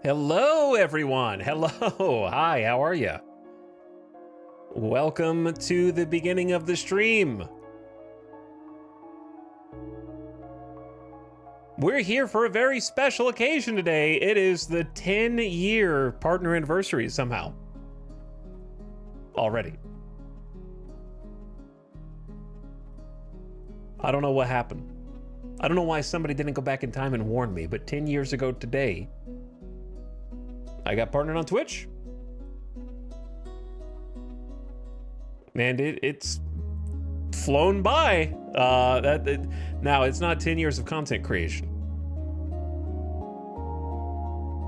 Hello, everyone. Hello. Hi, how are you? Welcome to the beginning of the stream. We're here for a very special occasion today. It is the 10-year partner anniversary somehow. Already. I don't know what happened. I don't know why somebody didn't go back in time and warn me, but 10 years ago today, I got partnered on Twitch. And it's flown by. Now, it's not 10 years of content creation.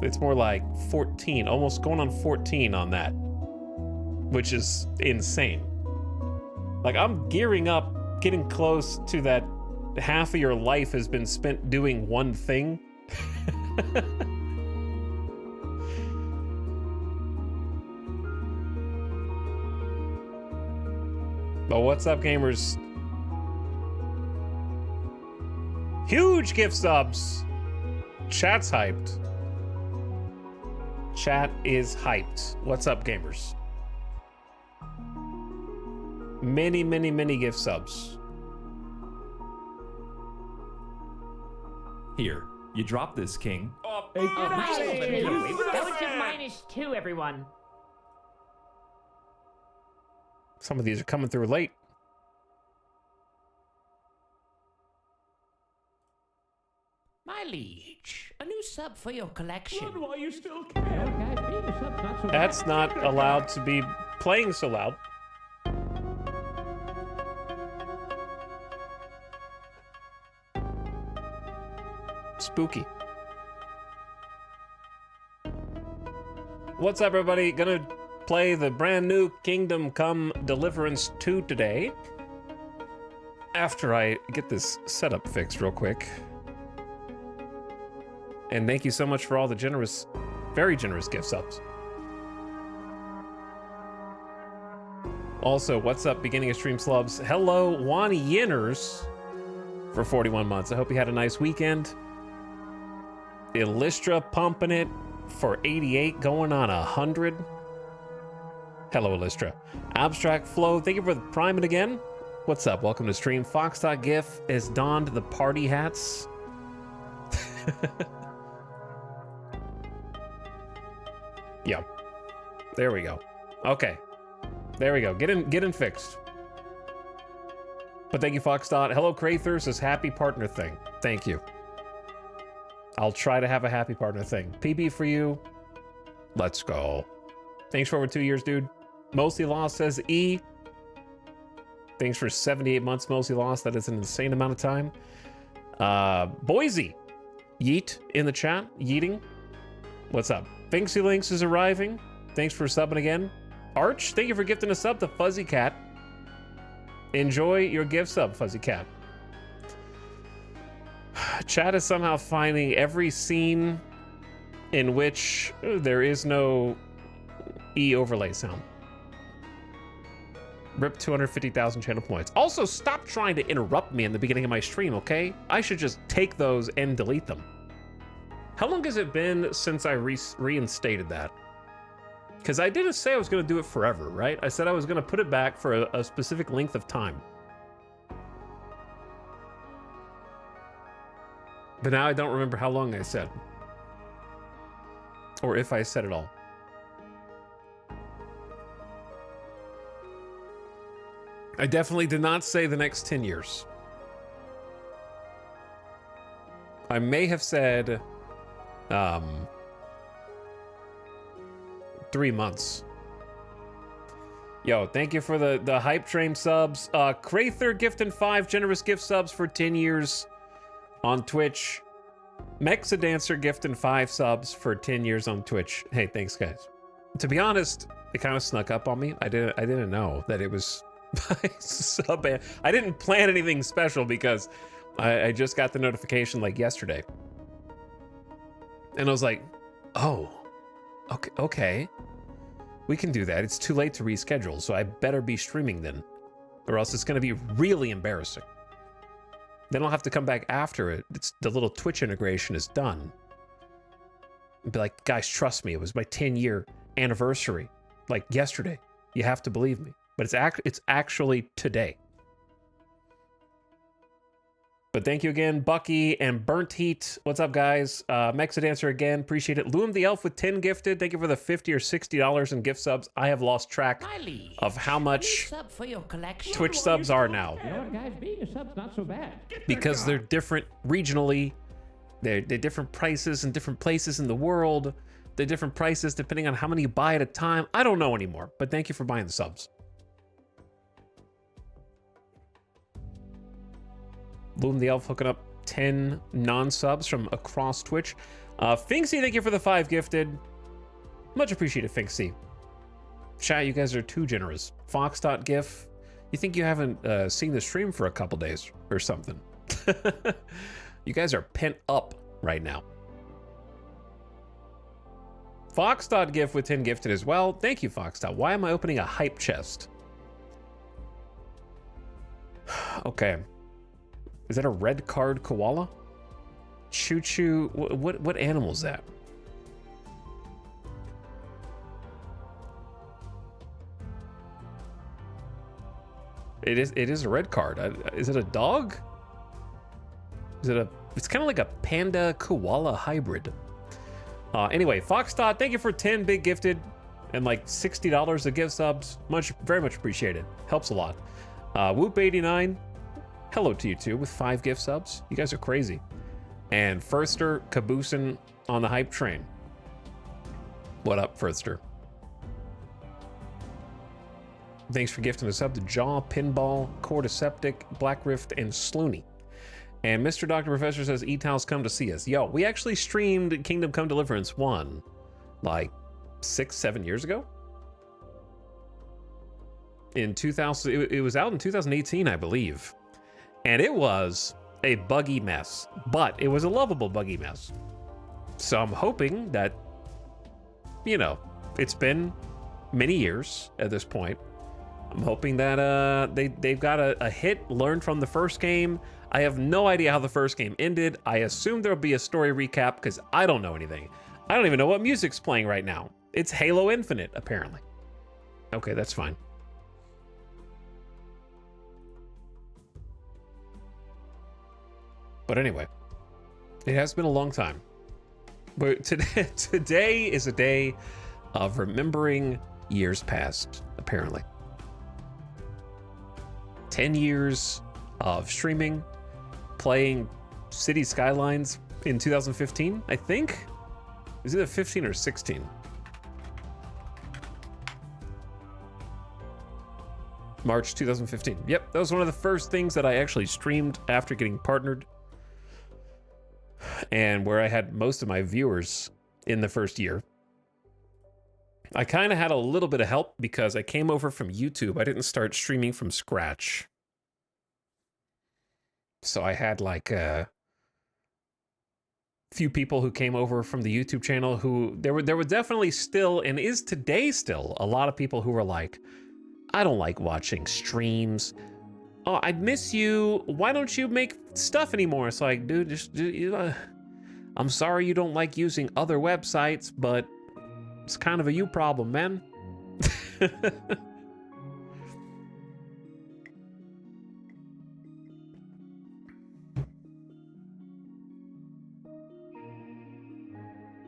It's more like 14, almost going on 14 on that, which is insane. Like, I'm gearing up, getting close to that half of your life has been spent doing one thing. But what's up, gamers? Huge gift subs. Chat's hyped. Chat is hyped. What's up, gamers? Many, many, many gift subs. Here, you drop this, King. That was just -2, everyone. Some of these are coming through late. My liege, a new sub for your collection. Run while you still can. Guys, being a sub's not so bad. That's not allowed to be playing so loud. Spooky. What's up, everybody? Gonna play the brand new Kingdom Come Deliverance 2 today. After I get this setup fixed real quick. And thank you so much for all the generous, very generous gift subs. Also, what's up, beginning of stream slubs? Hello, Juan Yinners for 41 months. I hope you had a nice weekend. Illustra pumping it for 88, going on 100. Hello, Illustra. Abstract Flow, thank you for the priming again. What's up? Welcome to stream. Fox.gif has donned the party hats. Yeah. There we go. Okay. There we go. Get in fixed. But thank you, Fox. Hello, Crather says happy partner thing. Thank you. I'll try to have a happy partner thing. PB for you. Let's go. Thanks for over 2 years, dude. Mostly Lost says E. Thanks for 78 months, Mostly Lost. That is an insane amount of time. Boise. Yeet in the chat. Yeeting. What's up? Finksy Links is arriving. Thanks for subbing again. Arch, thank you for gifting a sub to Fuzzy Cat. Enjoy your gift sub, Fuzzy Cat. Chat is somehow finding every scene in which there is no E overlay sound. Rip 250,000 channel points. Also, stop trying to interrupt me in the beginning of my stream, okay? I should just take those and delete them. How long has it been since I reinstated that? Because I didn't say I was going to do it forever, right? I said I was going to put it back for a specific length of time. But now I don't remember how long I said. Or if I said it all. I definitely did not say the next 10 years. I may have said 3 months. Yo, thank you for the hype train subs. Crather gifting 5 generous gift subs for 10 years on Twitch. Mexa Dancer gifting 5 subs for 10 years on Twitch. Hey, thanks, guys. To be honest, it kind of snuck up on me. I didn't know that it was my sub. I didn't plan anything special because I just got the notification like yesterday. And I was like, oh, okay. We can do that. It's too late to reschedule, so I better be streaming then. or else it's going to be really embarrassing. Then I'll have to come back after it. The little Twitch integration is done. And be like, guys, trust me, it was my 10-year anniversary, like yesterday. You have to believe me. But it's actually today. But thank you again, Bucky and Burnt Heat. What's up, guys? Mexidancer again. Appreciate it. Loom the Elf with 10 gifted. Thank you for the $50 or $60 in gift subs. I have lost track of how much Sub for your collection. Twitch subs are now. You know what, guys? Being a sub's not so bad. Because they're different regionally. They're different prices in different places in the world. They're different prices depending on how many you buy at a time. I don't know anymore, but thank you for buying the subs. Loom the Elf hooking up 10 non-subs from across Twitch. Finksy, thank you for the 5 gifted. Much appreciated, Finksy. Chat, you guys are too generous. Fox.gif, you think you haven't seen the stream for a couple days or something. You guys are pent up right now. Fox.gif with 10 gifted as well. Thank you, Fox. Why am I opening a hype chest? Okay. Is that a red card koala? Choo choo. What animal is that? It is a red card. Is it a dog? Is it a? It's kind of like a panda koala hybrid. Anyway, Foxdot, thank you for 10 big gifted and like $60 of gift subs. Very much appreciated. Helps a lot. Whoop89, hello to you too with 5 gift subs. You guys are crazy. And Firster caboosing on the hype train. What up, Firster? Thanks for gifting a sub to Jaw, Pinball, Cordyceptic, Black Rift, and Slooney. And Mr. Dr. Professor says, E-Towels come to see us. Yo, we actually streamed Kingdom Come Deliverance 1 like 6-7 years ago. In 2000, it was out in 2018, I believe. And it was a buggy mess, but it was a lovable buggy mess. So I'm hoping that, you know, it's been many years at this point. I'm hoping that they've got a hit, learned from the first game. I have no idea how the first game ended. I assume there'll be a story recap because I don't know anything. I don't even know what music's playing right now. It's Halo Infinite, apparently. Okay, that's fine. But anyway, it has been a long time. But today is a day of remembering years past, apparently. 10 years of streaming, playing City Skylines in 2015, I think. Is it 15 or 16? March 2015. Yep, that was one of the first things that I actually streamed after getting partnered, and where I had most of my viewers in the first year. I kind of had a little bit of help because I came over from YouTube. I didn't start streaming from scratch. So I had like a few people who came over from the YouTube channel who there were definitely still, and is today still, a lot of people who were like, I don't like watching streams. Oh, I'd miss you. Why don't you make stuff anymore? It's like, dude, I'm sorry you don't like using other websites, but it's kind of a you problem, man.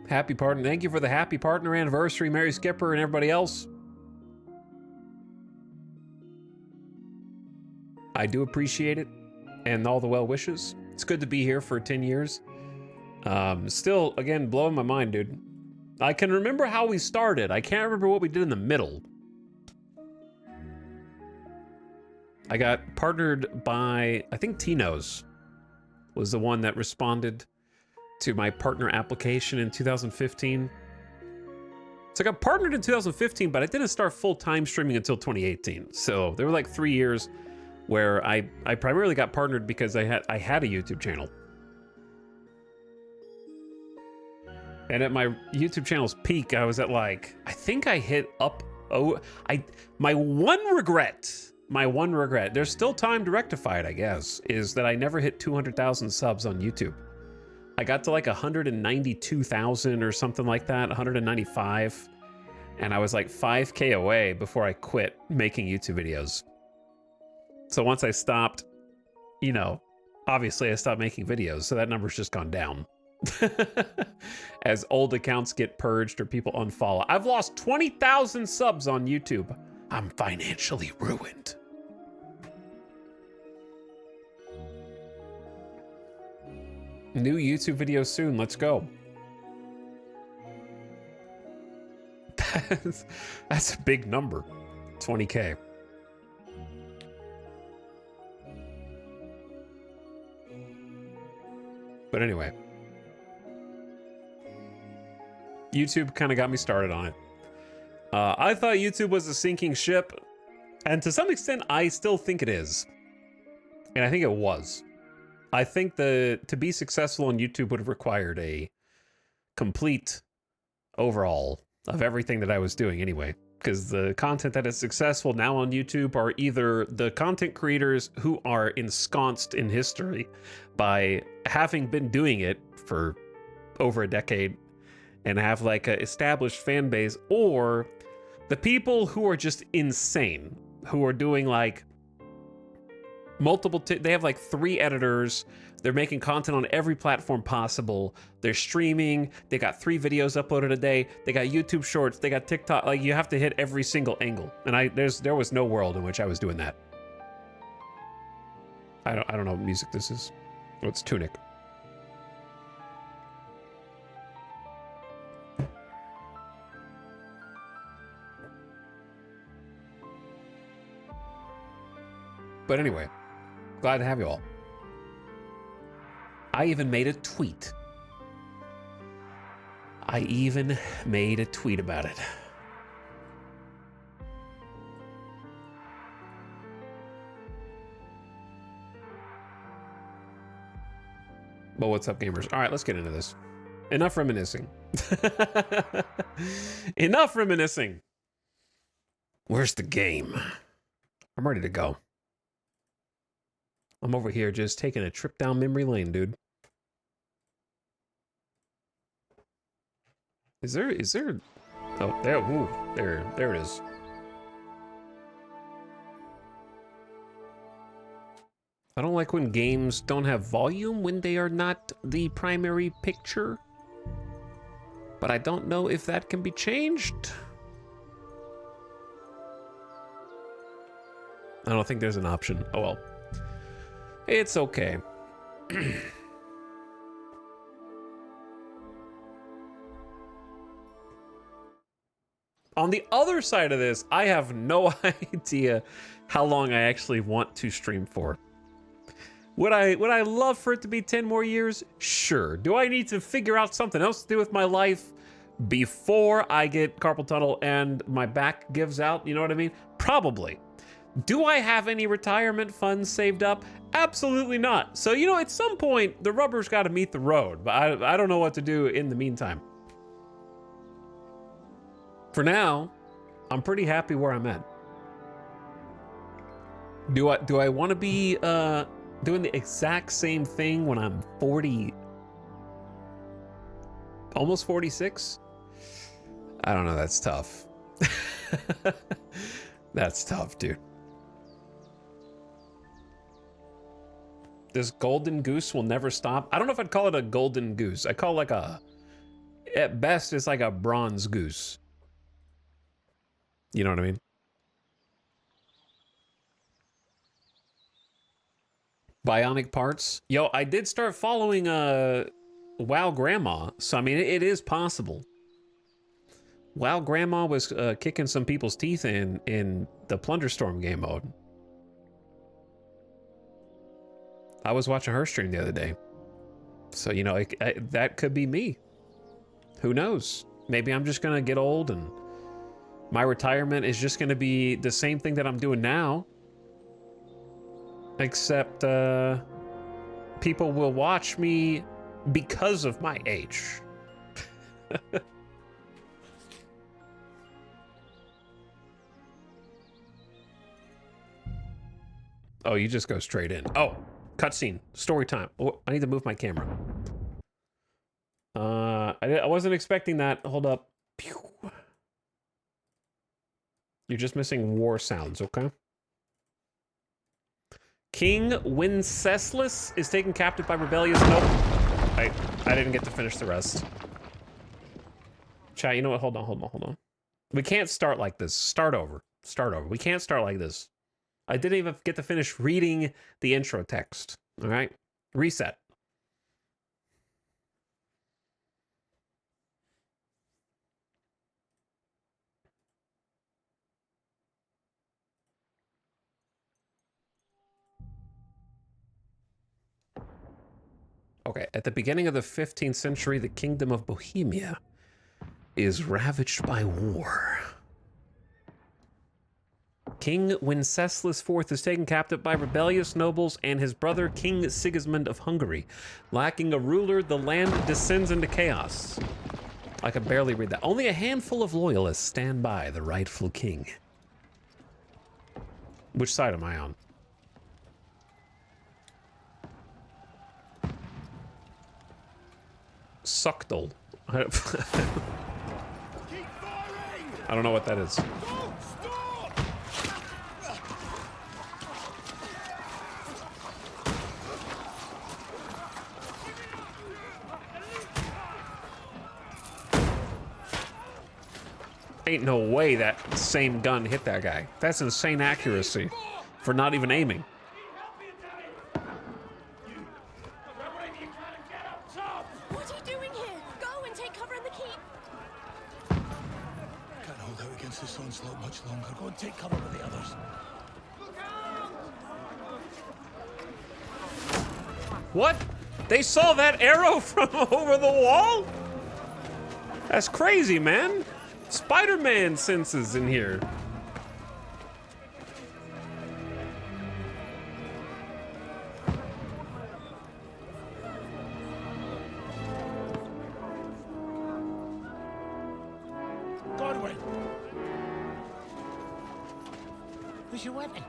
Happy partner. Thank you for the happy partner anniversary, Mary Skipper and everybody else. I do appreciate it and all the well wishes. It's good to be here for 10 years. Still, again, blowing my mind, dude. I can remember how we started. I can't remember what we did in the middle. I got partnered by, I think Tino's was the one that responded to my partner application in 2015. So I got partnered in 2015, but I didn't start full-time streaming until 2018. So there were like 3 years where I primarily got partnered because I had a YouTube channel. And at my YouTube channel's peak, I was at like, I think I hit up, my one regret my one regret, there's still time to rectify it, I guess, is that I never hit 200,000 subs on YouTube. I got to like 192,000 or something like that, 195. And I was like 5K away before I quit making YouTube videos. So once I stopped, you know, obviously I stopped making videos, so that number's just gone down. As old accounts get purged or people unfollow. I've lost 20,000 subs on YouTube. I'm financially ruined. New YouTube video soon, let's go. That's a big number, 20K. But anyway, YouTube kind of got me started on it. I thought YouTube was a sinking ship, and to some extent, I still think it is. And I think it was. I think to be successful on YouTube would have required a complete overhaul of everything that I was doing anyway. Because the content that is successful now on YouTube are either the content creators who are ensconced in history by having been doing it for over a decade and have like an established fan base, or the people who are just insane, who are doing like multiple, they have like 3 editors, they're making content on every platform possible, they're streaming, they got 3 videos uploaded a day, they got YouTube shorts, they got TikTok, like you have to hit every single angle. And there was no world in which I was doing that. I don't know what music this is. Oh, it's Tunic. But anyway, glad to have you all. I even made a tweet. I even made a tweet about it. But what's up, gamers? All right, let's get into this. Enough reminiscing. Enough reminiscing. Where's the game? I'm ready to go. I'm over here just taking a trip down memory lane, dude. Is there, oh, there, ooh, there it is. I don't like when games don't have volume when they are not the primary picture. But I don't know if that can be changed. I don't think there's an option. Oh well. It's okay. On the other side of this, I have no idea how long I actually want to stream for. Would I love for it to be 10 more years? Sure. Do I need to figure out something else to do with my life before I get carpal tunnel and my back gives out? You know what I mean? Probably. Do I have any retirement funds saved up? Absolutely not. So, you know, at some point, the rubber's got to meet the road, but I don't know what to do in the meantime. For now, I'm pretty happy where I'm at. Do I want to be doing the exact same thing when I'm 40, almost 46? I don't know, that's tough. That's tough, dude. This golden goose will never stop. I don't know if I'd call it a golden goose. I call it like a, at best, it's like a bronze goose. You know what I mean? Bionic parts. Yo, I did start following WoW Grandma, so I mean, it is possible. WoW Grandma was kicking some people's teeth in the Plunderstorm game mode. I was watching her stream the other day. So, you know, that could be me. Who knows? Maybe I'm just going to get old and my retirement is just going to be the same thing that I'm doing now. Except people will watch me because of my age. Oh, you just go straight in. Oh, cutscene. Story time. Oh, I need to move my camera. I wasn't expecting that. Hold up. Pew. You're just missing war sounds, okay? King Wenceslas is taken captive by rebellious... Nope. I didn't get to finish the rest. Chat, you know what? Hold on. We can't start like this. Start over. We can't start like this. I didn't even get to finish reading the intro text. All right? Reset. Okay, at the beginning of the 15th century, the kingdom of Bohemia is ravaged by war. King Wenceslas IV is taken captive by rebellious nobles and his brother King Sigismund of Hungary. Lacking a ruler, the land descends into chaos. I could barely read that. Only a handful of loyalists stand by the rightful king. Which side am I on? Suckdal. I don't know what that is. Ain't no way that same gun hit that guy. That's insane accuracy for not even aiming. What are you doing here? Go and take cover in the keep. Can't hold out against this onslaught much longer. Go and take cover with the others. What? They saw that arrow from over the wall? That's crazy, man. Spider-Man senses in here. Godwin! Where's your weapon?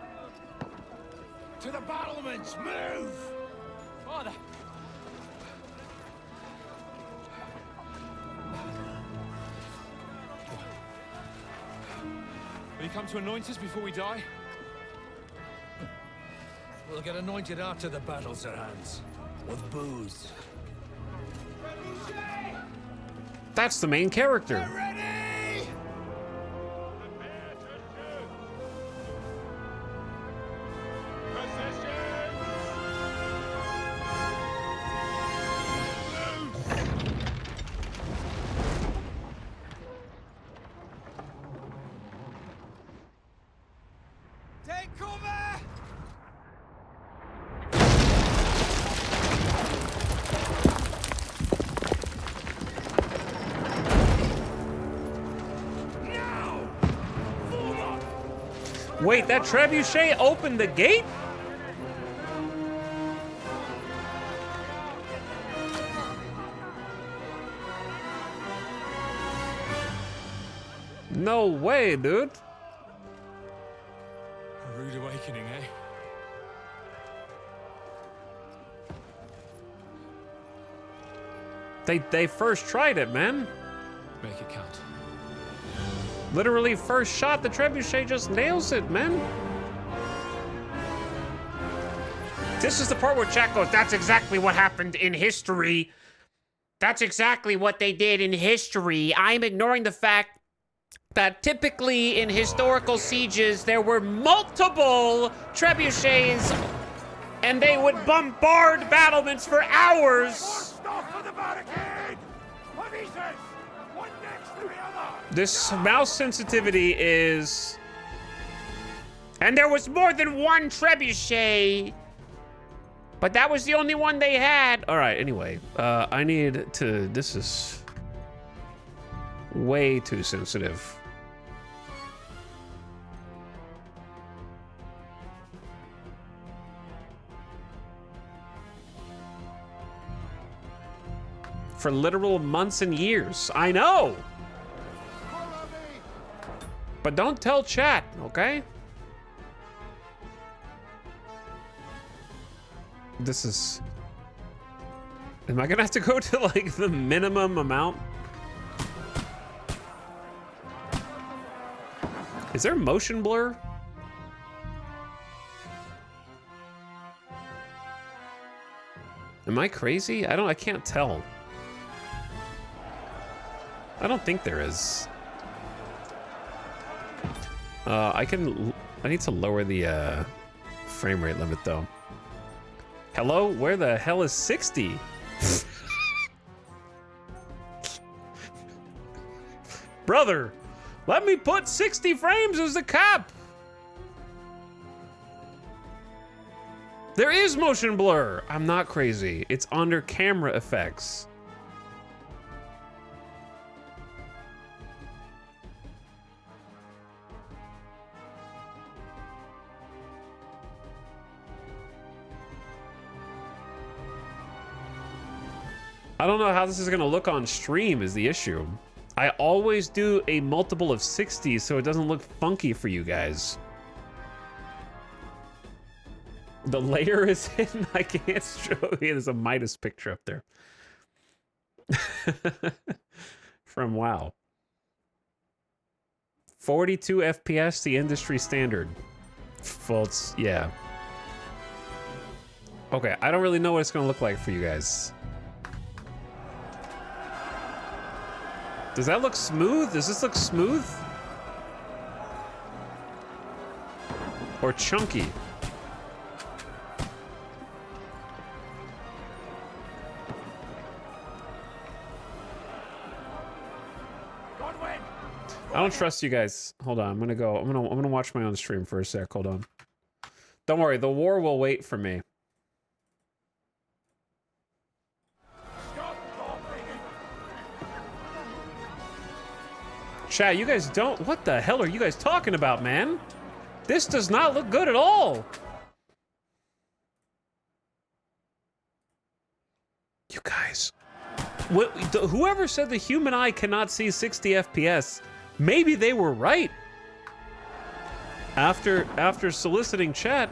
To the battlements! Move! Father! Will you come to anoint us before we die? We'll get anointed after the battle, Sir Hans. With booze. That's the main character. Ready! Take cover! Now! Fall up! Wait, that trebuchet opened the gate? No way, dude. A rude awakening, eh? They first tried it, man. Make it count. Literally first shot, the trebuchet just nails it, man. This is the part where Jack goes, that's exactly what happened in history. That's exactly what they did in history. I'm ignoring the fact that typically in historical sieges, there were multiple trebuchets and they would bombard battlements for hours. Stop for the barricade! Avises! One next to the other! This mouse sensitivity is... And there was more than one trebuchet. But that was the only one they had. All right, anyway, I need to... This is way too sensitive. For literal months and years. I know! But don't tell chat, okay? This is... Am I gonna have to go to like the minimum amount? Is there motion blur? Am I crazy? I can't tell. I don't think there is. I need to lower the frame rate limit though. Hello? Where the hell is 60? Brother, let me put 60 frames as the cap. There is motion blur. I'm not crazy. It's under camera effects. I don't know how this is gonna look on stream is the issue. I always do a multiple of 60 so it doesn't look funky for you guys. The layer is hidden. I can't show you. There's a Midas picture up there. From WoW. 42 FPS, the industry standard. Well, yeah. Okay, I don't really know what it's gonna look like for you guys. Does that look smooth? Does this look smooth? Or chunky? I don't trust you guys. Hold on, I'm gonna watch my own stream for a sec. Hold on. Don't worry, the war will wait for me. Chat, you guys don't... What the hell are you guys talking about, man? This does not look good at all. You guys... Whoever said the human eye cannot see 60 FPS, maybe they were right. After soliciting chat...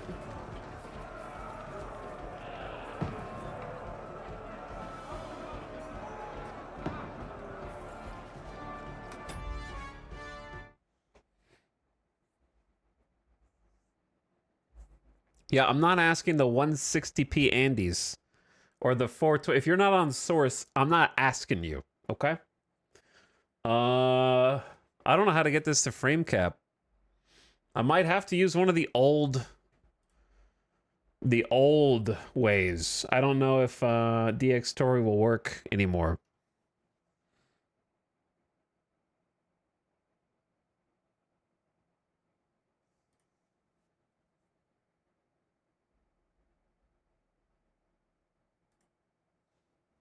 Yeah, I'm not asking the 160p Andes or the 420. If you're not on source, I'm not asking you, okay? I don't know how to get this to frame cap. I might have to use one of the old ways. I don't know if DX Story will work anymore.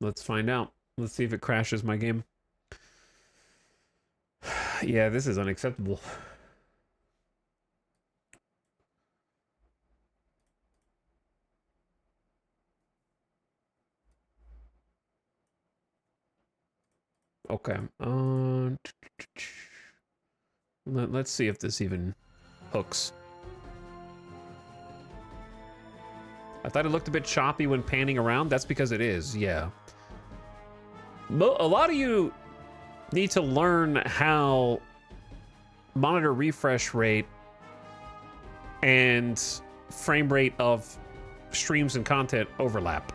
Let's find out. Let's see if it crashes my game. Yeah, this is unacceptable. Okay. Let's see if this even hooks. I thought it looked a bit choppy when panning around. That's because it is, yeah. A lot of you need to learn how monitor refresh rate and frame rate of streams and content overlap.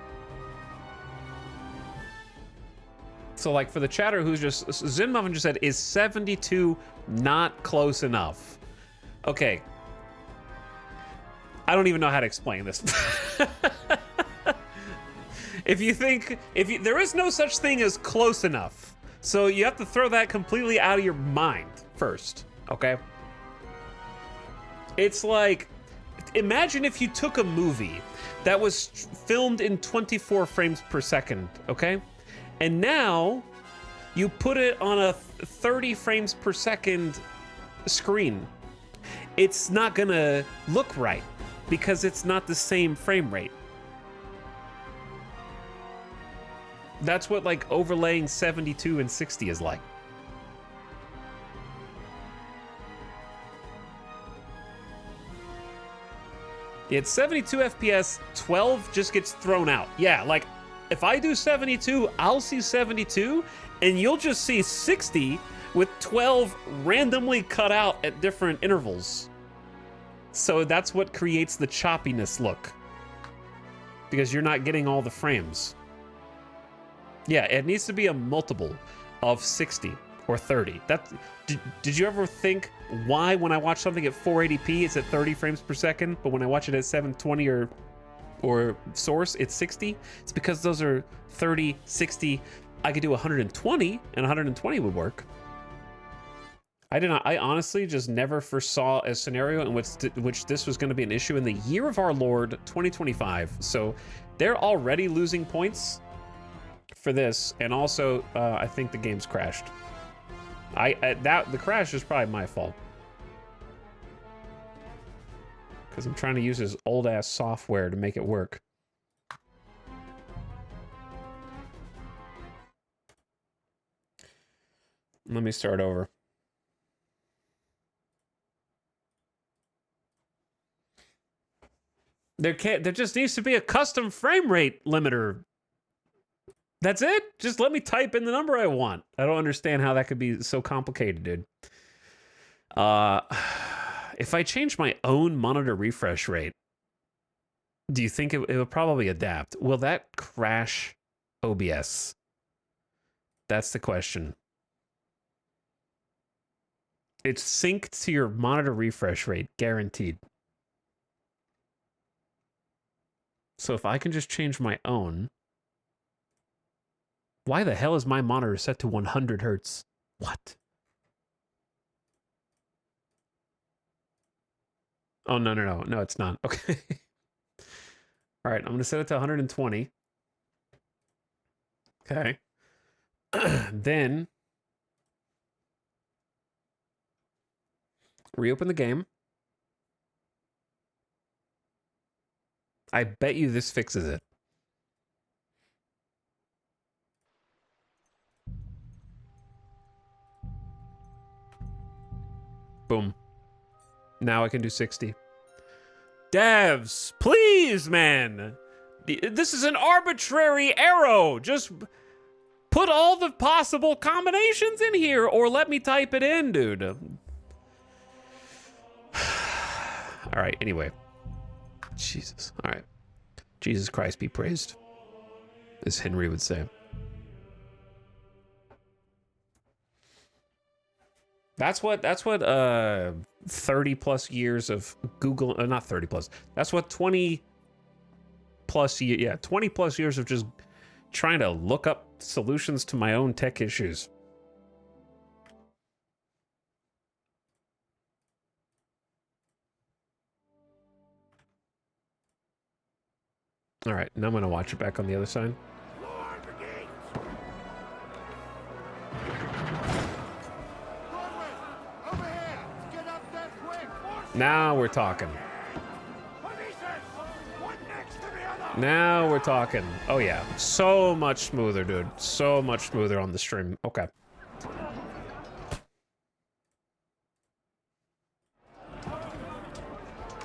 So like for the chatter who's just, Zinmuffin just said, is 72 not close enough? Okay. I don't even know how to explain this. There is no such thing as close enough. So you have to throw that completely out of your mind first, okay? It's like, imagine if you took a movie that was filmed in 24 frames per second, okay? And now you put it on a 30 frames per second screen. It's not gonna look right because it's not the same frame rate. That's what like overlaying 72 and 60 is like. It's 72 FPS, 12 just gets thrown out. Yeah, like, if I do 72, I'll see 72, and you'll just see 60 with 12 randomly cut out at different intervals. So that's what creates the choppiness look. Because you're not getting all the frames. Yeah, it needs to be a multiple of 60 or 30. Did you ever think why when I watch something at 480p it's at 30 frames per second, but when I watch it at 720 or source it's 60? It's because those are 30, 60. I could do 120 and 120 would work. I honestly just never foresaw a scenario in which this was going to be an issue in the year of our Lord 2025. So they're already losing points for this, and also I think the game's crashed. The crash is probably my fault because I'm trying to use his old ass software to make it work. Let me start over. There just needs to be a custom frame rate limiter. That's it? Just let me type in the number I want. I don't understand how that could be so complicated, dude. If I change my own monitor refresh rate, do you think it would probably adapt? Will that crash OBS? That's the question. It's synced to your monitor refresh rate, guaranteed. So if I can just change my own... Why the hell is my monitor set to 100 hertz? What? Oh, no. No, it's not. Okay. All right, I'm going to set it to 120. Okay. Then... reopen the game. I bet you this fixes it. Boom. Now I can do 60. Devs, please, man. This is an arbitrary arrow. Just put all the possible combinations in here, or let me type it in, dude. All right, anyway. Jesus. All right. Jesus Christ be praised, as Henry would say. That's what 30 plus years of Google, not 30 plus. That's what 20 plus 20 plus years of just trying to look up solutions to my own tech issues. All right, now I'm gonna watch it back on the other side. Now we're talking. Now we're talking. Oh yeah, so much smoother, dude. So much smoother on the stream. Okay.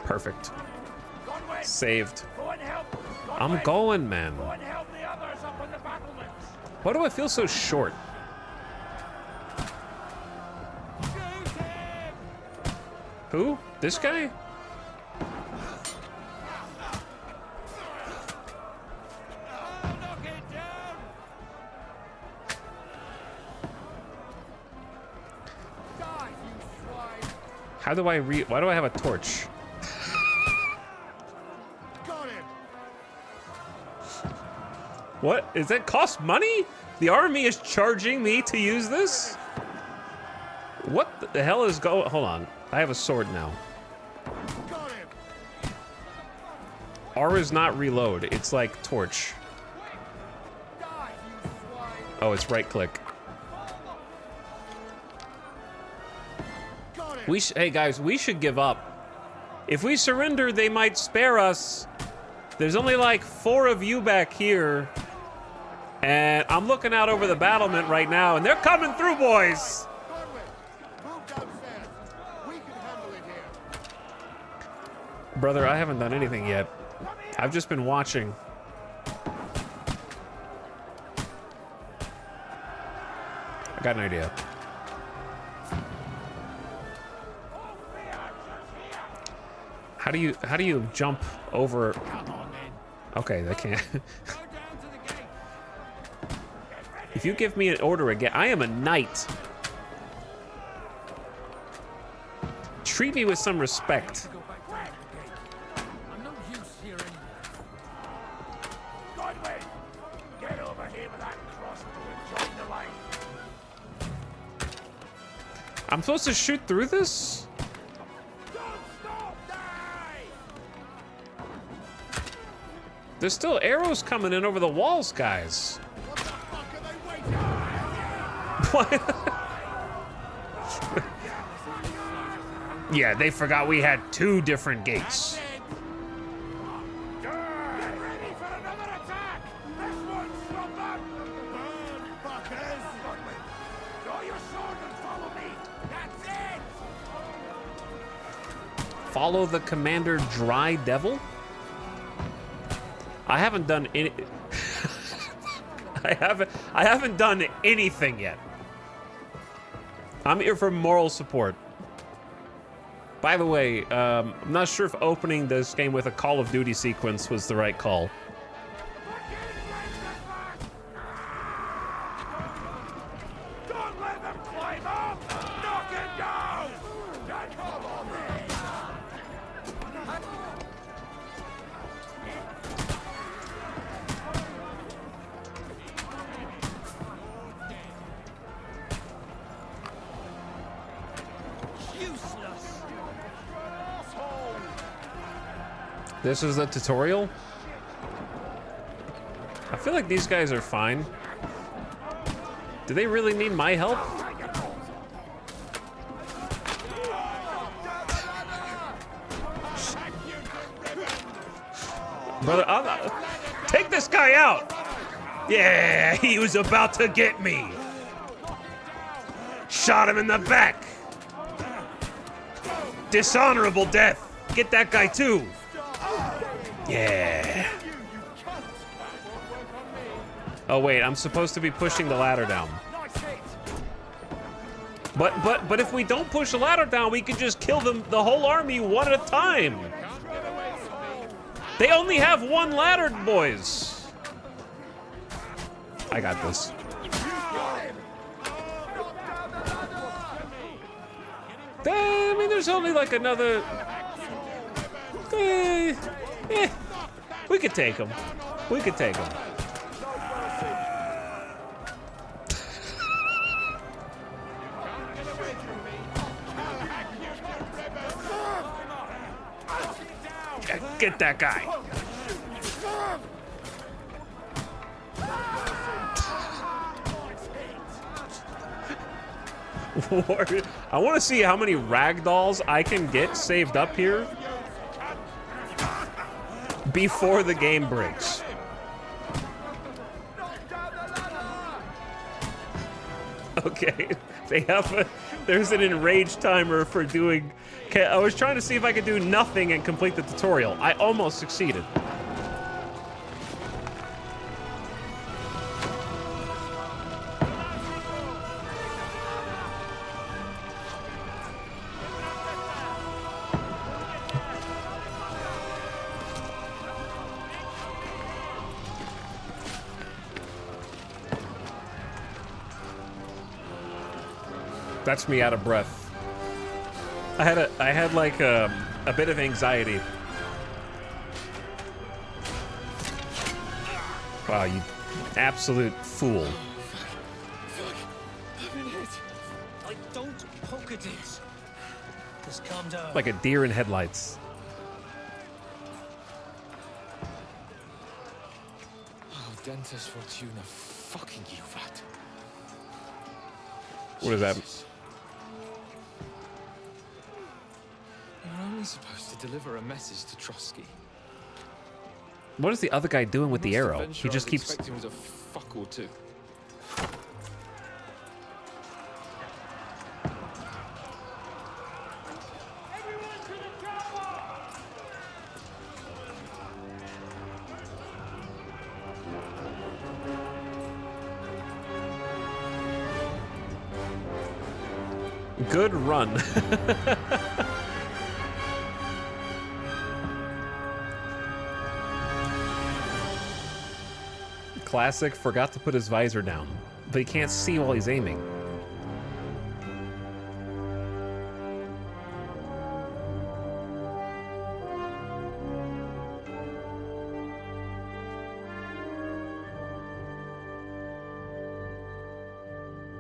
Perfect. Saved. I'm going, man. Why do I feel so short? Who? This guy? How do I why do I have a torch? What? Is that cost money? The army is charging me to use this? What the hell is going... Hold on. I have a sword now. R is not reload. It's like torch. Oh, it's right click. Hey guys, we should give up. If we surrender, they might spare us. There's only like 4 of you back here. And I'm looking out over the battlement right now, and they're coming through, boys. Brother, I haven't done anything yet. I've just been watching. I got an idea. How do you jump over? Okay, they can't. If you give me an order again, I am a knight. Treat me with some respect. I'm no use here anymore. Godwin, get over here with that crossbow and join the line. I'm supposed to shoot through this? Don't stop! Die! There's still arrows coming in over the walls, guys. What the fuck are they waiting for? What? Yeah, they forgot we had 2 different gates. Get ready for another attack! This one's from them! Burn, fuckers! Godwin, draw your sword and follow me! That's it! Follow the Commander Dry Devil? I haven't done any... I haven't done anything yet. I'm here for moral support. By the way, I'm not sure if opening this game with a Call of Duty sequence was the right call. Don't let them climb up! Knock it down! Come on, then! Useless! Asshole! This is the tutorial? I feel like these guys are fine. Do they really need my help? Brother, take this guy out! Yeah, he was about to get me! Shot him in the back! Dishonorable death! Get that guy too! Yeah. Oh wait, I'm supposed to be pushing the ladder down. But if we don't push the ladder down, we can just kill them, the whole army, one at a time. They only have 1 ladder, boys. I got this. I mean, there's only like another... we could take them. We could take them. Get that guy. I want to see how many ragdolls I can get saved up here before the game breaks. Okay, they have there's an enrage timer for doing. Okay, I was trying to see if I could do nothing and complete the tutorial. I almost succeeded. That's me out of breath. I had like a bit of anxiety. Wow, you absolute fool. Fuck. I've been hit. Don't poke at it. Just calm down. Like a deer in headlights. Oh, Dentes Fortuna fucking you, vat. What is that? Jesus. You're only supposed to deliver a message to Trotsky. What is the other guy doing with the arrow? He just keeps... Expecting was a fuck or two. Good run. Classic forgot to put his visor down, but he can't see while he's aiming.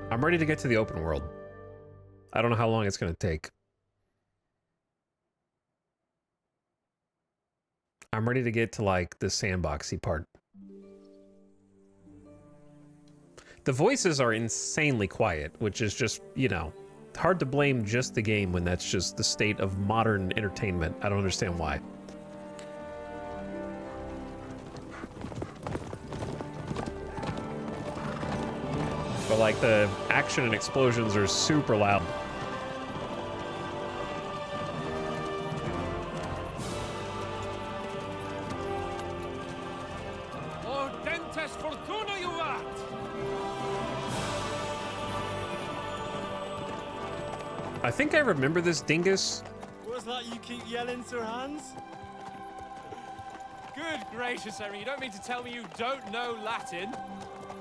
I'm ready to get to the open world. I don't know how long it's going to take. I'm ready to get to, like, the sandboxy part. The voices are insanely quiet, which is just, you know, hard to blame just the game when that's just the state of modern entertainment. I don't understand why. But, like, the action and explosions are super loud. I think I remember this dingus. What's that you keep yelling, Sir Hans? Good gracious, Henry, you don't mean to tell me you don't know Latin?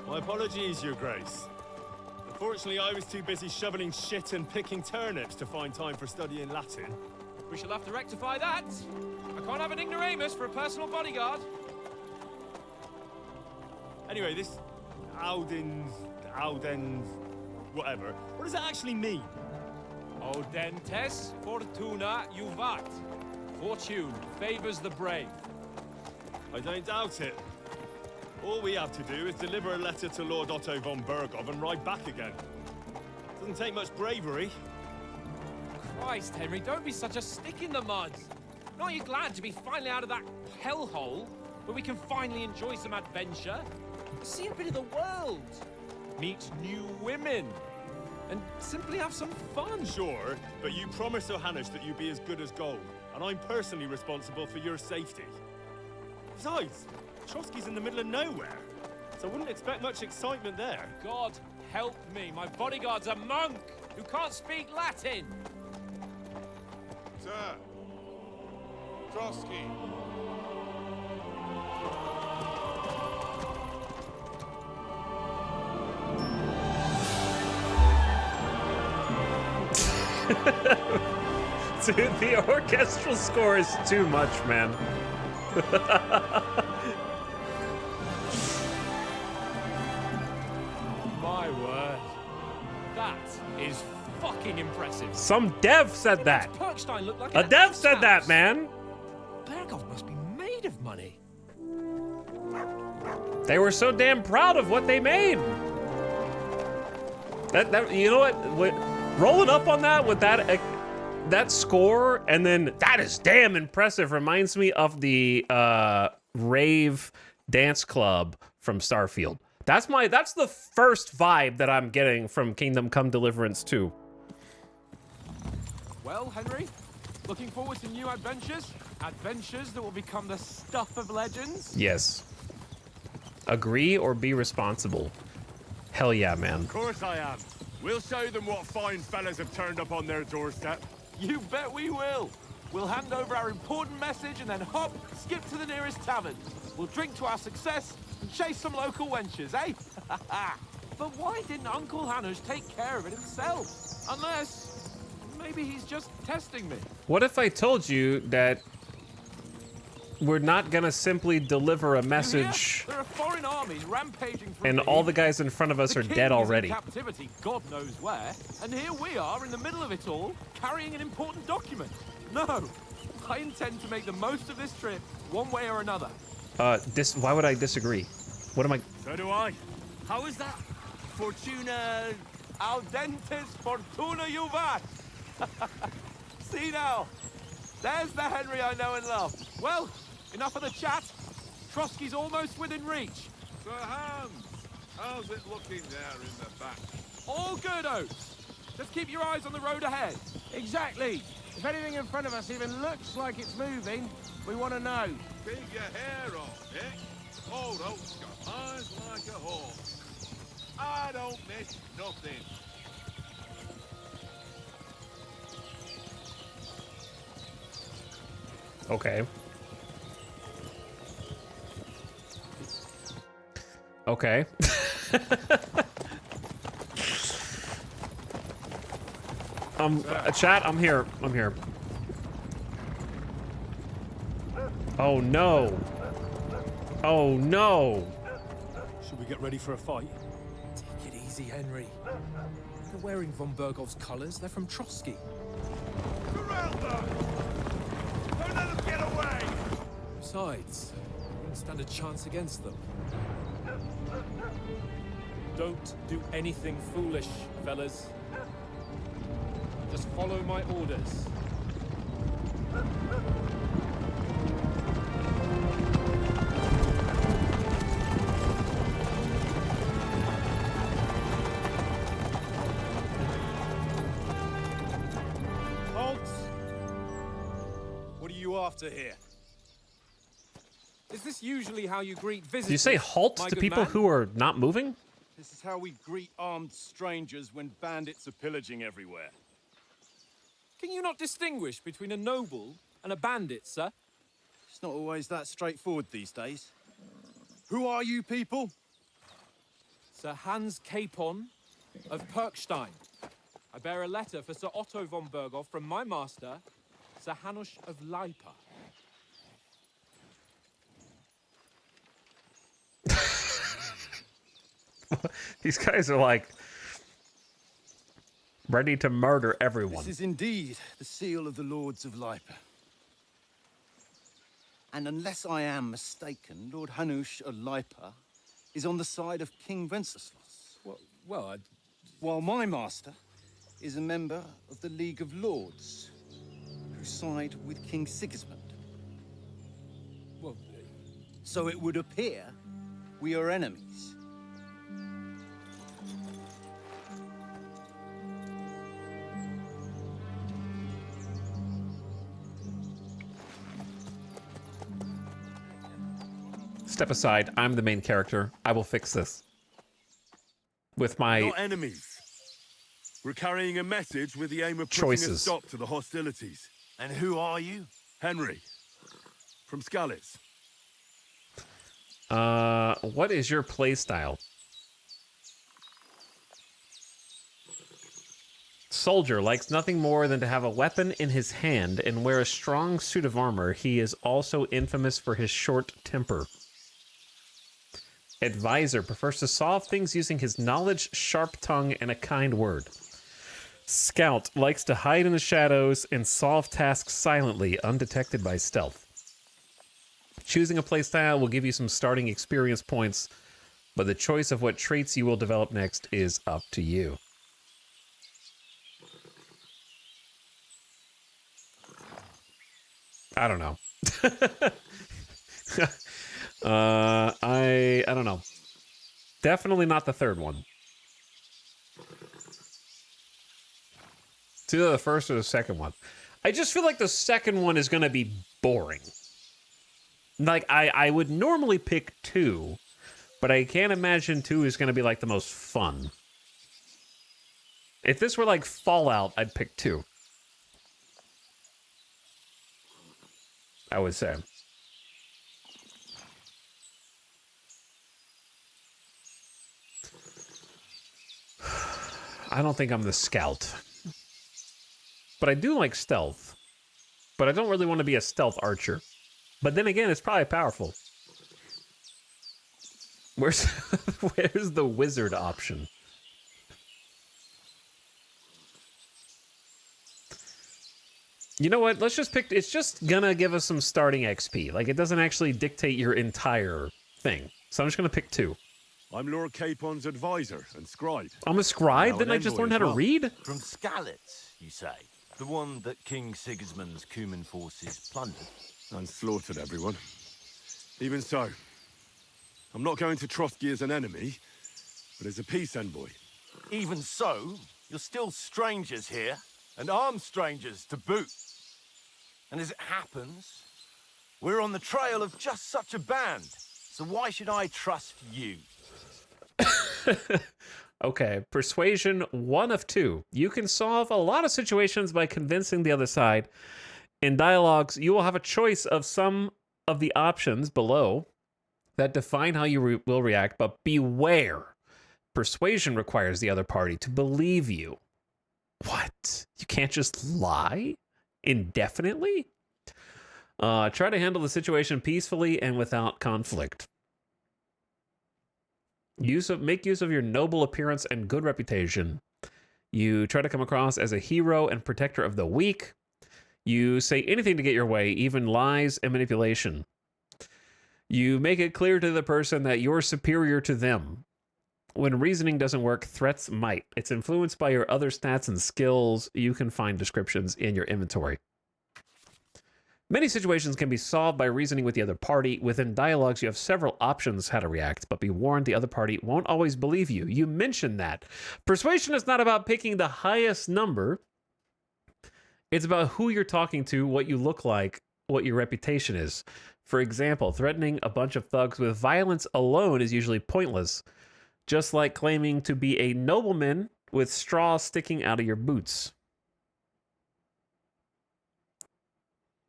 My apologies, Your Grace. Unfortunately, I was too busy shoveling shit and picking turnips to find time for studying Latin. We shall have to rectify that. I can't have an ignoramus for a personal bodyguard. Anyway, this Audens, whatever. What does that actually mean? Audentes fortuna juvat. Fortune favors the brave. I don't doubt it. All we have to do is deliver a letter to Lord Otto von Bergov and ride back again. Doesn't take much bravery. Christ, Henry, don't be such a stick in the mud. Aren't you glad to be finally out of that hellhole where we can finally enjoy some adventure? See a bit of the world. Meet new women. And simply have some fun. Sure, but you promised Johannes that you'd be as good as gold, and I'm personally responsible for your safety. Besides, Trotsky's in the middle of nowhere, so I wouldn't expect much excitement there. God help me, my bodyguard's a monk who can't speak Latin. Sir, Trotsky. Dude, the orchestral score is too much, man. My word. That is fucking impressive. Some dev said that. Perkstein looked like A an dev said house. that, man. Bergov must be made of money. They were so damn proud of what they made. That you know what? Rolling up on that with that score, and then that is damn impressive. Reminds me of the rave dance club from Starfield. That's the first vibe that I'm getting from Kingdom Come Deliverance 2. Well, Henry, looking forward to new adventures? Adventures that will become the stuff of legends? Yes. Agree or be responsible. Hell yeah, man. Of course I am. We'll show them what fine fellas have turned up on their doorstep. You bet we will. We'll hand over our important message and then hop, skip to the nearest tavern. We'll drink to our success and chase some local wenches, eh? But why didn't Uncle Hanners take care of it himself? Unless, maybe he's just testing me. What if I told you that we're not gonna simply deliver a message There are foreign armies rampaging through and the all east. the guys in front of us The are king dead is already? in captivity, God knows where, and here we are in the middle of it all, carrying an important document. No, I intend to make the most of this trip, one way or another. Why would I disagree? What am I? So do I. How is that? Fortuna... Audentes fortuna juvat. See now, there's the Henry I know and love. Well, enough of the chat. Trotsky's almost within reach. Sir Hans, how's it looking there in the back? All good, Oates. Just keep your eyes on the road ahead. Exactly. If anything in front of us even looks like it's moving, we want to know. Keep your hair off, Dick. Old Oak's got eyes like a hawk. I don't miss nothing. Okay. Okay. Chat, I'm here. I'm here. Oh no. Oh no. Should we get ready for a fight? Take it easy, Henry. They're wearing von Bergov's colours. They're from Trotsky. Corral them! Don't let them get away! Besides, we wouldn't stand a chance against them. Don't do anything foolish, fellas. Just follow my orders. Halt! What are you after here? Is this usually how you greet visitors? Do you say halt my to good people man? who are not moving? This is how we greet armed strangers when bandits are pillaging everywhere. Can you not distinguish between a noble and a bandit, sir? It's not always that straightforward these days. Who are you people? Sir Hans Capon of Perkstein. I bear a letter for Sir Otto von Berghoff from my master, Sir Hanush of Leipa. These guys are like ready to murder everyone. This is indeed the seal of the Lords of Leipa. And unless I am mistaken, Lord Hanush of Leipa is on the side of King Wenceslas. Well, While my master is a member of the League of Lords, who side with King Sigismund. well, So it would appear we are enemies. Step aside. I'm the main character. I will fix this. With my Not enemies. We're carrying a message with the aim of putting a choices. stop to the hostilities. And who are you? Henry, from Skalitz. What is your playstyle? Soldier likes nothing more than to have a weapon in his hand and wear a strong suit of armor. He is also infamous for his short temper. Advisor prefers to solve things using his knowledge, sharp tongue, and a kind word. Scout likes to hide in the shadows and solve tasks silently, undetected by stealth. Choosing a playstyle will give you some starting experience points, but the choice of what traits you will develop next is up to you. I don't know. I don't know. Definitely not the third one. It's either the first or the second one. I just feel like the second one is going to be boring. Like, I would normally pick 2, but I can't imagine 2 is going to be, like, the most fun. If this were, like, Fallout, I'd pick 2. I would say. I don't think I'm the scout. But I do like stealth. But I don't really want to be a stealth archer. But then again, it's probably powerful. Where's the wizard option? You know what? Let's just pick... It's just gonna give us some starting XP. Like, it doesn't actually dictate your entire thing. So I'm just gonna pick 2. I'm Lord Capon's advisor and scribe. I'm a scribe? Now Didn't an I just envoy learn how as to well. read? From Skalitz, you say? The one that King Sigismund's Cuman forces plundered? And slaughtered everyone. Even so, I'm not going to Trotsky as an enemy, but as a peace envoy. Even so, you're still strangers here, and armed strangers to boot. And as it happens, we're on the trail of just such a band. So why should I trust you? Okay, persuasion 1 of 2. You can solve a lot of situations by convincing the other side, In dialogues, you will have a choice of some of the options below that define how you will react, but beware. Persuasion requires the other party to believe you. What? You can't just lie indefinitely? Try to handle the situation peacefully and without conflict. Make use of your noble appearance and good reputation. You try to come across as a hero and protector of the weak. You say anything to get your way, even lies and manipulation. You make it clear to the person that you're superior to them. When reasoning doesn't work, threats might. It's influenced by your other stats and skills. You can find descriptions in your inventory. Many situations can be solved by reasoning with the other party. Within dialogues, you have several options how to react, but be warned the other party won't always believe you. You mentioned that. Persuasion is not about picking the highest number. It's about who you're talking to, what you look like, what your reputation is. For example, threatening a bunch of thugs with violence alone is usually pointless, just like claiming to be a nobleman with straw sticking out of your boots.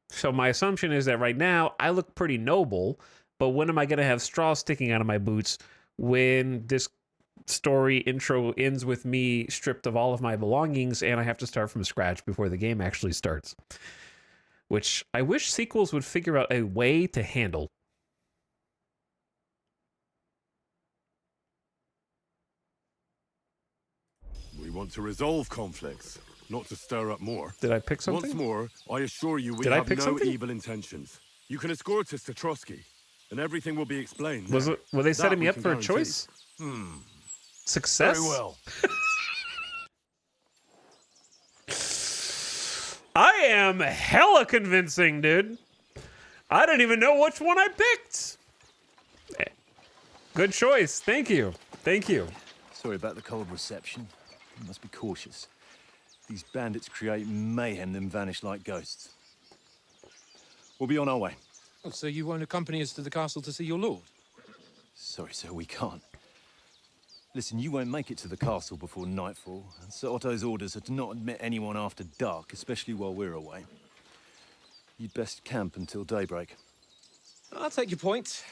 So my assumption is that right now I look pretty noble, but when am I going to have straw sticking out of my boots when this story intro ends with me stripped of all of my belongings and I have to start from scratch before the game actually starts? Which I wish sequels would figure out a way to handle. We want to resolve conflicts, not to stir up more. Did I pick something? Once more, I assure you we Did I have pick no something? evil intentions. You can escort us to Trotsky, and everything will be explained. Were they That setting me we up can for a guarantee. choice? Success? Very well. I am hella convincing, dude. I don't even know which one I picked. Good choice. Thank you. Thank you. Sorry about the cold reception. You must be cautious. These bandits create mayhem, then vanish like ghosts. We'll be on our way. Oh, so you won't accompany us to the castle to see your lord? Sorry, sir, we can't. Listen, you won't make it to the castle before nightfall. And Sir Otto's orders are to not admit anyone after dark, especially while we're away. You'd best camp until daybreak. I'll take your point.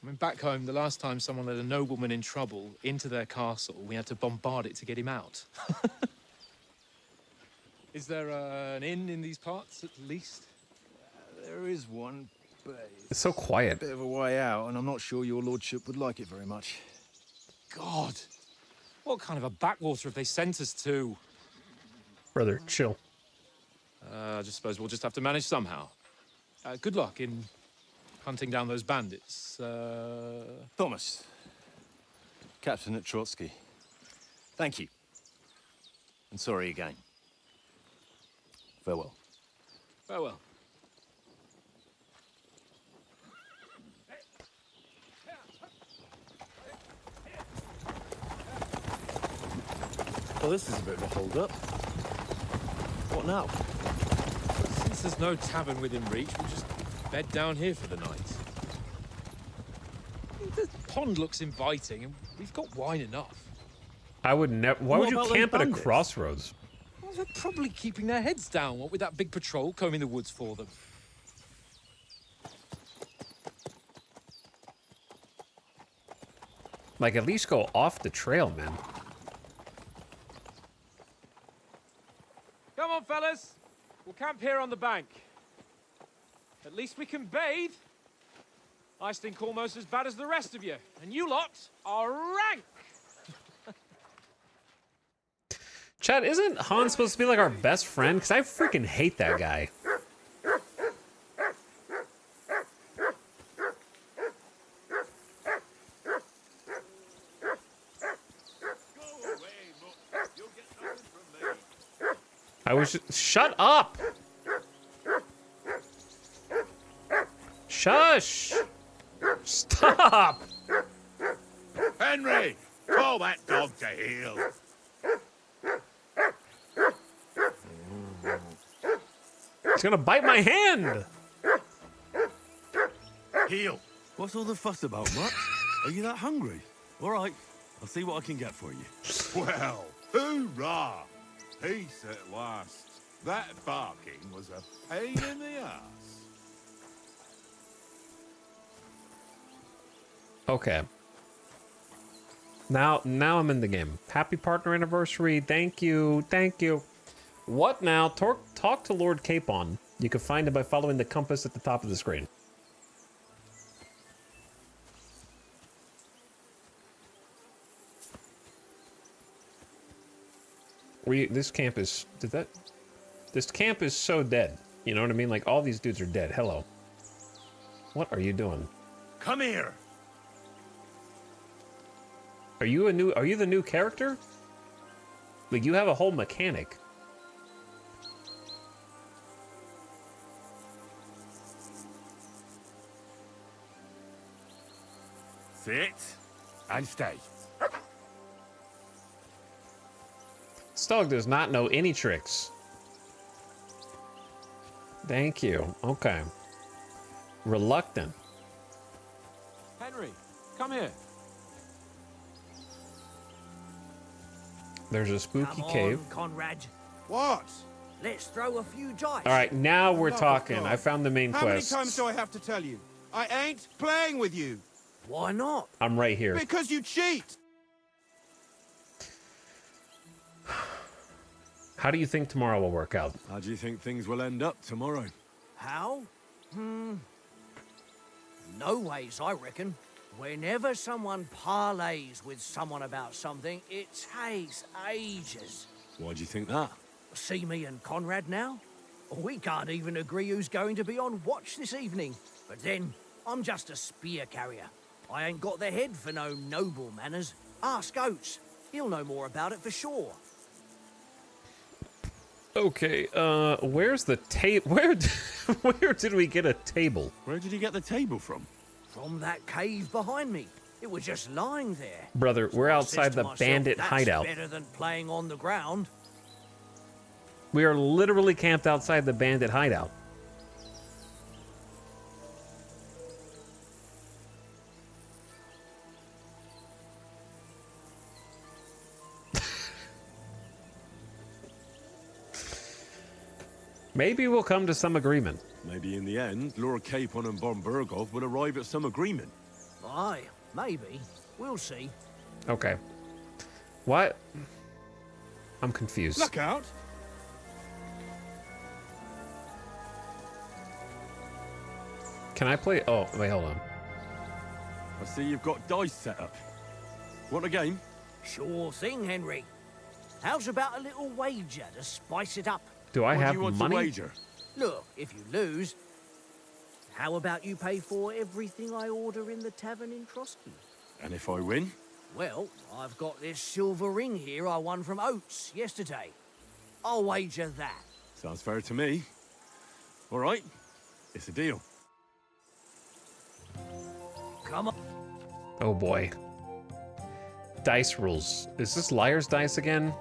I mean, back home, the last time someone let a nobleman in trouble into their castle, we had to bombard it to get him out. Is there an inn in these parts, at least? There is one, but It's so quiet. a bit of a way out, and I'm not sure your lordship would like it very much. God, what kind of a backwater have they sent us to? Brother, chill. I just suppose we'll just have to manage somehow. Good luck in hunting down those bandits. Thomas, Captain at Trotsky. Thank you. And sorry again. Farewell. Farewell. Well, this is a bit of a hold-up. What now? Since there's no tavern within reach, we'll just bed down here for the night. The pond looks inviting, and we've got wine enough. I would never. Why would you about those camp at a bandits? crossroads? Well, they're probably keeping their heads down, what with that big patrol combing the woods for them. Like, at least go off the trail, man. Come on, fellas. We'll camp here on the bank. At least we can bathe. I stink almost as bad as the rest of you. And you lot are rank. Chad, isn't Han supposed to be like our best friend? Because I freaking hate that guy. I was shut up. Shush. Stop. Henry, call that dog to heel. He's gonna bite my hand. Heel. What's all the fuss about, Mutt? Are you that hungry? All right, I'll see what I can get for you. Well, hoorah! Peace at last. That barking was a pain in the ass. Okay. Now I'm in the game. Happy partner anniversary. Thank you. Thank you. What now? Talk to Lord Capon. You can find him by following the compass at the top of the screen. This camp is... This camp is so dead. You know what I mean? Like, all these dudes are dead. Hello. What are you doing? Come here. Are you the new character? Like, you have a whole mechanic. Sit and stay. This dog does not know any tricks. Thank you. Okay. Reluctant. Henry, come here. There's a spooky cave. Conrad. What? Let's throw a few dice. All right, now we're Love of talking. God. I found the main How quest. many times do I have to tell you? I ain't playing with you. Why not? I'm right here. Because you cheat. How do you think tomorrow will work out? How do you think things will end up tomorrow? How? No ways, I reckon. Whenever someone parleys with someone about something, it takes ages. Why do you think that? See me and Conrad now? We can't even agree who's going to be on watch this evening. But then, I'm just a spear carrier. I ain't got the head for no noble manners. Ask Oates. He'll know more about it for sure. Okay, where's the table? Where did we get a table? Where did you get the table from? From that cave behind me. It was just lying there. Brother, we're I outside says to the myself, bandit that's hideout. better than playing on the ground. We are literally camped outside the bandit hideout. Maybe we'll come to some agreement. Maybe in the end, Lord Capon and Von Burgov will arrive at some agreement. Aye, maybe. We'll see. Okay. What? I'm confused. Look out. Can I play? Oh, wait, hold on. I see you've got dice set up. Want a game? Sure thing, Henry. How's about a little wager to spice it up? Do I What have do you want money? to wager? Look, if you lose, how about you pay for everything I order in the tavern in Trotsky? And if I win? Well, I've got this silver ring here I won from Oates yesterday. I'll wager that. Sounds fair to me. All right, it's a deal. Come on. Oh boy. Dice rules. Is this Liar's Dice again?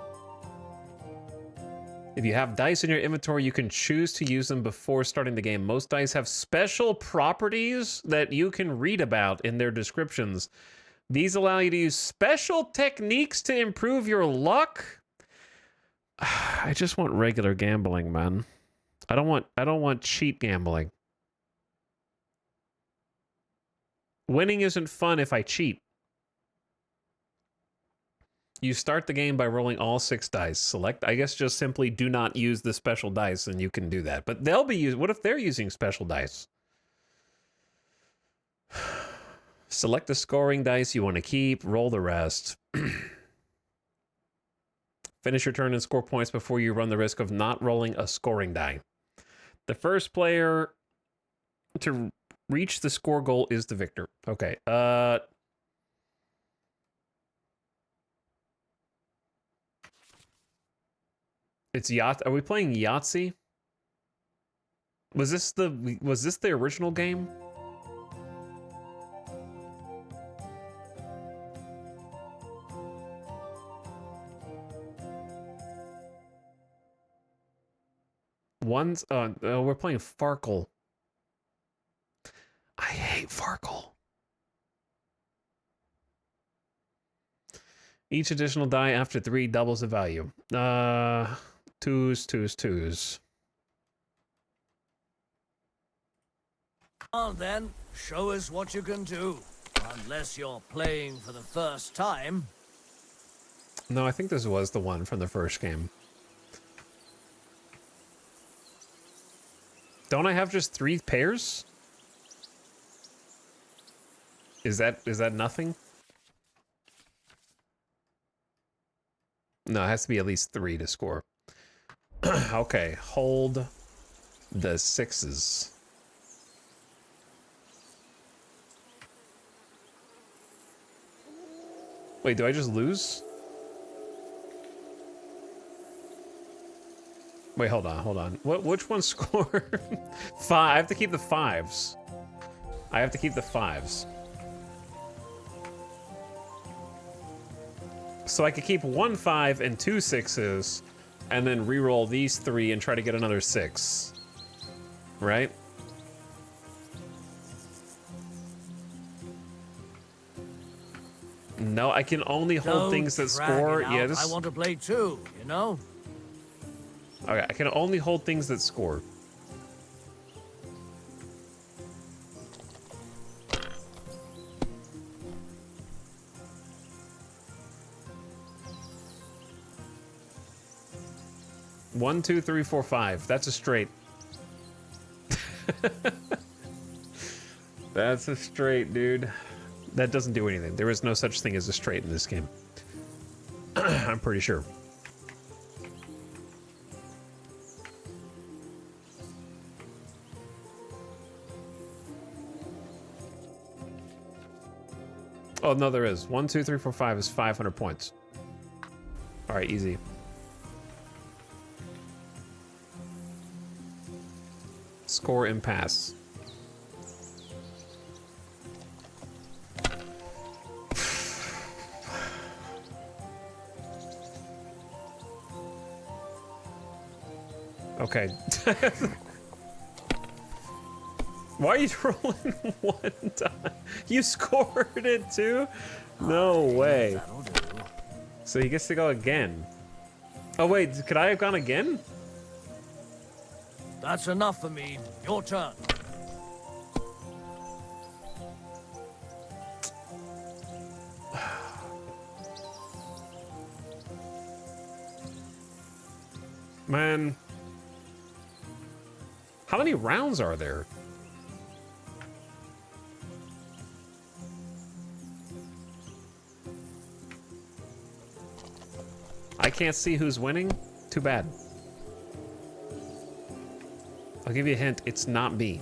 If you have dice in your inventory, you can choose to use them before starting the game. Most dice have special properties that you can read about in their descriptions. These allow you to use special techniques to improve your luck. I just want regular gambling, man. I don't want cheat gambling. Winning isn't fun if I cheat. You start the game by rolling all 6 dice. Select, I guess, just simply do not use the special dice, and you can do that. But they'll be used. What if they're using special dice? Select the scoring dice you want to keep. Roll the rest. Finish your turn and score points before you run the risk of not rolling a scoring die. The first player to reach the score goal is the victor. Okay. It's Yacht. Are we playing Yahtzee? Was this the original game? We're playing Farkle. I hate Farkle. Each additional die after 3 doubles the value. 2 Twos. On then, show us what you can do. Unless you're playing for the first time. No, I think this was the one from the first game. Don't I have just 3 pairs? Is that nothing? No, it has to be at least 3 to score. Okay, hold the 6s. Wait, do I just lose? Wait, hold on. Which one scored? 5. I have to keep the 5s. I have to keep the 5s. So I could keep 1 5 and 2 6s, and then re-roll these 3 and try to get another 6. Right? No, I can only hold Don't things that drag score. it out. Yeah, this. I want to play too, you know? Okay, I can only hold things that score. One, two, three, four, 5. That's a straight. That's a straight, dude. That doesn't do anything. There is no such thing as a straight in this game. I'm pretty sure. Oh, no, there is. 1, 2, 3, 4, 5 is 500 points. All right, easy. Score impasse. Okay. Why are you rolling 1 time? You scored it too? No way. So he gets to go again. Oh wait, could I have gone again? That's enough for me. Your turn. Man. How many rounds are there? I can't see who's winning. Too bad. I'll give you a hint. It's not me.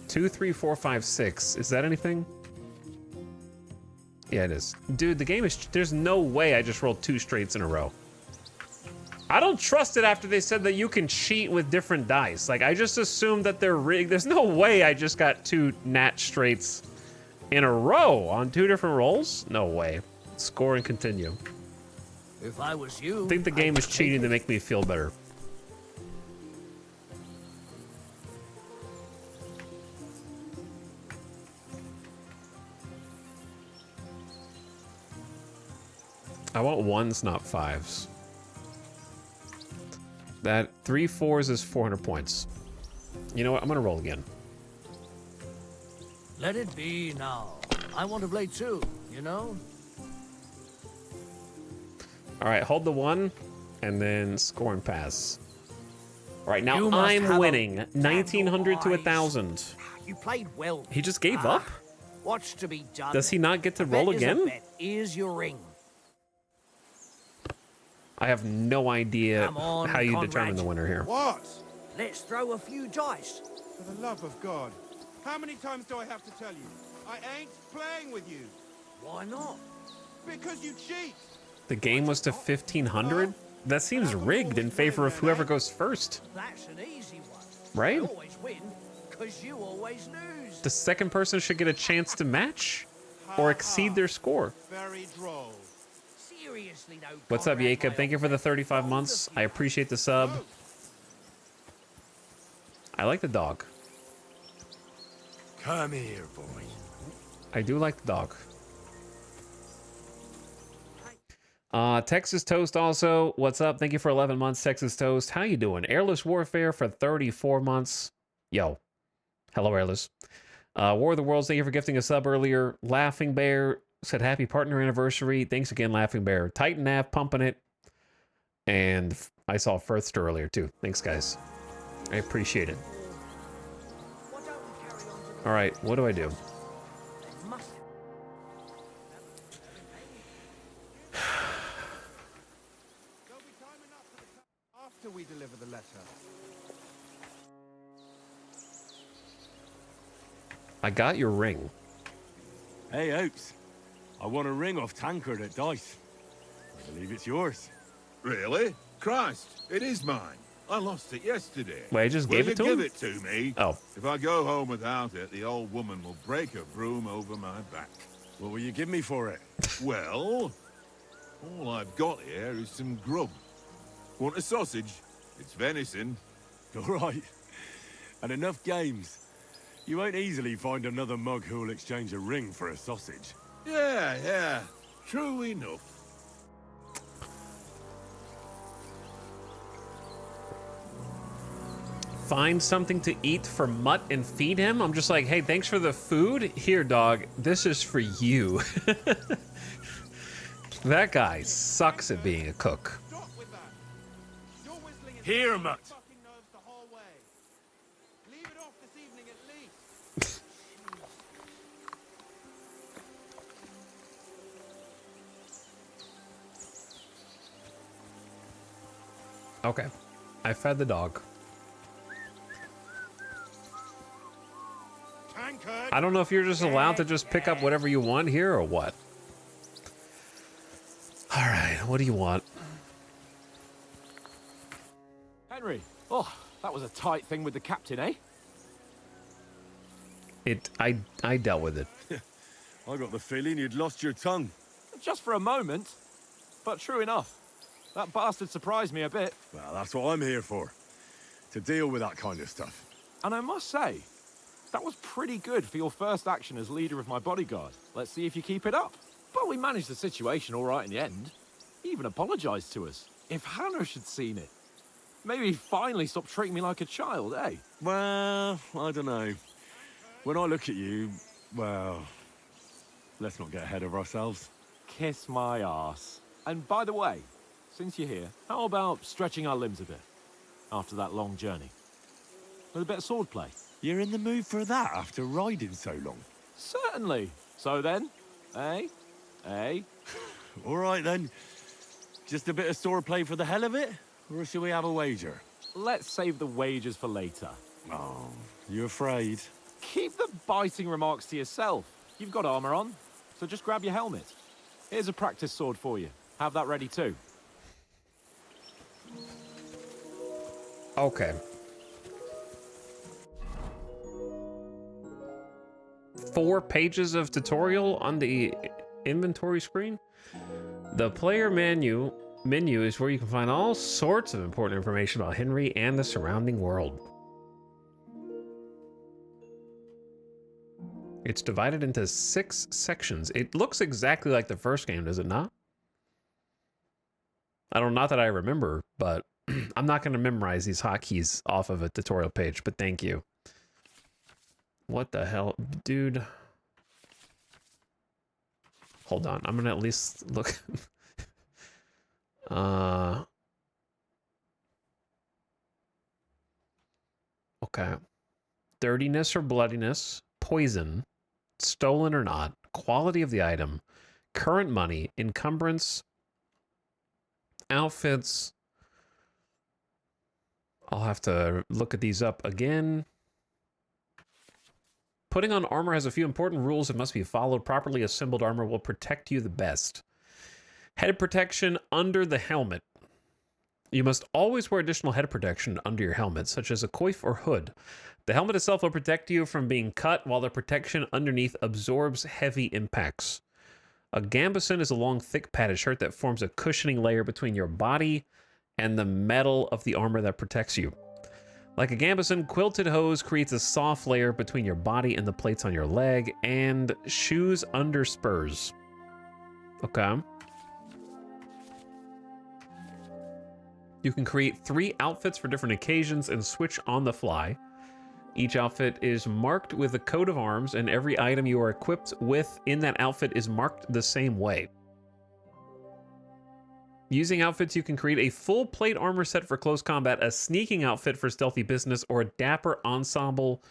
2, 3, 4, 5, 6. Is that anything? Yeah, it is. Dude, the game is... There's no way I just rolled 2 straights in a row. I don't trust it after they said that you can cheat with different dice. Like, I just assumed that they're rigged. There's no way I just got 2 nat straights in a row on 2 different rolls. No way. Score and continue. If I was you, I think the game is cheating to make me feel better. I want 1s, not 5s. That 3 4s is 400 points. You know what? I'm gonna roll again. Let it be now. I want to play too, you know? All right, hold the 1, and then score and pass. All right, now You must I'm have winning. a 1900 to eyes. 1,000. You played well. He just gave up? What's to be done? Does he not get to A roll bet is a again? bet. Here's your ring. I have no idea Come on, how you Conrad. determine the winner here. What? Let's throw a few dice. For the love of God. How many times do I have to tell you? I ain't playing with you. Why not? Because you cheat. The game was to 1,500? That seems rigged in favor of whoever goes first, That's an easy one. right? I always win, because you always lose. The second person should get a chance to match or exceed their score. Very droll. Seriously, though. What's up, Conrad, Jacob? my Thank you old for the friend. 35 months. I appreciate the sub. I like the dog. Come here, boy. I do like the dog. Texas Toast also. What's up? Thank you for 11 months, Texas Toast. How you doing? Airless Warfare for 34 months. Yo. Hello, Airless. War of the Worlds, thank you for gifting a sub earlier. Laughing Bear said happy partner anniversary. Thanks again, Laughing Bear. Titan Nav pumping it. And I saw Firthster earlier too. Thanks, guys. I appreciate it. All right, what do I do? After we deliver the letter. I got your ring. Hey, Oaks. I won a ring off Tankard at Dice. I believe it's yours. Really? Christ, it is mine. I lost it yesterday. Wait, I just gave it to him? Give it to me? Oh. If I go home without it, the old woman will break her broom over my back. What will you give me for it? Well, all I've got here is some grub. Want a sausage? It's venison. All right. And enough games. You won't easily find another mug who'll exchange a ring for a sausage. Yeah. True enough. Find something to eat for Mutt and feed him? I'm just like, hey, thanks for the food. Here, dog, this is for you. That guy sucks at being a cook. Here, Mutt. Okay, I fed the dog. I don't know if you're just allowed to just pick up whatever you want here or what. All right, what do you want? Henry, oh, that was a tight thing with the captain, eh? I dealt with it. I got the feeling you'd lost your tongue. Just for a moment, but true enough. That bastard surprised me a bit. Well, that's what I'm here for. To deal with that kind of stuff. And I must say, that was pretty good for your first action as leader of my bodyguard. Let's see if you keep it up. But we managed the situation all right in the end. He even apologized to us. If Hanosh had seen it, maybe he'd finally stop treating me like a child, eh? Well, I don't know. When I look at you, well, let's not get ahead of ourselves. Kiss my arse. And by the way, since you're here, how about stretching our limbs a bit after that long journey? With a bit of swordplay. You're in the mood for that after riding so long? Certainly. So then, eh? All right then. Just a bit of swordplay for the hell of it? Or shall we have a wager? Let's save the wagers for later. Oh, you afraid? Keep the biting remarks to yourself. You've got armor on, so just grab your helmet. Here's a practice sword for you. Have that ready too. Okay. 4 pages of tutorial on the inventory screen. The player menu is where you can find all sorts of important information about Henry and the surrounding world. It's divided into 6 sections. It looks exactly like the first game, does it not? Not that I remember, but I'm not going to memorize these hotkeys off of a tutorial page, but thank you. What the hell, dude? Hold on, I'm gonna at least look. Okay. Dirtiness or bloodiness, poison, stolen or not, quality of the item, current money, encumbrance, outfits. I'll have to look at these up again. Putting on armor has a few important rules that must be followed. Properly assembled armor will protect you the best. Head protection under the helmet. You must always wear additional head protection under your helmet, such as a coif or hood. The helmet itself will protect you from being cut, while the protection underneath absorbs heavy impacts. A gambeson is a long, thick padded shirt that forms a cushioning layer between your body and the metal of the armor that protects you. Like a gambeson, quilted hose creates a soft layer between your body and the plates on your leg, and shoes under spurs. Okay. You can create 3 outfits for different occasions and switch on the fly. Each outfit is marked with a coat of arms, and every item you are equipped with in that outfit is marked the same way. Using outfits, you can create a full plate armor set for close combat, a sneaking outfit for stealthy business, or a dapper ensemble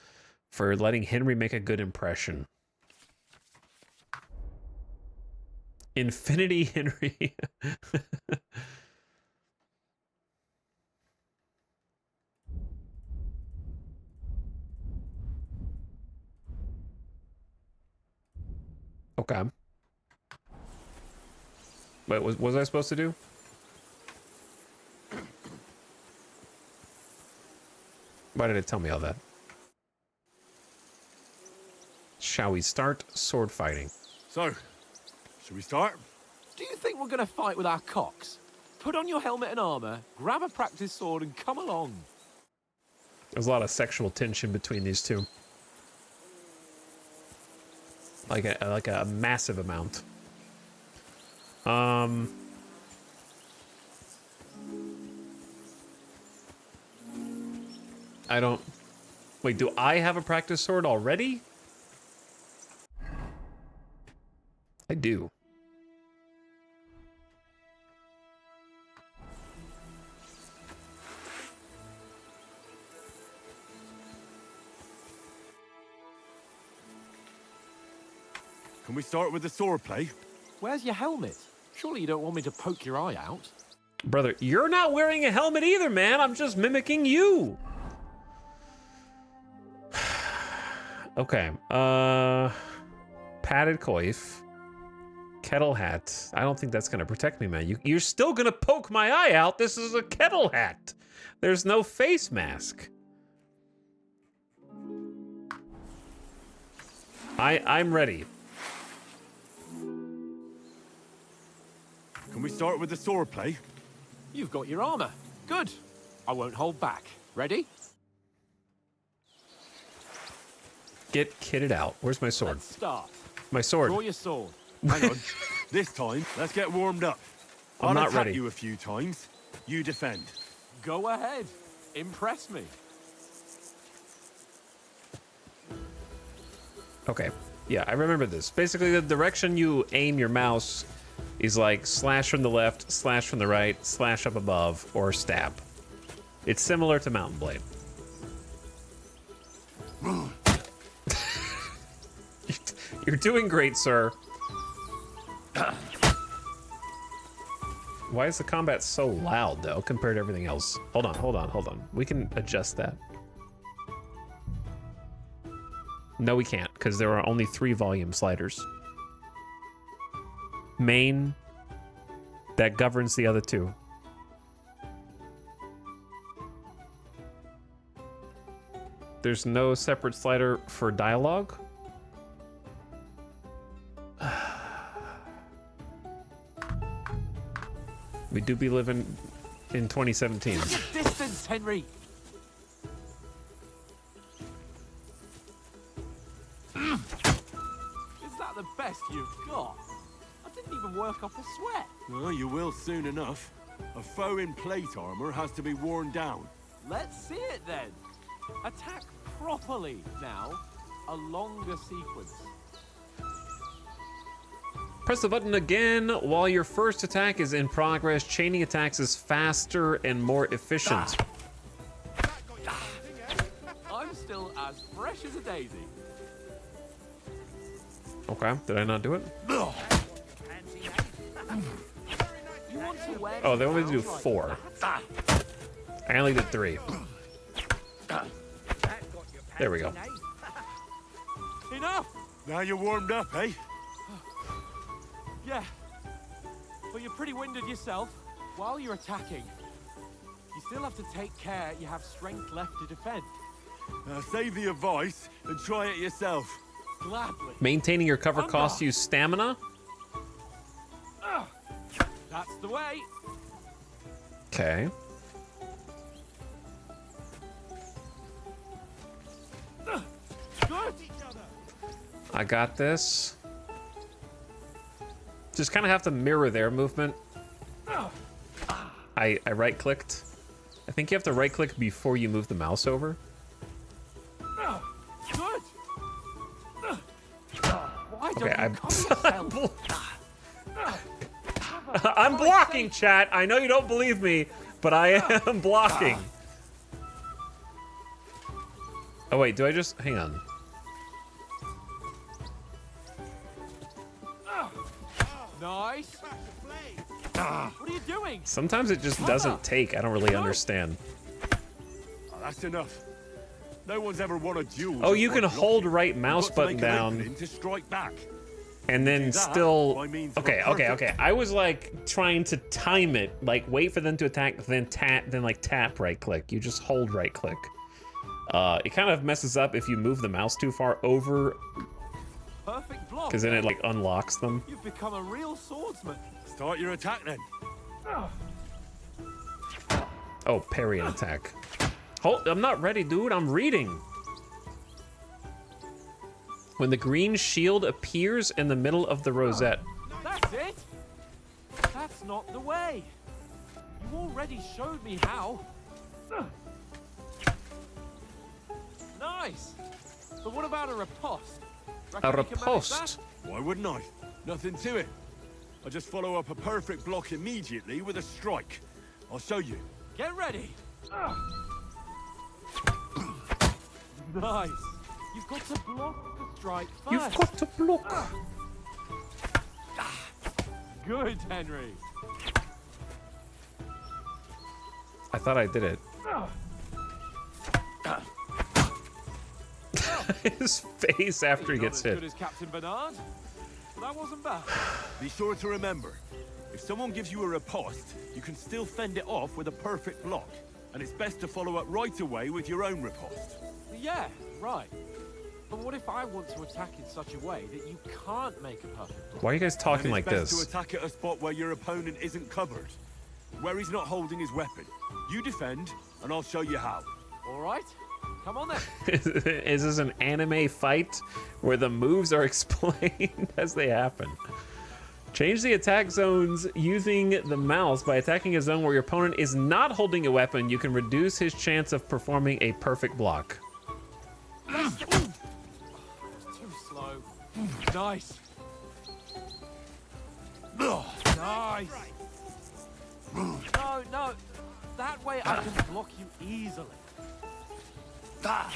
for letting Henry make a good impression. Infinity Henry. Okay. Wait, what was I supposed to do? Why did it tell me all that? Shall we start sword fighting? So, should we start? Do you think we're going to fight with our cocks? Put on your helmet and armor, grab a practice sword, and come along. There's a lot of sexual tension between these two. Like a massive amount. I don't... Wait, do I have a practice sword already? I do. Can we start with the sword play? Where's your helmet? Surely you don't want me to poke your eye out? Brother, you're not wearing a helmet either, man. I'm just mimicking you. Okay. Padded coif. Kettle hat. I don't think that's going to protect me, man. You're still going to poke my eye out. This is a kettle hat. There's no face mask. I'm ready. Can we start with the sword play? You've got your armor. Good. I won't hold back. Ready? Get kitted out. Where's my sword? Let's start. My sword. Draw your sword. Hang on. This time, let's get warmed up. I'm I'll not attack ready. you a few times. You defend. Go ahead. Impress me. Okay. Yeah, I remember this. Basically, the direction you aim your mouse is like slash from the left, slash from the right, slash up above, or stab. It's similar to Mountain Blade. You're doing great, sir. Why is the combat so loud, though, compared to everything else? Hold on, hold on, hold on. We can adjust that. No, we can't, because there are only 3 volume sliders. Main, that governs the other 2. There's no separate slider for dialogue. We do be living in 2017. Distance, Henry. Is that the best you've got? I didn't even work up a sweat. Well, you will soon enough. A foe in plate armor has to be worn down. Let's see it then. Attack properly now. A longer sequence. Press the button again while your first attack is in progress. Chaining attacks is faster and more efficient. I'm still as fresh as a daisy. Okay, did I not do it? You want to wear Oh, they want me to do trousers 4. like I only did 3. There we go. that? Enough! Now you're warmed up, eh? Yeah. But you're pretty winded yourself. While you're attacking, you still have to take care you have strength left to defend. Now save the advice and try it yourself. Gladly. Maintaining your cover costs you stamina. That's the way. Okay. Good. I got this. Just kind of have to mirror their movement. I right-clicked. I think you have to right-click before you move the mouse over. Good. Why don't Okay, you cover yourself? I'm blocking, chat. I know you don't believe me, but I am blocking. Oh wait, do I just hang on? Nice. What are you doing? Sometimes it just doesn't take. I don't really understand. Oh, that's enough. No one's ever won a duel. Oh, just you by can blocking. hold right You've mouse got to button make an down opening to strike back. and then Do that still. by means of Okay, a okay, perfect- okay. I was like trying to time it, like wait for them to attack, then tap right click. You just hold right click. It kind of messes up if you move the mouse too far over, Perfect block. because then it like unlocks them. You've become a real swordsman. Start your attack then. Oh, parry and attack. Hold, I'm not ready, dude. I'm reading. When the green shield appears in the middle of the rosette. That's it. That's not the way. You already showed me how. Nice. But what about a riposte? A Reckon you can manage riposte. Why wouldn't I? Nothing to it. I just follow up a perfect block immediately with a strike. I'll show you. that? Get ready. Nice. You've got to block the strike first. You've got to block. Good, Henry. I thought I did it. His face after he Not gets as hit. good as Captain Bernard. But that wasn't bad. Be sure to remember, if someone gives you a riposte, you can still fend it off with a perfect block. And it's best to follow up right away with your own riposte. Yeah, right. But what if I want to attack in such a way that you can't make a perfect block? Why are you guys talking Then like it's best this? to attack at a spot where your opponent isn't covered. Where he's not holding his weapon. You defend, and I'll show you how. All right. Come on then. Is this an anime fight where the moves are explained as they happen? Change the attack zones using the mouse. By attacking a zone where your opponent is not holding a weapon, you can reduce his chance of performing a perfect block. Too slow. Nice. Nice. No. That way I can block you easily.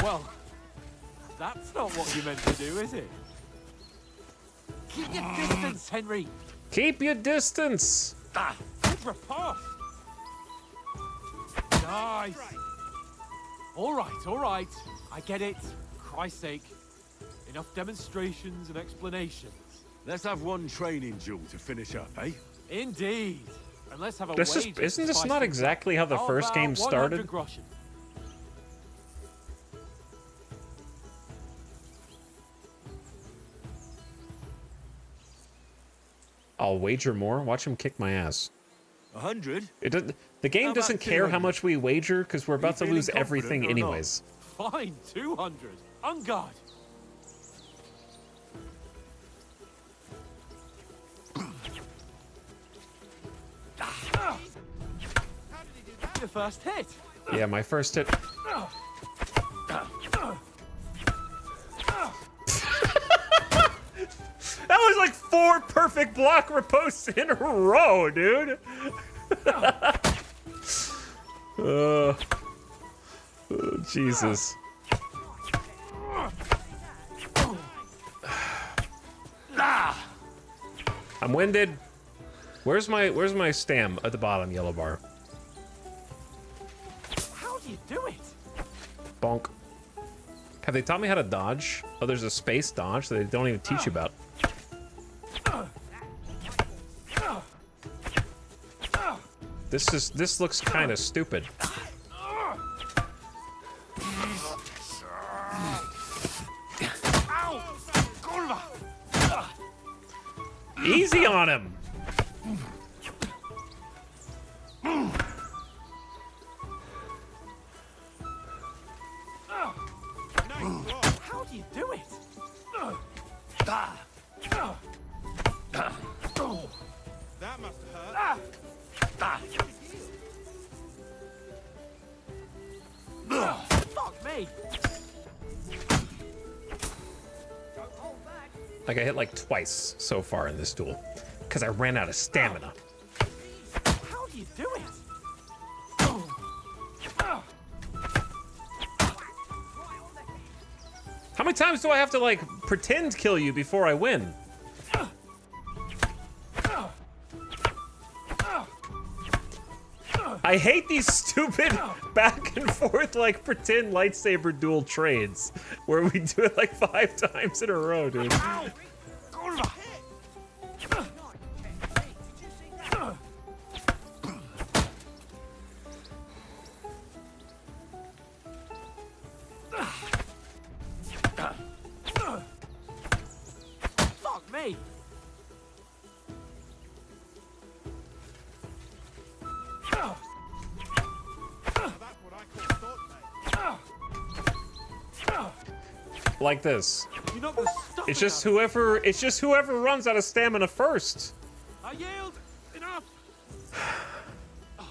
Well, that's not what you meant to do, is it? Keep your distance, Henry. Keep your distance. Good riposte. Nice. All right. I get it. Christ's sake. Enough demonstrations and explanations. Let's have one training duel to finish up, eh? Indeed. And let's have a This is, wager isn't to this spice not things exactly how up. the How first about game 100 started? groschen? I'll wager more. Watch him kick my ass. 100? It doesn't. The game How about doesn't care how 200? much we wager because we're about to feeling lose confident everything or not? anyways. Fine, 200. On guard. Your first hit. Yeah, my first hit. That was like 4 perfect block riposts in a row, dude. Oh, Jesus. I'm winded. Where's my stam at the bottom, yellow bar? How do you do it? Bonk. Have they taught me how to dodge? Oh, there's a space dodge that they don't even teach you about. This looks kind of stupid. Easy on him. How do you do it? That must hurt. me! Like I hit like twice so far in this duel because I ran out of stamina. How do you do it? How many times do I have to like pretend kill you before I win? I hate these stupid back and forth like pretend lightsaber duel trades where we do it like 5 times in a row, dude. Fuck me! Like this. You're not gonna stop It's me just now. whoever runs out of stamina first. I yield! Enough! Oh,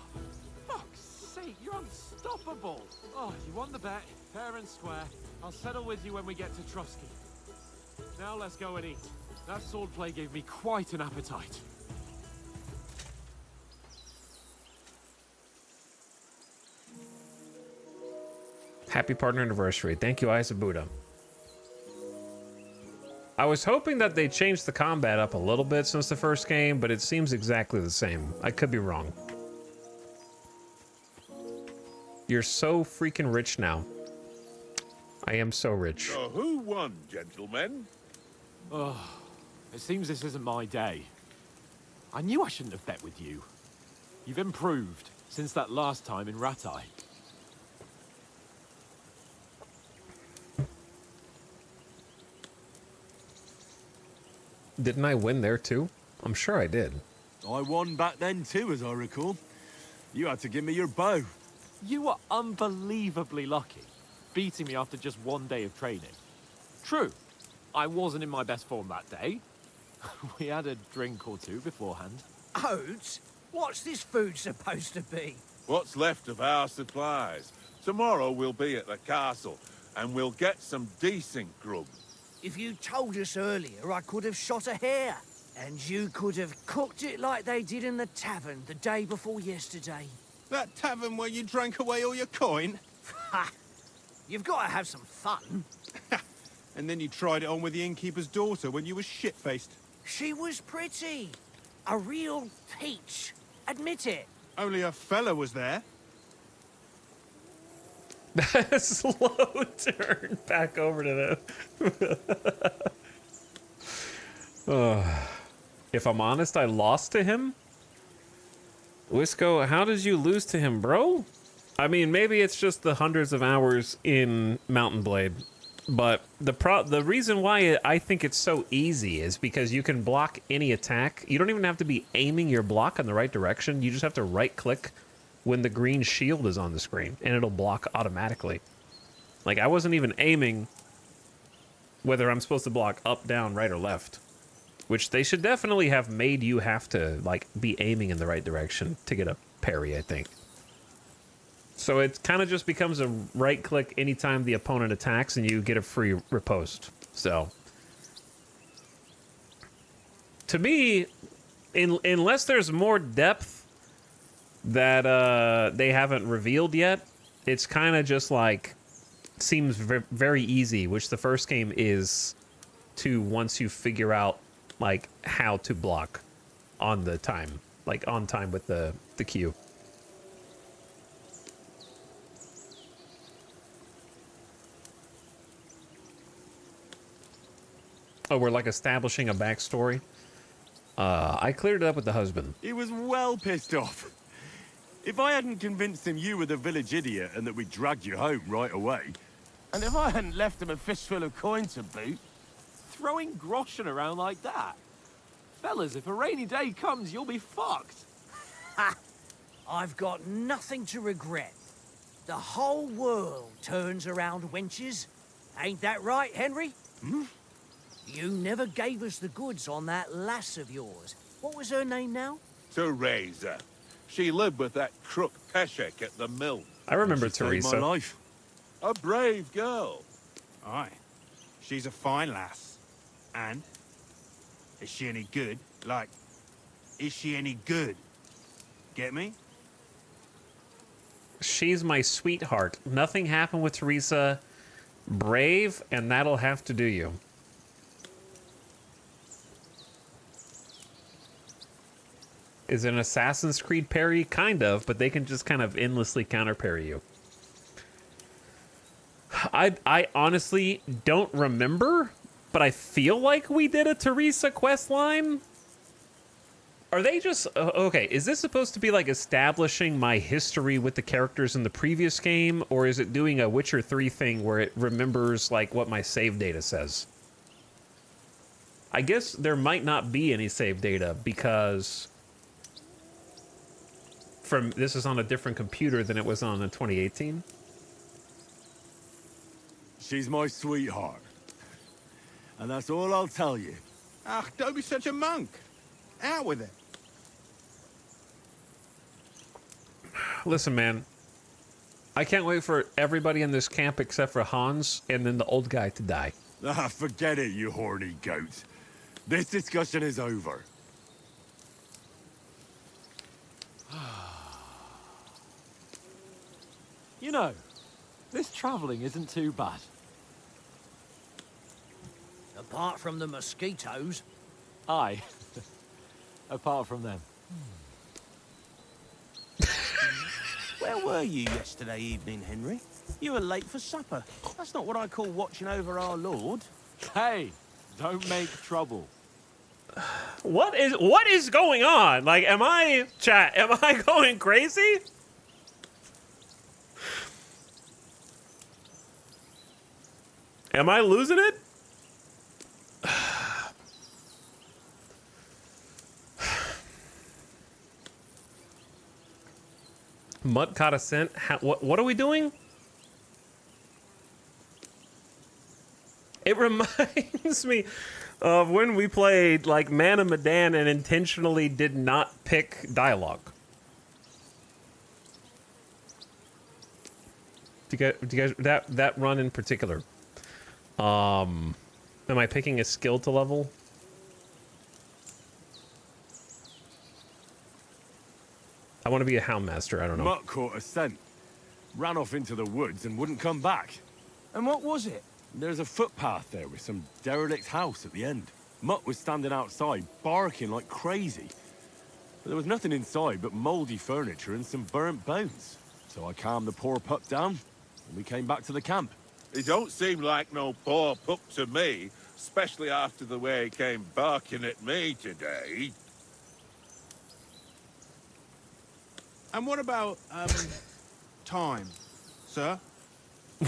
fuck's sake, you're unstoppable! Oh, you won the bet, fair and square. I'll settle with you when we get to Trusky. Now let's go and eat. That swordplay gave me quite an appetite. Happy partner anniversary. Thank you, Isabuda. I was hoping that they changed the combat up a little bit since the first game, but it seems exactly the same. I could be wrong. You're so freaking rich now. I am so rich. So who won, gentlemen? Oh, it seems this isn't my day. I knew I shouldn't have bet with you. You've improved since that last time in Ratai. Didn't I win there too? I'm sure I did. I won back then too, as I recall. You had to give me your bow. You were unbelievably lucky, beating me after just one day of training. True, I wasn't in my best form that day. We had a drink or two beforehand. Oats? What's this food supposed to be? What's left of our supplies? Tomorrow we'll be at the castle, and we'll get some decent grub. If you told us earlier, I could have shot a hare. And you could have cooked it like they did in the tavern the day before yesterday. That tavern where you drank away all your coin? Ha! You've got to have some fun. And then you tried it on with the innkeeper's daughter when you were shit-faced. She was pretty. A real peach. Admit it. Only a fella was there. Slow turn back over to them. If I'm honest, I lost to him. Wisco, how did you lose to him, bro? I mean, maybe it's just the hundreds of hours in Mountain Blade, but the reason why I think it's so easy is because you can block any attack. You don't even have to be aiming your block in the right direction. You just have to right-click when the green shield is on the screen, and it'll block automatically. Like, I wasn't even aiming whether I'm supposed to block up, down, right, or left. Which they should definitely have made you have to, like, be aiming in the right direction to get a parry, I think. So it kind of just becomes a right-click anytime the opponent attacks, and you get a free riposte. So, to me, unless there's more depth that they haven't revealed yet, it's kind of just like seems very easy, which the first game is to once you figure out like how to block on the time, like on time with the Q. Oh, we're like establishing a backstory. I cleared it up with the husband. He was well pissed off. If I hadn't convinced him you were the village idiot and that we dragged you home right away... And if I hadn't left him a fistful of coin to boot, throwing groschen around like that. Fellas, if a rainy day comes, you'll be fucked. Ha! I've got nothing to regret. The whole world turns around wenches. Ain't that right, Henry? Hmm? You never gave us the goods on that lass of yours. What was her name now? Teresa. She lived with that crook Peshek at the mill. I remember She saved Teresa. my life. A brave girl. Aye. She's a fine lass. And? Is she any good? Like, is she any good? Get me? She's my sweetheart. Nothing happened with Teresa. Brave, and that'll have to do you. Is it an Assassin's Creed parry? Kind of, but they can just kind of endlessly counter parry you. I honestly don't remember, but I feel like we did a Teresa quest line. Are they just... okay, is this supposed to be like establishing my history with the characters in the previous game, or is it doing a Witcher 3 thing where it remembers like what my save data says? I guess there might not be any save data because this is on a different computer than it was on in 2018. She's my sweetheart. And that's all I'll tell you. Ah, don't be such a monk. Out with it. Listen, man. I can't wait for everybody in this camp except for Hans and then the old guy to die. Ah, forget it, you horny goat. This discussion is over. You know, this travelling isn't too bad. Apart from the mosquitoes. Aye. Apart from them. Where were you yesterday evening, Henry? You were late for supper. That's not what I call watching over our Lord. Hey, don't make trouble. What is going on? Like, am I going crazy? Am I losing it? Mutt caught a scent. What are we doing? It reminds me of when we played like Man of Medan and intentionally did not pick dialogue. Do you guys that run in particular? Am I picking a skill to level? I want to be a houndmaster. I don't know. Mutt caught a scent. Ran off into the woods and wouldn't come back. And what was it? There's a footpath there with some derelict house at the end. Mutt was standing outside, barking like crazy. But there was nothing inside but mouldy furniture and some burnt bones. So I calmed the poor pup down, and we came back to the camp. He don't seem like no poor pup to me, especially after the way he came barking at me today. And what about, time, sir?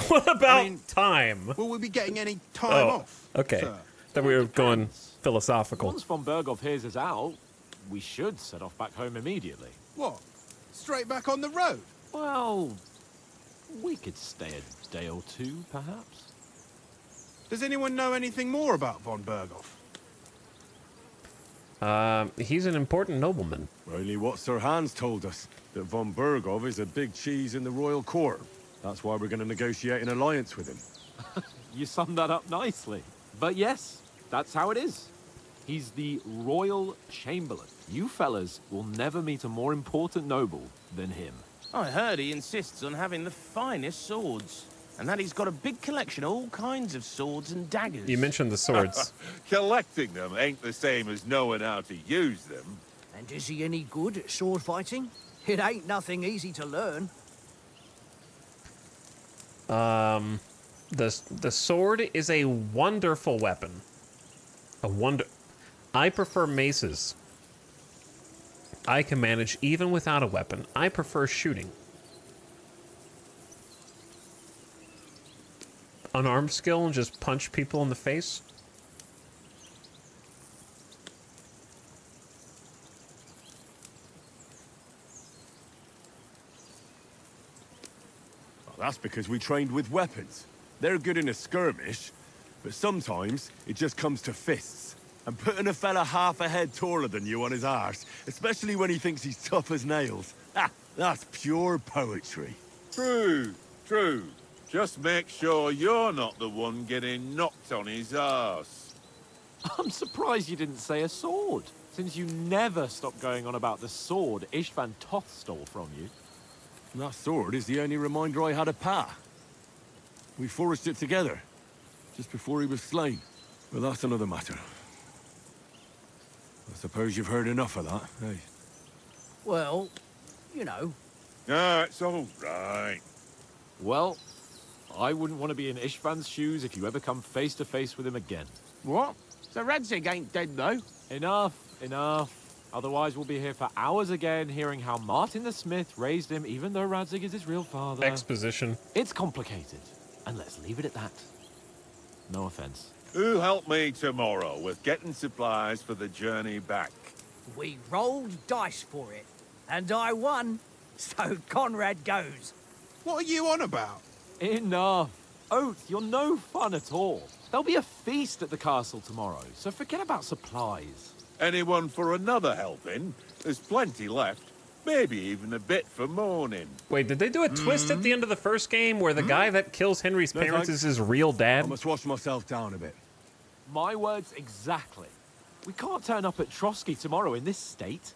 What about time? Will we be getting any time off, okay. sir? Then we were going philosophical. Once von Berghoff hears us out, we should set off back home immediately. What? Straight back on the road? Well, we could stay a day or two, perhaps. Does anyone know anything more about von Berghoff? He's an important nobleman. Only what Sir Hans told us, that von Berghoff is a big cheese in the royal court. That's why we're going to negotiate an alliance with him. You summed that up nicely. But yes, that's how it is. He's the royal chamberlain. You fellas will never meet a more important noble than him. I heard he insists on having the finest swords. And that he's got a big collection of all kinds of swords and daggers. You mentioned the swords. Collecting them ain't the same as knowing how to use them. And is he any good at sword fighting? It ain't nothing easy to learn. The sword is a wonderful weapon. I prefer maces. I can manage even without a weapon. I prefer shooting. Unarmed skill and just punch people in the face. Well, that's because we trained with weapons. They're good in a skirmish, but sometimes it just comes to fists. And putting a fella half a head taller than you on his arse, especially when he thinks he's tough as nails, that's pure poetry. True, true. Just make sure you're not the one getting knocked on his arse. I'm surprised you didn't say a sword, since you never stop going on about the sword Ishvan Toth stole from you. That sword is the only reminder I had of Pa. We forged it together, just before he was slain. But that's another matter. I suppose you've heard enough of that, eh? Well, you know. Ah, it's all right. Well, I wouldn't want to be in Ishvan's shoes if you ever come face to face with him again. What? So Radzig ain't dead, though? Enough, enough. Otherwise, we'll be here for hours again, hearing how Martin the Smith raised him, even though Radzig is his real father. Exposition. It's complicated, and let's leave it at that. No offense. Who'll help me tomorrow with getting supplies for the journey back? We rolled dice for it, and I won. So Conrad goes. What are you on about? Enough. Oath, you're no fun at all. There'll be a feast at the castle tomorrow, so forget about supplies. Anyone for another helping? There's plenty left. Maybe even a bit for morning. Wait, did they do a twist at the end of the first game where the guy that kills Henry's parents is his real dad? I must wash myself down a bit. My words exactly. We can't turn up at Trotsky tomorrow in this state.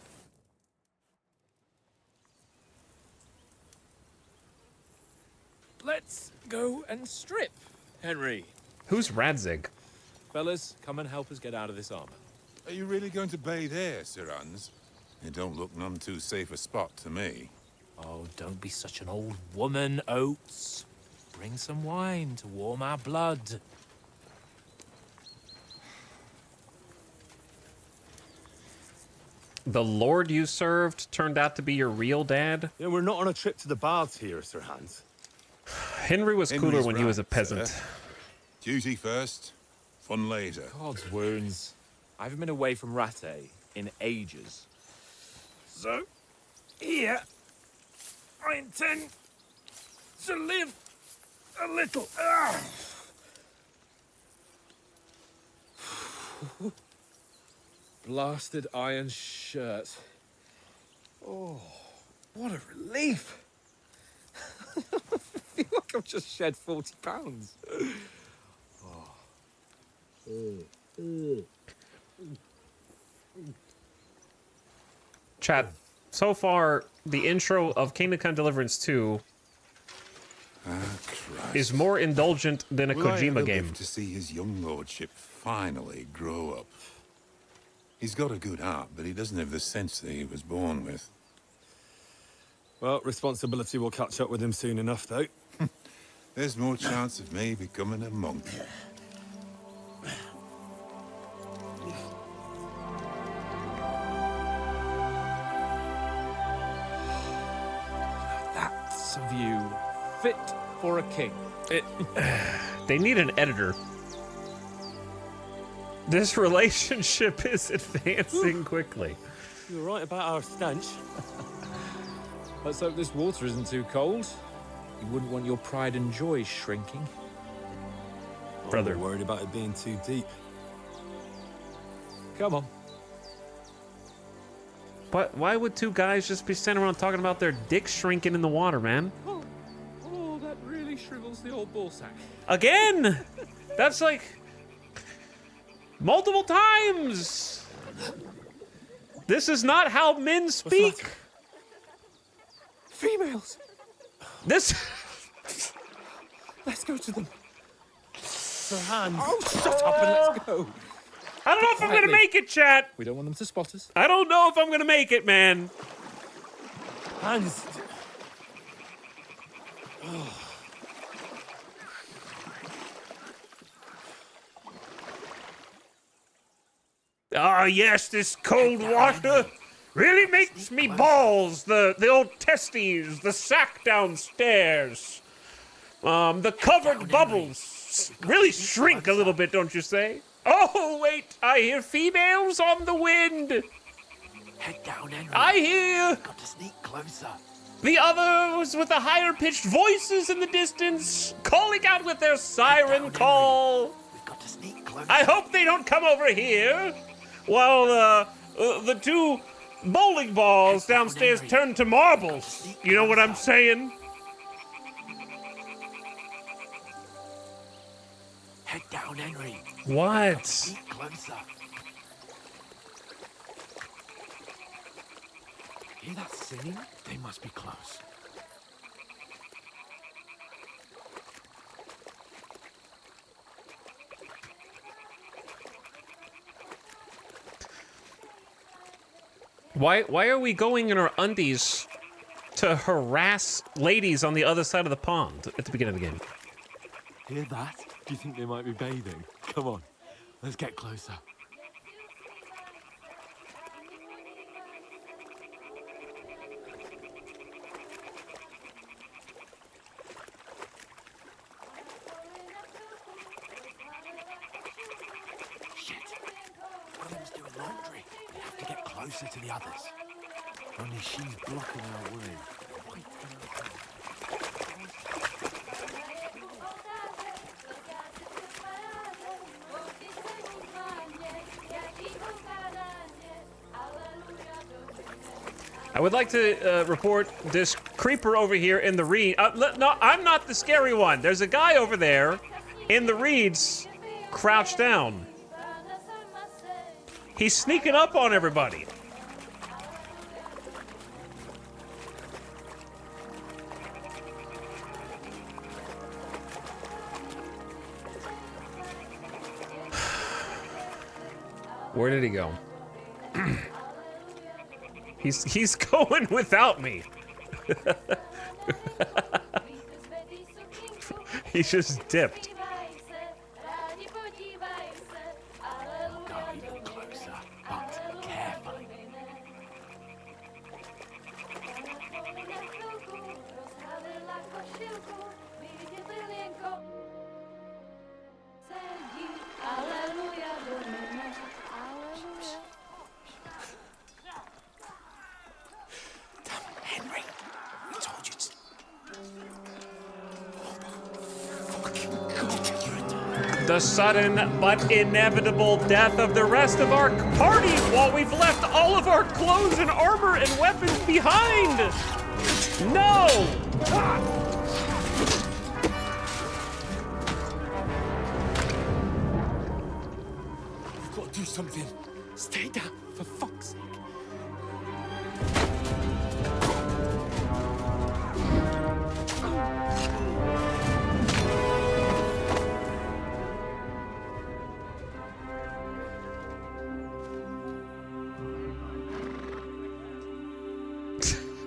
Let's go and strip, Henry. Who's Radzig? Fellas, come and help us get out of this armor. Are you really going to bathe here, Sir Hans? It don't look none too safe a spot to me. Oh, don't be such an old woman, Oates. Bring some wine to warm our blood. The lord you served turned out to be your real dad? Yeah, we're not on a trip to the baths here, Sir Hans. Henry was cooler Henry's when he was a right, peasant. sir. Duty first, fun later. God's wounds. I haven't been away from Rattay in ages. So, here, I intend to live a little. Blasted iron shirt. Oh, what a relief. I feel like I've just shed 40 pounds. Chat, so far, the intro of Kingdom Come Deliverance 2 is more indulgent than a Will I ever Kojima game. live to see his young lordship finally grow up? He's got a good heart, but he doesn't have the sense that he was born with. Well, responsibility will catch up with him soon enough, though. There's more chance of me becoming a monk. That's a view fit for a king. They need an editor. This relationship is advancing quickly. You're right about our stench. Let's hope this water isn't too cold. You wouldn't want your pride and joy shrinking. Brother. I'm worried about it being too deep. Come on. But why would two guys just be standing around talking about their dicks shrinking in the water, man? Oh, that really shrivels the old ballsack. Again! That's like multiple times! This is not how men speak! Females! This... Let's go to them. Sir Hans. Oh, shut up and let's go. I don't know if I'm gonna make it, chat! We don't want them to spot us. I don't know if I'm gonna make it, man. Hans. Ah, yes, this cold water really makes me balls. The old testes, the sack downstairs. The covered bubbles really shrink a little bit, don't you say? Oh, wait, I hear females on the wind. Head down, Henry. I hear Got to sneak closer. the others with the higher pitched voices in the distance calling out with their siren call. We've got to sneak closer. I hope they don't come over here while the two bowling balls downstairs turn to marbles. You know what I'm saying? on, Henry. What? Get closer. Hear that singing? They must be close. Why are we going in our undies to harass ladies on the other side of the pond at the beginning of the game? Hear that? Do you think they might be bathing? Come on, let's get closer. Shit! One of them's doing laundry. We have to get closer to the others. Only she's blocking our way. Wait for her. I would like to report this creeper over here in the reed. No, I'm not the scary one. There's a guy over there in the reeds, crouched down. He's sneaking up on everybody. Where did he go? He's going without me. He just dipped. Go even closer, but carefully. Henry, I told you to... The sudden but inevitable death of the rest of our party while we've left all of our clothes and armor and weapons behind! No! We've got to do something. Stay down, for fuck's sake.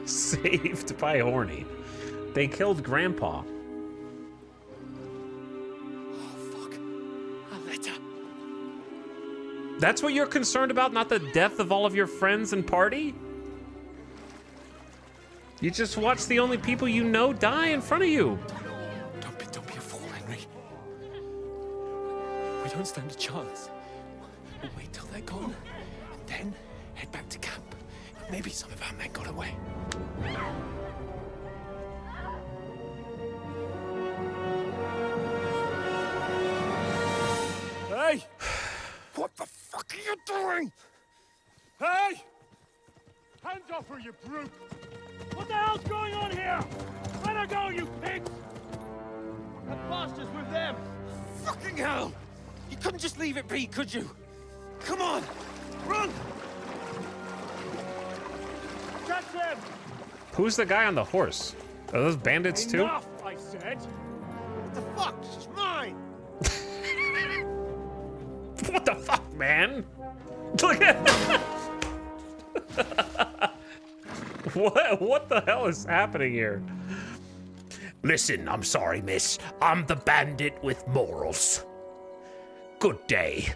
Saved by Horny. They killed Grandpa. That's what you're concerned about, not the death of all of your friends and party? You just watch the only people you know die in front of you. Don't be a fool, Henry. We don't stand a chance. We'll wait till they're gone, and then head back to camp. Maybe some of our men got away. Hey! What the fuck are you doing? Hey! Hands off her, you brute! What the hell's going on here? Let her go, you pigs! That bastard's with them! Fucking hell! You couldn't just leave it be, could you? Come on! Run! Catch them! Who's the guy on the horse? Are those bandits too? Enough, I said! What the fuck? She's mine! What the fuck, man? Look at What the hell is happening here? Listen, I'm sorry, miss. I'm the bandit with morals. Good day.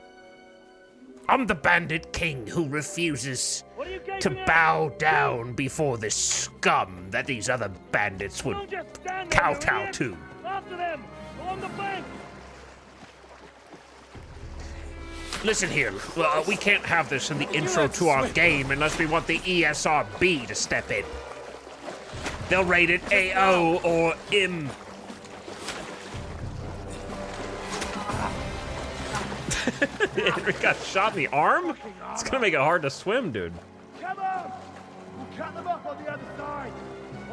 I'm the bandit king who refuses to bow down before the scum that these other bandits would kowtow to. After them! Along the bank! Listen here, we can't have this in the intro to our game unless we want the ESRB to step in. They'll rate it AO or M. Henry got shot in the arm? It's gonna make it hard to swim, dude. Come on! We'll cut them up on the other side!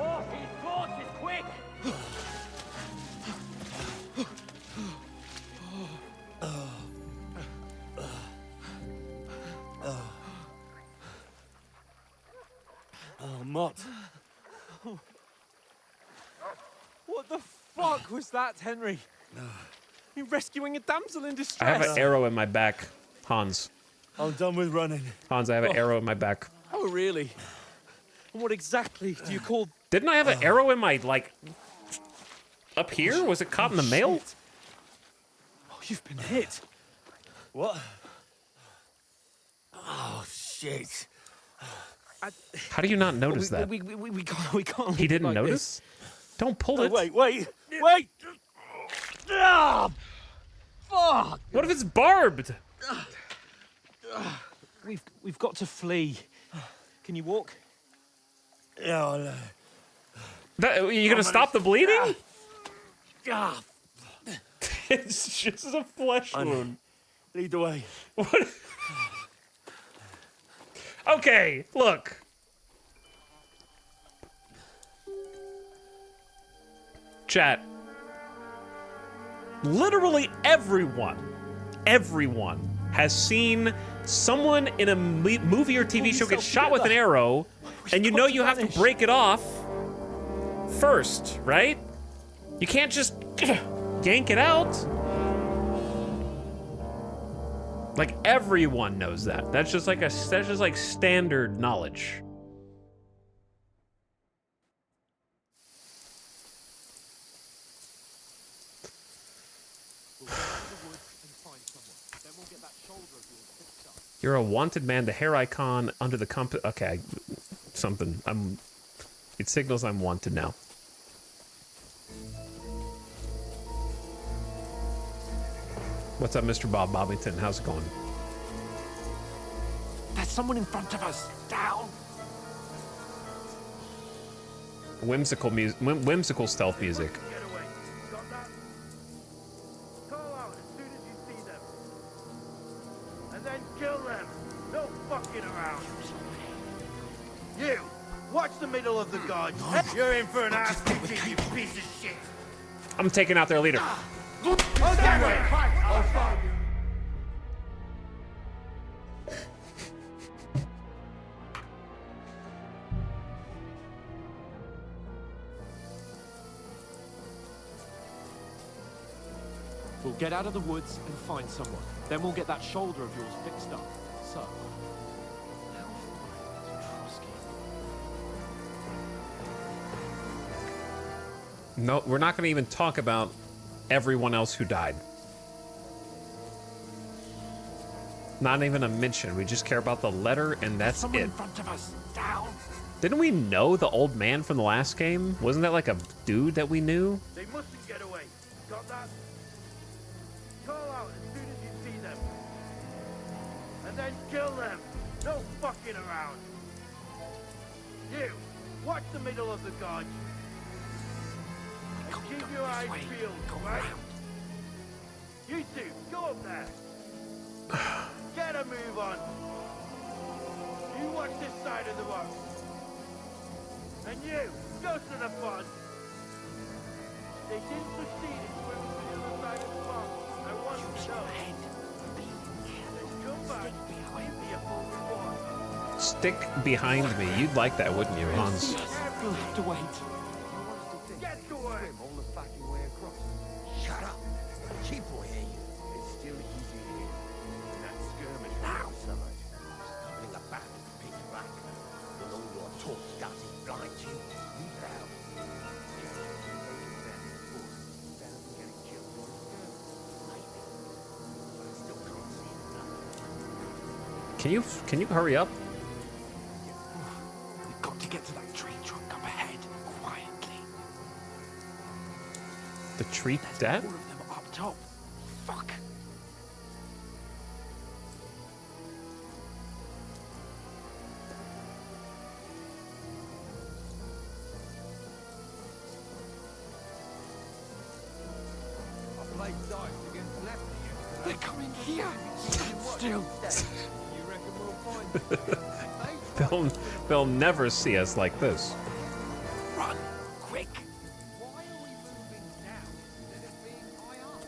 Oh, his torch is quick! Mott. What the fuck was that, Henry? You rescuing a damsel in I distress? have an arrow in my back, Hans. I'm done with running. Hans, I have an arrow in my back. Oh, really? And what exactly do you call... Didn't I have an arrow in my, like, up here? Was it caught in the mail? Shit. Oh, you've been hit. What? Oh, shit. How do you not notice that? We can't He leave it didn't like notice? this. Don't pull Oh, it. wait! Ah, fuck! What if it's barbed? We've got to flee. Can you walk? Yeah, I'll, You gonna stop the bleeding? Ah, It's just a flesh wound. lead the way. What? Okay, look. Chat. Literally everyone has seen someone in a movie or TV show get shot with an arrow, and you know you have to break it off first, right? You can't just yank it out. Like everyone knows that. That's just like standard knowledge. You're a wanted man, the hair icon under the okay, something. It signals I'm wanted now. What's up, Mr. Bob Bobbington? How's it going? There's someone in front of us. Down. Whimsical music, whimsical stealth music. Get away. Got that? Call out as soon as you see them. And then kill them. No fucking around. You, watch the middle of the guard. You're in for an ass kicking, you piece of shit. I'm taking out their leader. Oh, that way. I'll find you. We'll get out of the woods and find someone. Then we'll get that shoulder of yours fixed up. So, how far is Trotsky? No, we're not going to even talk about everyone else who died. Not even a mention. We just care about the letter, and that's Someone it. in front of us. Down. Didn't we know the old man from the last game? Wasn't that like a dude that we knew? They mustn't get away. Got that? Call out as soon as you see them. And then kill them. No fucking around. You, watch the middle of the guard. And keep your eyes peeled, right? You two, go up there. Get a move on. You watch this side of the rock. And you, go to the front. They didn't succeed in swimming to the other side of the pond. I want to know. Then come back. Give me a full report. Stick behind me. You'd like that, wouldn't you, Hans? We'll have to wait. Get to work. All the fucking way across. Shut up. Chief will hear you. It's still easy here. That skirmish outside. Coming up back and pick back. When all your talk doesn't blind you, you down. Can you hurry up? We've got to get to that tree trunk up ahead, quietly. The tree dead? All of them up top. Fuck. I played dice against left of you. They're coming here. Stand still. You reckon we'll find They'll never see us like this. Run, quick. Why are we moving now instead of being high up?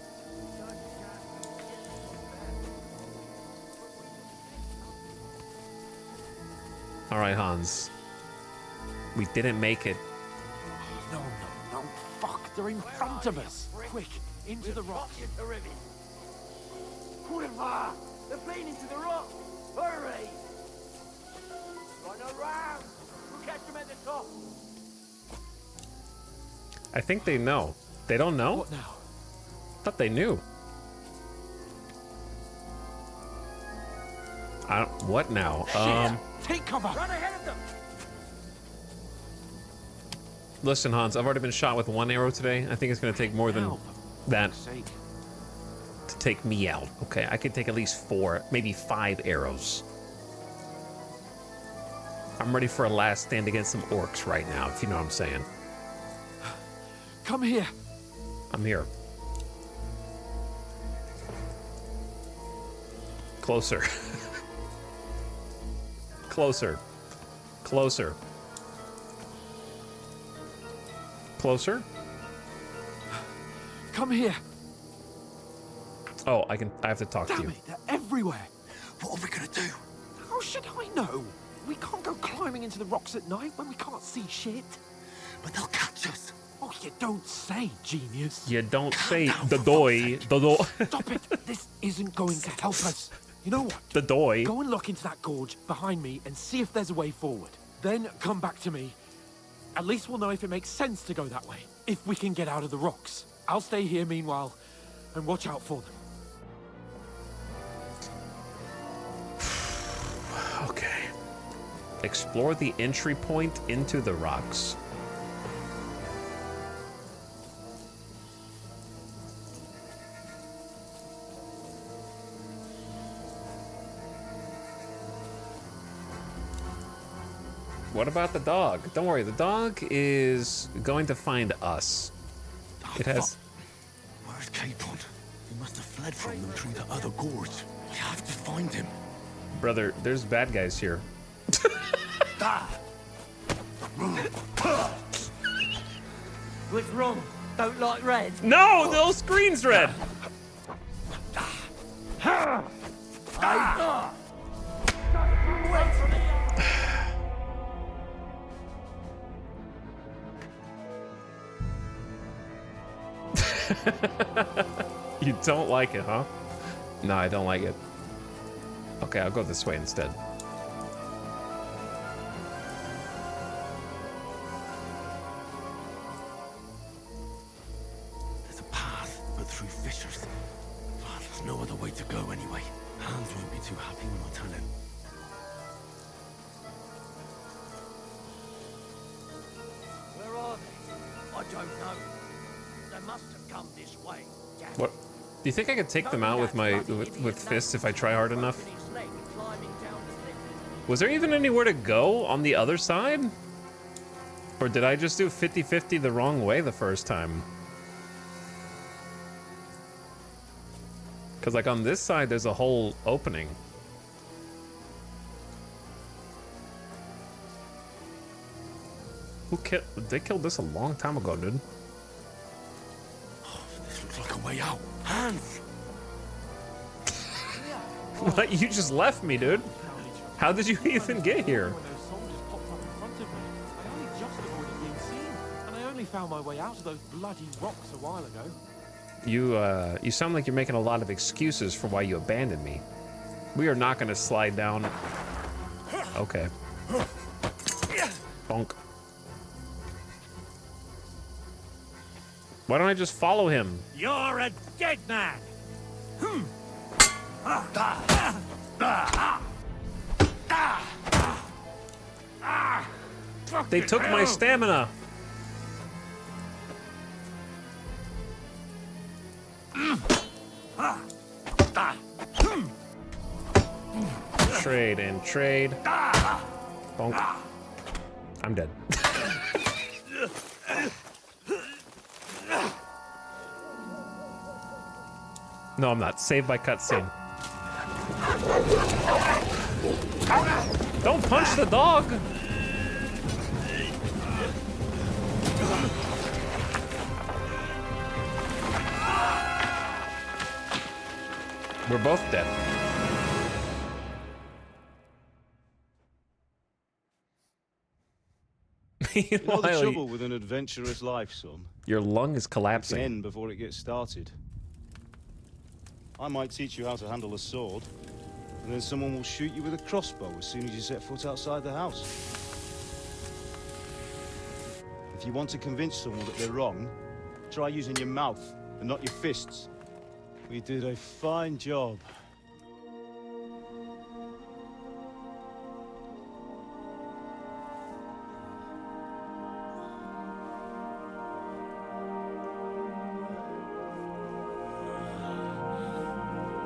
All right, Hans. We didn't make it. No, no, no. Fuck, they're in front of us. Quick, into the rocks. They're playing into the rock. Hurry! Run around. We'll catch them at the top. I think they know. They don't know? What now? Thought they knew. I don't. What now? Take cover. Run ahead of them. Listen, Hans. I've already been shot with one arrow today. I think it's gonna take more than that to take me out. Okay, I could take at least 4, maybe 5 arrows. I'm ready for a last stand against some orcs right now, if you know what I'm saying. Come here. I'm here. Closer. Closer. Closer. Closer? Come here. Oh, I have to talk to Damn you. it, they're everywhere. What are we gonna do? How should I know? We can't go climbing into the rocks at night when we can't see shit. But they'll catch us. Oh, you don't say, genius. You don't say the doy. The doy. Stop it. This isn't going to help us. You know what? The doy. Go and look into that gorge behind me and see if there's a way forward. Then come back to me. At least we'll know if it makes sense to go that way. If we can get out of the rocks. I'll stay here meanwhile and watch out for them. Okay. Explore the entry point into the rocks. What about the dog? Don't worry, the dog is going to find us. It has... Where's Capon? He must have fled from them through the other gorge. We have to find him. Brother, there's bad guys here. What's wrong? Don't like red? No, the screen's red. You don't like it, huh? No, I don't like it. Okay, I'll go this way instead. There's a path, but through fissures. Oh, there's no other way to go anyway. Hans won't be too happy when I tell him. Where are they? I don't know. They must have come this way. What? Do you think I could take them out with my with fists if I try hard enough? Was there even anywhere to go on the other side? Or did I just do 50-50 the wrong way the first time? Because like on this side, there's a whole opening. Who killed? They killed this a long time ago, dude. This looks like a way out. Hans! What? You just left me, dude. How did you even get here? When those soldiers popped up in front of me, I only just avoided being seen, and I only found my way out of those bloody rocks a while ago. You sound like you're making a lot of excuses for why you abandoned me. We are not gonna slide down. Okay. Bonk. Why don't I just follow him? You're a dead man. They took my stamina. Trade and trade. Bonk. I'm dead. No, I'm not. Saved by cutscene. Don't punch the dog! We're both dead. You know the Meanwhile, trouble with an adventurous life, son? your lung is It can collapsing. end before it gets started. I might teach you how to handle a sword, and then someone will shoot you with a crossbow as soon as you set foot outside the house. If you want to convince someone that they're wrong, try using your mouth and not your fists. We did a fine job.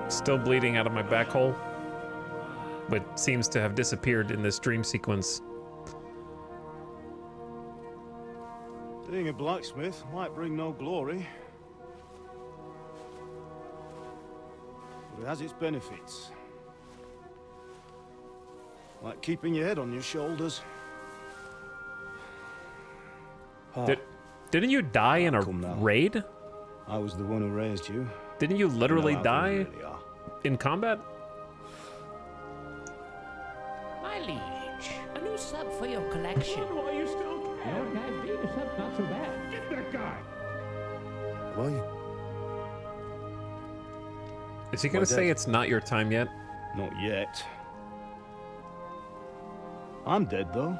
Still bleeding out of my back hole, but seems to have disappeared in this dream sequence. Being a blacksmith might bring no glory, but it has its benefits. Like keeping your head on your shoulders. Didn't you die in a raid? I was the one who raised you. Didn't you literally You know how things die really are. in combat? My liege, a new sub for your collection. Why you still care? Your guy's being a sub's not so bad. Get that guy. Why? Is he gonna say it's not your time yet? Not yet. I'm dead, though.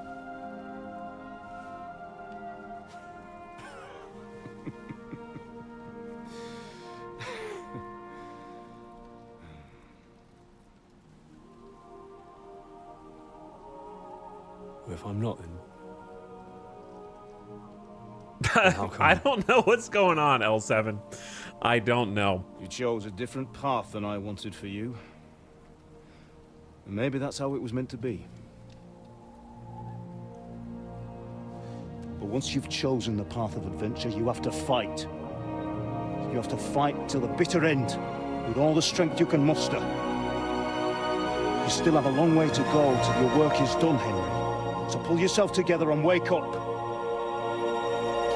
If I'm not, then I don't know what's going on, L7. I don't know. You chose a different path than I wanted for you. And maybe that's how it was meant to be. But once you've chosen the path of adventure, you have to fight. You have to fight till the bitter end, with all the strength you can muster. You still have a long way to go till your work is done, Henry. So pull yourself together and wake up.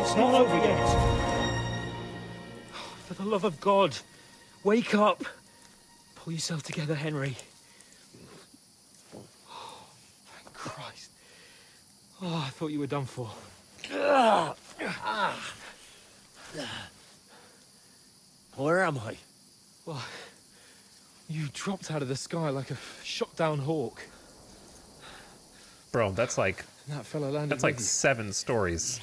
It's not over yet. For the love of God, wake up. Pull yourself together, Henry. Oh, thank Christ. Oh, I thought you were done for. Where am I? Well, you dropped out of the sky like a shot-down hawk. Bro, that's like And that fella landed that's like with you. 7 stories.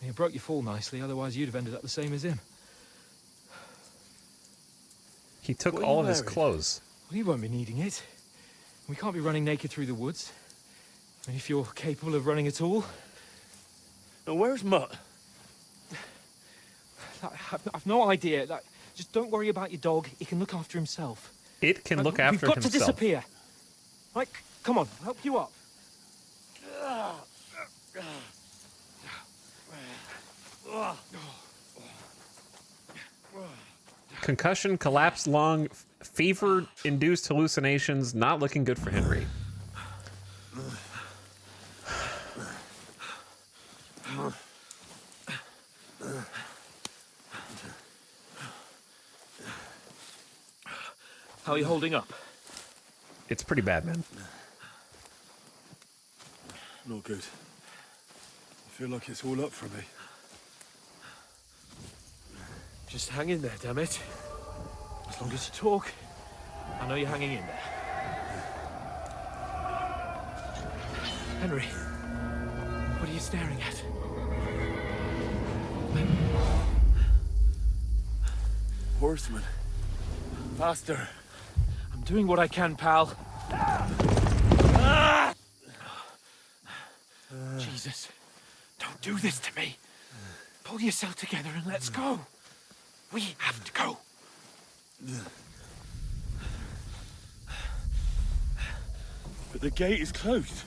You broke your fall nicely, otherwise you'd have ended up the same as him. He took What are all you of his wearing? clothes. Well, he won't be needing it. We can't be running naked through the woods. I mean, if you're capable of running at all. Now, where's Mutt? I've no idea. Just don't worry about your dog. He can look after himself. It can look after We've got himself. to disappear. Right, come on, I'll help you up. Concussion, collapse lung, fever-induced hallucinations, not looking good for Henry. How are you holding up? It's pretty bad, man. not good. I feel like it's all up for me. Just hang in there, damn it. As long as you talk, I know you're hanging in there. Henry, what are you staring at? Horseman. Faster. I'm doing what I can, pal. Jesus, don't do this to me. Pull yourself together and let's go. We have to go. But the gate is closed.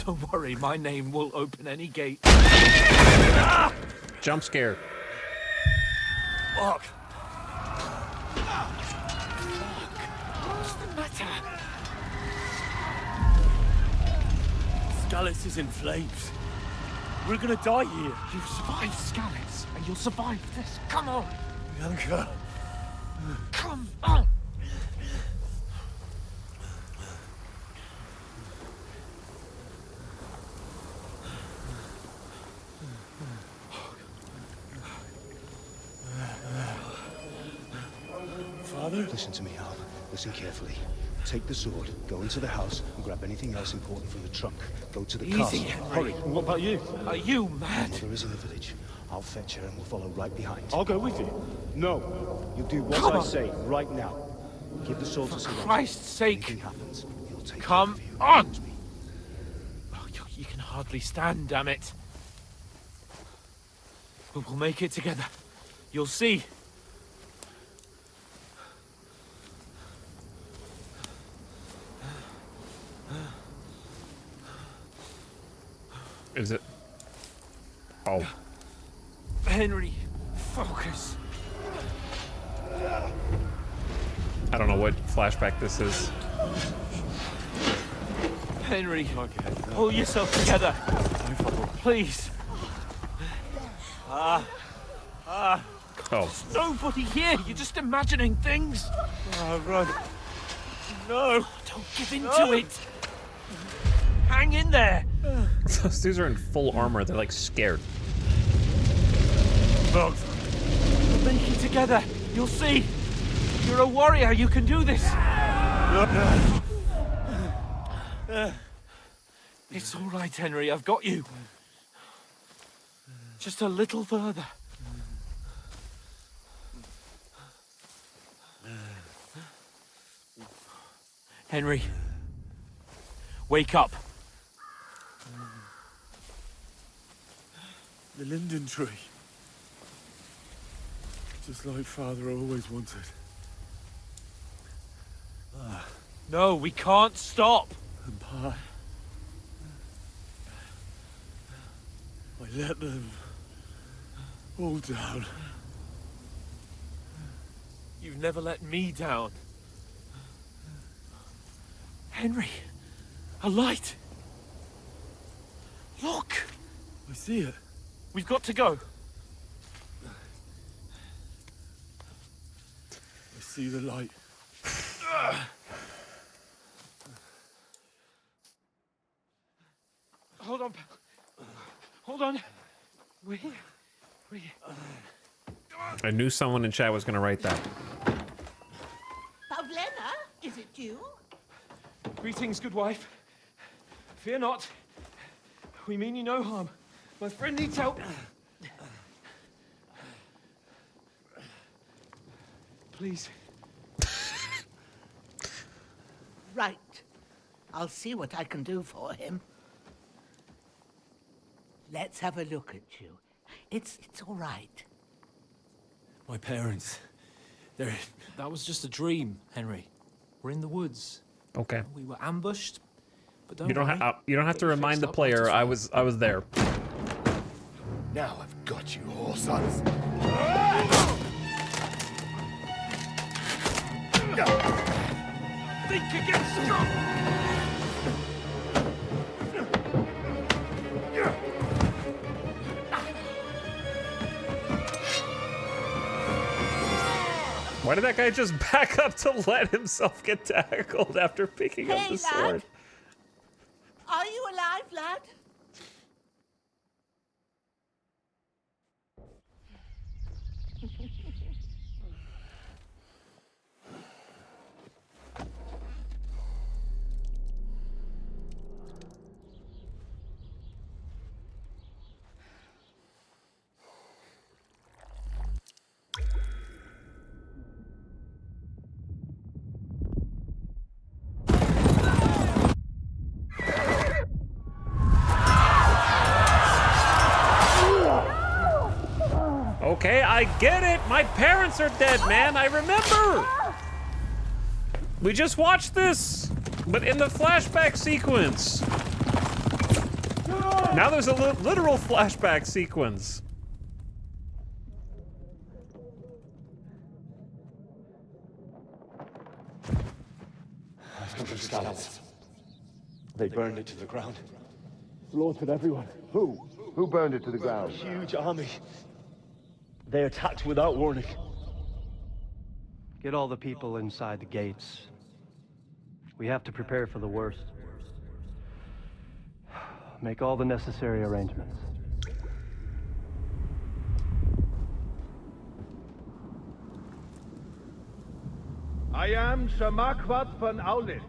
Don't worry, my name will open any gate. Jump scare. Fuck. What's the matter? Scallis is in flames. We're gonna die here. You survived Scallis, and you'll survive this. Come on. Bianca. Come on. father? Listen to me, Hal. Listen carefully. Take the sword, go into the house, and grab anything else important from the trunk. Go to the castle. Hurry. What about you? Are you mad? Mother is in the village. I'll fetch her and we'll follow right behind. I'll go with you. No. You do what I say right now. Give the sword to someone. For Christ's sake. Anything happens, he'll take Come care of you. on! Oh, you can hardly stand, damn it. But we'll make it together. You'll see. Is it? Oh. Henry, focus. I don't know what flashback this is. Henry, pull yourself together. Please. Oh. There's nobody here. You're just imagining things. Run. No, don't give in to it. Hang in there. Those dudes are in full armor. They're like scared. We'll make it together. You'll see. You're a warrior. You can do this. It's all right, Henry. I've got you. Just a little further. Henry, wake up. The linden tree. Just like Father always wanted. No, we can't stop. And Pa... I let them... all down. You've never let me down. Henry, a light. Look. I see it. We've got to go. I see the light. Hold on, pal. Hold on. We're here. We're here. I knew someone in chat was going to write that. Pavlena, is it you? Greetings, good wife. Fear not. We mean you no harm. My friend needs help. Please. Right. I'll see what I can do for him. Let's have a look at you. It's all right. My parents, that was just a dream, Henry. We're in the woods. Okay. We were ambushed, but don't You don't worry. have to remind the player. I was there. Now I've got you, whore sons. Think against God. Why did that guy just back up to let himself get tackled after picking up the sword? Lad. Are you alive, lad? Okay, I get it. My parents are dead, man. I remember. We just watched this, but in the flashback sequence. Now there's a literal flashback sequence. I've come from Scallops. They burned it to the ground. Slaughtered everyone. Who? Who burned it to the ground? Huge army. They attacked without warning. Get all the people inside the gates. We have to prepare for the worst. Make all the necessary arrangements. I am Sir Marquardt von Aulitz.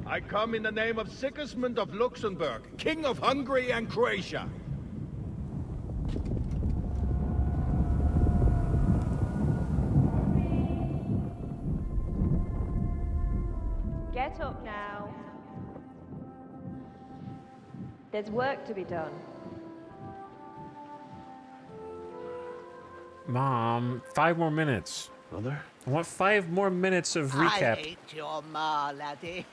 I come in the name of Sigismund of Luxembourg, King of Hungary and Croatia. Get up now. There's work to be done. Mom, 5 more minutes. Mother? I want 5 more minutes of I recap. ain't your ma, laddie.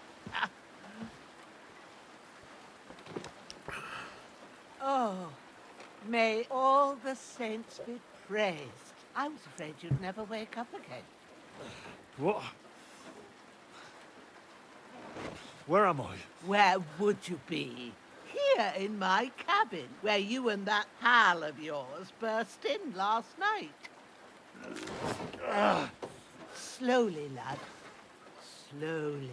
Oh, may all the saints be praised. I was afraid you'd never wake up again. What? Where am I? Where would you be? Here in my cabin, where you and that pal of yours burst in last night. Slowly, lad. Slowly.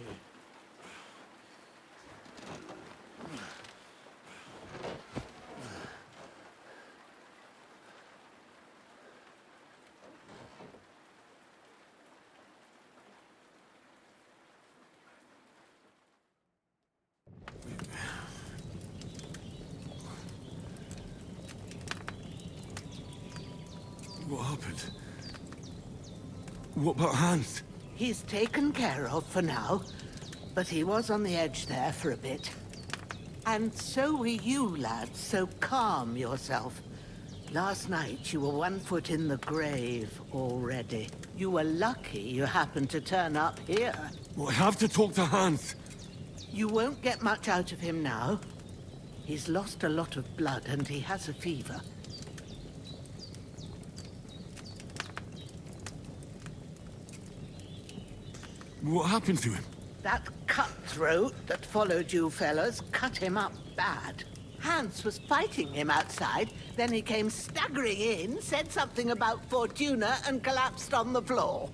What happened? What about Hans? He's taken care of for now, but he was on the edge there for a bit. And so were you, lad, so calm yourself. Last night you were 1 foot in the grave already. You were lucky you happened to turn up here. Well, I have to talk to Hans. You won't get much out of him now. He's lost a lot of blood and he has a fever. What happened to him? That cutthroat that followed you fellas cut him up bad. Hans was fighting him outside, then he came staggering in, said something about Fortuna, and collapsed on the floor.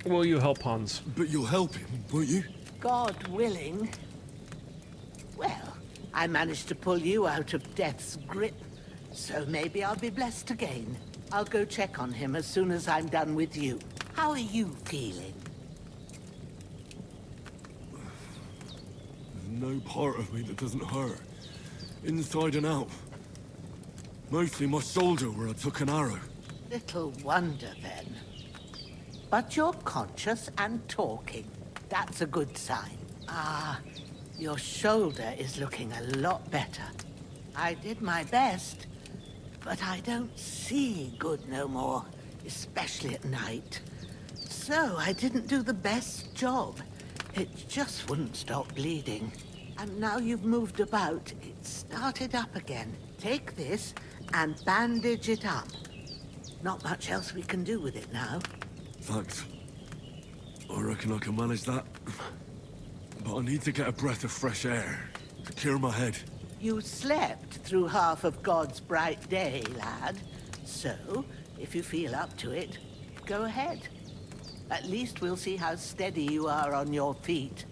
Will you help Hans? But you'll help him, won't you? God willing. Well, I managed to pull you out of death's grip, so maybe I'll be blessed again. I'll go check on him as soon as I'm done with you. How are you feeling? There's no part of me that doesn't hurt. Inside and out. Mostly my shoulder where I took an arrow. Little wonder then. But you're conscious and talking. That's a good sign. Ah, your shoulder is looking a lot better. I did my best, but I don't see good no more, especially at night. So I didn't do the best job. It just wouldn't stop bleeding. And now you've moved about, it started up again. Take this and bandage it up. Not much else we can do with it now. Thanks. I reckon I can manage that. But I need to get a breath of fresh air to clear my head. You slept through half of God's bright day, lad. So, if you feel up to it, go ahead. At least we'll see how steady you are on your feet.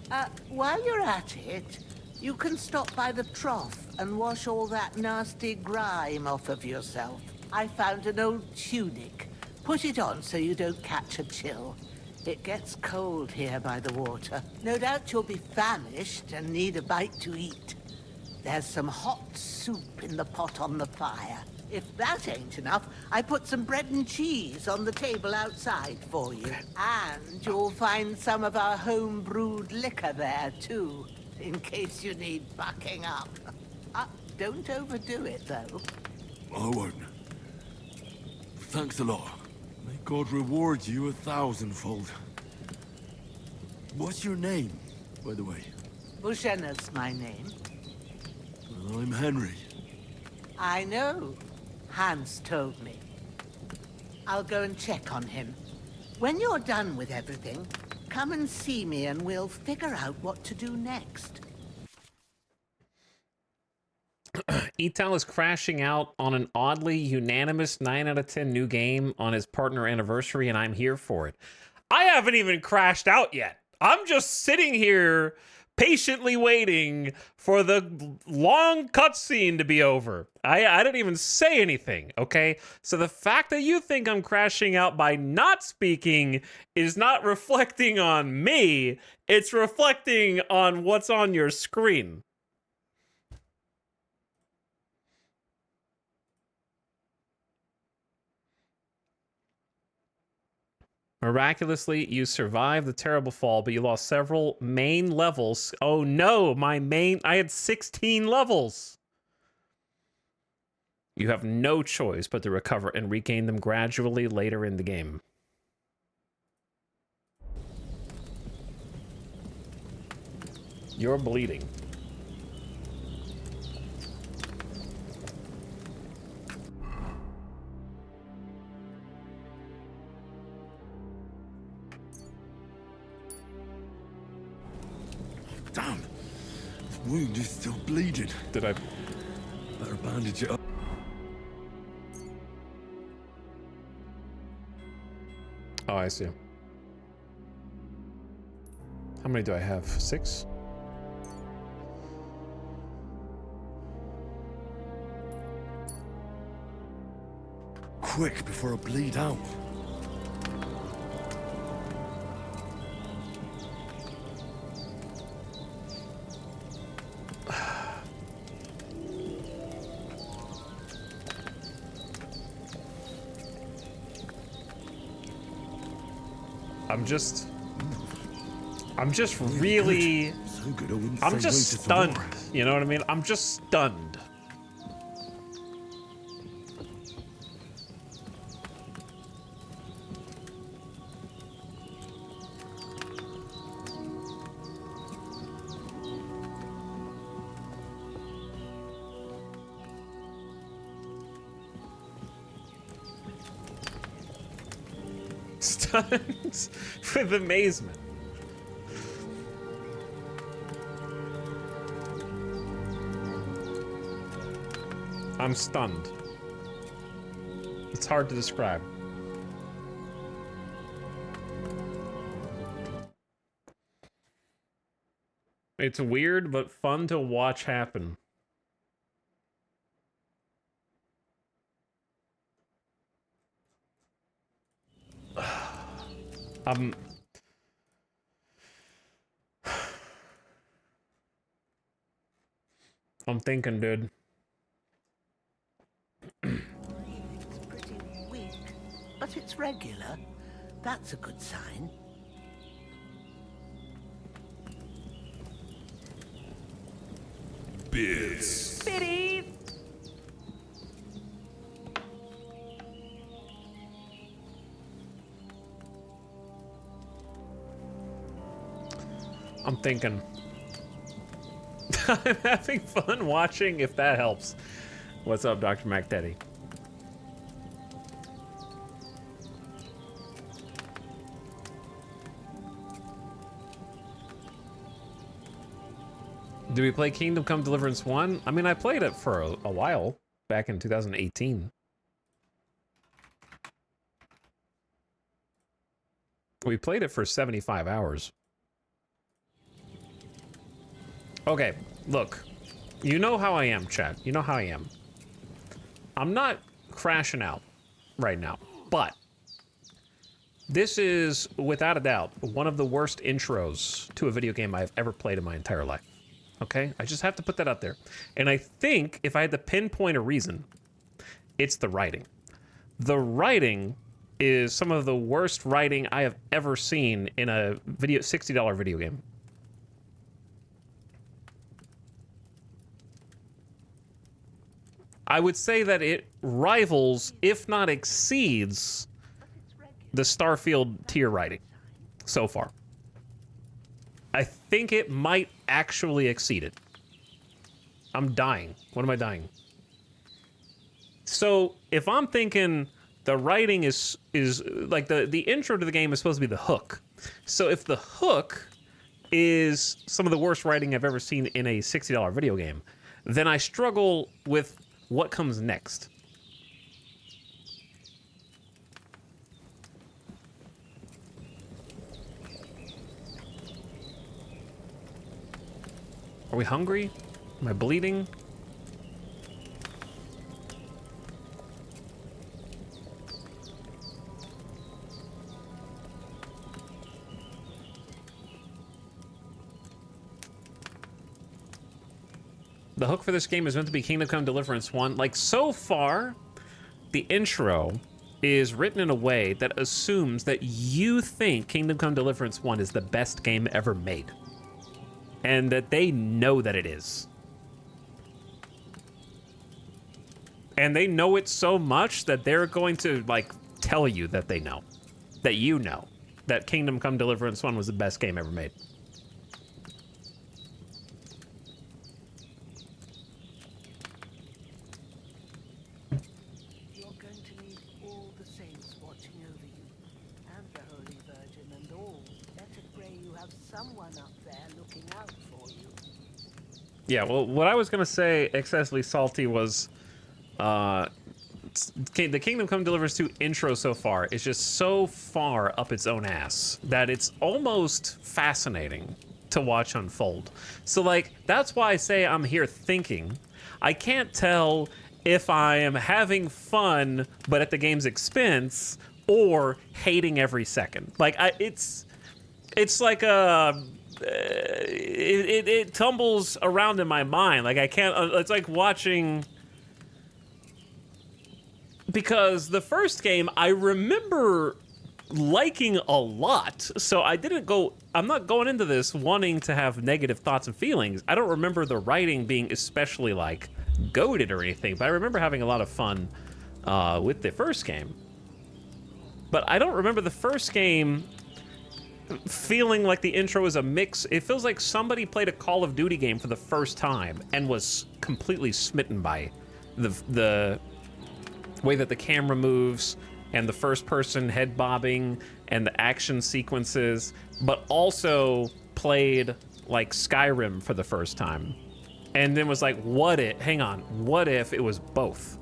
While you're at it, you can stop by the trough and wash all that nasty grime off of yourself. I found an old tunic. Put it on so you don't catch a chill. It gets cold here by the water. No doubt you'll be famished and need a bite to eat. There's some hot soup in the pot on the fire. If that ain't enough, I put some bread and cheese on the table outside for you. And you'll find some of our home-brewed liquor there, too, in case you need bucking up. Don't overdo it, though. I won't. Thanks a lot. May God reward you 1,000-fold. What's your name, by the way? Bushenna's my name. Well, I'm Henry. I know. Hans told me. I'll go and check on him. When you're done with everything, come and see me and we'll figure out what to do next. Etal is crashing out on an oddly unanimous 9 out of 10 new game on his partner anniversary, and I'm here for it. I haven't even crashed out yet. I'm just sitting here patiently waiting for the long cutscene to be over. I didn't even say anything, okay? So the fact that you think I'm crashing out by not speaking is not reflecting on me. It's reflecting on what's on your screen. Miraculously, you survived the terrible fall, but you lost several main levels. Oh no, I had 16 levels. You have no choice but to recover and regain them gradually later in the game. You're bleeding. Damn! This wound is still bleeding. Did I? Better bandage it up. Oh, I see. How many do I have? 6? Quick, before I bleed out. I'm just really, So good, I wouldn't I'm say just no to stunned. tomorrow. You know what I mean? I'm just stunned. Stunned with amazement. I'm stunned. It's hard to describe. It's weird, but fun to watch happen. I'm thinking, dude. Breathing's pretty weak, but it's regular. That's a good sign. Bits. Biddies! I'm thinking. I'm having fun watching, if that helps. What's up, Dr. MacTeddy? Do we play Kingdom Come Deliverance 1? I mean, I played it for a while, back in 2018. We played it for 75 hours. Okay, look. You know how I am, chat. You know how I am. I'm not crashing out right now, but this is, without a doubt, one of the worst intros to a video game I've ever played in my entire life. Okay? I just have to put that out there. And I think if I had to pinpoint a reason, it's the writing. The writing is some of the worst writing I have ever seen in a $60 video game. I would say that it rivals, if not exceeds, the Starfield tier writing so far. I think it might actually exceed it. I'm dying. What am I dying? So if I'm thinking the writing is like the intro to the game is supposed to be the hook. So if the hook is some of the worst writing I've ever seen in a $60 video game, then I struggle with what comes next. Are we hungry? Am I bleeding? The hook for this game is meant to be Kingdom Come Deliverance 1. Like, so far, the intro is written in a way that assumes that you think Kingdom Come Deliverance 1 is the best game ever made. And that they know that it is. And they know it so much that they're going to, like, tell you that they know. That you know. That Kingdom Come Deliverance 1 was the best game ever made. You're going to need all the saints watching over you, and the Holy Virgin and all. Better pray you have someone up there looking out for you. Yeah, well, what I was going to say, excessively salty, was the Kingdom Come Deliverance 2 intro so far is just so far up its own ass that it's almost fascinating to watch unfold. So, like, that's why I say I'm here thinking. I can't tell if I am having fun, but at the game's expense, or hating every second. Like, it's like a... It tumbles around in my mind. Like, I can't... it's like watching... Because the first game, I remember liking a lot, so I didn't go... I'm not going into this wanting to have negative thoughts and feelings. I don't remember the writing being especially, like, goated or anything, but I remember having a lot of fun with the first game. But I don't remember the first game feeling like the intro is a mix. It feels like somebody played a Call of Duty game for the first time and was completely smitten by the way that the camera moves and the first person head bobbing and the action sequences, but also played like Skyrim for the first time. And then was like, what if it was both?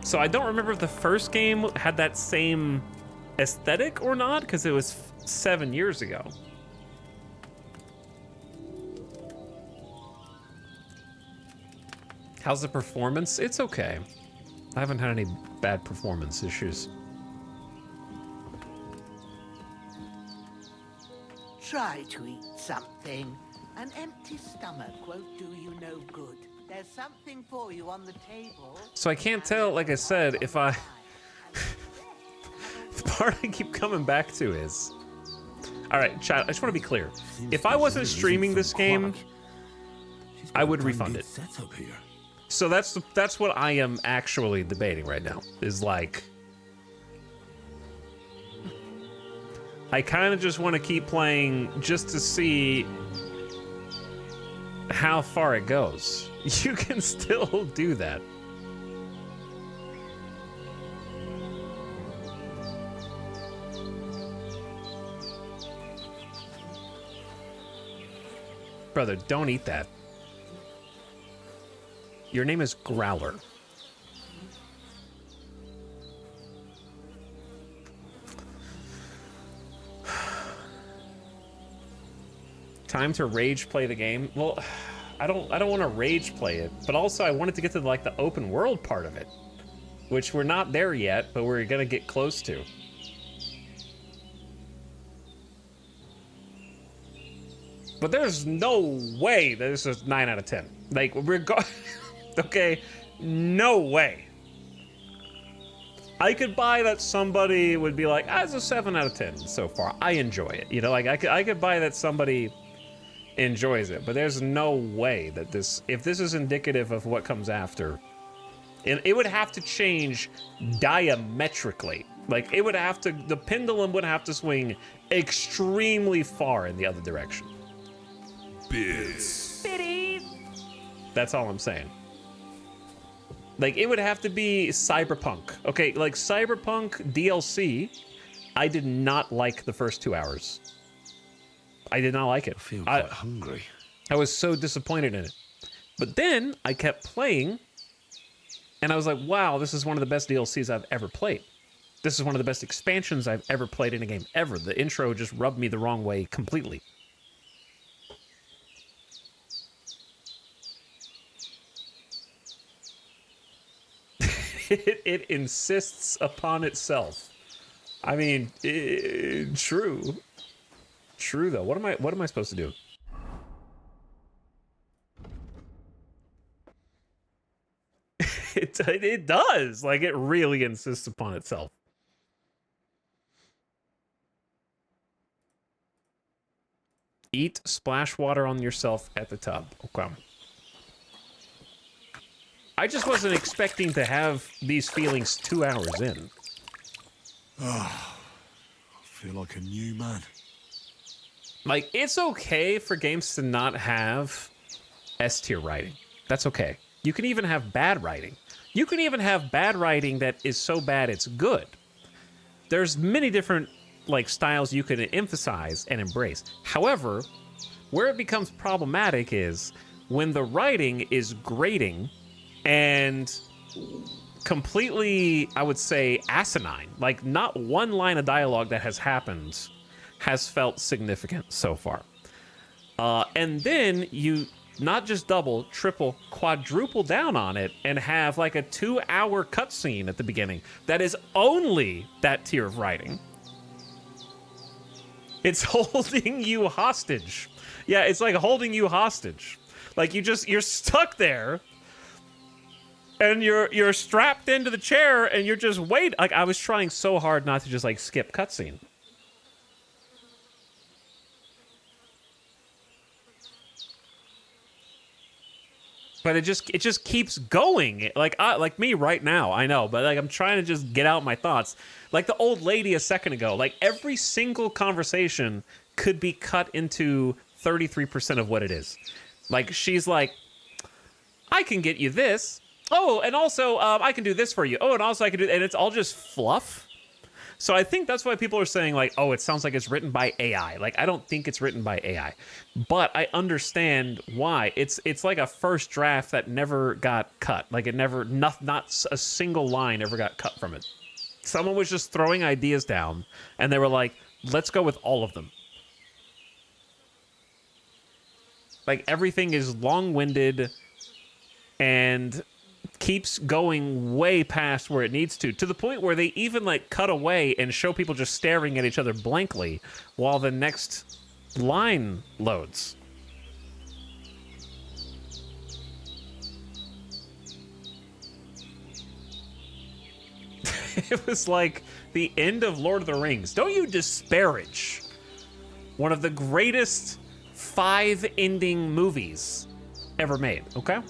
So I don't remember if the first game had that same aesthetic or not, because it was 7 years ago. How's the performance? It's okay. I haven't had any bad performance issues. Try to eat something. An empty stomach won't do you no good. There's something for you on the table. So I can't tell, like I said, if I... The part I keep coming back to is... Alright, chat, I just want to be clear. If I wasn't streaming this game, I would refund it. So that's what I am actually debating right now. Is like... I kind of just want to keep playing just to see how far it goes. You can still do that. Brother, don't eat that. Your name is Growler. Time to rage play the game. Well, I don't want to rage play it, but also I wanted to get to like the open world part of it, which we're not there yet, but we're gonna get close to. But there's no way that this is 9 out of 10. Like, okay, no way. I could buy that somebody would be like, it's a 7 out of 10 so far. I enjoy it. You know, like I could buy that somebody enjoys it, but there's no way that if this is indicative of what comes after, it would have to change diametrically. Like, it would have to, the pendulum would have to swing extremely far in the other direction. Biz. That's all I'm saying. Like, it would have to be Cyberpunk. Okay, like Cyberpunk DLC, I did not like the first 2 hours. I did not like it. I feel quite hungry. I was so disappointed in it. But then I kept playing, and I was like, wow, this is one of the best DLCs I've ever played. This is one of the best expansions I've ever played in a game, ever. The intro just rubbed me the wrong way completely. It insists upon itself. I mean, true. True, though. What am I supposed to do? It does. Like, it really insists upon itself. Eat splash water on yourself at the tub. Okay. I just wasn't expecting to have these feelings 2 hours in. I feel like a new man. Like, it's okay for games to not have S-tier writing. That's okay. You can even have bad writing. You can even have bad writing that is so bad it's good. There's many different, like, styles you can emphasize and embrace. However, where it becomes problematic is when the writing is grating and completely, I would say, asinine. Like, not one line of dialogue that has happened has felt significant so far. And then you not just double, triple, quadruple down on it and have like a 2-hour cutscene at the beginning that is only that tier of writing. It's holding you hostage. Yeah, it's like holding you hostage. Like you're stuck there and you're strapped into the chair and you're just waiting. Like I was trying so hard not to just like skip cutscene. But it just keeps going. Like me right now, I know, but like I'm trying to just get out my thoughts. Like the old lady a second ago, like every single conversation could be cut into 33% of what it is. Like she's like, I can get you this. Oh, and also I can do this for you. Oh, and also I can do, and it's all just fluff. So I think that's why people are saying like, oh, it sounds like it's written by AI. Like I don't think it's written by AI, but I understand why. It's like a first draft that never got cut. Like it never, not a single line ever got cut from it. Someone was just throwing ideas down and they were like, let's go with all of them. Like everything is long-winded and keeps going way past where it needs to the point where they even like cut away and show people just staring at each other blankly while the next line loads. It was like the end of Lord of the Rings. Don't you disparage one of the greatest 5-ending movies ever made, okay?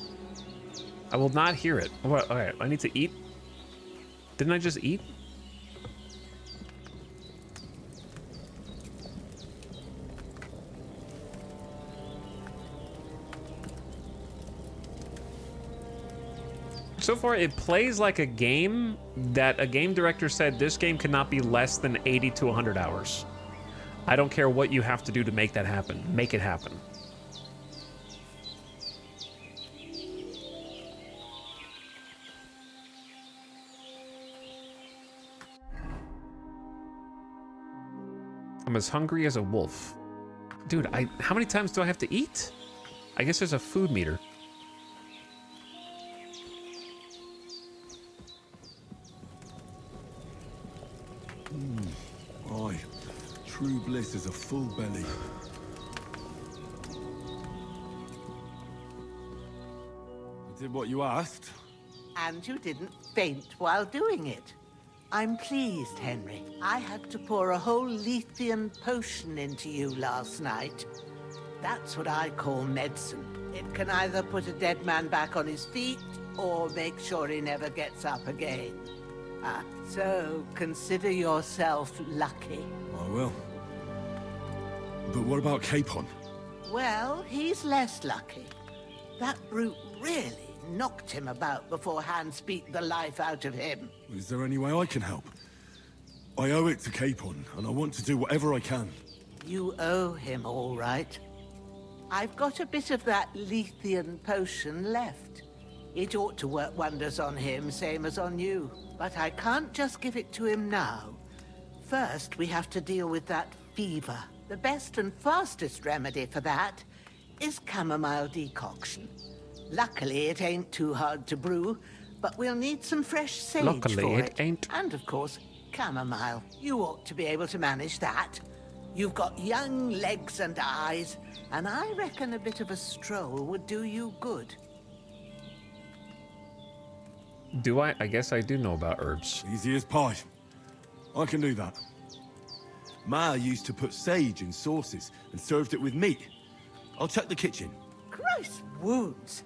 I will not hear it. Okay, I need to eat. Didn't I just eat? So far, it plays like a game that a game director said this game cannot be less than 80 to 100 hours. I don't care what you have to do to make that happen. Make it happen. I'm as hungry as a wolf. Dude, how many times do I have to eat? I guess there's a food meter. Aye, true bliss is a full belly. I did what you asked. And you didn't faint while doing it. I'm pleased, Henry. I had to pour a whole Lethean potion into you last night. That's what I call medicine. It can either put a dead man back on his feet, or make sure he never gets up again. So consider yourself lucky. I will. But what about Capon? Well, he's less lucky. That brute really knocked him about before Hans beat the life out of him. Is there any way I can help? I owe it to Capon, and I want to do whatever I can. You owe him, all right. I've got a bit of that Lethean potion left. It ought to work wonders on him, same as on you. But I can't just give it to him now. First, we have to deal with that fever. The best and fastest remedy for that is chamomile decoction. Luckily, it ain't too hard to brew, but we'll need some fresh sage Luckily, for it ain't. And of course, chamomile. You ought to be able to manage that. You've got young legs and eyes, and I reckon a bit of a stroll would do you good. Do I? I guess I do know about herbs. Easy as pie. I can do that. Ma used to put sage in sauces and served it with meat. I'll check the kitchen. Gross wounds.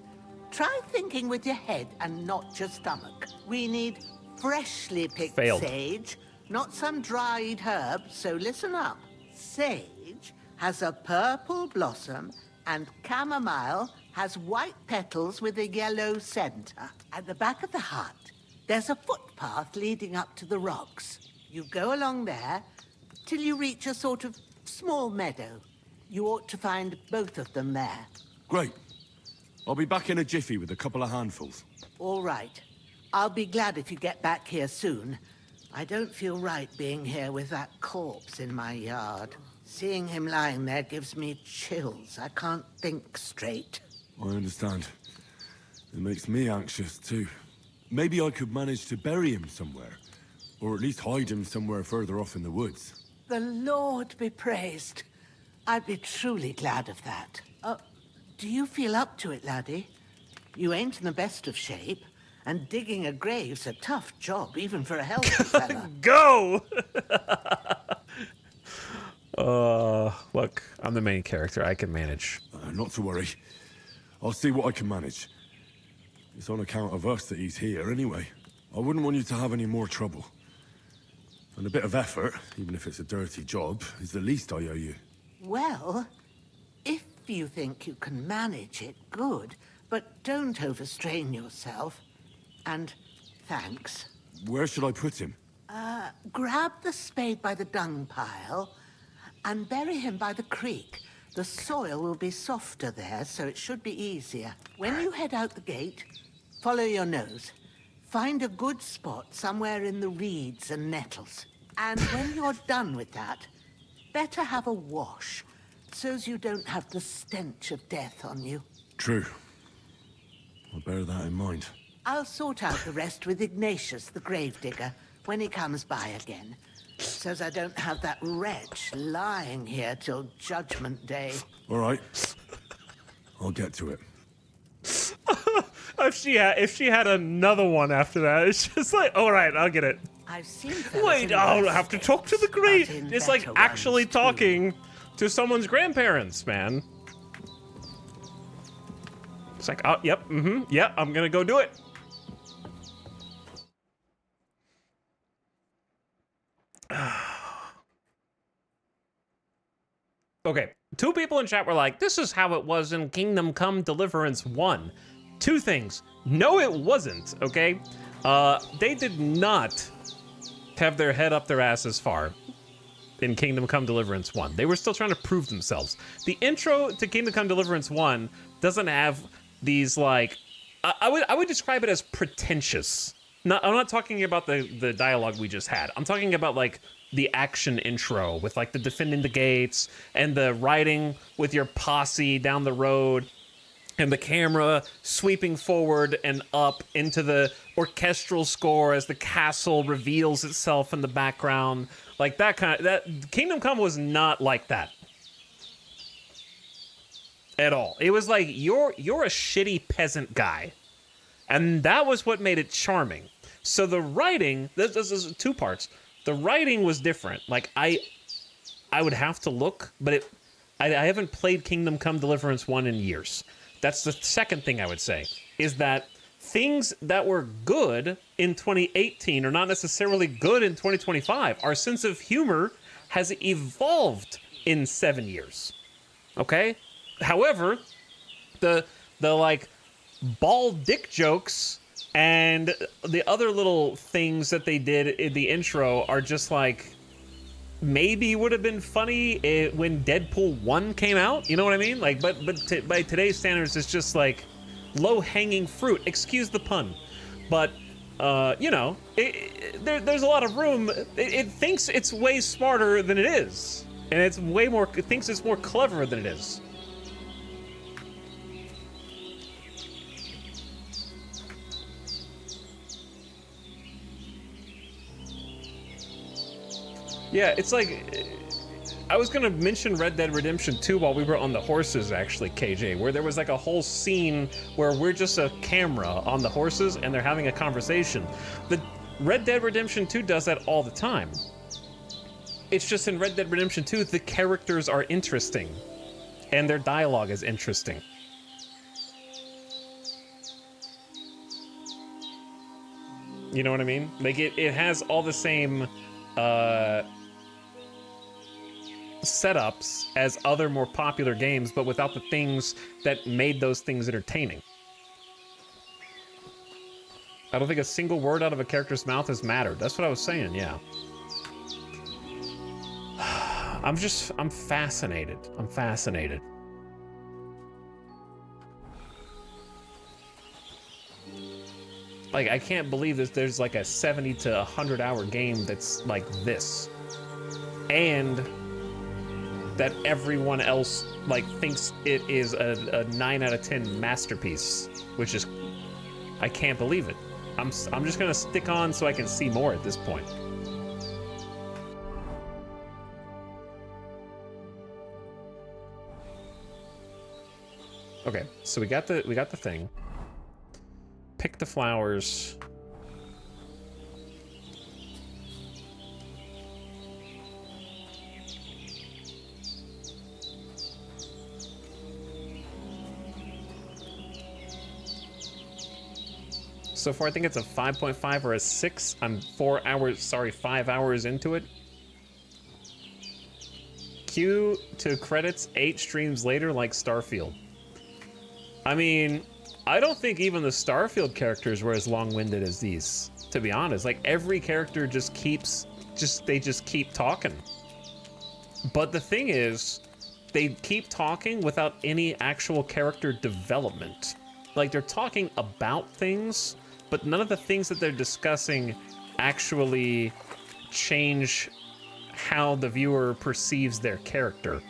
Try thinking with your head and not your stomach. We need freshly picked Failed. sage, not some dried herb, so listen up. Sage has a purple blossom and chamomile has white petals with a yellow center. At the back of the hut, there's a footpath leading up to the rocks. You go along there till you reach a sort of small meadow. You ought to find both of them there. Great. I'll be back in a jiffy with a couple of handfuls. All right. I'll be glad if you get back here soon. I don't feel right being here with that corpse in my yard. Seeing him lying there gives me chills. I can't think straight. I understand. It makes me anxious, too. Maybe I could manage to bury him somewhere. Or at least hide him somewhere further off in the woods. The Lord be praised. I'd be truly glad of that. Do you feel up to it, laddie? You ain't in the best of shape, and digging a grave's a tough job, even for a healthy fella. Go! Look, I'm the main character. I can manage. Not to worry. I'll see what I can manage. It's on account of us that he's here, anyway. I wouldn't want you to have any more trouble. And a bit of effort, even if it's a dirty job, is the least I owe you. Well, if you think you can manage it, good. But don't overstrain yourself. And thanks. Where should I put him? Grab the spade by the dung pile and bury him by the creek. The soil will be softer there, so it should be easier. When you head out the gate, follow your nose. Find a good spot somewhere in the reeds and nettles. And when you're done with that, better have a wash, so's you don't have the stench of death on you. True. I'll bear that in mind. I'll sort out the rest with Ignatius, the gravedigger, when he comes by again, so's I don't have that wretch lying here till Judgment Day. All right. I'll get to it. If she had another one after that, it's just like, all right, I'll get it. I've seen. Wait, I'll have to talk to the grave. It's like actually talking to someone's grandparents, man. It's like, oh, yep, yeah, I'm gonna go do it. Okay, 2 people in chat were like, this is how it was in Kingdom Come Deliverance 1. 2 things. No, it wasn't, okay? They did not have their head up their ass as far in Kingdom Come Deliverance 1. They were still trying to prove themselves. The intro to Kingdom Come Deliverance 1 doesn't have these, like... I would describe it as pretentious. I'm not talking about the dialogue we just had. I'm talking about, like, the action intro with, like, the defending the gates and the riding with your posse down the road and the camera sweeping forward and up into the orchestral score as the castle reveals itself in the background. Like, that Kingdom Come was not like that. At all. It was like, you're a shitty peasant guy. And that was what made it charming. So the writing, this is 2 parts. The writing was different. Like, I would have to look, but I haven't played Kingdom Come Deliverance 1 in years. That's the second thing I would say, is that things that were good in 2018 are not necessarily good in 2025. Our sense of humor has evolved in 7 years. Okay? However, the like bald dick jokes and the other little things that they did in the intro are just like, maybe would have been funny when Deadpool 1 came out. You know what I mean? Like, but by today's standards, it's just like, low-hanging fruit. Excuse the pun, but you know, there's a lot of room. It thinks it's way smarter than it is, and it thinks it's more clever than it is. Yeah, it's like, I was gonna mention Red Dead Redemption 2 while we were on the horses, actually, KJ, where there was like a whole scene where we're just a camera on the horses and they're having a conversation. The Red Dead Redemption 2 does that all the time. It's just in Red Dead Redemption 2, the characters are interesting and their dialogue is interesting. You know what I mean? Like, it has all the same, setups as other more popular games, but without the things that made those things entertaining. I don't think a single word out of a character's mouth has mattered. That's what I was saying, yeah. I'm fascinated. I'm fascinated. Like, I can't believe that there's like a 70 to 100 hour game that's like this. And that everyone else like thinks it is a 9 out of 10 masterpiece, which is, I can't believe it. I'm just gonna stick on so I can see more at this point. Okay, so we got the thing. Pick the flowers. So far, I think it's a 5.5 or a 6. I'm 5 hours into it. Cue to credits 8 streams later like Starfield. I mean, I don't think even the Starfield characters were as long-winded as these, to be honest. Like, every character just keep talking. But the thing is, they keep talking without any actual character development. Like, they're talking about things, but none of the things that they're discussing actually change how the viewer perceives their character.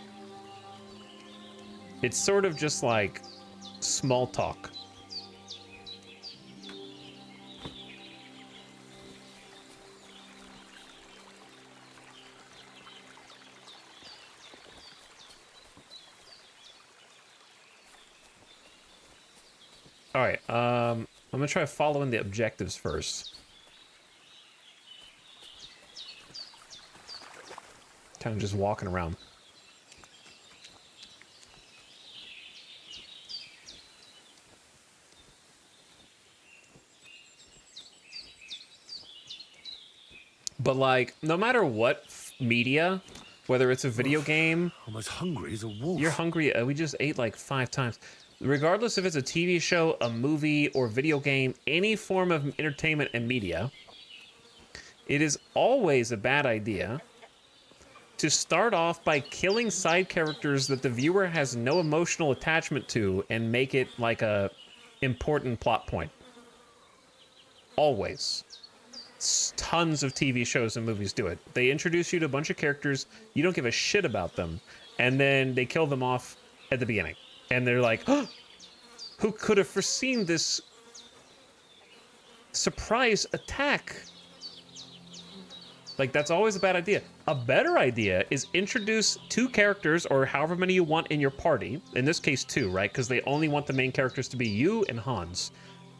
It's sort of just like small talk. All right, I'm gonna try following the objectives first. Kind of just walking around. But like, no matter what media, whether it's a video game, I'm as hungry as a wolf. You're hungry. We just ate like 5 times. Regardless if it's a TV show, a movie, or video game, any form of entertainment and media, it is always a bad idea to start off by killing side characters that the viewer has no emotional attachment to and make it like a important plot point. Always. Tons of TV shows and movies do it. They introduce you to a bunch of characters, you don't give a shit about them, and then they kill them off at the beginning. And they're like, oh, who could have foreseen this surprise attack? Like, that's always a bad idea. A better idea is introduce 2 characters, or however many you want in your party. In this case, 2, right? Because they only want the main characters to be you and Hans.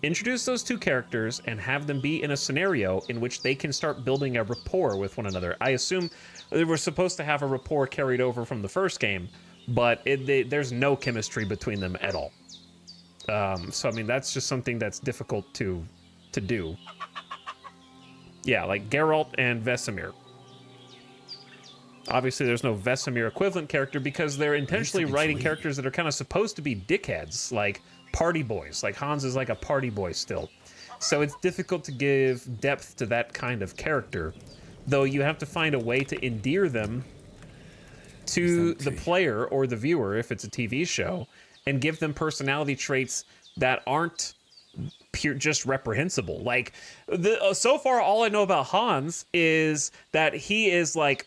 Introduce those 2 characters and have them be in a scenario in which they can start building a rapport with one another. I assume they were supposed to have a rapport carried over from the first game, but there's no chemistry between them at all. So, I mean, that's just something that's difficult to do. Yeah, like Geralt and Vesemir. Obviously, there's no Vesemir equivalent character because they're intentionally writing characters that are kind of supposed to be dickheads, like party boys. Like, Hans is like a party boy still. So it's difficult to give depth to that kind of character, though you have to find a way to endear them to the player or the viewer if it's a TV show, and give them personality traits that aren't pure just reprehensible. Like so far all I know about Hans is that he is like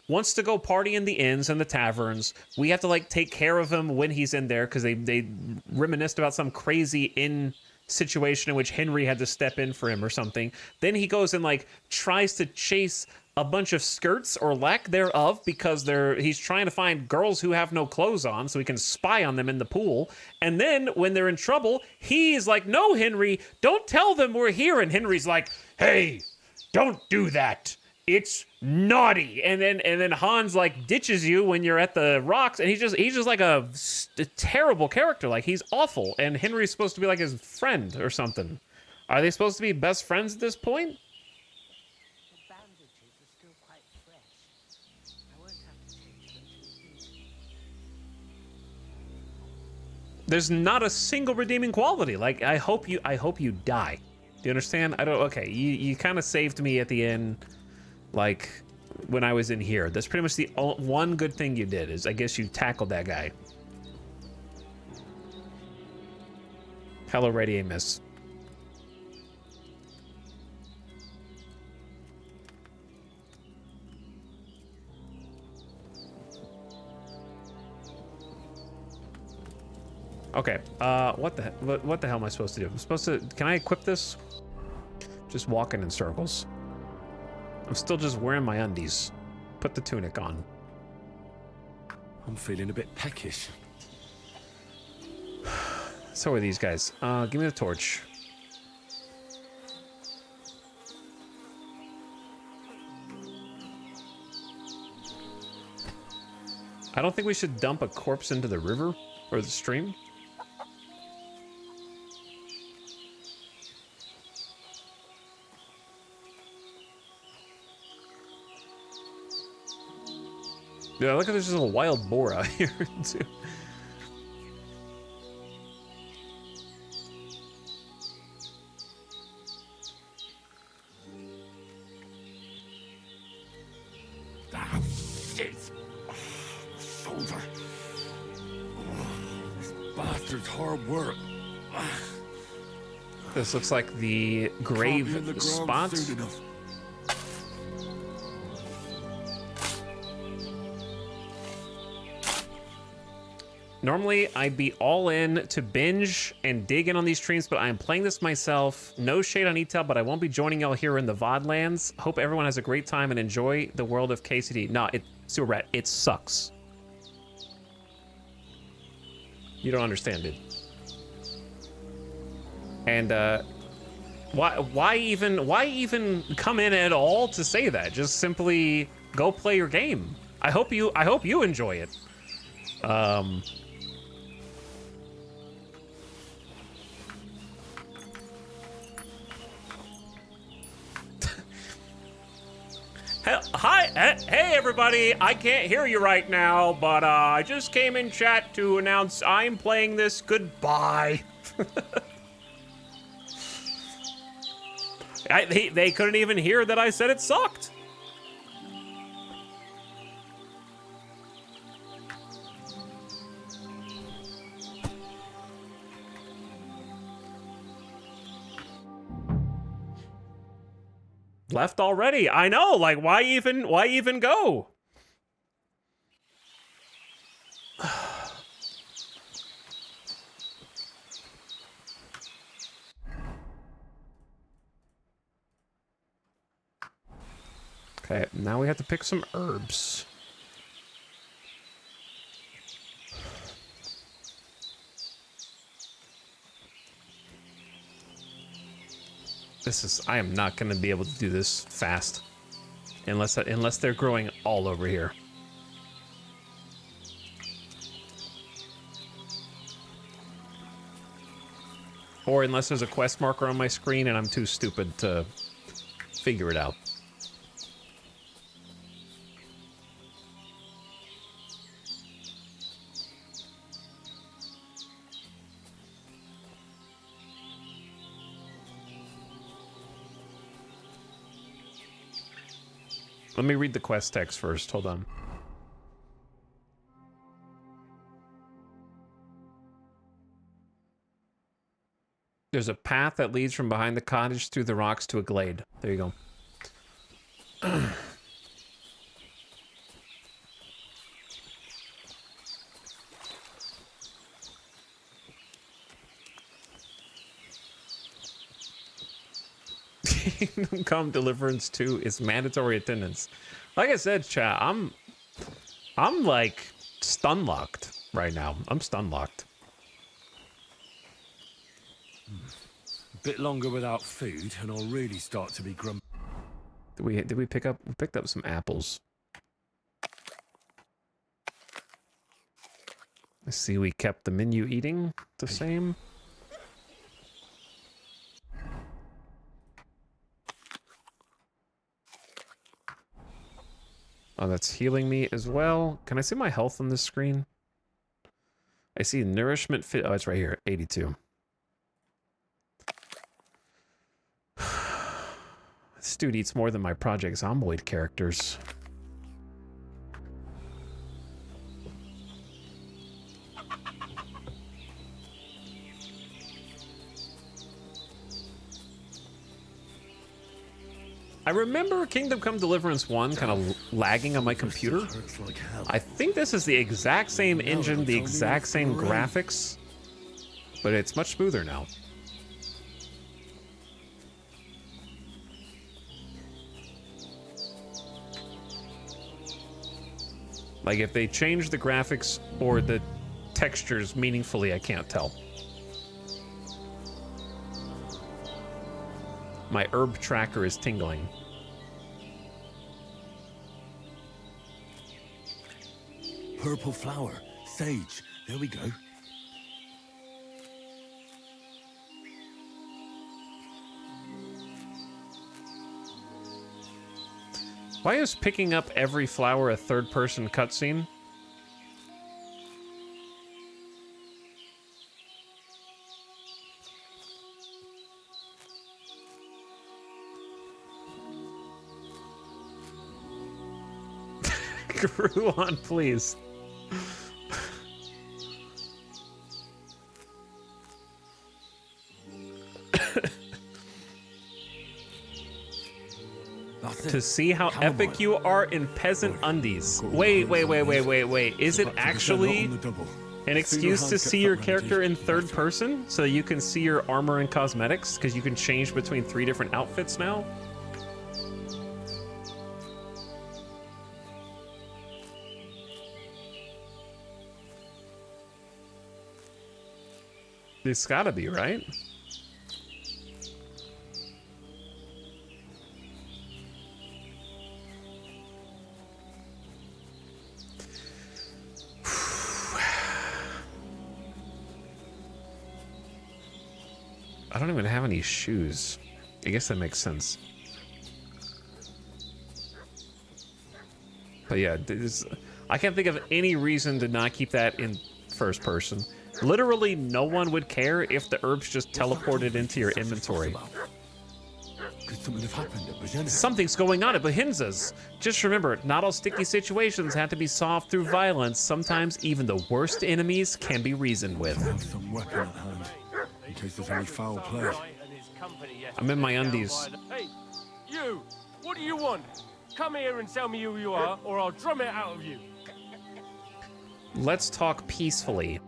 wants to go party in the inns and the taverns. We have to like take care of him when he's in there because they reminisced about some crazy inn situation in which Henry had to step in for him or something. Then he goes and like tries to chase a bunch of skirts or lack thereof because he's trying to find girls who have no clothes on so he can spy on them in the pool. And then when they're in trouble, he's like, no, Henry, don't tell them we're here. And Henry's like, hey, don't do that. It's naughty. And then Hans like ditches you when you're at the rocks, and he's just like a terrible character. Like he's awful. And Henry's supposed to be like his friend or something. Are they supposed to be best friends at this point? There's not a single redeeming quality. Like I hope you die. Do you understand? Okay, you kind of saved me at the end, like when I was in here. That's pretty much the one good thing you did, is I guess you tackled that guy. Hello, Ready, Miss. Okay, what the hell am I supposed to do? I'm supposed to, can I equip this? Just walking in circles. I'm still just wearing my undies. Put the tunic on. I'm feeling a bit peckish. So are these guys. Give me the torch. I don't think we should dump a corpse into the river or the stream. Yeah, look at there's just a wild boar out here too. Ah, shit! Shoulder. This bastard's hard work. This looks like the grave spot. Normally, I'd be all in to binge and dig in on these streams, but I am playing this myself. No shade on Etel, but I won't be joining y'all here in the VOD lands. Hope everyone has a great time and enjoy the world of KCD. Nah, Sewer Rat, it sucks. You don't understand it. And why even come in at all to say that? Just simply go play your game. I hope you enjoy it. Hey everybody, I can't hear you right now, but I just came in chat to announce I'm playing this. Goodbye. They couldn't even hear that I said it sucked. Left already. I know, like why even go? Okay, now we have to pick some herbs. I am not going to be able to do this fast unless they're growing all over here. Or unless there's a quest marker on my screen and I'm too stupid to figure it out. Let me read the quest text first. Hold on. There's a path that leads from behind the cottage through the rocks to a glade. There you go. Kingdom Come Deliverance 2 is mandatory attendance. Like I said, chat, I'm like stun locked right now. I'm stun locked. A bit longer without food, and I'll really start to be grumpy. Did we pick up? We picked up some apples. Let's see. We kept the menu eating the same. Oh, that's healing me as well. Can I see my health on this screen? I see nourishment fit. Oh, it's right here. 82. This dude eats more than my Project Zomboid characters. I remember Kingdom Come Deliverance 1 kind of lagging on my computer. I think this is the exact same engine, the exact same graphics, but it's much smoother now. Like, if they change the graphics or the textures meaningfully, I can't tell. My herb tracker is tingling. Purple flower, sage. There we go. Why is picking up every flower a third-person cutscene? Grew on, please. To see how epic you are in peasant undies. Wait. Is it actually an excuse to see your character in third person so you can see your armor and cosmetics? Because you can change between 3 different outfits now? It's gotta be, right? I don't even have any shoes. I guess that makes sense. But yeah, I can't think of any reason to not keep that in first person. Literally, no one would care if the herbs just teleported into your inventory. Could something have happened at Bajana? Something's going on at Bahinza's. Just remember, not all sticky situations have to be solved through violence. Sometimes even the worst enemies can be reasoned with. Have some weapon at hand, in case there's any foul play. I'm in my undies. Hey, you! What do you want? Come here and tell me who you are, or I'll drum it out of you. Let's talk peacefully.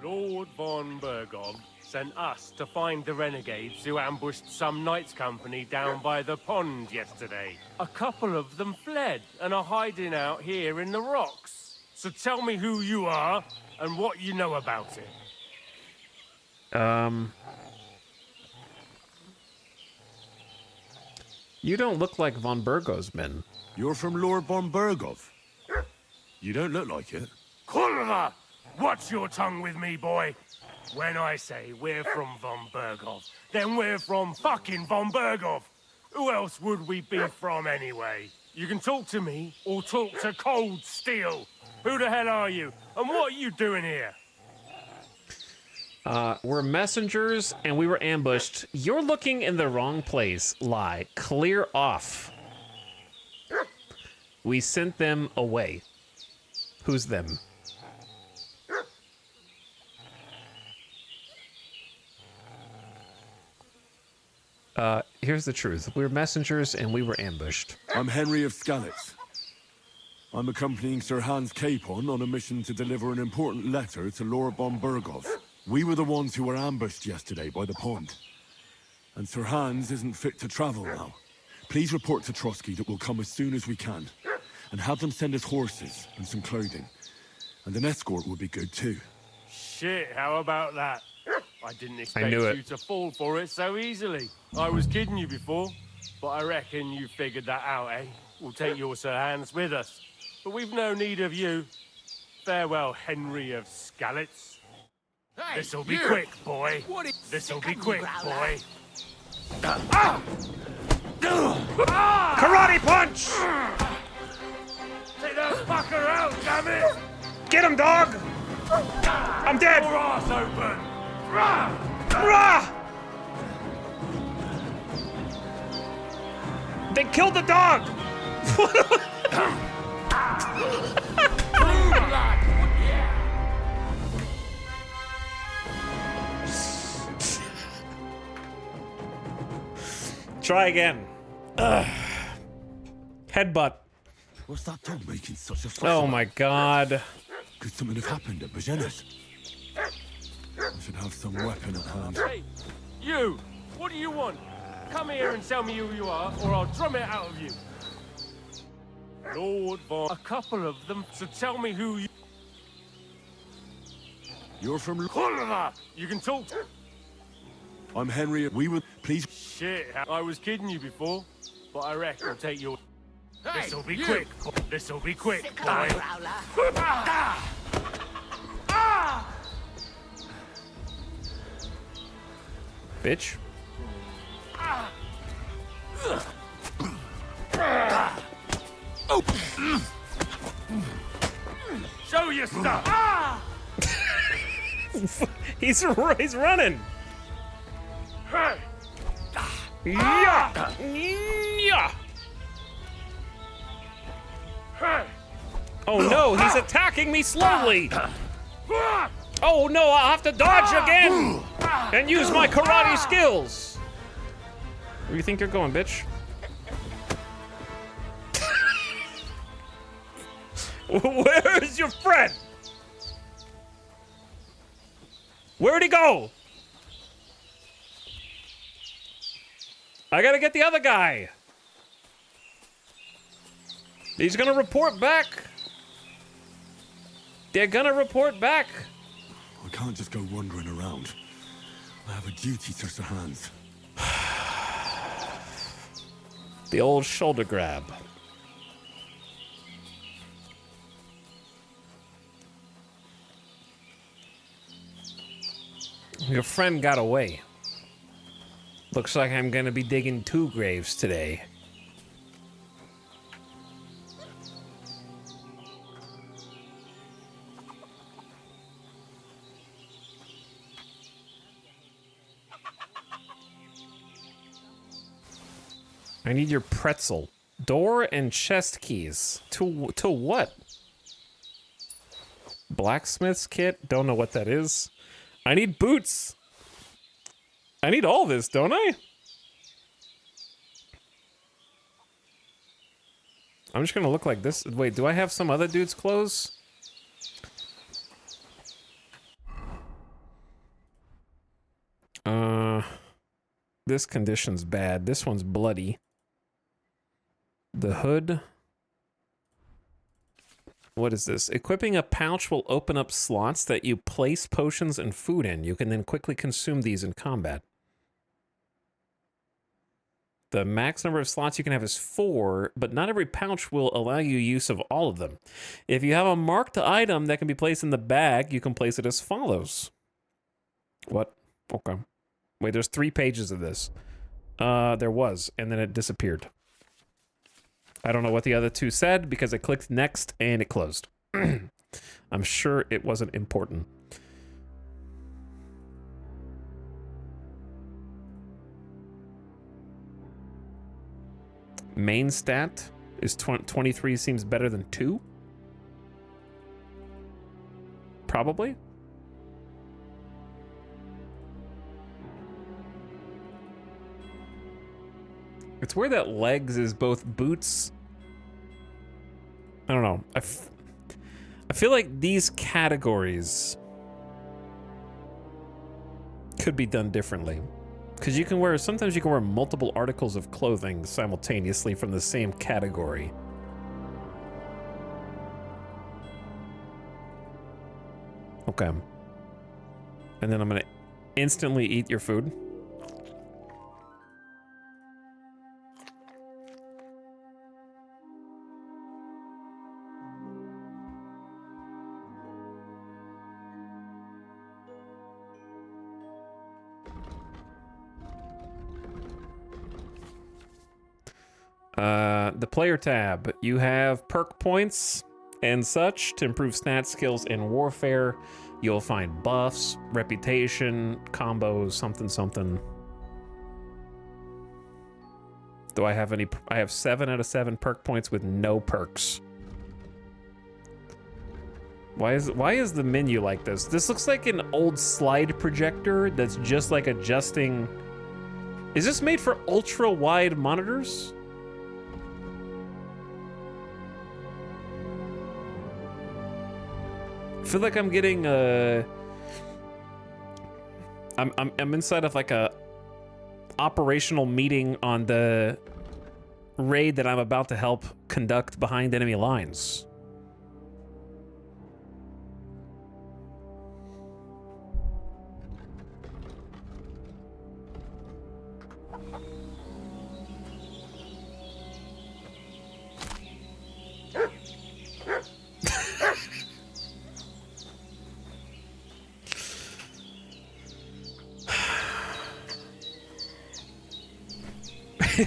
Lord von Bergov sent us to find the renegades who ambushed some knights' company down by the pond yesterday. A couple of them fled and are hiding out here in the rocks. So tell me who you are and what you know about it. You don't look like von Bergov's men. You're from Lord von Bergov. You don't look like it. Kulva! Watch your tongue with me, boy. When I say we're from von Bergov, then we're from fucking von Bergov. Who else would we be from anyway? You can talk to me or talk to Cold Steel. Who the hell are you? And what are you doing here? We're messengers and we were ambushed. You're looking in the wrong place. Lie. Clear off. We sent them away. Who's them? Here's the truth. We were messengers and we were ambushed. I'm Henry of Skalitz. I'm accompanying Sir Hans Capon on a mission to deliver an important letter to Lord von Burgov. We were the ones who were ambushed yesterday by the pond. And Sir Hans isn't fit to travel now. Please report to Trotsky that we'll come as soon as we can. And have them send us horses and some clothing. And an escort would be good too. Shit, how about that? I didn't expect knew it. you to fall for it so easily. I was kidding you before, but I reckon you figured that out, eh? We'll take your Sir Hans with us. But we've no need of you. Farewell, Henry of Skalitz. Hey, This'll be you! quick, boy. What is... This'll be quick, boy. Karate punch! Take that fucker out, damn it! Get him, dog! I'm dead! Your ass open! Rah! They killed the dog! Try again. Headbutt. What's that dog making such a fuss Oh about? my god. Could something have happened at Bajena's? I should have some weapon at hand. Hey, you! What do you want? Come here and tell me who you are, or I'll drum it out of you. Lord Von... A couple of them, so tell me who you... You're from... You can talk... I'm Henry. We would... Please... Shit, I was kidding you before, but I reckon I'll take your... Hey, This'll be you! quick. This'll be quick, Sick boy. of it, Growler. Bitch. Show your stuff. He's running. Hey. Yeah! Yeah! Hey. Oh no, he's attacking me slowly. Oh no, I'll have to dodge again and use my karate skills. Where do you think you're going, bitch? Where's your friend? Where'd he go? I gotta get the other guy. He's gonna report back. They're gonna report back. I can't just go wandering around. I have a duty to Sir Hans. The old shoulder grab. Your friend got away. Looks like I'm gonna be digging 2 graves today. I need your pretzel. Door and chest keys. To what? Blacksmith's kit? Don't know what that is. I need boots. I need all this, don't I? I'm just gonna look like this. Wait, do I have some other dude's clothes? This condition's bad. This one's bloody. The hood. What is this? Equipping a pouch will open up slots that you place potions and food in. You can then quickly consume these in combat. The max number of slots you can have is 4, but not every pouch will allow you use of all of them. If you have a marked item that can be placed in the bag, you can place it as follows. What? Okay. Wait, there's 3 pages of this. There was, and then it disappeared. I don't know what the other 2 said because I clicked next and it closed. I'm sure it wasn't important. Main stat is 23 seems better than 2? Probably. it's weird that legs is both boots. I don't know. I feel like these categories could be done differently. Because you can wear, sometimes you can wear multiple articles of clothing simultaneously from the same category. Okay. And then I'm gonna instantly eat your food. The player tab. You have perk points and such to improve stat skills in warfare. You'll find buffs, reputation, combos, something, something. Do I have any? I have 7 out of 7 perk points with no perks. Why is the menu like this? This looks like an old slide projector that's just like adjusting. Is this made for ultra wide monitors? I feel like I'm getting I'm inside of like a operational meeting on the raid that I'm about to help conduct behind enemy lines.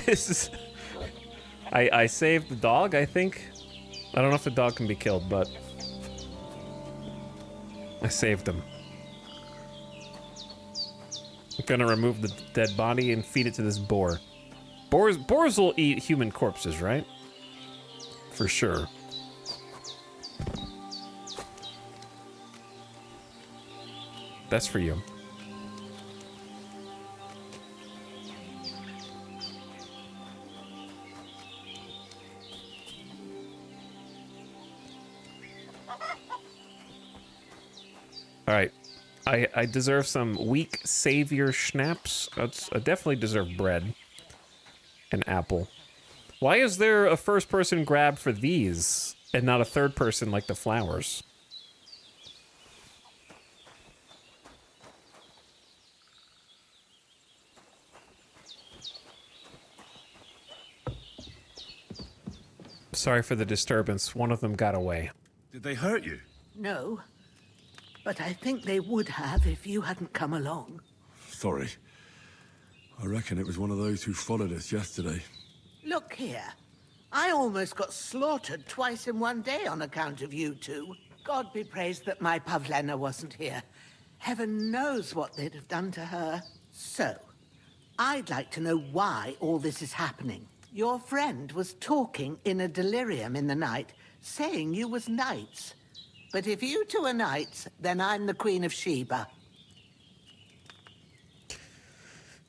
This is... I saved the dog, I think. I don't know if the dog can be killed, but I saved him. I'm gonna remove the dead body and feed it to this boar. Boars will eat human corpses, right? For sure. That's for you. All right, I deserve some weak savior schnapps. I definitely deserve bread. An apple. Why is there a first person grab for these and not a third person like the flowers? Sorry for the disturbance. One of them got away. Did they hurt you? No. But I think they would have if you hadn't come along. Sorry. I reckon it was one of those who followed us yesterday. Look here. I almost got slaughtered twice in one day on account of you two. God be praised that my Pavlena wasn't here. Heaven knows what they'd have done to her. So, I'd like to know why all this is happening. Your friend was talking in a delirium in the night, saying you was knights. But if you two are knights, then I'm the Queen of Sheba.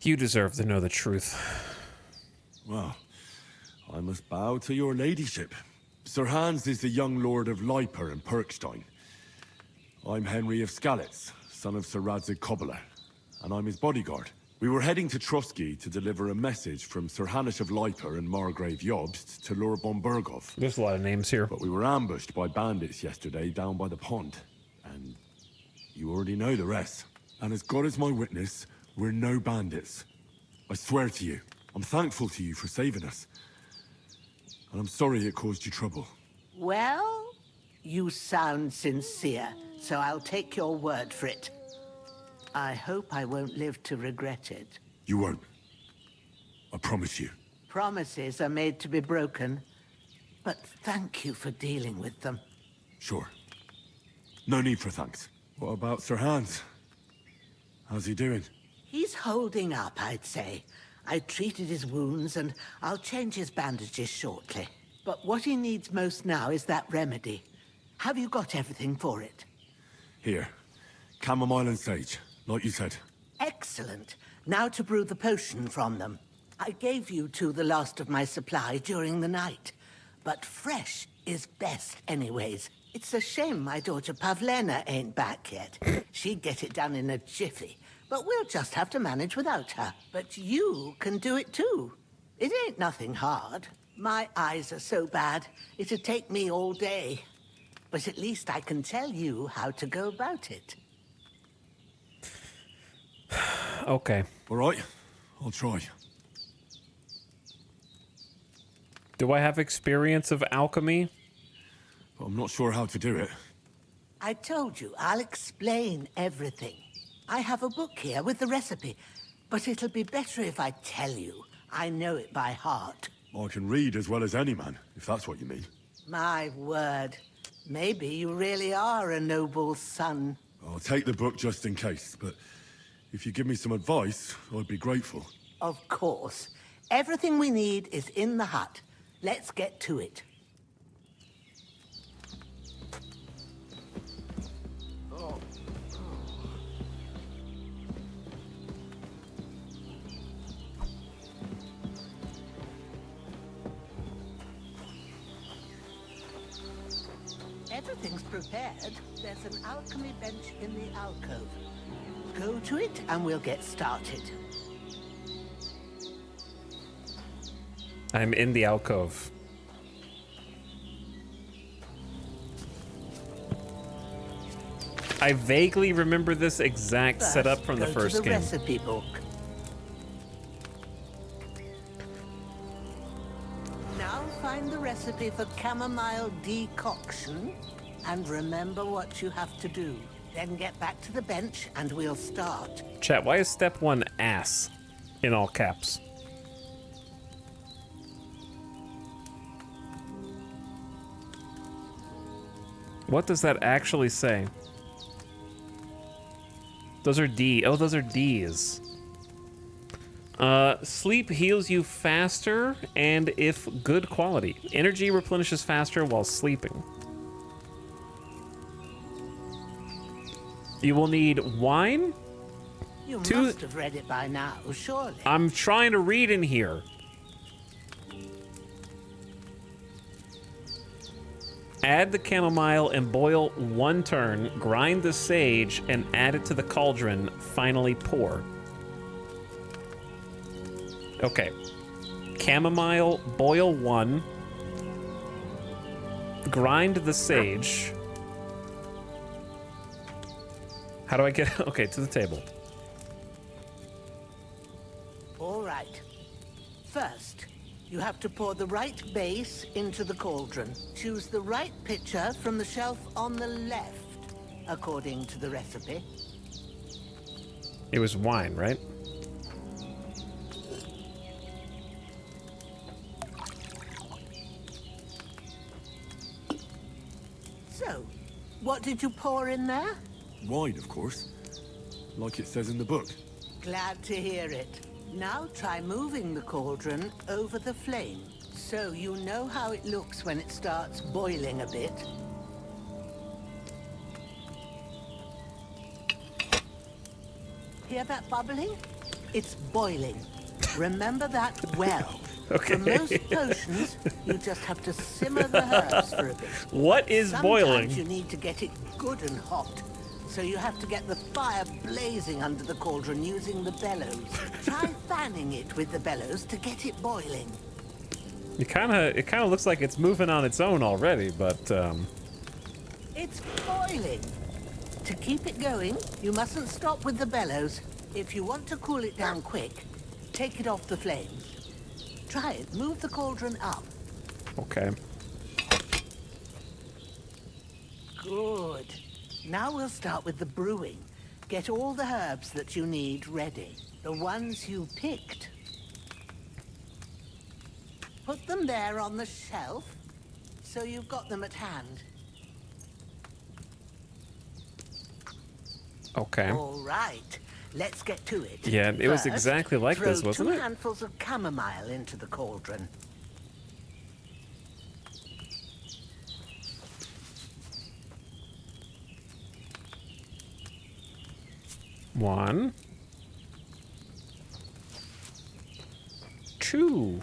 You deserve to know the truth. Well, I must bow to your ladyship. Sir Hans is the young lord of Leiper and Perkstein. I'm Henry of Skalitz, son of Sir Radzig Kobyla, and I'm his bodyguard. We were heading to Trotsky to deliver a message from Sir Hanush of Leiper and Margrave Jobst to Lord Bombergov. There's a lot of names here. But we were ambushed by bandits yesterday down by the pond. And you already know the rest. And as God is my witness, we're no bandits. I swear to you. I'm thankful to you for saving us. And I'm sorry it caused you trouble. Well, you sound sincere, so I'll take your word for it. I hope I won't live to regret it. You won't. I promise you. Promises are made to be broken, but thank you for dealing with them. Sure. No need for thanks. What about Sir Hans? How's he doing? He's holding up, I'd say. I treated his wounds, and I'll change his bandages shortly. But what he needs most now is that remedy. Have you got everything for it? Here. Chamomile and sage, like you said. Excellent. Now to brew the potion from them. I gave you two the last of my supply during the night. But fresh is best anyways. It's a shame my daughter Pavlena ain't back yet. She'd get it done in a jiffy. But we'll just have to manage without her. But you can do it too. It ain't nothing hard. My eyes are so bad, it'd take me all day. But at least I can tell you how to go about it. Okay. All right, I'll try. Do I have experience of alchemy? But I'm not sure how to do it. I told you, I'll explain everything. I have a book here with the recipe, but it'll be better if I tell you. I know it by heart. I can read as well as any man, if that's what you mean. My word. Maybe you really are a noble son. I'll take the book just in case, but if you give me some advice, I'd be grateful. Of course. Everything we need is in the hut. Let's get to it. Everything's prepared. There's an alchemy bench in the alcove. Go to it and we'll get started. I'm in the alcove. I vaguely remember this exact setup from the first game. Recipe book. Now find the recipe for chamomile decoction and remember what you have to do. Then get back to the bench and we'll start. Chat, why is step 1 ass in all caps? What does that actually say? Those are D. Oh, those are D's. Sleep heals you faster and if good quality. Energy replenishes faster while sleeping. You will need wine. You must have read it by now, surely. I'm trying to read in here. Add the chamomile and boil 1 turn. Grind the sage and add it to the cauldron. Finally pour. Okay. Chamomile, boil 1. Grind the sage. How do I get... Okay, to the table. All right. First, you have to pour the right base into the cauldron. Choose the right pitcher from the shelf on the left, according to the recipe. It was wine, right? So, what did you pour in there? Wine, of course. Like it says in the book. Glad to hear it. Now try moving the cauldron over the flame, so you know how it looks when it starts boiling a bit. Hear that bubbling? It's boiling. Remember that well. Okay. For most potions, you just have to simmer the herbs for a bit. What is boiling? Sometimes you need to get it good and hot. So you have to get the fire blazing under the cauldron using the bellows. Try fanning it with the bellows to get it boiling. It kind of looks like it's moving on its own already, but It's boiling. To keep it going, you mustn't stop with the bellows. If you want to cool it down quick, take it off the flames. Try it. Move the cauldron up. okay. Good. Now we'll start with the brewing. Get all the herbs that you need ready. The ones you picked. Put them there on the shelf, so you've got them at hand. Okay. All right. Let's get to it. Yeah, it was First, exactly like this, throw wasn't 2 it? handfuls of chamomile into the cauldron. One. 2.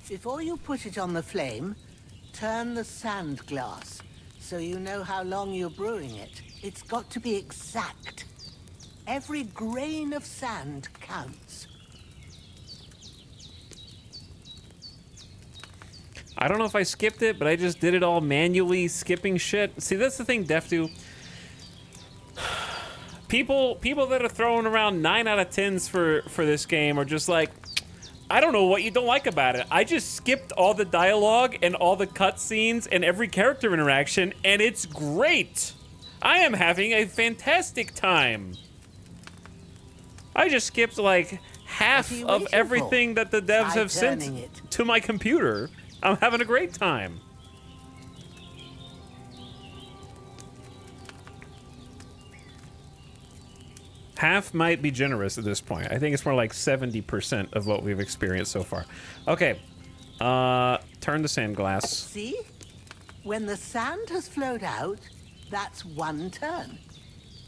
Before you put it on the flame, turn the sand glass so you know how long you're brewing it. It's got to be exact. Every grain of sand counts. I don't know if I skipped it, but I just did it all manually, skipping shit. See, that's the thing, Def do. People that are throwing around 9 out of 10s for this game are just like, I don't know what you don't like about it. I just skipped all the dialogue and all the cutscenes and every character interaction, and it's great. I am having a fantastic time. I just skipped like half of everything that the devs have sent to my computer. I'm having a great time. Half might be generous at this point. I think it's more like 70% of what we've experienced so far. Okay. Turn the sand glass. See? When the sand has flowed out, that's 1 turn.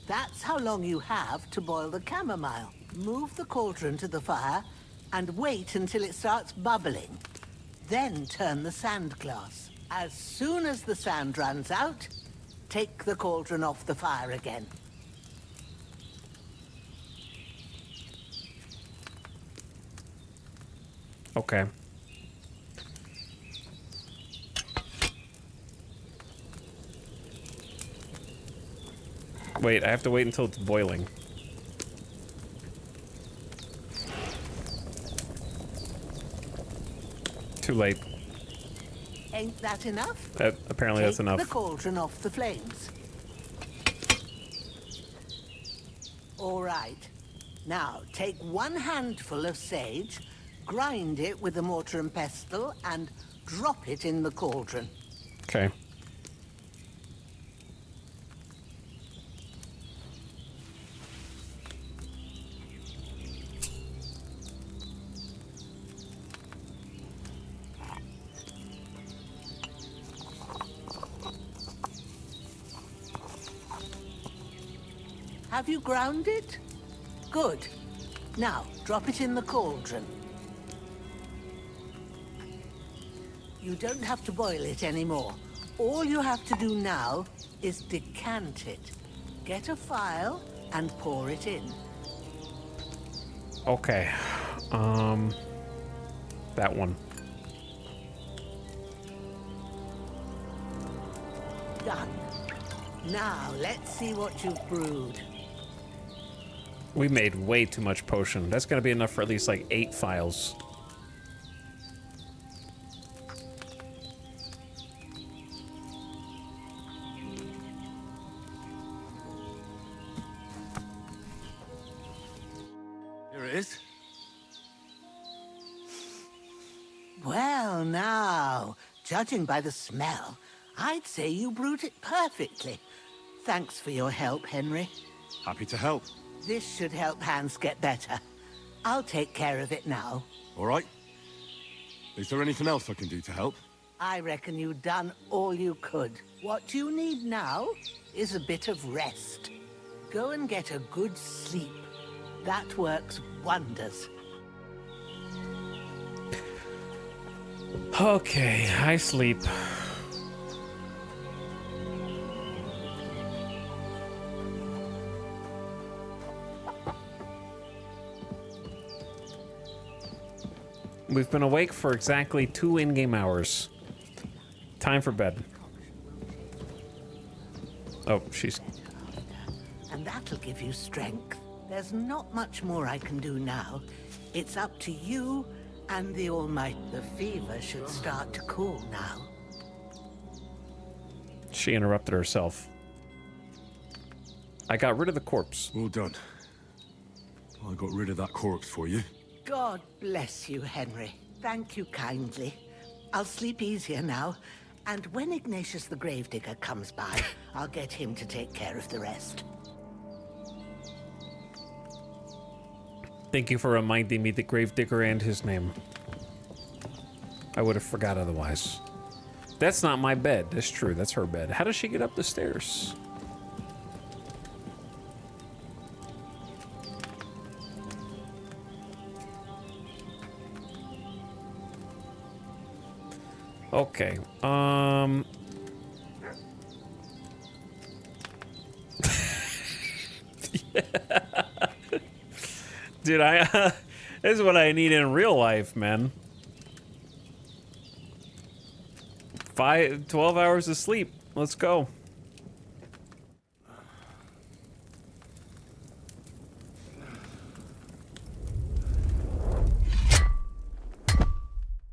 That's how long you have to boil the chamomile. Move the cauldron to the fire and wait until it starts bubbling. Then turn the sand glass. As soon as the sand runs out, take the cauldron off the fire again. Okay. Wait, I have to wait until it's boiling. Too late. Ain't that enough? Apparently that's enough. Take the cauldron off the flames. All right. Now, take 1 handful of sage, grind it with a mortar and pestle, and drop it in the cauldron. Okay. Have you ground it? Good. Now, drop it in the cauldron. You don't have to boil it anymore. All you have to do now is decant it. Get a phial and pour it in. Okay. That one. Done. Now, let's see what you've brewed. We made way too much potion. That's gonna be enough for at least like 8 files. Here it is. Well, now, judging by the smell, I'd say you brewed it perfectly. Thanks for your help, Henry. Happy to help. This should help Hans get better. I'll take care of it now. All right. Is there anything else I can do to help? I reckon you've done all you could. What you need now is a bit of rest. Go and get a good sleep. That works wonders. Okay, I sleep. We've been awake for exactly 2 in-game hours. Time for bed. Oh, she's... And that'll give you strength. There's not much more I can do now. It's up to you and the Almighty. The fever should start to cool now. She interrupted herself. I got rid of the corpse. Well done. I got rid of that corpse for you. God bless you, Henry. Thank you kindly. I'll sleep easier now, and when Ignatius the Gravedigger comes by, I'll get him to take care of the rest. Thank you for reminding me the Gravedigger and his name. I would have forgot otherwise. That's not my bed. That's true. That's her bed. How does she get up the stairs? Okay. Dude, this is what I need in real life, man. 12 hours of sleep. Let's go.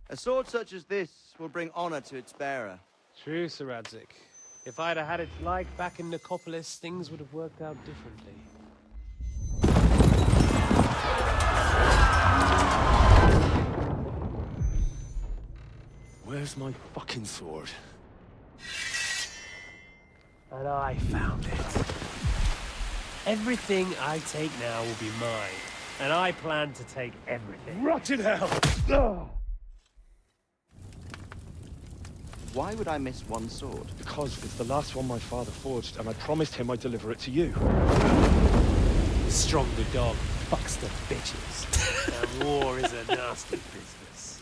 A sword such as this will bring honor to its bearer. True, Sir Radzik. If I'd have had its like back in Nicopolis, things would have worked out differently. Where's my fucking sword? And I found it. Everything I take now will be mine. And I plan to take everything. Rotten hell! Ugh. Why would I miss one sword? Because it's the last one my father forged, and I promised him I'd deliver it to you. Stronger dog fucks the bitches. And war is a nasty business.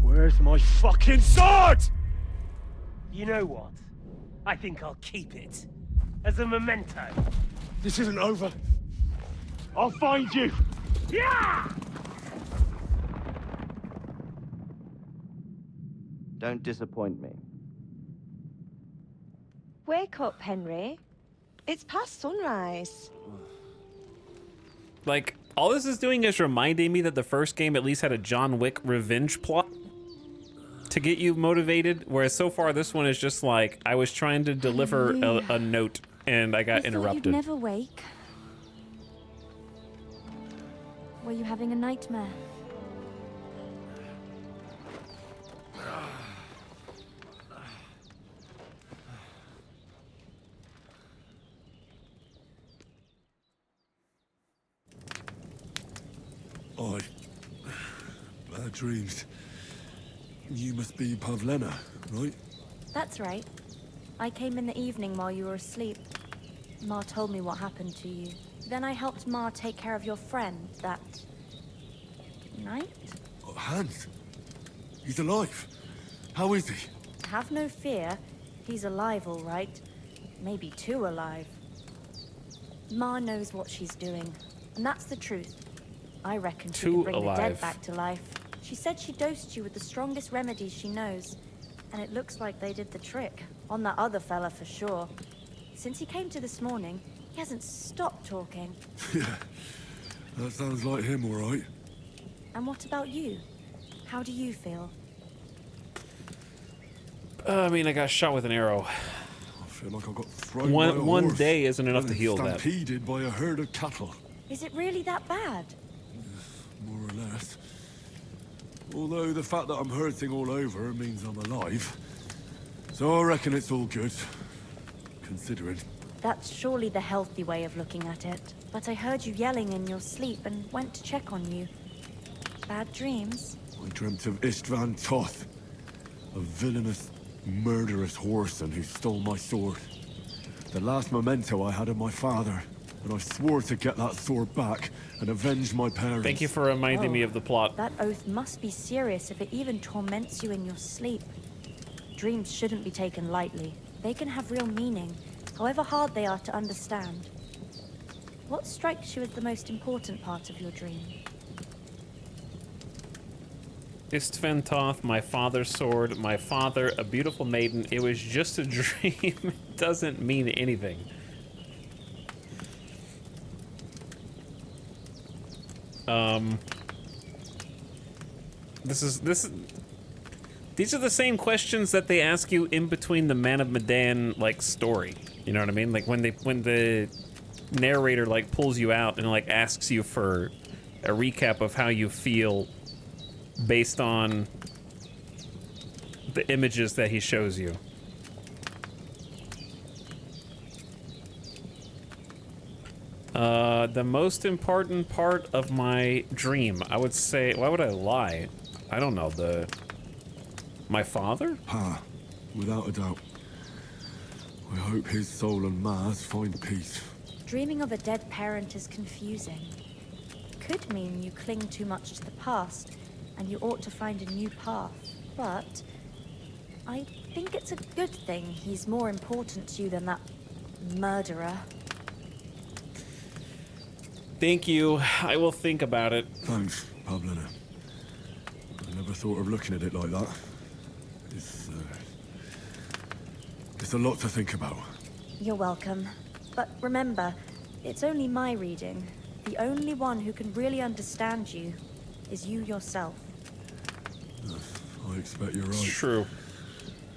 Where's my fucking sword? You know what? I think I'll keep it. As a memento. This isn't over. I'll find you! Yeah! Don't disappoint me. Wake up, Henry. It's past sunrise. Like, all this is doing is reminding me that the first game at least had a John Wick revenge plot to get you motivated, whereas so far this one is just like, I was trying to deliver a note and I got interrupted. You'd never wake. Were you having a nightmare? Bad dreams. You must be Pavlena, right? That's right. I came in the evening while you were asleep. Ma told me what happened to you. Then I helped Ma take care of your friend that night? Oh, Hans. He's alive. How is he? Have no fear. He's alive, all right. Maybe too alive. Ma knows what she's doing, and that's the truth. I reckon she can bring the dead back to life. She said she dosed you with the strongest remedies she knows, and it looks like they did the trick. On that other fella for sure. Since he came to this morning, he hasn't stopped talking. Yeah, that sounds like him, all right. And what about you? How do you feel? I mean, I got shot with an arrow. I feel like I got thrown by a One horse day isn't enough to and heal that. stampeded by a herd of cattle. Is it really that bad? More or less. Although the fact that I'm hurting all over means I'm alive. So I reckon it's all good. Considering. That's surely the healthy way of looking at it. But I heard you yelling in your sleep and went to check on you. Bad dreams? I dreamt of Istvan Toth. A villainous, murderous whoreson who stole my sword. The last memento I had of my father. And I swore to get that sword back and avenge my parents. Thank you for reminding me of the plot. That oath must be serious if it even torments you in your sleep. Dreams shouldn't be taken lightly. They can have real meaning, however hard they are to understand. What strikes you as the most important part of your dream? Istvan Toth, my father's sword, my father, a beautiful maiden. It was just a dream. It doesn't mean anything. These are the same questions that they ask you in between the Man of Medan like story. You know what I mean? Like when the narrator like pulls you out and like asks you for a recap of how you feel based on the images that he shows you. The most important part of my dream, I would say, why would I lie? I don't know, my father? Without a doubt. I hope his soul and Ma's find peace. Dreaming of a dead parent is confusing. Could mean you cling too much to the past, and you ought to find a new path. But I think it's a good thing he's more important to you than that murderer. Thank you. I will think about it. Thanks, Pavlina. I never thought of looking at it like that. It's a lot to think about. You're welcome. But remember, it's only my reading. The only one who can really understand you is you yourself. I expect you're right. It's true.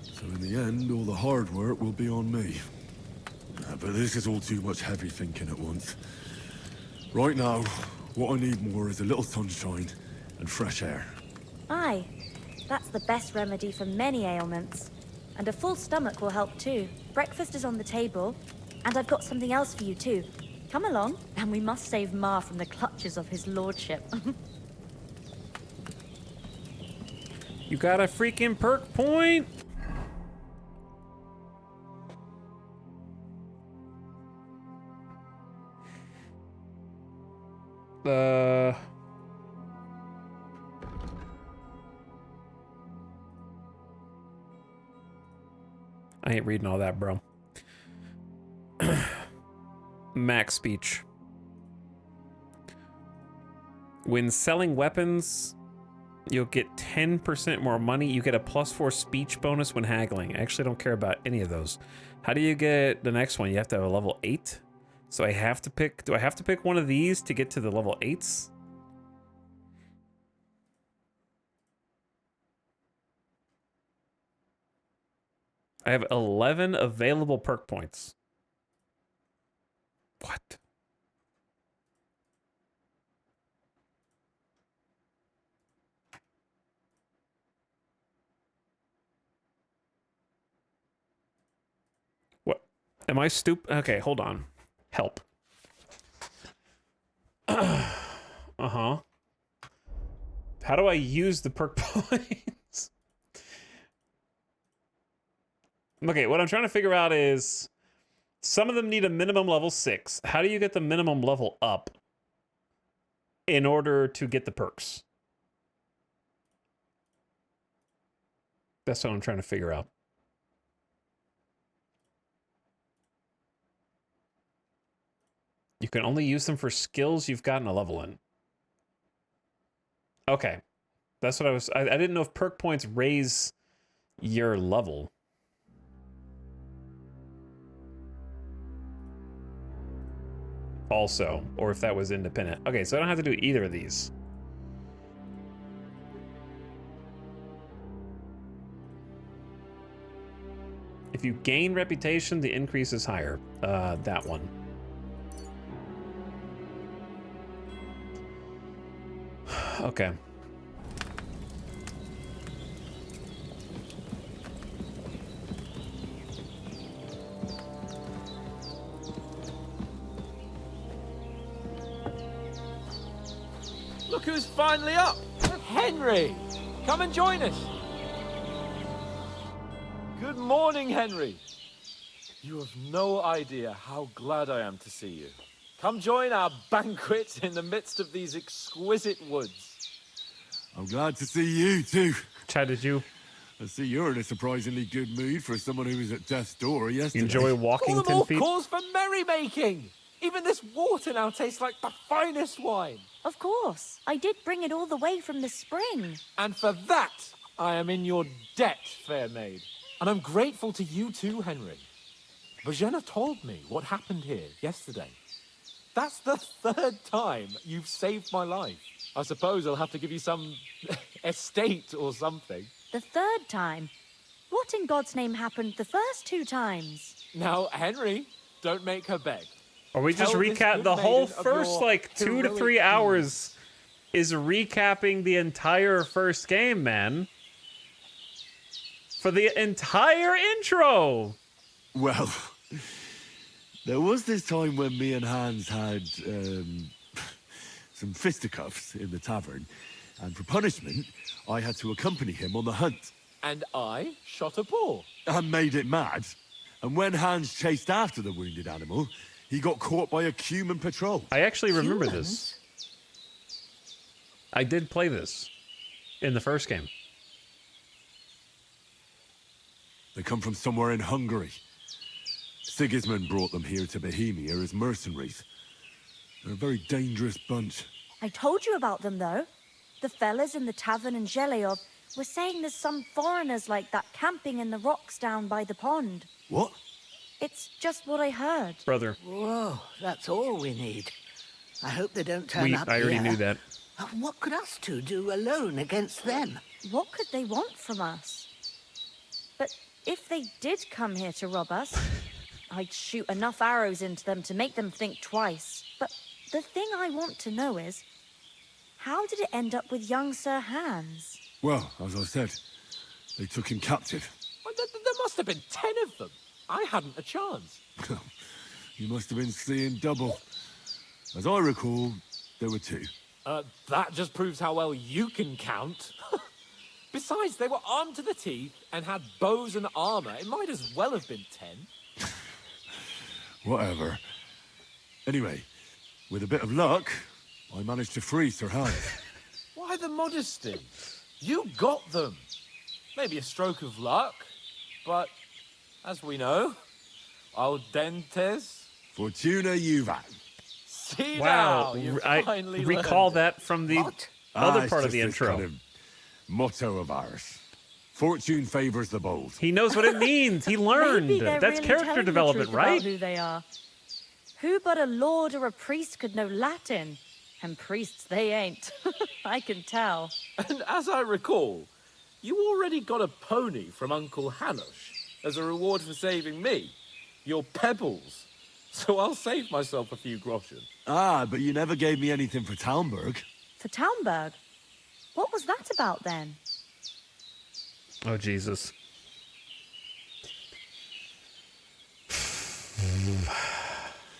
So in the end, all the hard work will be on me. But this is all too much heavy thinking at once. Right now, what I need more is a little sunshine and fresh air. Aye, that's the best remedy for many ailments. And a full stomach will help too. Breakfast is on the table, and I've got something else for you too. Come along, and we must save Ma from the clutches of his lordship. You got a freaking perk point? I ain't reading all that, bro. Max speech. When selling weapons, you'll get 10% more money. You get a +4 speech bonus when haggling. I actually don't care about any of those. How do you get the next one? You have to have a level 8. So I have to pick, do I have to pick one of these to get to the level 8s? I have 11 available perk points. What? What? Am I stupid? Okay, hold on. Help. Uh-huh. How do I use the perk points? Okay, what I'm trying to figure out is some of them need a minimum level 6. How do you get the minimum level up in order to get the perks? That's what I'm trying to figure out. You can only use them for skills you've gotten a level in. Okay. That's what I didn't know if perk points raise your level. Also, or if that was independent. Okay, so I don't have to do either of these. If you gain reputation, the increase is higher. That one. Okay. Look who's finally up! Henry! Come and join us! Good morning, Henry! You have no idea how glad I am to see you. Come join our banquet in the midst of these exquisite woods. I'm glad to see you too. Chad, did you? I see you're in a surprisingly good mood for someone who was at death's door yesterday. Enjoy walking All the 10 more feet? cause for merrymaking! Even this water now tastes like the finest wine. Of course. I did bring it all the way from the spring. And for that, I am in your debt, fair maid. And I'm grateful to you too, Henry. Bojena told me what happened here yesterday. That's the 3rd time you've saved my life. I suppose I'll have to give you some estate or something. The 3rd time? What in God's name happened the first 2 times? Now, Henry, don't make her beg. Or we just Tell this recap good the whole maiden of first your like 2 to heroic 3 hours is recapping the entire first game, man. For the entire intro. Well, there was this time when me and Hans had some fisticuffs in the tavern, and for punishment, I had to accompany him on the hunt. And I shot a boar. And made it mad. And when Hans chased after the wounded animal, He got caught by a human patrol. I actually remember this. I did play this in the first game. They come from somewhere in Hungary. Sigismund brought them here to Bohemia as mercenaries. They're a very dangerous bunch. I told you about them, though. The fellas in the tavern in Zheleov were saying there's some foreigners like that camping in the rocks down by the pond. What? It's just what I heard. Brother. Whoa, that's all we need. I hope they don't turn up I already here. knew that. What could us two do alone against them? What could they want from us? But if they did come here to rob us, I'd shoot enough arrows into them to make them think twice. But the thing I want to know is, how did it end up with young Sir Hans? Well, as I said, they took him captive. Well, there must have been 10 of them. I hadn't a chance. You must have been seeing double. As I recall, there were 2. That just proves how well you can count. Besides, they were armed to the teeth and had bows and armor. It might as well have been 10. Whatever. Anyway, with a bit of luck, I managed to free Sir Hans. Why the modesty? You got them. Maybe a stroke of luck, but as we know, audentes. Fortuna juvat. See Wow, now, you I finally recall learned that from the other part of the It's just this intro. kind of motto of ours. Fortune favors the bold. He knows what it means. He learned. Maybe they're That's really character telling the development, truth right? about who they are. Who but a lord or a priest could know Latin? And priests, they ain't. I can tell. And as I recall, you already got a pony from Uncle Hanush as a reward for saving me. Your pebbles. So I'll save myself a few groschen. Ah, but you never gave me anything for Talmberg. For Talmberg? What was that about then? Oh, Jesus.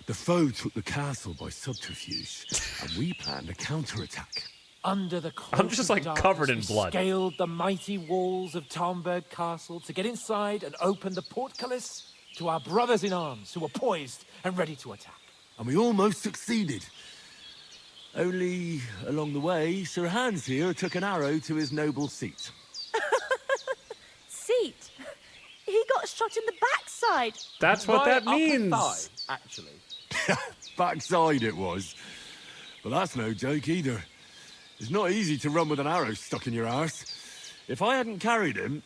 The foe took the castle by subterfuge, and we planned a counterattack. Under the I'm just, like, cloak of covered in darkness, we blood. Scaled the mighty walls of Talmberg Castle to get inside and open the portcullis to our brothers in arms who were poised and ready to attack. And we almost succeeded. Only, along the way, Sir Hans here took an arrow to his noble seat. Seat? He got shot in the backside. That's what that upper means. thigh, actually. Backside it was. But that's no joke either. It's not easy to run with an arrow stuck in your arse. If I hadn't carried him...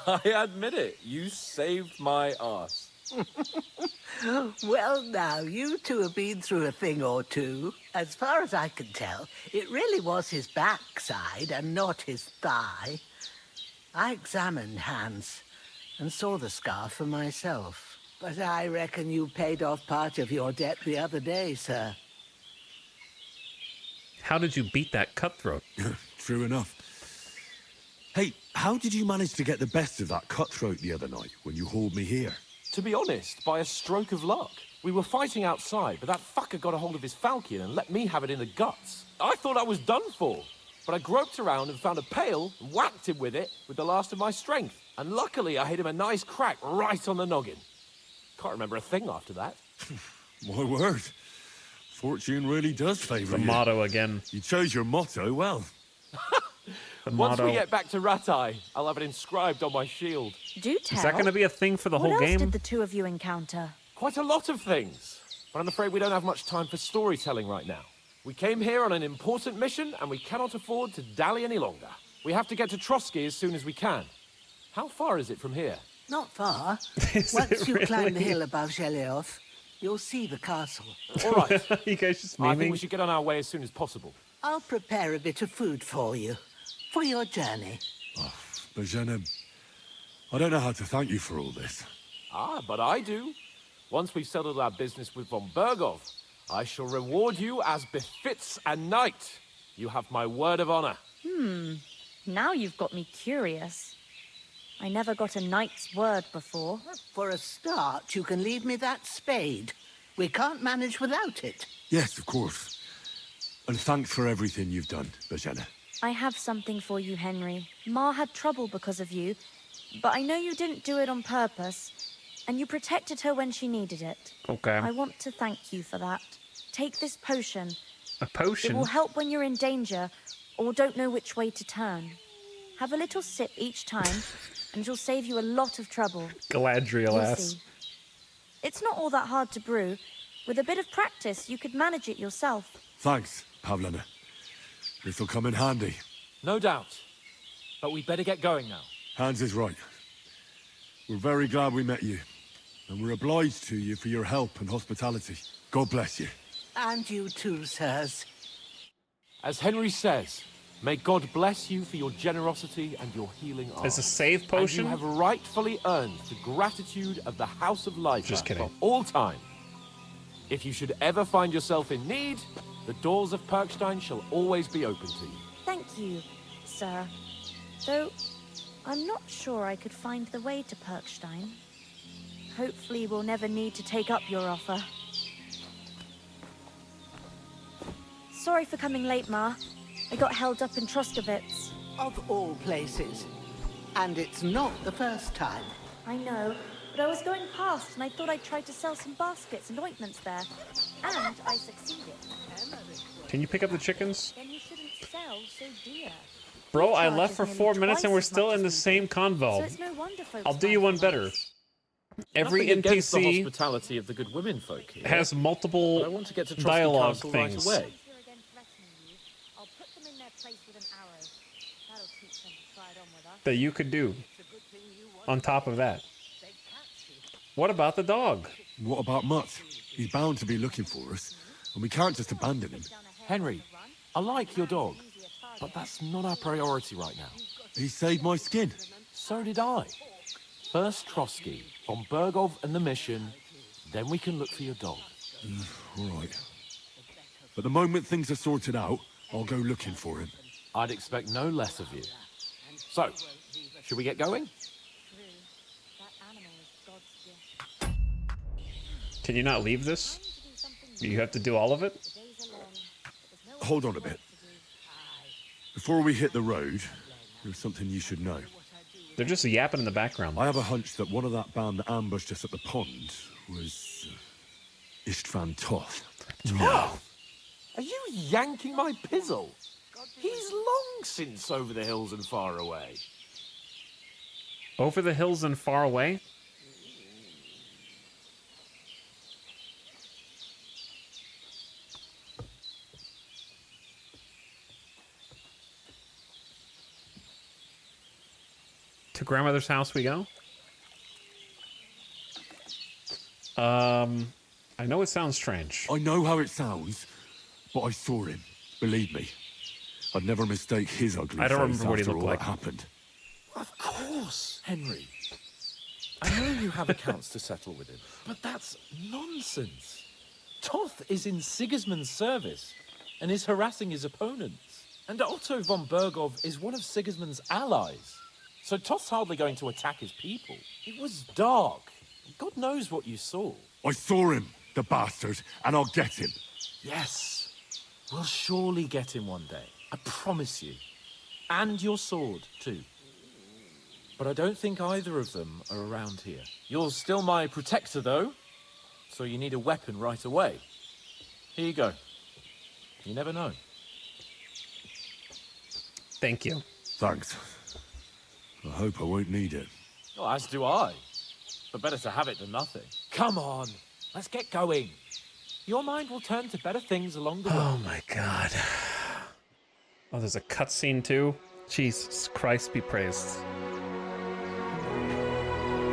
I admit it, you saved my arse. Well, now, you two have been through a thing or two. As far as I can tell, it really was his backside and not his thigh. I examined Hans and saw the scar for myself. But I reckon you paid off part of your debt the other day, sir. How did you beat that cutthroat? True enough. Hey, how did you manage to get the best of that cutthroat the other night when you hauled me here? To be honest, by a stroke of luck. We were fighting outside, but that fucker got a hold of his falchion and let me have it in the guts. I thought I was done for, but I groped around and found a pail and whacked him with it with the last of my strength. And luckily, I hit him a nice crack right on the noggin. Can't remember a thing after that. My word. Fortune really does favour The you. motto again. You chose your motto well. The Once motto. we get back to Ratai, I'll have it inscribed on my shield. Do tell. Is that going to be a thing for the What whole else game? did the two of you encounter? Quite a lot of things. But I'm afraid we don't have much time for storytelling right now. We came here on an important mission, and we cannot afford to dally any longer. We have to get to Trotsky as soon as we can. How far is it from here? Not far. Is Once it you climb the really? hill above Zheleov, you'll see the castle. All right. You guys just I think memeing? we should get on our way as soon as possible. I'll prepare a bit of food for you, for your journey. But Jenna, I don't know how to thank you for all this. Ah, but I do. Once we've settled our business with von Bergov, I shall reward you as befits a knight. You have my word of honor. Now you've got me curious. I never got a knight's word before. For a start, you can leave me that spade. We can't manage without it. Yes, of course. And thanks for everything you've done, Bajana. I have something for you, Henry. Ma had trouble because of you, but I know you didn't do it on purpose. And you protected her when she needed it. Okay. I want to thank you for that. Take this potion. A potion? It will help when you're in danger or don't know which way to turn. Have a little sip each time, and it'll save you a lot of trouble. Galadriel You'll ass. see. It's not all that hard to brew. With a bit of practice, you could manage it yourself. Thanks, Pavlena. This'll come in handy. No doubt. But we better get going now. Hans is right. We're very glad we met you. And we're obliged to you for your help and hospitality. God bless you. And you too, sirs. As Henry says, may God bless you for your generosity and your healing art. It's a save potion? And you have rightfully earned the gratitude of the House of Life Just kidding. for all time. If you should ever find yourself in need, the doors of Perkstein shall always be open to you. Thank you, sir. Though, I'm not sure I could find the way to Perkstein. Hopefully we'll never need to take up your offer. Sorry for coming late, Ma. I got held up in Troskowitz. Of all places. And it's not the first time. I know, but I was going past and I thought I'd try to sell some baskets and ointments there. And I succeeded. Can you pick up the chickens? Then you shouldn't sell so dear. Bro, I Charges left for nearly 4 minutes and we're twice as still much in the as we same do. convo. So it's no wonder folks I'll do buy you one from better. us. Every Nothing against the NPC hospitality of the good women folk here, has multiple but I want to get to Trotsky dialogue Castle things right away. I'll put them in their place with an arrow. That'll teach them to try it on with us. that you could do on top of that. What about the dog? What about Mutt? He's bound to be looking for us, and we can't just abandon him. Henry, I like your dog, but that's not our priority right now. He saved my skin. So did I. First Trotsky, von Bergov and the mission, then we can look for your dog. All right. But the moment things are sorted out, I'll go looking for him. I'd expect no less of you. So, should we get going? Can you not leave this? You have to do all of it? Hold on a bit. Before we hit the road, there's something you should know. They're just yapping in the background. I have a hunch that one of that band that ambushed us at the pond was Istvan Toth. No! Are you yanking my pizzle? He's long since over the hills and far away. Over the hills and far away? To grandmother's house we go? I know it sounds strange. I know how it sounds, but I saw him. Believe me. I'd never mistake his ugly I don't face remember what he after looked all like. that happened. Of course, Henry. I know you have accounts to settle with him, but that's nonsense. Toth is in Sigismund's service and is harassing his opponents. And Otto von Bergov is one of Sigismund's allies. So Toth's hardly going to attack his people. It was dark. God knows what you saw. I saw him, the bastard, and I'll get him. Yes. We'll surely get him one day. I promise you. And your sword, too. But I don't think either of them are around here. You're still my protector, though. So you need a weapon right away. Here you go. You never know. Thank you. Thanks. I hope I won't need it. Well, as do I. But better to have it than nothing. Come on. Let's get going. Your mind will turn to better things along the way. Oh my god. Oh, there's a cutscene too? Jesus Christ be praised.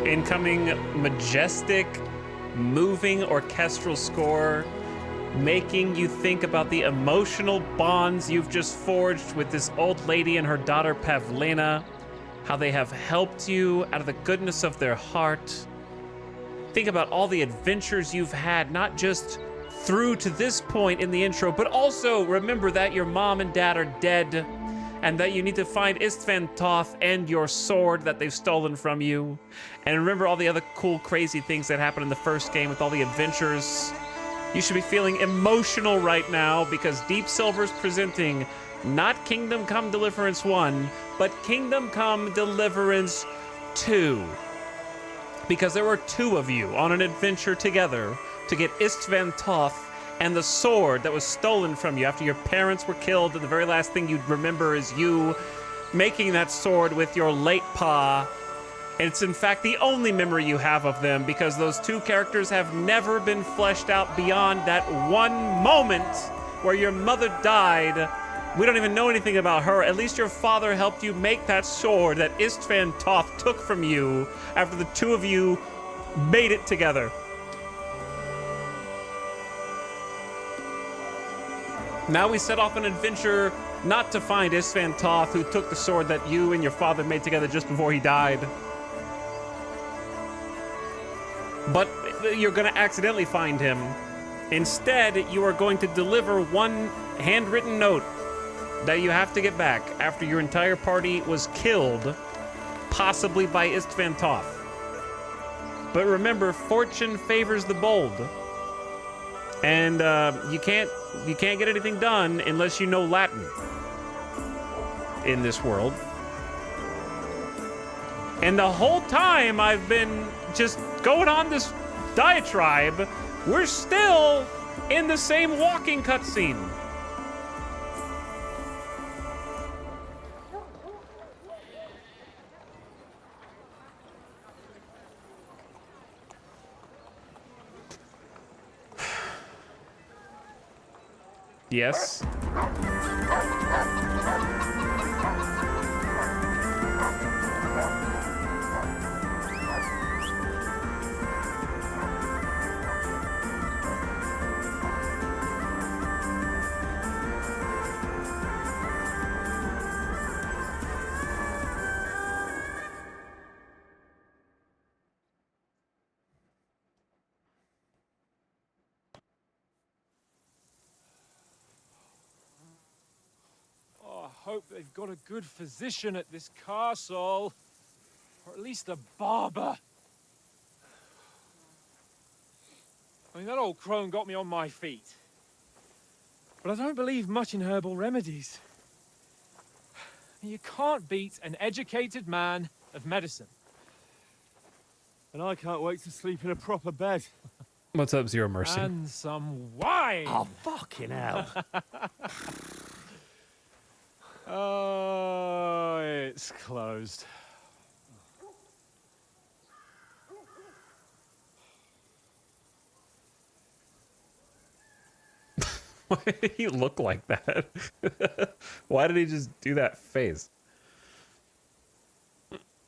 Incoming majestic, moving orchestral score, making you think about the emotional bonds you've just forged with this old lady and her daughter Pavlena, how they have helped you out of the goodness of their heart. Think about all the adventures you've had, not just through to this point in the intro, but also remember that your mom and dad are dead and that you need to find Istvan Toth and your sword that they've stolen from you. And remember all the other cool, crazy things that happened in the first game with all the adventures. You should be feeling emotional right now because Deep Silver's presenting not Kingdom Come Deliverance 1, but Kingdom Come Deliverance 2. because there were two of you on an adventure together to get Istvan Toth and the sword that was stolen from you after your parents were killed, and the very last thing you'd remember is you making that sword with your late pa. And it's in fact the only memory you have of them, because those two characters have never been fleshed out beyond that one moment where your mother died. We don't even know anything about her. At least your father helped you make that sword that Istvan Toth took from you after the two of you made it together. Now we set off an adventure not to find Istvan Toth, who took the sword that you and your father made together just before he died. But you're going to accidentally find him. Instead, you are going to deliver one handwritten note that you have to get back after your entire party was killed, possibly by Istvan Toth. But remember, fortune favors the bold. And you can't get anything done unless you know Latin in this world. And the whole time I've been just going on this diatribe, we're still in the same walking cutscene. Yes. I hope they've got a good physician at this castle. Or at least a barber. I mean, that old crone got me on my feet. But I don't believe much in herbal remedies. You can't beat an educated man of medicine. And I can't wait to sleep in a proper bed. What's up, Zero Mercy? And some wine! Oh, fucking hell. Oh, it's closed. Why did he look like that? Why did he just do that face?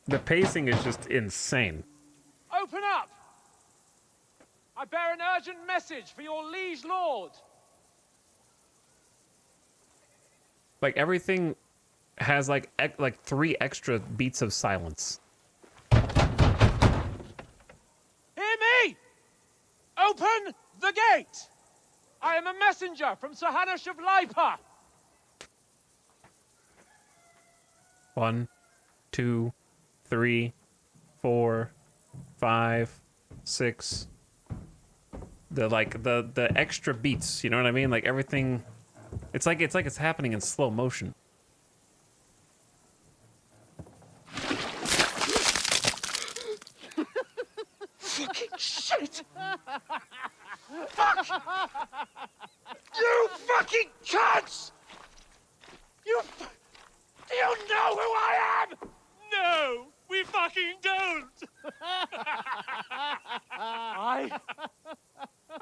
The pacing is just insane. Open up! I bear an urgent message for your liege lord. Like everything has like 3 extra beats of silence. Hear me! Open the gate! I am a messenger from Sir Hanush of Lipa. 1, 2, 3, 4, 5, 6. The extra beats, you know what I mean? Like everything, it's like it's happening in slow motion. Fucking shit! Fuck! You fucking cunts! Do you know who I am? No, we fucking don't! I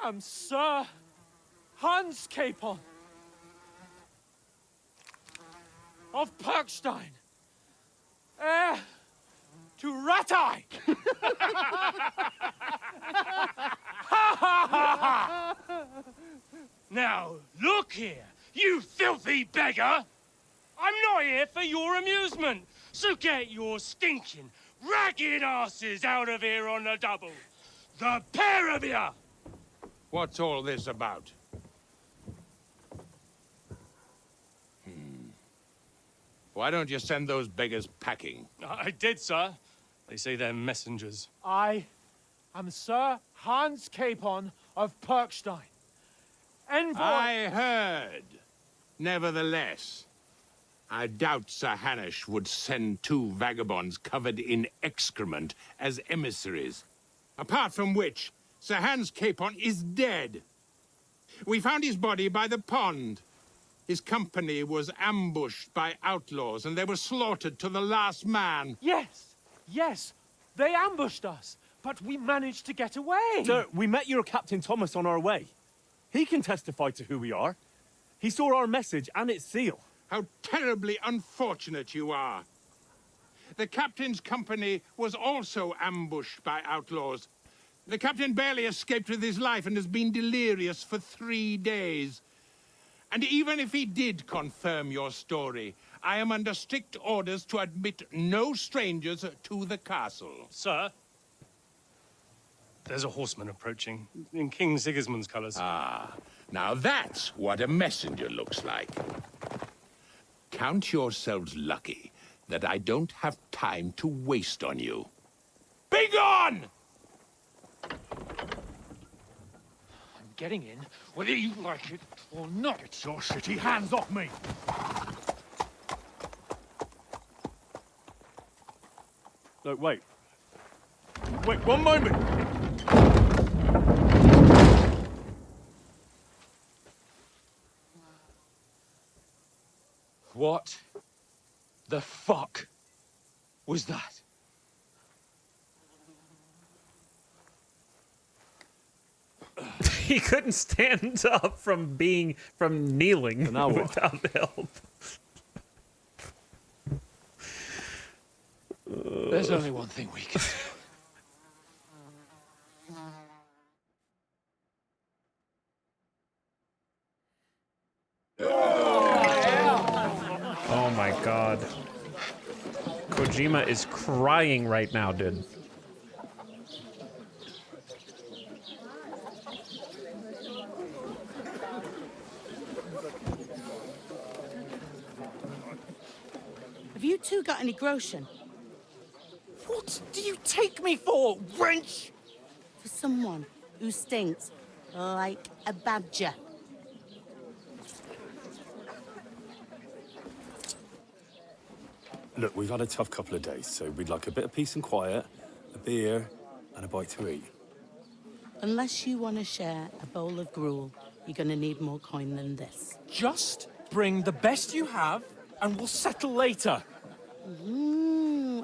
am Sir Hans Capon of Perkstein, heir to Ratai. Now, look here, you filthy beggar! I'm not here for your amusement, so get your stinking, ragged asses out of here on the double. The pair of you! What's all this about? Why don't you send those beggars packing? I did, sir. They say they're messengers. I am Sir Hans Capon of Perkstein. Envoy... I heard. Nevertheless, I doubt Sir Hanush would send 2 vagabonds covered in excrement as emissaries. Apart from which, Sir Hans Capon is dead. We found his body by the pond. His company was ambushed by outlaws, and they were slaughtered to the last man. Yes, yes, they ambushed us, but we managed to get away. Sir, we met your Captain Thomas on our way. He can testify to who we are. He saw our message and its seal. How terribly unfortunate you are. The captain's company was also ambushed by outlaws. The captain barely escaped with his life and has been delirious for 3 days. And even if he did confirm your story, I am under strict orders to admit no strangers to the castle. Sir, there's a horseman approaching in King Sigismund's colours. Ah, now that's what a messenger looks like. Count yourselves lucky that I don't have time to waste on you. Be gone! I'm getting in, whether you like it or not. Get your shitty hands off me! No, wait. Wait, one moment! What the fuck was that? He couldn't stand up from kneeling now what? without help. There's only one thing we can do. Oh my god. Kojima is crying right now, dude. Have you two got any groschen? What do you take me for, wench? For someone who stinks like a badger. Look, we've had a tough couple of days, so we'd like a bit of peace and quiet, a beer, and a bite to eat. Unless you want to share a bowl of gruel, you're going to need more coin than this. Just bring the best you have, and we'll settle later.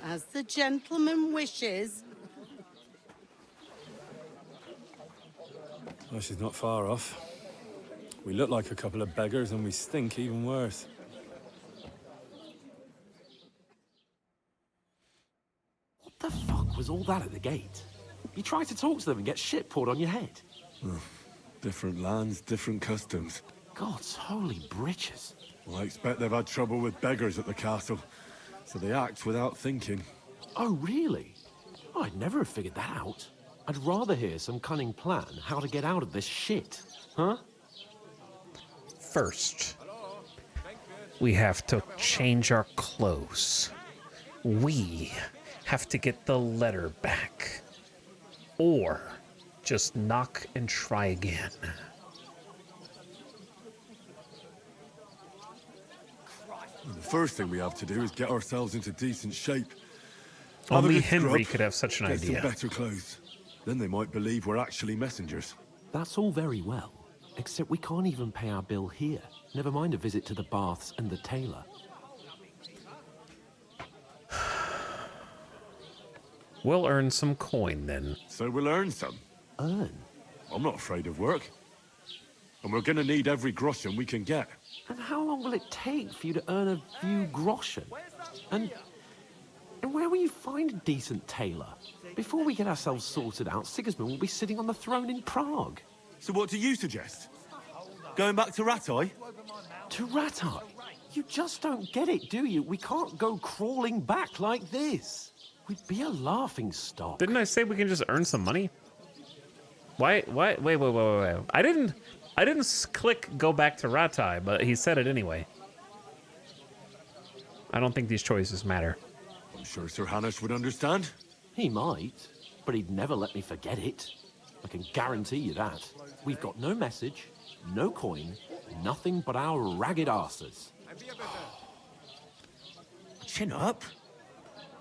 As the gentleman wishes. Well, she's not far off. We look like a couple of beggars, and we stink even worse. What the fuck was all that at the gate? You try to talk to them and get shit poured on your head. Oh, different lands, different customs. God's holy britches. Well, I expect they've had trouble with beggars at the castle, so they act without thinking. Oh, really? Oh, I'd never have figured that out. I'd rather hear some cunning plan how to get out of this shit, huh? First, we have to change our clothes. We have to get the letter back. Or just knock and try again. The first thing we have to do is get ourselves into decent shape. Only Have a good Henry scrub, could have such an get idea. some better clothes. Then they might believe we're actually messengers. That's all very well, except we can't even pay our bill here. Never mind a visit to the baths and the tailor. We'll earn some coin then. So we'll earn some. Earn? I'm not afraid of work. And we're gonna need every groschen we can get. And how long will it take for you to earn a few groschen? And where will you find a decent tailor? Before we get ourselves sorted out, Sigismund will be sitting on the throne in Prague. So what do you suggest? Going back to Rattay? To Rattay? You just don't get it, do you? We can't go crawling back like this. We'd be a laughing stock. Didn't I say we can just earn some money? Wait. I didn't click go back to Rattay, but he said it anyway. I don't think these choices matter. I'm sure Sir Hanush would understand. He might, but he'd never let me forget it. I can guarantee you that. We've got no message, no coin, nothing but our ragged arses. chin up.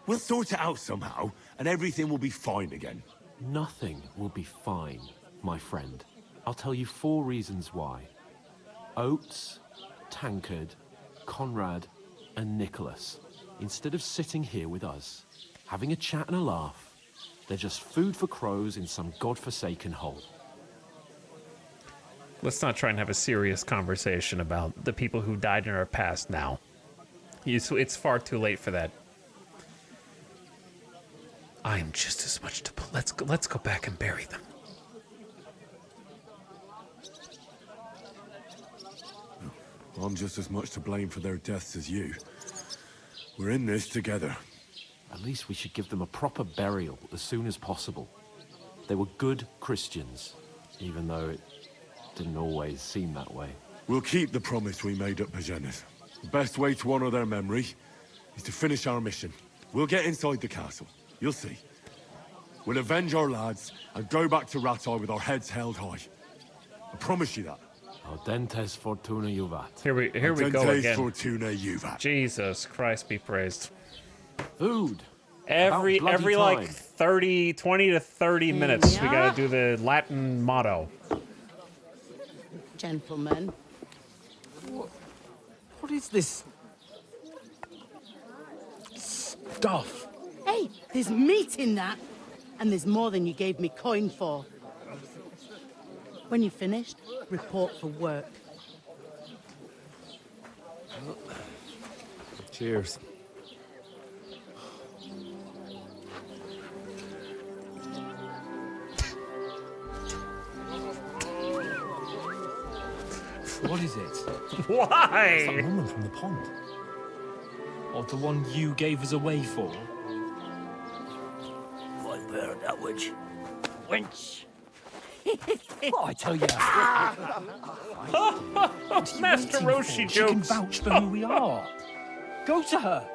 We'll sort it out somehow, and everything will be fine again. Nothing will be fine, my friend. I'll tell you 4 reasons why. Oates, Tankard, Conrad, and Nicholas, instead of sitting here with us, having a chat and a laugh, they're just food for crows in some godforsaken hole. Let's not try and have a serious conversation about the people who died in our past now. It's far too late for that. I'm just as much to... Let's go back and bury them. I'm just as much to blame for their deaths as you. We're in this together. At least we should give them a proper burial as soon as possible. They were good Christians, even though it didn't always seem that way. We'll keep the promise we made at Bajenas. The best way to honor their memory is to finish our mission. We'll get inside the castle. You'll see. We'll avenge our lads and go back to Rattay with our heads held high. I promise you that. Audentes fortuna juvat. Here we go Audentes again. fortuna juvat. Jesus Christ be praised. Food. Every like 20 to 30 minutes, we gotta do the Latin motto. Gentlemen. What is this stuff? Hey, there's meat in that. And there's more than you gave me coin for. When you're finished, report for work. Cheers. What is it? Why? It's that woman from the pond. Or the one you gave us away for. My bird, that witch. Wench. What I tell you. Master Roshi She can jokes. vouch for who we are. Go to her.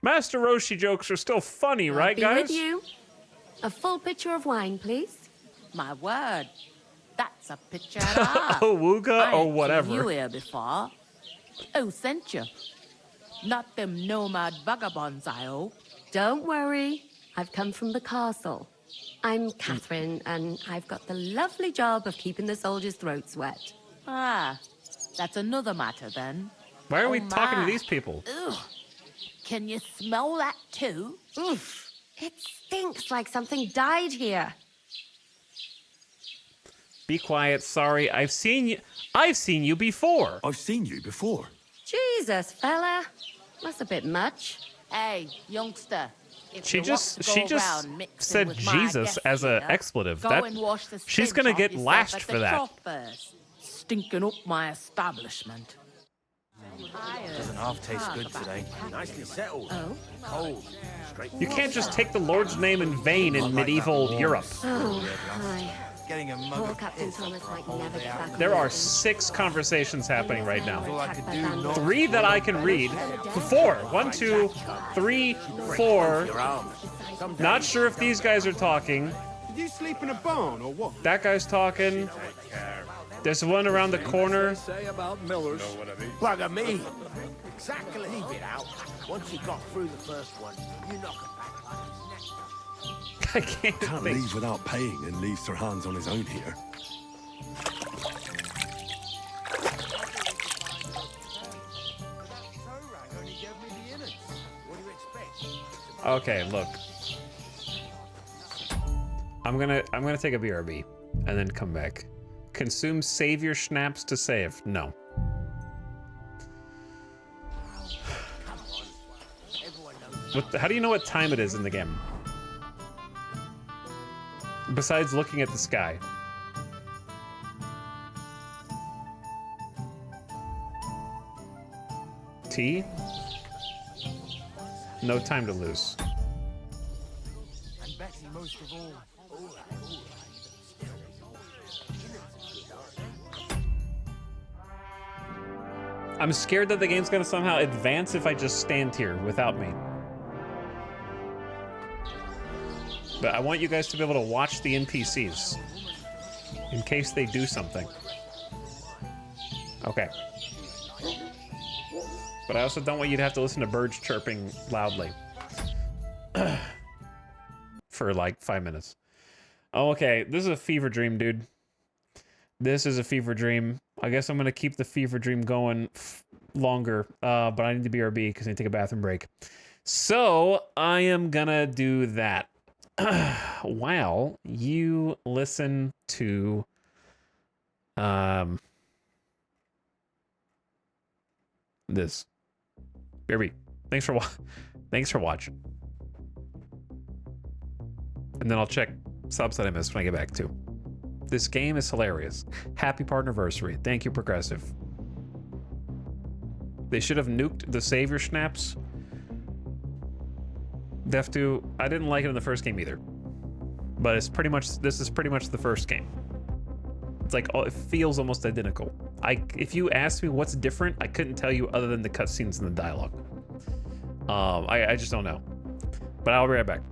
Master Roshi jokes are still funny, right, Be guys? with you. A full pitcher of wine, please. My word. That's a picture and a half. Wooga I or ain't whatever. seen you here before. Who sent you? Not them nomad vagabonds, I hope. Don't worry. I've come from the castle. I'm Catherine, and I've got the lovely job of keeping the soldiers' throats wet. Ah, that's another matter then. Why are we talking to my. these people? Ugh. Can you smell that too? Oof. It stinks like something died here. Be quiet. Sorry, I've seen you. I've seen you before. I've seen you before. Jesus, fella. That's a bit much. Hey, youngster. If She you just want to go around mixing said with my Jesus guests as a here, expletive. Go That and wash the she's stench gonna off get yourself lashed at for the that. trough first. Stinking up my establishment. Doesn't half taste good today. Nicely settled. Oh? Cold. You can't just take the Lord's name in vain in medieval Europe. Oh, hi. Getting a mug Poor of Captain piss Thomas might all never day get back on There the are road. 6 conversations happening right now. All I could do not 3 that I can read. 4. 1, 2, 3, 4. Not sure if these guys are talking. Did you sleep in a barn or what? That guy's talking. There's one around the corner. Say about Millers. Know what I mean? Plug of me. Exactly. Leave it out. Once you got through the first one, you knock it back like his neck. I can't Can't think. leave without paying and leave Sir Hans on his own here. Okay, look. I'm gonna take a BRB and then come back. Consume savior schnapps to save. No. How do you know what time it is in the game? Besides looking at the sky. T? No time to lose. And Betty most of all. I'm scared that the game's gonna somehow advance if I just stand here without me. But I want you guys to be able to watch the NPCs in case they do something. Okay. But I also don't want you to have to listen to birds chirping loudly. For like 5 minutes. Oh, okay. This is a fever dream, dude. This is a fever dream. I guess I'm going to keep the fever dream going longer. But I need to BRB because I need to take a bathroom break. So I am going to do that. While you listen to... this. BRB. Thanks for watching. And then I'll check subs that I missed when I get back too. This game is hilarious. Happy partnerversary. Thank you, Progressive. They should have nuked the savior snaps. Def 2, I didn't like it in the first game either. But it's pretty much, this is pretty much the first game. It's like, oh, it feels almost identical. If you asked me what's different, I couldn't tell you other than the cutscenes and the dialogue. I just don't know. But I'll be right back.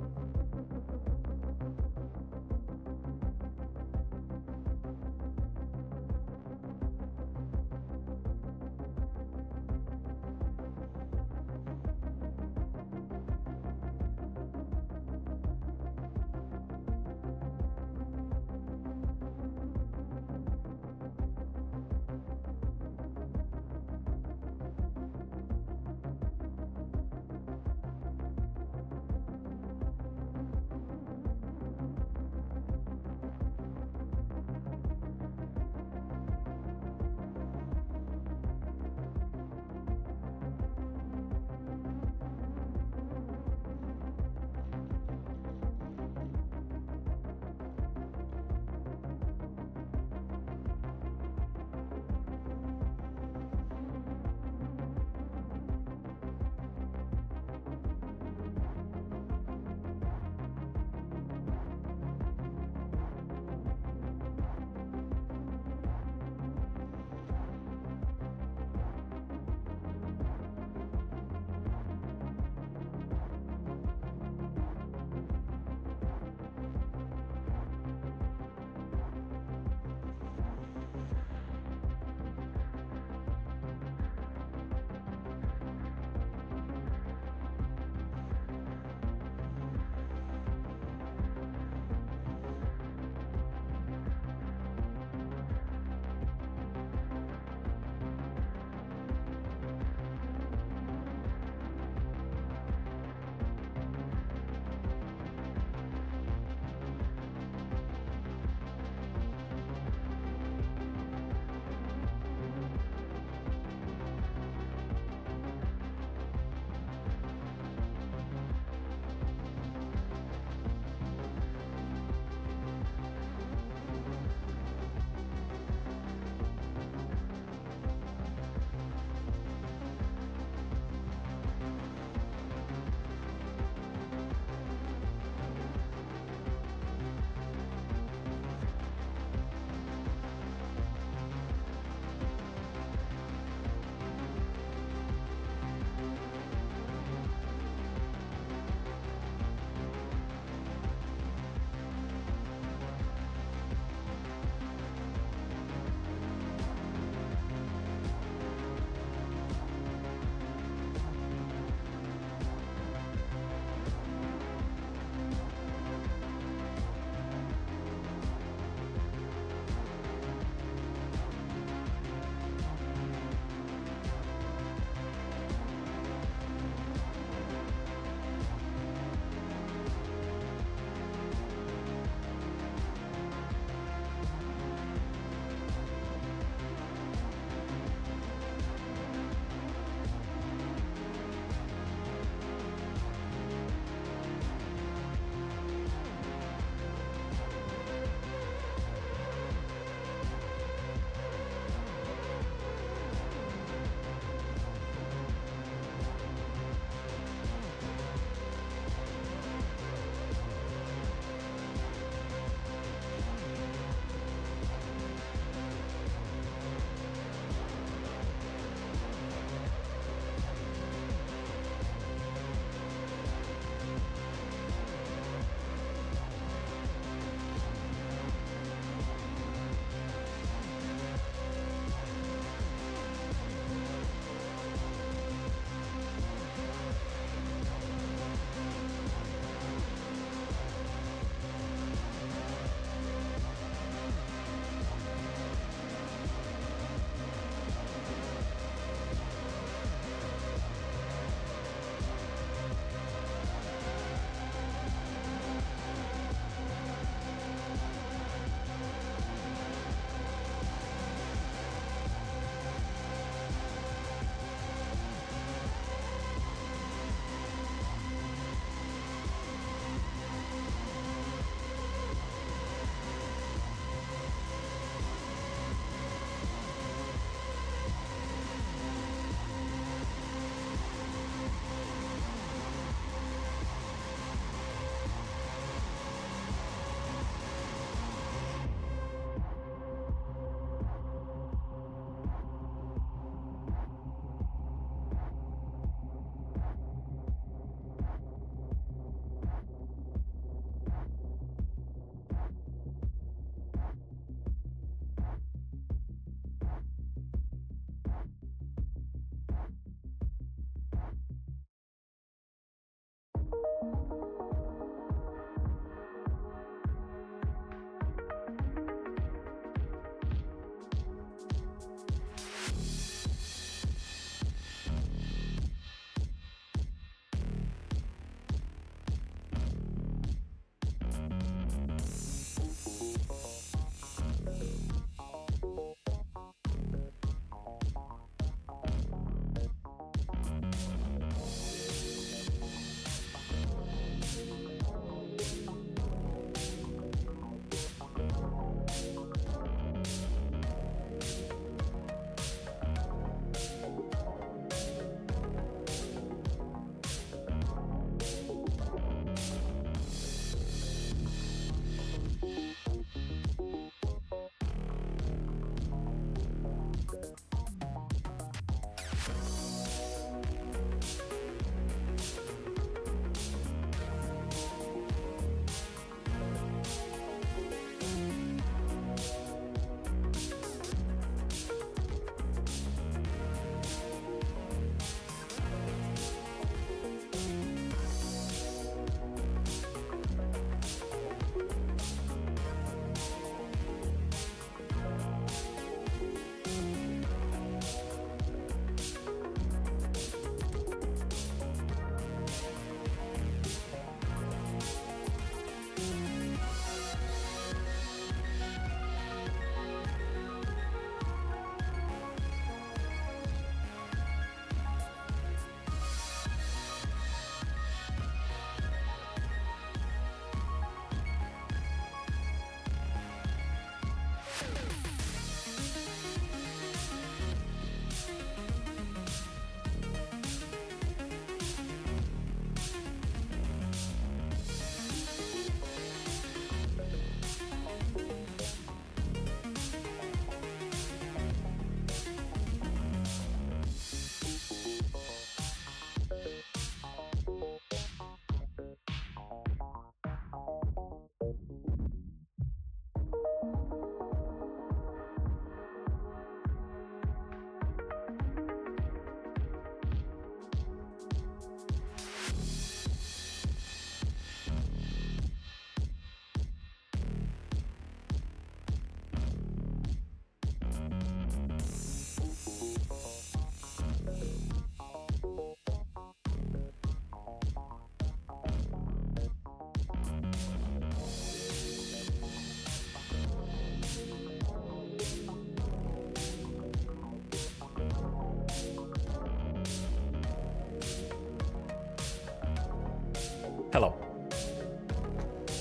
Hello.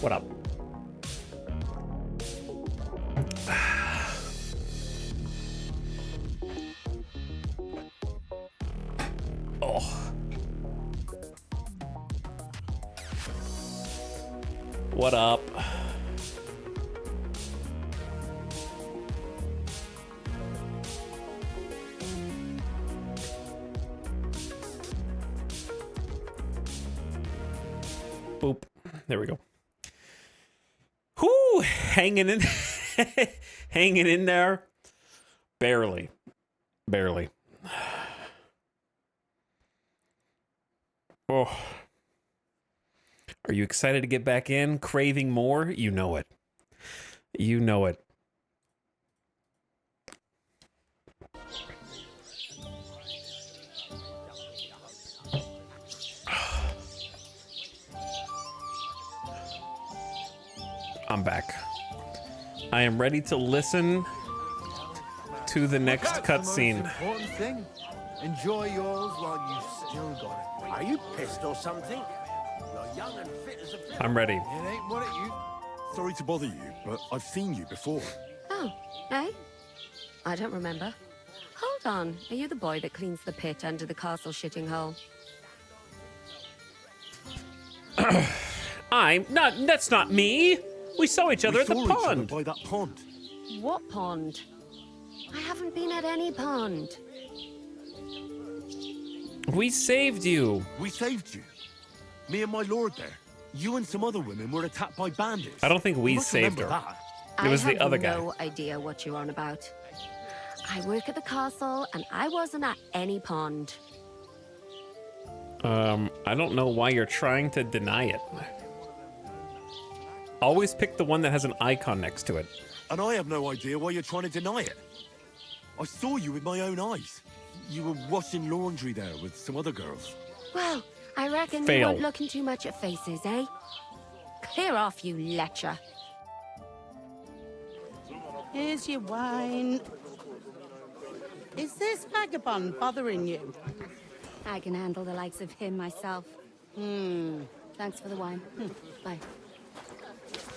What up? Oh. What up? Boop. There we go. Whoo! Hanging in, hanging in there. Barely. Barely. Oh. Are you excited to get back in? Craving more? You know it. You know it. I'm back. I am ready to listen to the next cutscene. Important thing. Enjoy yours while you still got it. Are you pissed or something? You're young and fit as a fiddle. I'm ready. It ain't what it you. Sorry to bother you, but I've seen you before. Oh, eh? I don't remember. Hold on. Are you the boy that cleans the pit under the castle shitting hole? I'm not. That's not me. We saw each other at the We saw each other pond. by that pond. What pond? I haven't been at any pond. We saved you. We saved you. Me and my lord there. You and some other women were attacked by bandits. I don't think we You must saved her. remember that. It was the other guy. I have no idea what you're on about. I work at the castle, and I wasn't at any pond. I don't know why you're trying to deny it. Always pick the one that has an icon next to it. And I have no idea why you're trying to deny it. I saw you with my own eyes. You were washing laundry there with some other girls. Well, I reckon Fail. you weren't looking too much at faces, eh? Clear off, you lecher. Here's your wine. Is this vagabond bothering you? I can handle the likes of him myself. Thanks for the wine. Bye.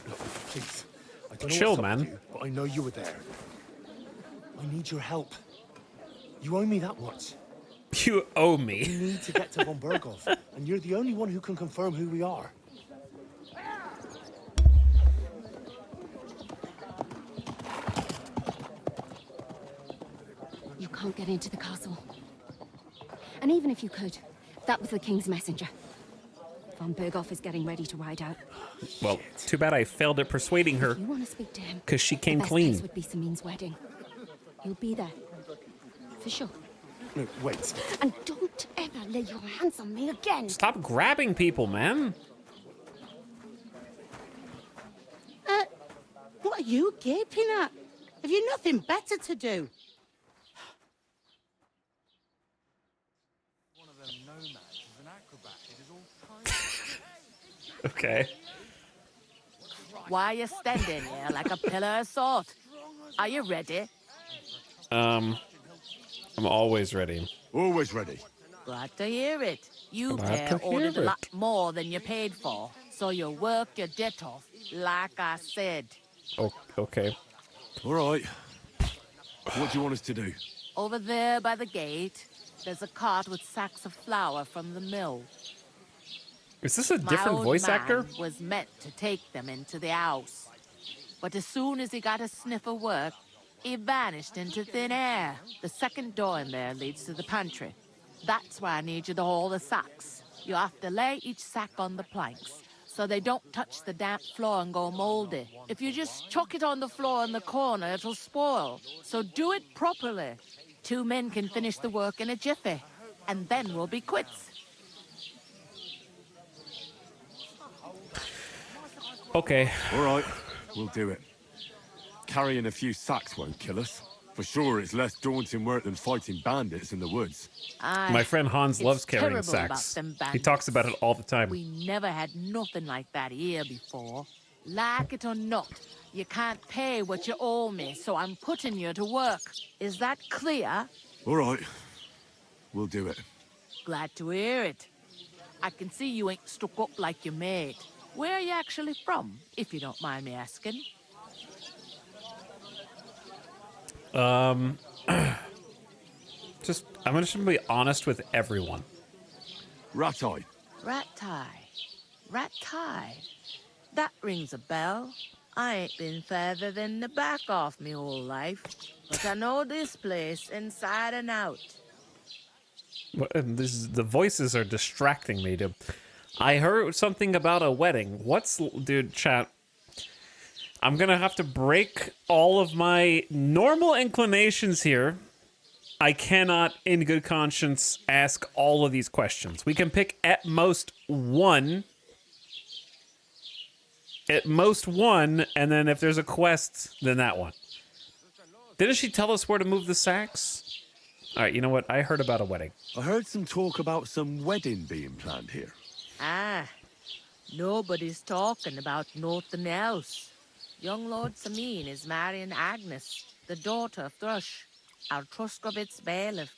Look, please. I don't know Chill, what's up man. with you, but I know you were there. I need your help. You owe me that much. You owe We me. need to get to Von Berghoff, and you're the only one who can confirm who we are. You can't get into the castle. And even if you could, that was the king's messenger. Von Berghoff is getting ready to ride out. Well, too bad I failed at persuading her If you want to speak to him, because she came the best clean. place would be Samin's wedding. He'll be there. For sure. No, wait. And don't ever lay your hands on me again. Stop grabbing people, man. What are you gaping at? Have you nothing better to do? One of them nomads is an acrobat. It is all kinds of... Okay. Why are you standing here like a pillar of salt? Are you ready? I'm always ready. Always ready. Glad to hear it. You Glad pair to hear ordered a lot it. more than you paid for, so you work your debt off, like I said. Oh, okay. All right. What do you want us to do? Over there by the gate, there's a cart with sacks of flour from the mill. Is this a My different old voice man actor? was meant to take them into the house. But as soon as he got a sniff of work, he vanished into thin air. The second door in there leads to the pantry. That's why I need you to haul the sacks. You have to lay each sack on the planks, so they don't touch the damp floor and go moldy. If you just chuck it on the floor in the corner, it'll spoil. So do it properly. 2 men can finish the work in a jiffy, and then we'll be quits. Okay. All right. We'll do it. Carrying a few sacks won't kill us. For sure, it's less daunting work than fighting bandits in the woods. My friend Hans It's loves carrying terrible about sacks. them He talks about it all the time. We never had nothing like that here before. Like it or not, you can't pay what you owe me, so I'm putting you to work. Is that clear? All right. We'll do it. Glad to hear it. I can see you ain't stuck up like your mate. Where are you actually from, if you don't mind me asking? I'm just gonna be honest with everyone. Ratai. Ratai. That rings a bell. I ain't been further than the back off me whole life, but I know this place inside and out. The voices are distracting me. I heard something about a wedding. Dude, chat. I'm gonna have to break all of my normal inclinations here. I cannot, in good conscience, ask all of these questions. We can pick at most one. At most one, and then if there's a quest, then that one. Didn't she tell us where to move the sacks? All right, you know what? I heard about a wedding. I heard some talk about some wedding being planned here. Ah, nobody's talking about nothing else. Young Lord Samin is marrying Agnes, the daughter of Thrush, our Truskovitz bailiff.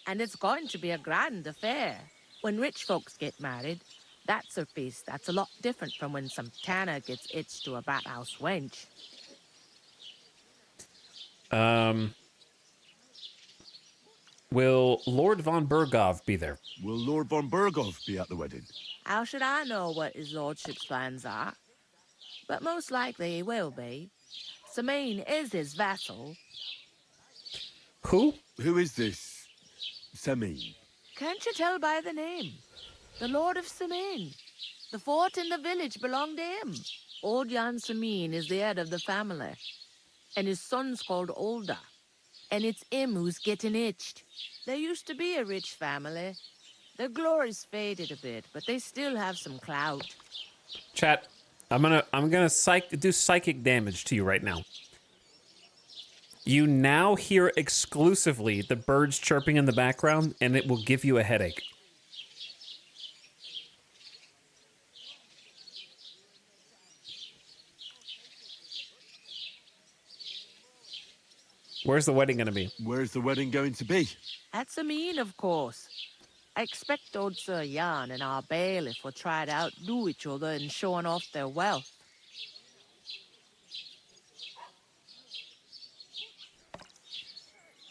And it's going to be a grand affair. When rich folks get married, that's a feast that's a lot different from when some tanner gets hitched to a bathouse wench. Will Lord von Bergov be there? Will Lord von Bergov be at the wedding? How should I know what his lordship's plans are? But most likely he will be. Samin is his vassal. Who? Who is this Samin? Can't you tell by the name? The Lord of Samin. The fort in the village belonged to him. Old Jan Samin is the head of the family. And his son's called Olda. And it's him who's getting itched. There used to be a rich family. Their glory's faded a bit, but they still have some clout. Chat, I'm gonna do psychic damage to you right now. You now hear exclusively the birds chirping in the background, and it will give you a headache. Where's the wedding gonna be? Where's the wedding going to be? At Samin, of course. I expect old Sir Jan and our bailiff will try to outdo each other in showing off their wealth.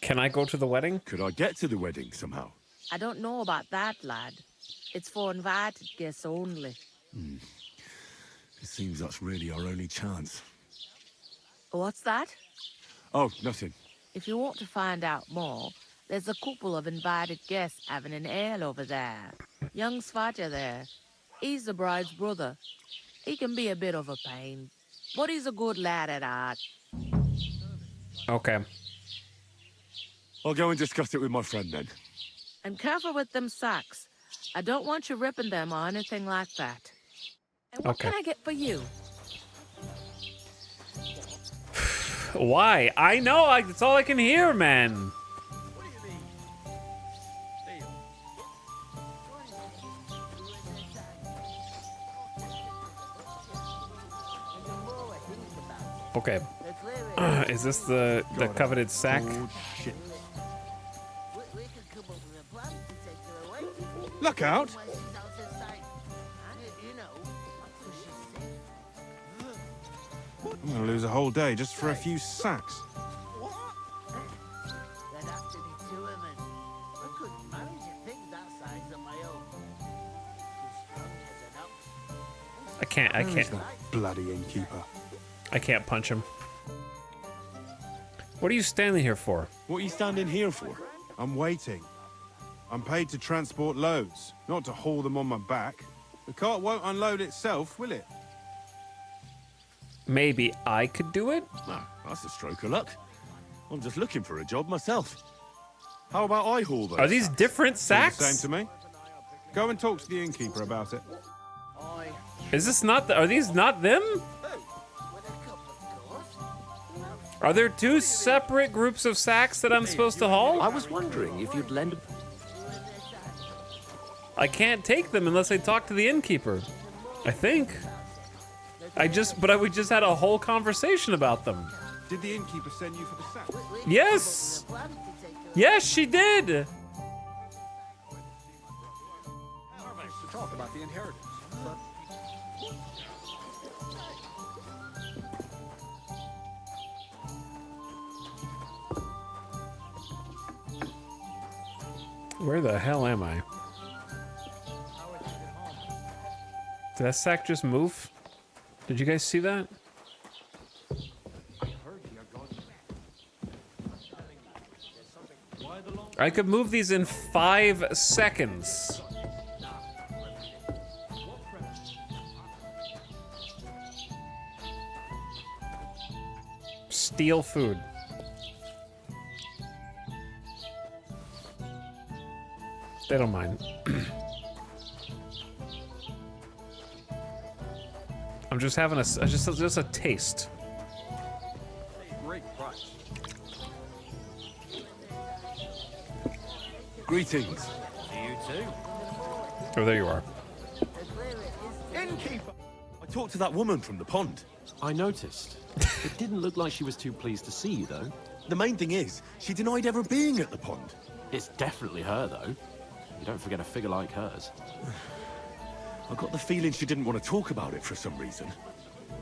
Can I go to the wedding? Could I get to the wedding somehow? I don't know about that, lad. It's for invited guests only. It seems that's really our only chance. What's that? Oh, nothing. If you want to find out more, there's a couple of invited guests having an ale over there. Young Svatja there. He's the bride's brother. He can be a bit of a pain, but he's a good lad at heart. Okay. I'll go and discuss it with my friend then. And careful with them sacks. I don't want you ripping them or anything like that. And what can I get for you? Why? I know, that's all I can hear, man. Okay. Is this the coveted sack? Shit. Look out! I'm gonna lose a whole day just for a few sacks. There'd have to be two women. I couldn't manage a thing that size on my own. Too strong as an ox. I can't. That bloody innkeeper. I can't punch him. What are you standing here for? What are you standing here for? I'm waiting. I'm paid to transport loads, not to haul them on my back. The cart won't unload itself, will it? Maybe I could do it? Ah, that's a stroke of luck. I'm just looking for a job myself. How about I haul those? Are these different sacks? Same to me. Go and talk to the innkeeper about it. Is this not are these not them? Are there two separate groups of sacks that I'm supposed to haul? I was wondering if you'd lend. I can't take them unless I talk to the innkeeper. I think. But we just had a whole conversation about them. Did the innkeeper send you for the sack? Yes! Yes, she did! talk about the inheritance, but... Where the hell am I? Did that sack just move? Did you guys see that? I could move these in 5 seconds. Steal food. They don't mind. I'm just having just a taste. Great price. Greetings. You too. Oh, there you are. Innkeeper! I talked to that woman from the pond. I noticed. It didn't look like she was too pleased to see you, though. The main thing is, she denied ever being at the pond. It's definitely her, though. You don't forget a figure like hers. I got the feeling she didn't want to talk about it for some reason.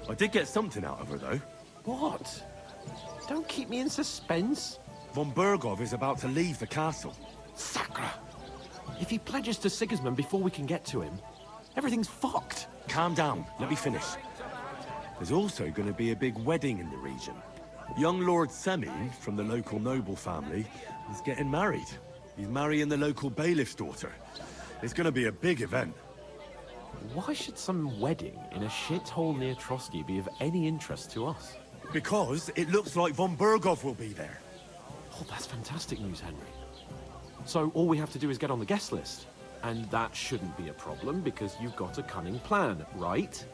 I did get something out of her, though. What? Don't keep me in suspense. Von Bergov is about to leave the castle. Sacra! If he pledges to Sigismund before we can get to him, everything's fucked. Calm down. Let me finish. There's also going to be a big wedding in the region. Young Lord Semi, from the local noble family, is getting married. He's marrying the local bailiff's daughter. It's going to be a big event. Why should some wedding in a shithole near Trotsky be of any interest to us? Because it looks like Von Bergov will be there. Oh, that's fantastic news, Henry. So all we have to do is get on the guest list. And that shouldn't be a problem because you've got a cunning plan, right?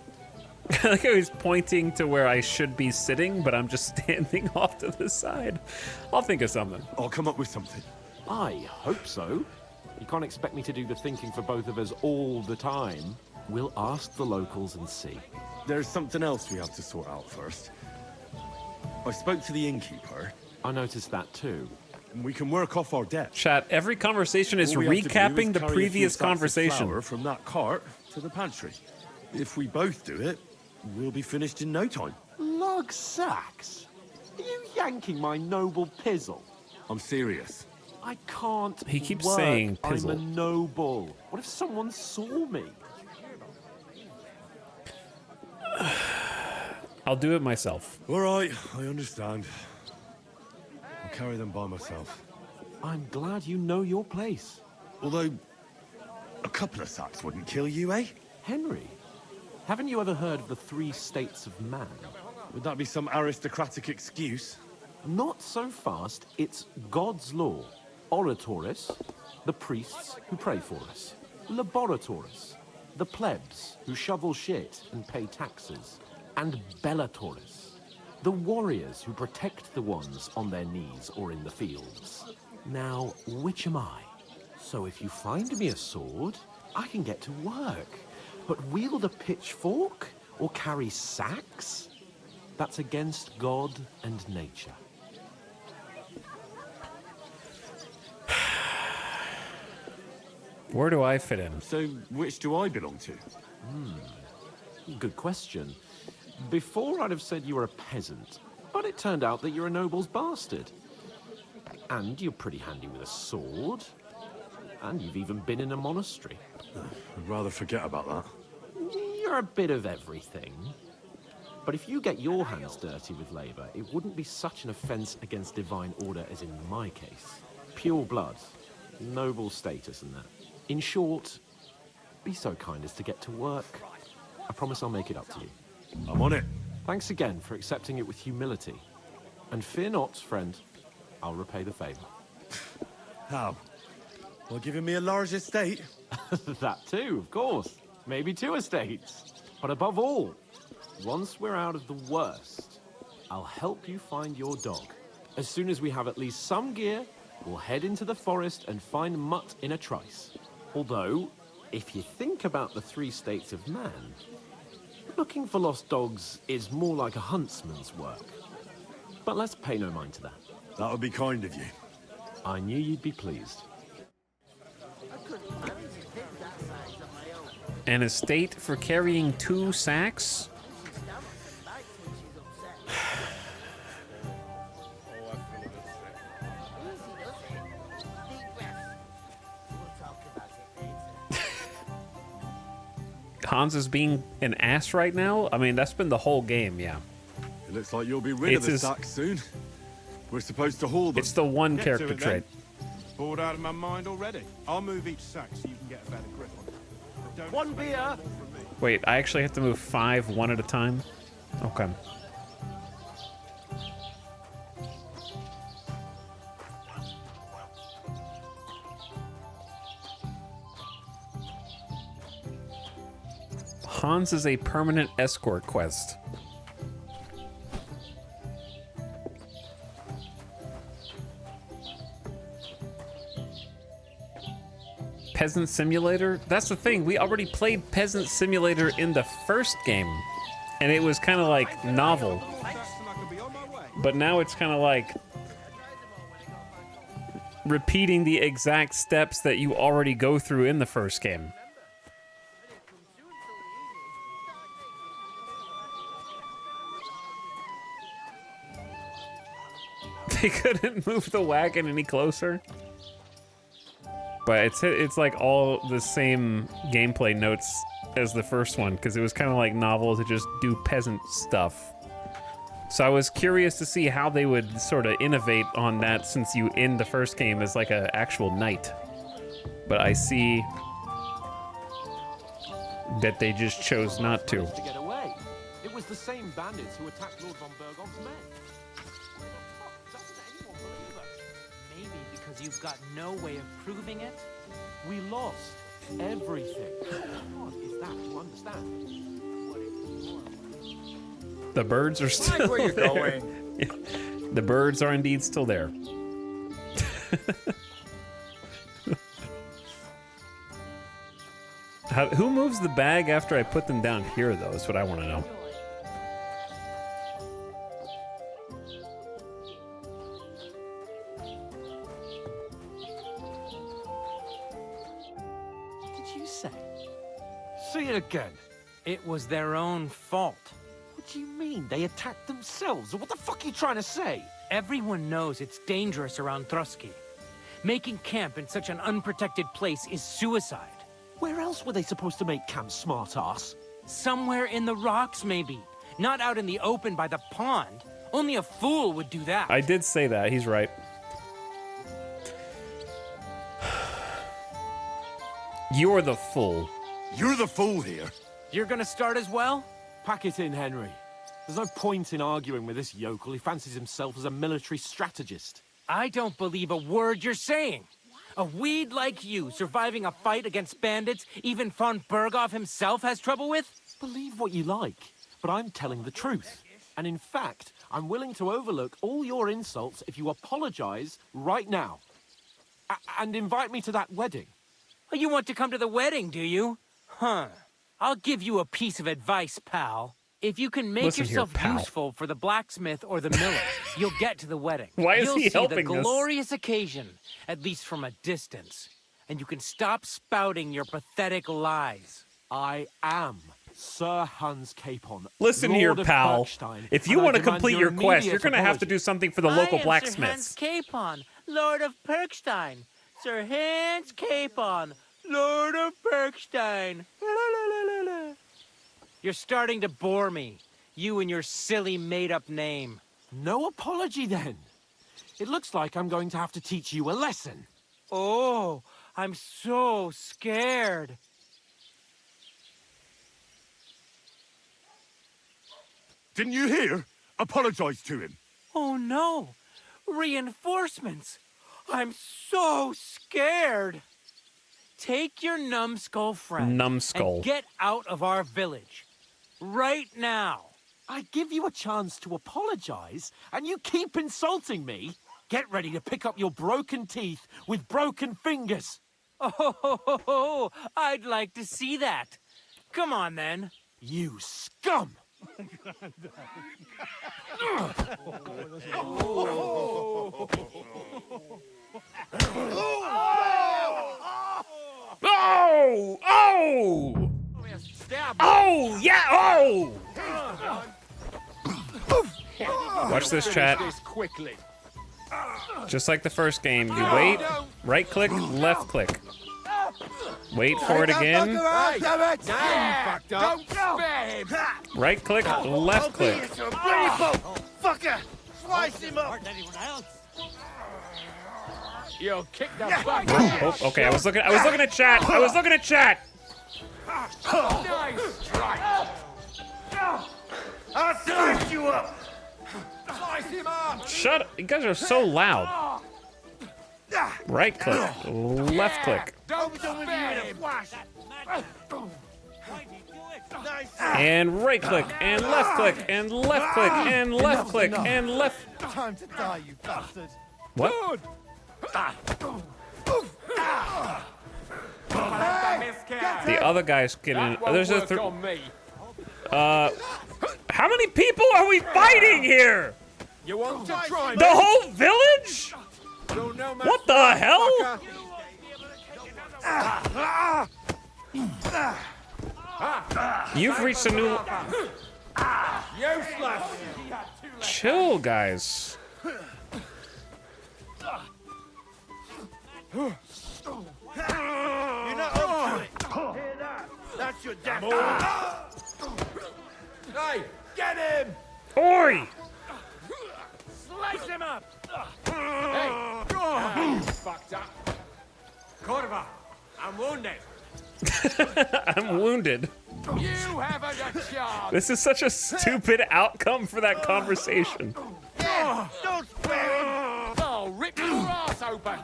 I like how he's pointing to where I should be sitting, but I'm just standing off to the side. I'll think of something. I'll come up with something. I hope so. You can't expect me to do the thinking for both of us all the time. We'll ask the locals and see. There's something else we have to sort out first. I spoke to the innkeeper. I noticed that too. We can work off our debt. Chat, every conversation is recapping the previous conversation. From that cart to the pantry. If we both do it, we'll be finished in no time. Lug sacks? Are you yanking my noble pizzle? I'm serious. I can't. He keeps work. saying pizzle. I'm a noble. What if someone saw me? I'll do it myself. All right, I understand. I'll carry them by myself. I'm glad you know your place. Although, a couple of sacks wouldn't kill you, eh? Henry, haven't you ever heard of the 3 states of man? Would that be some aristocratic excuse? Not so fast. It's God's law. Oratoris, the priests who pray for us. Laboratoris, the plebs who shovel shit and pay taxes. And Bellatoris, the warriors who protect the ones on their knees or in the fields. Now, which am I? So if you find me a sword, I can get to work. But wield a pitchfork or carry sacks? That's against God and nature. Where do I fit in? So, which do I belong to? Good question. Before I'd have said you were a peasant, but it turned out that you're a noble's bastard. And you're pretty handy with a sword. And you've even been in a monastery. I'd rather forget about that. You're a bit of everything. But if you get your hands dirty with labor, it wouldn't be such an offense against divine order as in my case. Pure blood, noble status and that. In short, be so kind as to get to work. I promise I'll make it up to you. I'm on it. Thanks again for accepting it with humility. And fear not, friend. I'll repay the favor. How? Well, giving me a large estate? That too, of course. Maybe 2 estates. But above all, once we're out of the worst, I'll help you find your dog. As soon as we have at least some gear, we'll head into the forest and find Mutt in a trice. Although, if you think about the 3 states of man, looking for lost dogs is more like a huntsman's work. But let's pay no mind to that. That would be kind of you. I knew you'd be pleased. I couldn't manage to pick that size on my own. An estate for carrying 2 sacks? Hans is being an ass right now? I mean, that's been the whole game, yeah. It looks like you'll be rid of the sacks soon. We're supposed to haul them. It's the one Get character to it, trait. then. Bored out of my mind already. I'll move each sack so you can get a better grip on it. Don't One beer. Wait, I actually have to move 5 one at a time? Okay. Hans is a permanent escort quest. Peasant Simulator? That's the thing, we already played Peasant Simulator in the first game, and it was kind of like novel. But now it's kind of like repeating the exact steps that you already go through in the first game. They couldn't move the wagon any closer. But it's like all the same gameplay notes as the first one, because it was kind of like novel to just do peasant stuff. So I was curious to see how they would sort of innovate on that, since you end the first game as like an actual knight. But I see that they just chose not to. To get away. It was the same bandits who attacked Lord von Bergon's men. Maybe because you've got no way of proving it? We lost everything. What is that to understand? The birds are still where you're there. going. Yeah. The birds are indeed still there. Who moves the bag after I put them down here, though, is what I want to know. What did you say? Say it again. It was their own fault. What do you mean? They attacked themselves? What the fuck are you trying to say? Everyone knows it's dangerous around Trusky. Making camp in such an unprotected place is suicide. Where else were they supposed to make camp, smartass? Somewhere in the rocks, maybe. Not out in the open by the pond. Only a fool would do that. I did say that. He's right. You're the fool. You're the fool here. You're gonna start as well? Pack it in, Henry. There's no point in arguing with this yokel. He fancies himself as a military strategist. I don't believe a word you're saying. A weed like you surviving a fight against bandits even von Berghoff himself has trouble with? Believe what you like, but I'm telling the truth. And in fact, I'm willing to overlook all your insults if you apologize right now. And invite me to that wedding. Oh, you want to come to the wedding, do you? Huh. I'll give you a piece of advice, pal. If you can make Listen here, yourself pal. useful for the blacksmith or the miller, you'll get to the wedding. Why is You'll he see helping the us? glorious occasion, at least from a distance. And you can stop spouting your pathetic lies. I am Sir Hans Capon. Listen Lord here, of pal. Bergstein, If you and I want to demand complete your quest, immediate you're going to have to apology. do something for the local blacksmiths. Sir Hans Capon, Lord of Perkstein. Sir Hans Capon, Lord of Perkstein. La, la, la, la, la. You're starting to bore me. You and your silly made-up name. No apology, then. It looks like I'm going to have to teach you a lesson. Oh, I'm so scared. Didn't you hear? Apologize to him. Oh no! Reinforcements! I'm so scared! Take your numbskull friend Numbskull. and get out of our village. Right now! I give you a chance to apologize, and you keep insulting me. Get ready to pick up your broken teeth with broken fingers. Oh, I'd like to see that. Come on, then. You scum! Oh! Oh! Oh, yeah! Oh! Watch this, chat. Quickly. Just like the first game, you wait, right click, left click. Wait for it again. Hey, damn it! Now you fucked up. Don't spare him. Right click, left click. Fucker! Slice him up. You'll kick the butt. Oh, okay. I was looking at chat. I was looking at chat. Nice strike. I'll slice you up. Slice him up. Shut up. You guys are so loud. Right click, left click. Don't spare him. And right click, and left click, and left click, and left click, and left. Time to die, you bastard. What? The other guy's getting. There's a. How many people are we fighting here? You want to try? The whole village? What the hell? You've reached a new. Useless. Chill, guys. You're not up to it. Hear that? That's your death. Hey, get him! Oi! Slice him up! Hey, fucked up. Corva, I'm wounded. I'm wounded. You haven't a chance. This is such a stupid outcome for that conversation. Yeah, don't spare him. I'll rip your ass open.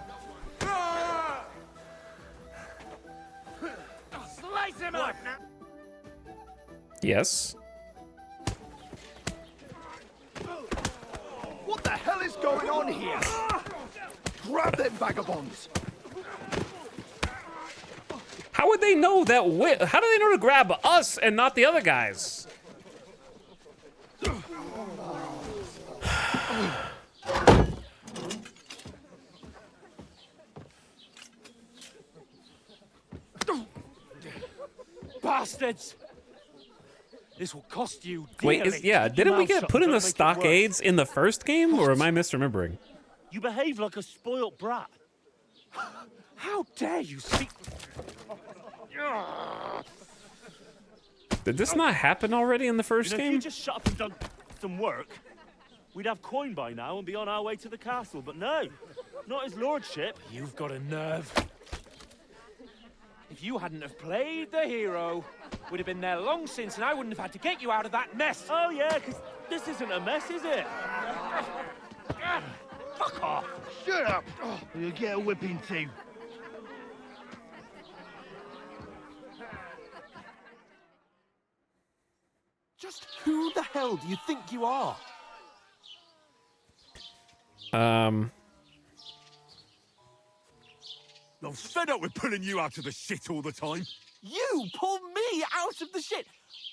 Slice him up. Yes. What the hell is going on here? Grab them vagabonds! How would they know that? How do they know to grab us and not the other guys? Bastards! This will cost you Wait, dearly. didn't we get put in the stockades in the first game, or am I misremembering? You behave like a spoilt brat. How dare you speak? Did this not happen already in the first If game? you just shut up and done some work, we'd have coin by now and be on our way to the castle. But no, not his lordship. You've got a nerve. If you hadn't have played the hero, we'd have been there long since, and I wouldn't have had to get you out of that mess. Oh yeah, because this isn't a mess, is it? Fuck off! Shut up! You'll get a whipping too. Just who the hell do you think you are? I'm fed up with pulling you out of the shit all the time. You pull me out of the shit!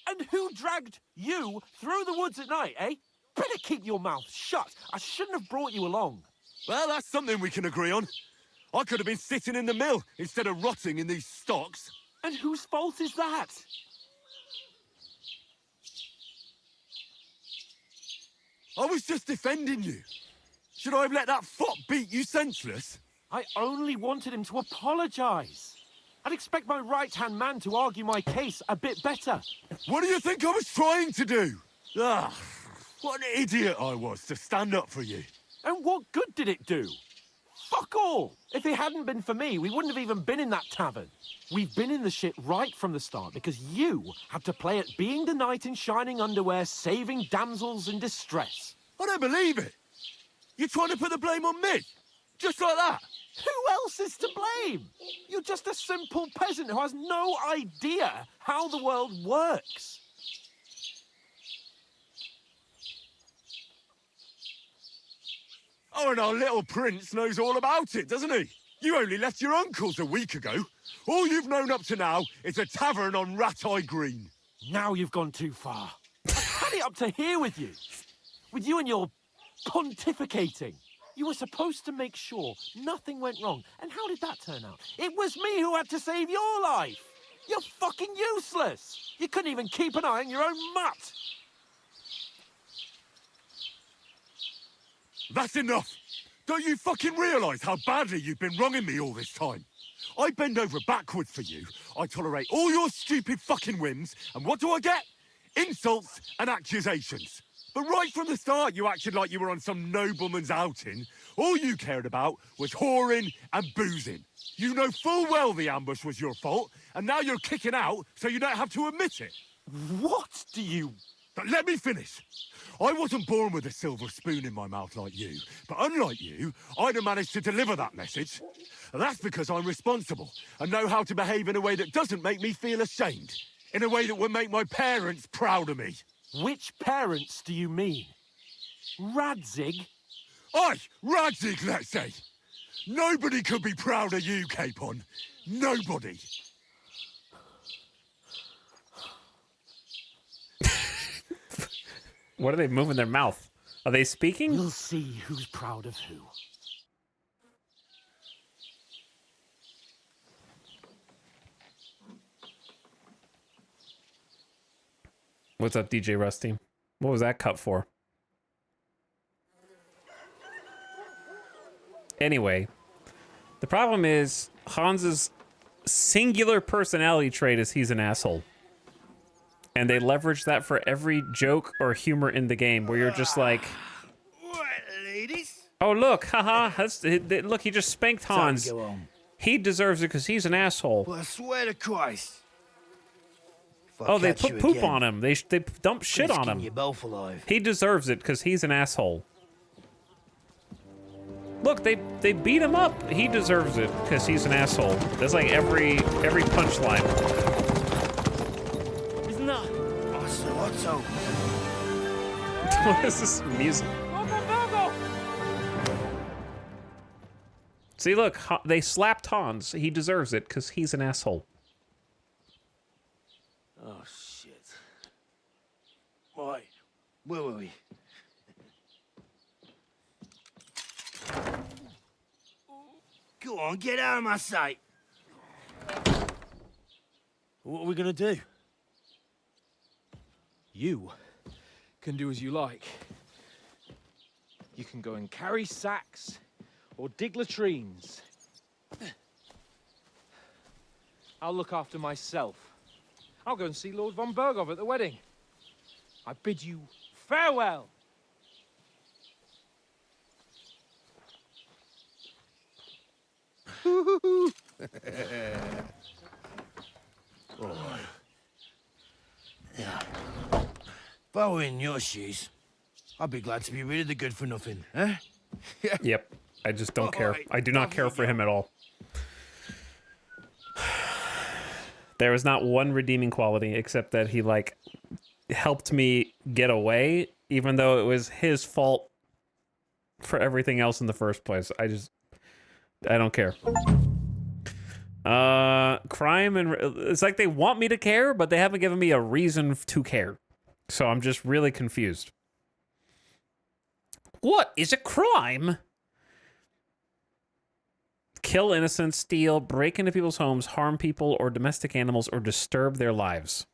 And who dragged you through the woods at night, eh? Better keep your mouth shut. I shouldn't have brought you along. Well, that's something we can agree on. I could have been sitting in the mill instead of rotting in these stocks. And whose fault is that? I was just defending you. Should I have let that fop beat you senseless? I only wanted him to apologise. I'd expect my right-hand man to argue my case a bit better. What do you think I was trying to do? Ah, what an idiot I was to stand up for you. And what good did it do? Fuck all! If it hadn't been for me, we wouldn't have even been in that tavern. We've been in the shit right from the start because you had to play at being the knight in shining underwear, saving damsels in distress. I don't believe it. You're trying to put the blame on me? Just like that? Who else is to blame? You're just a simple peasant who has no idea how the world works. Oh, and our little prince knows all about it, doesn't he? You only left your uncle's a week ago. All you've known up to now is a tavern on Rat-Eye Green. Now you've gone too far. I had it up to here with you. With you and your pontificating. You were supposed to make sure nothing went wrong. And how did that turn out? It was me who had to save your life. You're fucking useless! You couldn't even keep an eye on your own mutt! That's enough! Don't you fucking realise how badly you've been wronging me all this time? I bend over backwards for you, I tolerate all your stupid fucking whims, and what do I get? Insults and accusations. But right from the start, you acted like you were on some nobleman's outing. All you cared about was whoring and boozing. You know full well the ambush was your fault, and now you're kicking out so you don't have to admit it. What do you... But let me finish. I wasn't born with a silver spoon in my mouth like you, but unlike you, I'd have managed to deliver that message. And that's because I'm responsible and know how to behave in a way that doesn't make me feel ashamed. In a way that would make my parents proud of me. Which parents do you mean? Radzig? Aye, Radzig, let's say. Nobody could be proud of you, Capon. Nobody. What are they moving their mouth? Are they speaking? We'll see who's proud of who. What's up, DJ Rusty? What was that cut for? Anyway, the problem is Hans's singular personality trait is he's an asshole. And they leverage that for every joke or humor in the game, where you're just like, What, ladies? oh, look, haha, look, he just spanked Hans. Go on. He deserves it because he's an asshole. Well, I swear to Christ. If I Oh, they catch put you poop again, on him. They dump shit gonna on skin him. you both alive. He deserves it because he's an asshole. Look, they beat him up. He deserves it because he's an asshole. That's like every punchline. Isn't that? Otto. What is this music? See, look, they slapped Hans. He deserves it because he's an asshole. Oh, shit. Right. Where were we? Go on, get out of my sight. What are we gonna do? You can do as you like. You can go and carry sacks or dig latrines. I'll look after myself. I'll go and see Lord von Berghoff at the wedding. I bid you farewell. All right. Yeah. If I were in your shoes, I'd be glad to be rid of the good for nothing, eh? Yep. I just don't care. Alright, I do not care for him at all. There was not one redeeming quality except that he, like, helped me get away, even though it was his fault for everything else in the first place. I don't care. Crime and... It's like they want me to care, but they haven't given me a reason to care. So I'm just really confused. What is a crime? Kill innocents, steal, break into people's homes, harm people or domestic animals, or disturb their lives.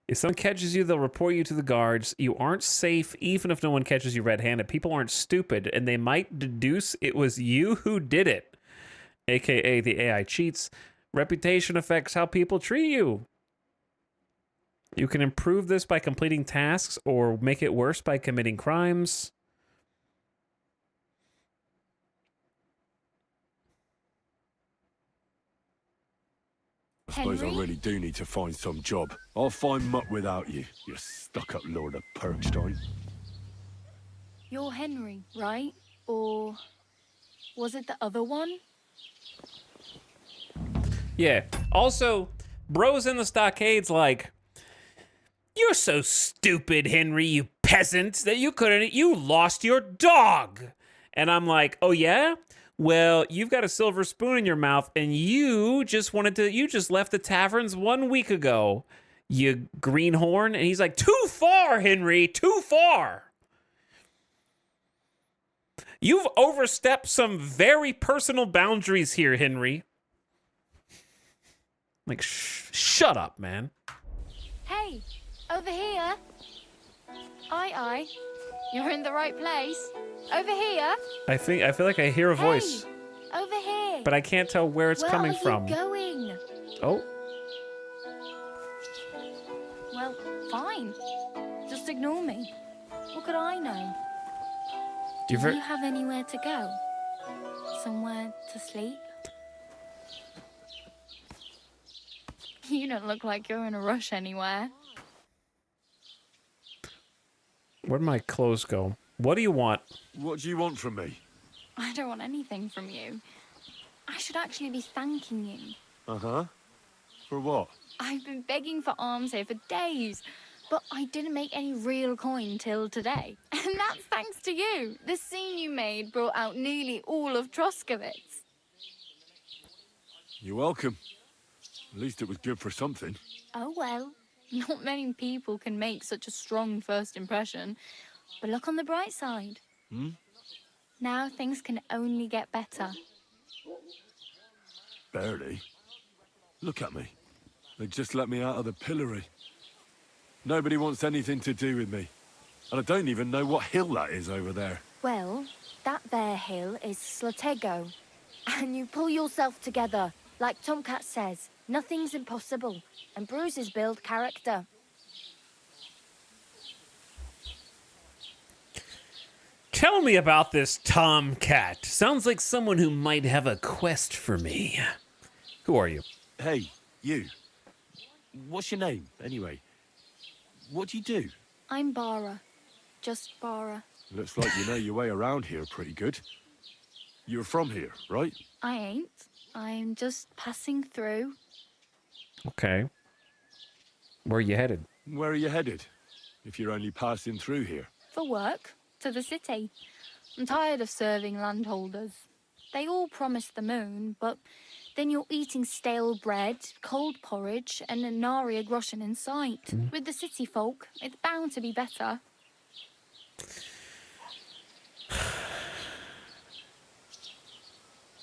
If someone catches you, they'll report you to the guards. You aren't safe even if no one catches you red-handed. People aren't stupid, and they might deduce it was you who did it. AKA the AI cheats. Reputation affects how people treat you. You can improve this by completing tasks or make it worse by committing crimes. I suppose I really do need to find some job. I'll find mutt without you, you stuck-up Lord of Perkstein. You're Henry, right? Or was it the other one? Yeah. Also, bros in the stockade's like, you're so stupid, Henry, you peasant, that you lost your dog. And I'm like, oh yeah? Well, you've got a silver spoon in your mouth and you just left the taverns 1 week ago, you greenhorn. And he's like, too far, Henry, too far. You've overstepped some very personal boundaries here, Henry. Like, shut up, man. Hey, over here. Aye. You're in the right place. Over here. I feel like I hear a voice. Hey, over here. But I can't tell where it's coming from. Where are you going? Oh. Well, fine. Just ignore me. What could I know? Do you have anywhere to go? Somewhere to sleep? You don't look like you're in a rush anywhere. Where'd my clothes go? What do you want? What do you want from me? I don't want anything from you. I should actually be thanking you. Uh-huh. For what? I've been begging for alms here for days, but I didn't make any real coin till today. And that's thanks to you. The scene you made brought out nearly all of Troskowitz. You're welcome. At least it was good for something. Oh well, not many people can make such a strong first impression. But look on the bright side. Now things can only get better. Barely. Look at me. They just let me out of the pillory. Nobody wants anything to do with me. And I don't even know what hill that is over there. Well, that there hill is Slatego. And you pull yourself together. Like Tomcat says, nothing's impossible. And bruises build character. Tell me about this Tomcat. Sounds like someone who might have a quest for me. Who are you? Hey, you. What's your name, anyway? What do you do? I'm Bara. Just Bara. Looks like you know your way around here pretty good. You're from here, right? I ain't. I'm just passing through. Okay. Where are you headed? Where are you headed? If you're only passing through here. For work. To the city. I'm tired of serving landholders. They all promise the moon, but then you're eating stale bread, cold porridge, and a nary a groschen in sight. With the city folk, it's bound to be better.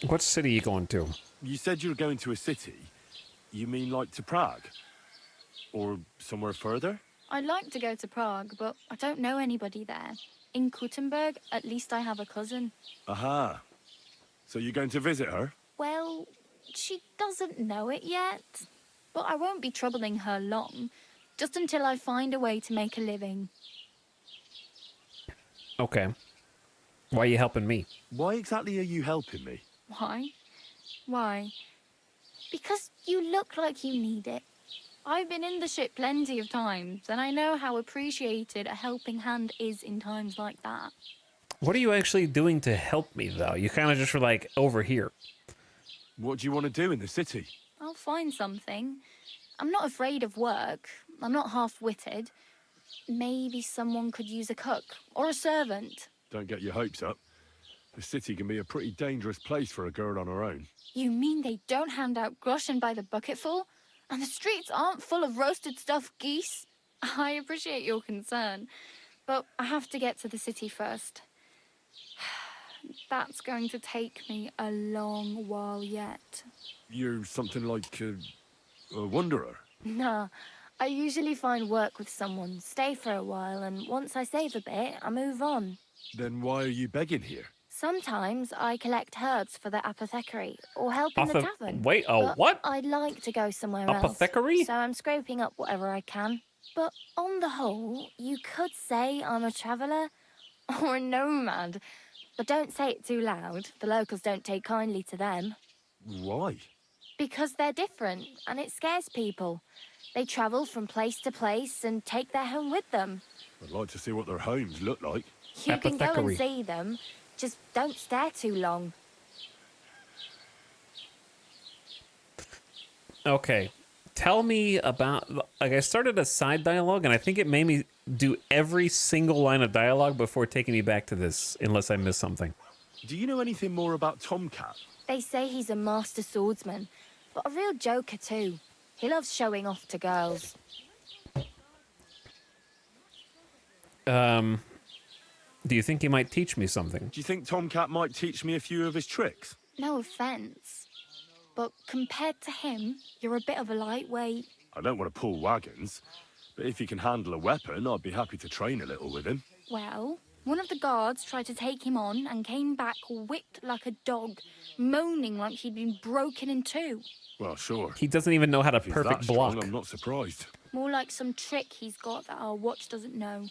What city are you going to? You said you were going to a city. You mean like to Prague? Or somewhere further? I'd like to go to Prague, but I don't know anybody there. In Kuttenberg, at least I have a cousin. Aha. So you're going to visit her? Well, she doesn't know it yet. But I won't be troubling her long. Just until I find a way to make a living. Okay. Why are you helping me? Why exactly are you helping me? Why? Why? Because you look like you need it. I've been in the ship plenty of times, and I know how appreciated a helping hand is in times like that. What are you actually doing to help me, though? You kind of just were like, over here. What do you want to do in the city? I'll find something. I'm not afraid of work. I'm not half-witted. Maybe someone could use a cook or a servant. Don't get your hopes up. The city can be a pretty dangerous place for a girl on her own. You mean they don't hand out groschen by the bucketful? And the streets aren't full of roasted stuffed geese? I appreciate your concern, but I have to get to the city first. That's going to take me a long while yet. You're something like a wanderer? Nah, I usually find work with someone, stay for a while, and once I save a bit, I move on. Then why are you begging here? Sometimes I collect herbs for the apothecary or help in the tavern. Wait, but what? I'd like to go somewhere Apothecary? else. So I'm scraping up whatever I can. But on the whole, you could say I'm a traveller or a nomad. But don't say it too loud. The locals don't take kindly to them. Why? Because they're different and it scares people. They travel from place to place and take their home with them. I'd like to see what their homes look like. You can go and see them. Just don't stare too long. Okay. Tell me about... Like, I started a side dialogue, and I think it made me do every single line of dialogue before taking me back to this, unless I missed something. Do you know anything more about Tomcat? They say he's a master swordsman, but a real joker too. He loves showing off to girls. Do you think he might teach me something? Do you think Tomcat might teach me a few of his tricks? No offense, but compared to him, you're a bit of a lightweight. I don't want to pull wagons, but if he can handle a weapon, I'd be happy to train a little with him. Well, one of the guards tried to take him on and came back whipped like a dog, moaning like he'd been broken in two. Well, sure. He doesn't even know how to If he's perfect that strong, block. I'm not surprised. More like some trick he's got that our watch doesn't know.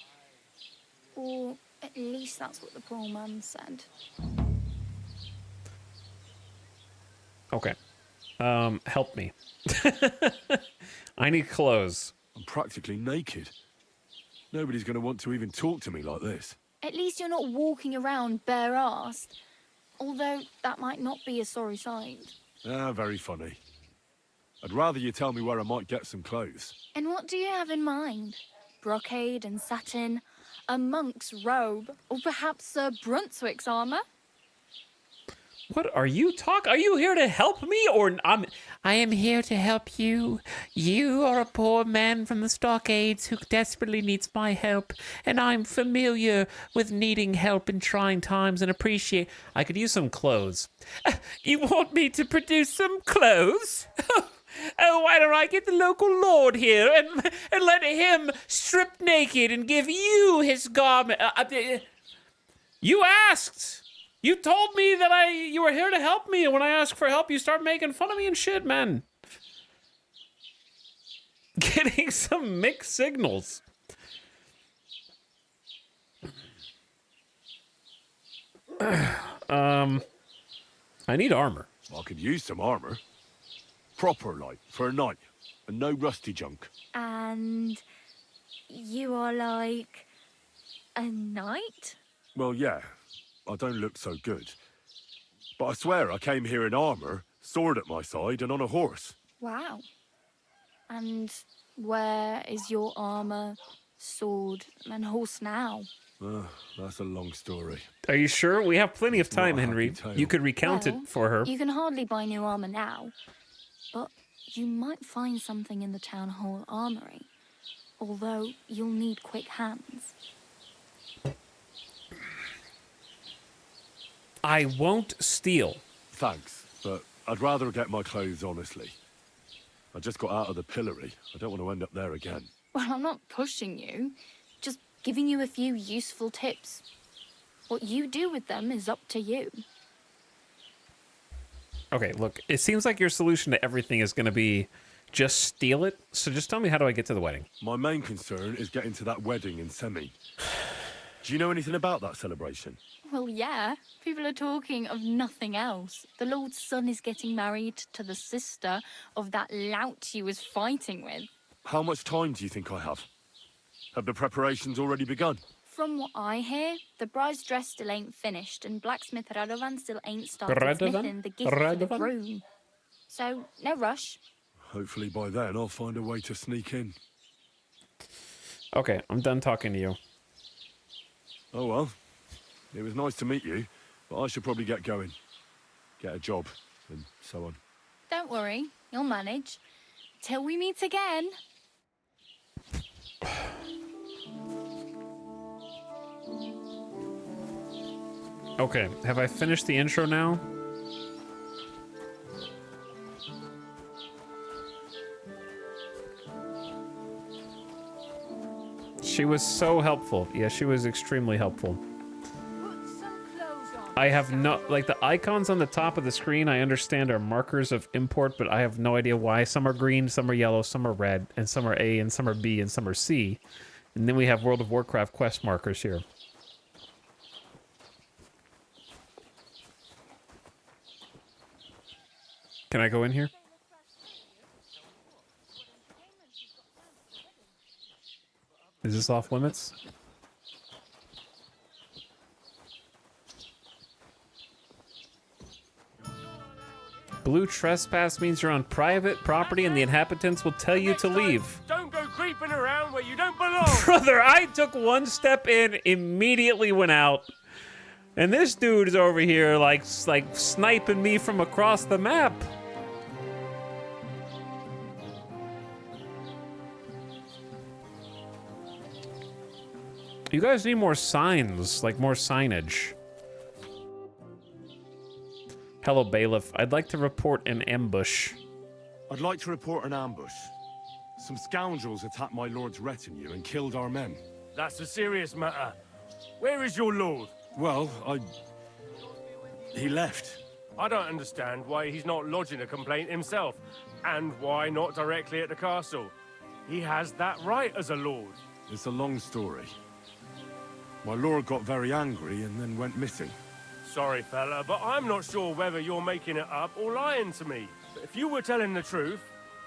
Or at least that's what the poor man said. Okay. Help me. I need clothes. I'm practically naked. Nobody's going to want to even talk to me like this. At least you're not walking around bare-assed. Although that might not be a sorry sight. Ah, very funny. I'd rather you tell me where I might get some clothes. And what do you have in mind? Brocade and satin, a monk's robe, or perhaps Sir Brunswick's armor? What are you talking? Are you here to help me, or I am here to help you. You are a poor man from the stockades who desperately needs my help, and I'm familiar with needing help in trying times and appreciate. I could use some clothes. You want me to produce some clothes? Oh, why don't I get the local lord here and let him strip naked and give you his garment? You asked. You told me that you were here to help me, and when I ask for help, you start making fun of me and shit, man. Getting some mixed signals. I need armor. I could use some armor. Proper, like, for a night, and no rusty junk. And you are like a knight? Well, yeah. I don't look so good. But I swear I came here in armor, sword at my side, and on a horse. Wow. And where is your armor, sword, and horse now? That's a long story. Are you sure? We have plenty of time, Henry. You could recount Well, it for her. You can hardly buy new armor now, but you might find something in the town hall armory. Although you'll need quick hands. I won't steal. Thanks, but I'd rather get my clothes honestly. I just got out of the pillory. I don't want to end up there again. Well, I'm not pushing you, just giving you a few useful tips. What you do with them is up to you. Okay, look, it seems like your solution to everything is going to be just steal it. So just tell me, how do I get to the wedding? My main concern is getting to that wedding in Semi. Do you know anything about that celebration? Well, yeah. People are talking of nothing else. The Lord's son is getting married to the sister of that lout you was fighting with. How much time do you think I have? Have the preparations already begun? From what I hear, the bride's dress still ain't finished, and blacksmith Radovan still ain't started Radovan? smithing the gift for the Radovan? groom. So, no rush. Hopefully by then I'll find a way to sneak in. Okay, I'm done talking to you. Oh well. It was nice to meet you, but I should probably get going. Get a job, and so on. Don't worry, you'll manage. Till we meet again. Okay, have I finished the intro now? She was so helpful. Yeah, she was extremely helpful. I have no, like, the icons on the top of the screen, I understand are markers of import, but I have no idea why. Some are green, some are yellow, some are red, and some are A, and some are B, and some are C. And then we have World of Warcraft quest markers here. Can I go in here? Is this off limits? Blue trespass means you're on private property and the inhabitants will tell you to leave. Don't go creeping around where you don't belong. Brother, I took one step in, immediately went out. And this dude is over here like sniping me from across the map. You guys need more signs, like more signage. Hello, bailiff. I'd like to report an ambush. I'd like to report an ambush. Some scoundrels attacked my lord's retinue and killed our men. That's a serious matter. Where is your lord? Well, he left. I don't understand why he's not lodging a complaint himself, and why not directly at the castle. He has that right as a lord. It's a long story. My lord got very angry and then went missing. Sorry, fella, but I'm not sure whether you're making it up or lying to me. But if you were telling the truth,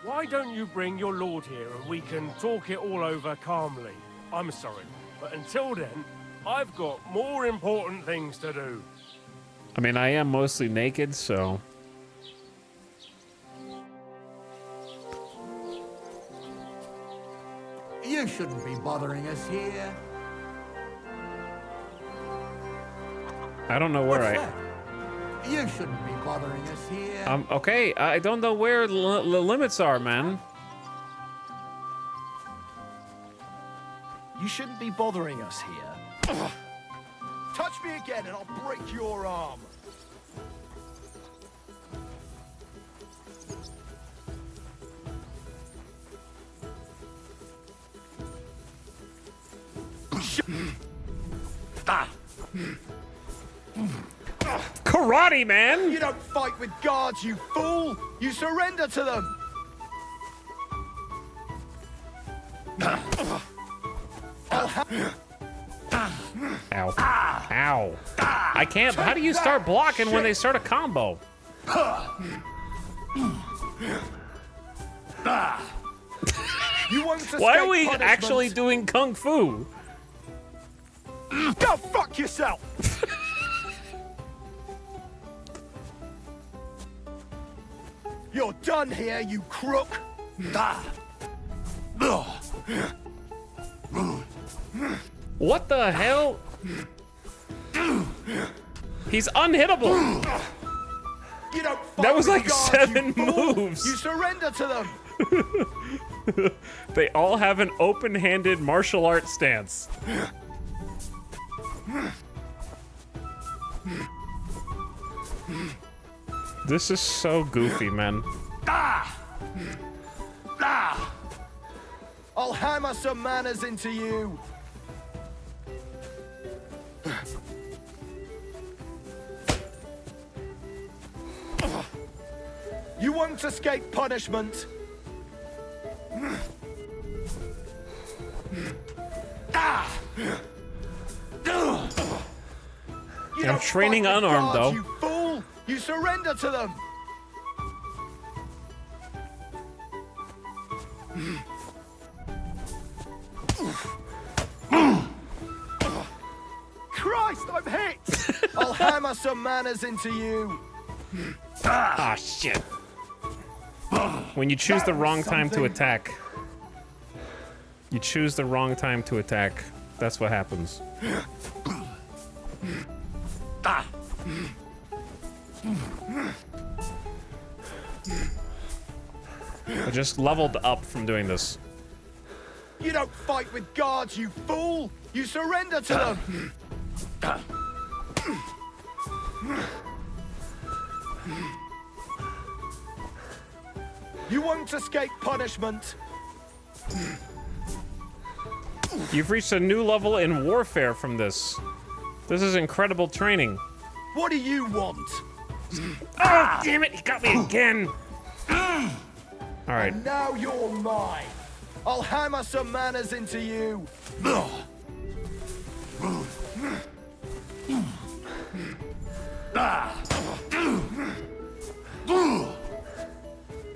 why don't you bring your lord here and we can talk it all over calmly? I'm sorry, but until then, I've got more important things to do. I mean, I am mostly naked, so... You shouldn't be bothering us here. I don't know where What's that? You shouldn't be bothering us here. Okay, I don't know where the limits are, man. You shouldn't be bothering us here. Touch me again and I'll break your arm. Karate, man! You don't fight with guards, you fool! You surrender to them! Ow. Ow. I can't. How do you start blocking when they start a combo? Why are we actually doing kung fu? Go fuck yourself! You're done here, you crook! What the hell? He's unhittable! You don't fight That was with like guards, 7 you fool. moves! You surrender to them! They all have an open-handed martial arts stance. This is so goofy, man. I'll hammer some manners into you! You won't escape punishment! I'm training unarmed, though. You fool! You surrender to them! Christ, I'm hit! I'll hammer some manners into you! Ah, shit. When you choose the wrong time to attack. You choose the wrong time to attack. That's what happens. I just leveled up from doing this. You don't fight with guards, you fool! You surrender to them! You won't escape punishment! You've reached a new level in warfare from this. This is incredible training. What do you want? Oh, damn it! He got me again! Alright. And now you're mine! I'll hammer some manners into you!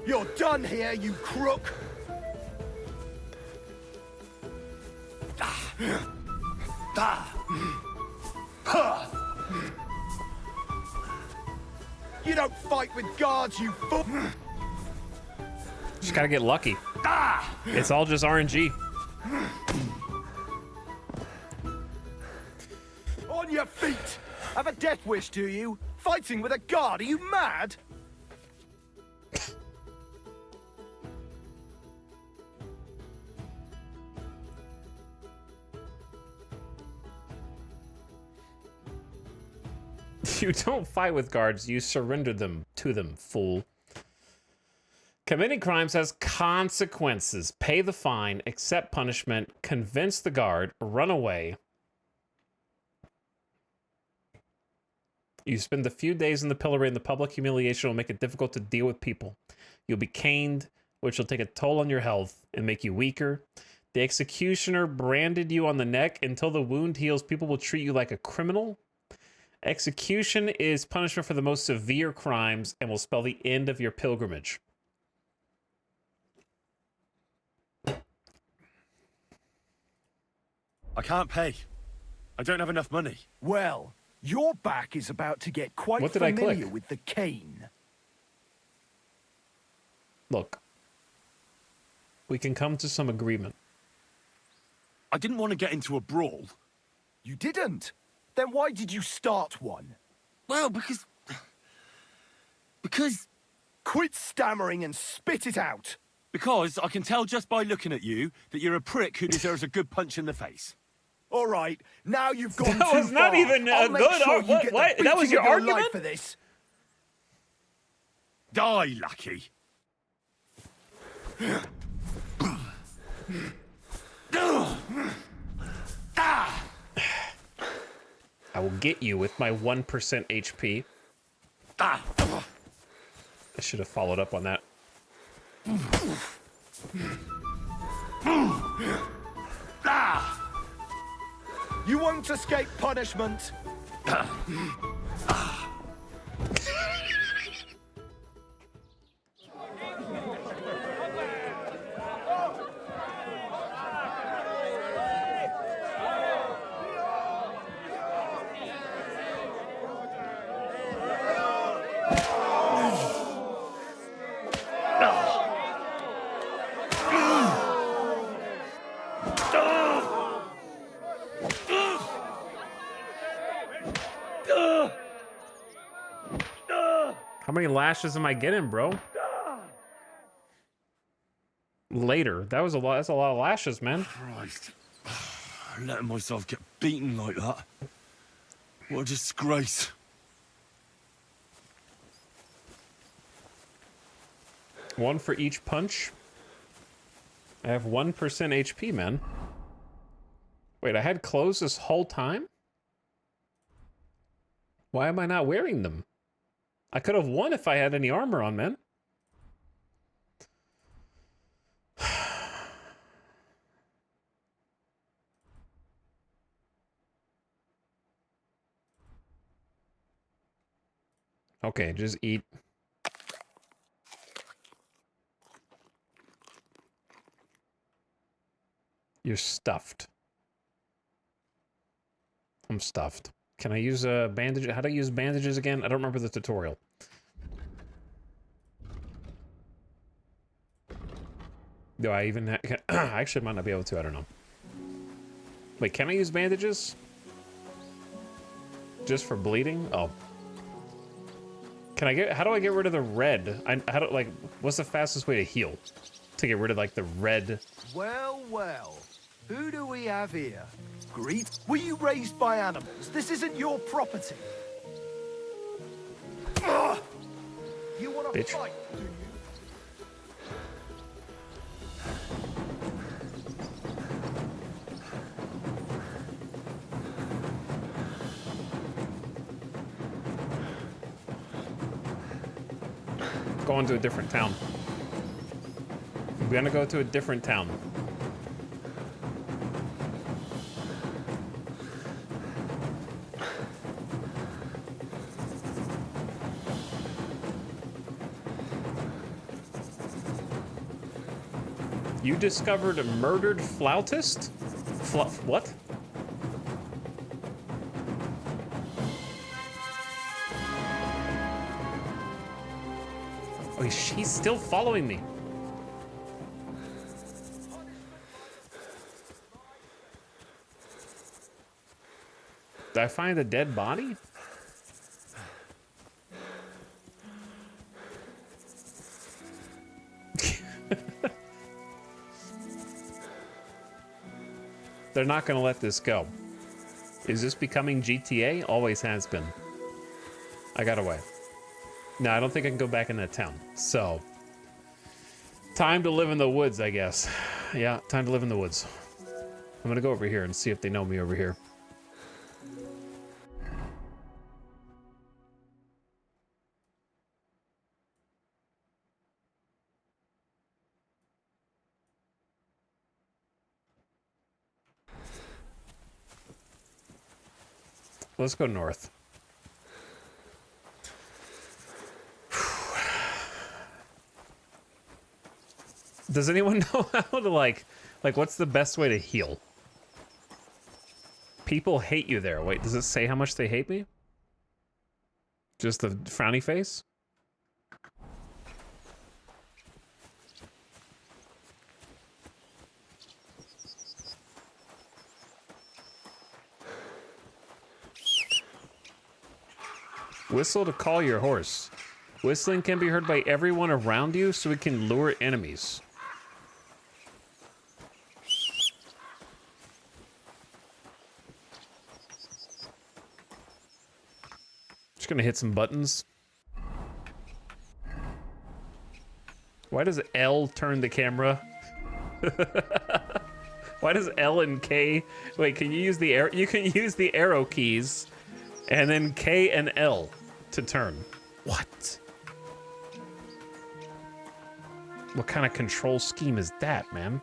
You're done here, you crook! You don't fight with guards, you fool! Just gotta get lucky. It's all just RNG. On your feet! Have a death wish, do you? Fighting with a guard, are you mad? You don't fight with guards, you surrender them to them, fool. Committing crimes has consequences. Pay the fine, accept punishment, convince the guard, run away. You spend a few days in the pillory and the public humiliation will make it difficult to deal with people. You'll be caned, which will take a toll on your health and make you weaker. The executioner branded you on the neck. Until the wound heals, people will treat you like a criminal. Execution is punishment for the most severe crimes and will spell the end of your pilgrimage. I can't pay. I don't have enough money. Well, your back is about to get quite What did I familiar click? with the cane. Look, we can come to some agreement. I didn't want to get into a brawl. You didn't? Then why did you start one? Well, because... Quit stammering and spit it out! Because I can tell just by looking at you that you're a prick who deserves a good punch in the face. All right, now you've gone That too was not far. even I'll make good. sure you get What? the That was beating your of life argument? for this. Die, Lucky. I will get you with my 1% HP. I should have followed up on that. You won't escape punishment. How many lashes am I getting, bro? Later. That was a lot. That's a lot of lashes, man. Christ. Letting myself get beaten like that. What a disgrace. One for each punch. I have 1% HP, man. Wait, I had clothes this whole time? Why am I not wearing them? I could have won if I had any armor on, man. Okay, just eat. You're stuffed. I'm stuffed. Can I use a bandage? How do I use bandages again? I don't remember the tutorial. Do I even I actually might not be able to, I don't know. Wait, can I use bandages? Just for bleeding? Oh. Can I get, how do I get rid of the red? How do, like, what's the fastest way to heal? To get rid of, like, the red. Well, well. Who do we have here? Greed? Were you raised by animals? This isn't your property. Ugh! You want to fight, do you? Going to a different town. We're gonna go to a different town. You discovered a murdered flautist? What? Oh, she's still following me. Did I find a dead body? They're not going to let this go. Is this becoming GTA? Always has been. I got away. No, I don't think I can go back in that town. So, time to live in the woods, I guess. Yeah, time to live in the woods. I'm gonna go over here and see if they know me over here. Let's go north. Does anyone know how to like what's the best way to heal? People hate you there. Wait, does it say how much they hate me? Just the frowny face? Whistle to call your horse. Whistling can be heard by everyone around you, so it can lure enemies. Just gonna hit some buttons. Why does L turn the camera? Why does L and K... Wait, can you use the arrow? You can use the arrow keys and then K and L to turn. What? What kind of control scheme is that, man?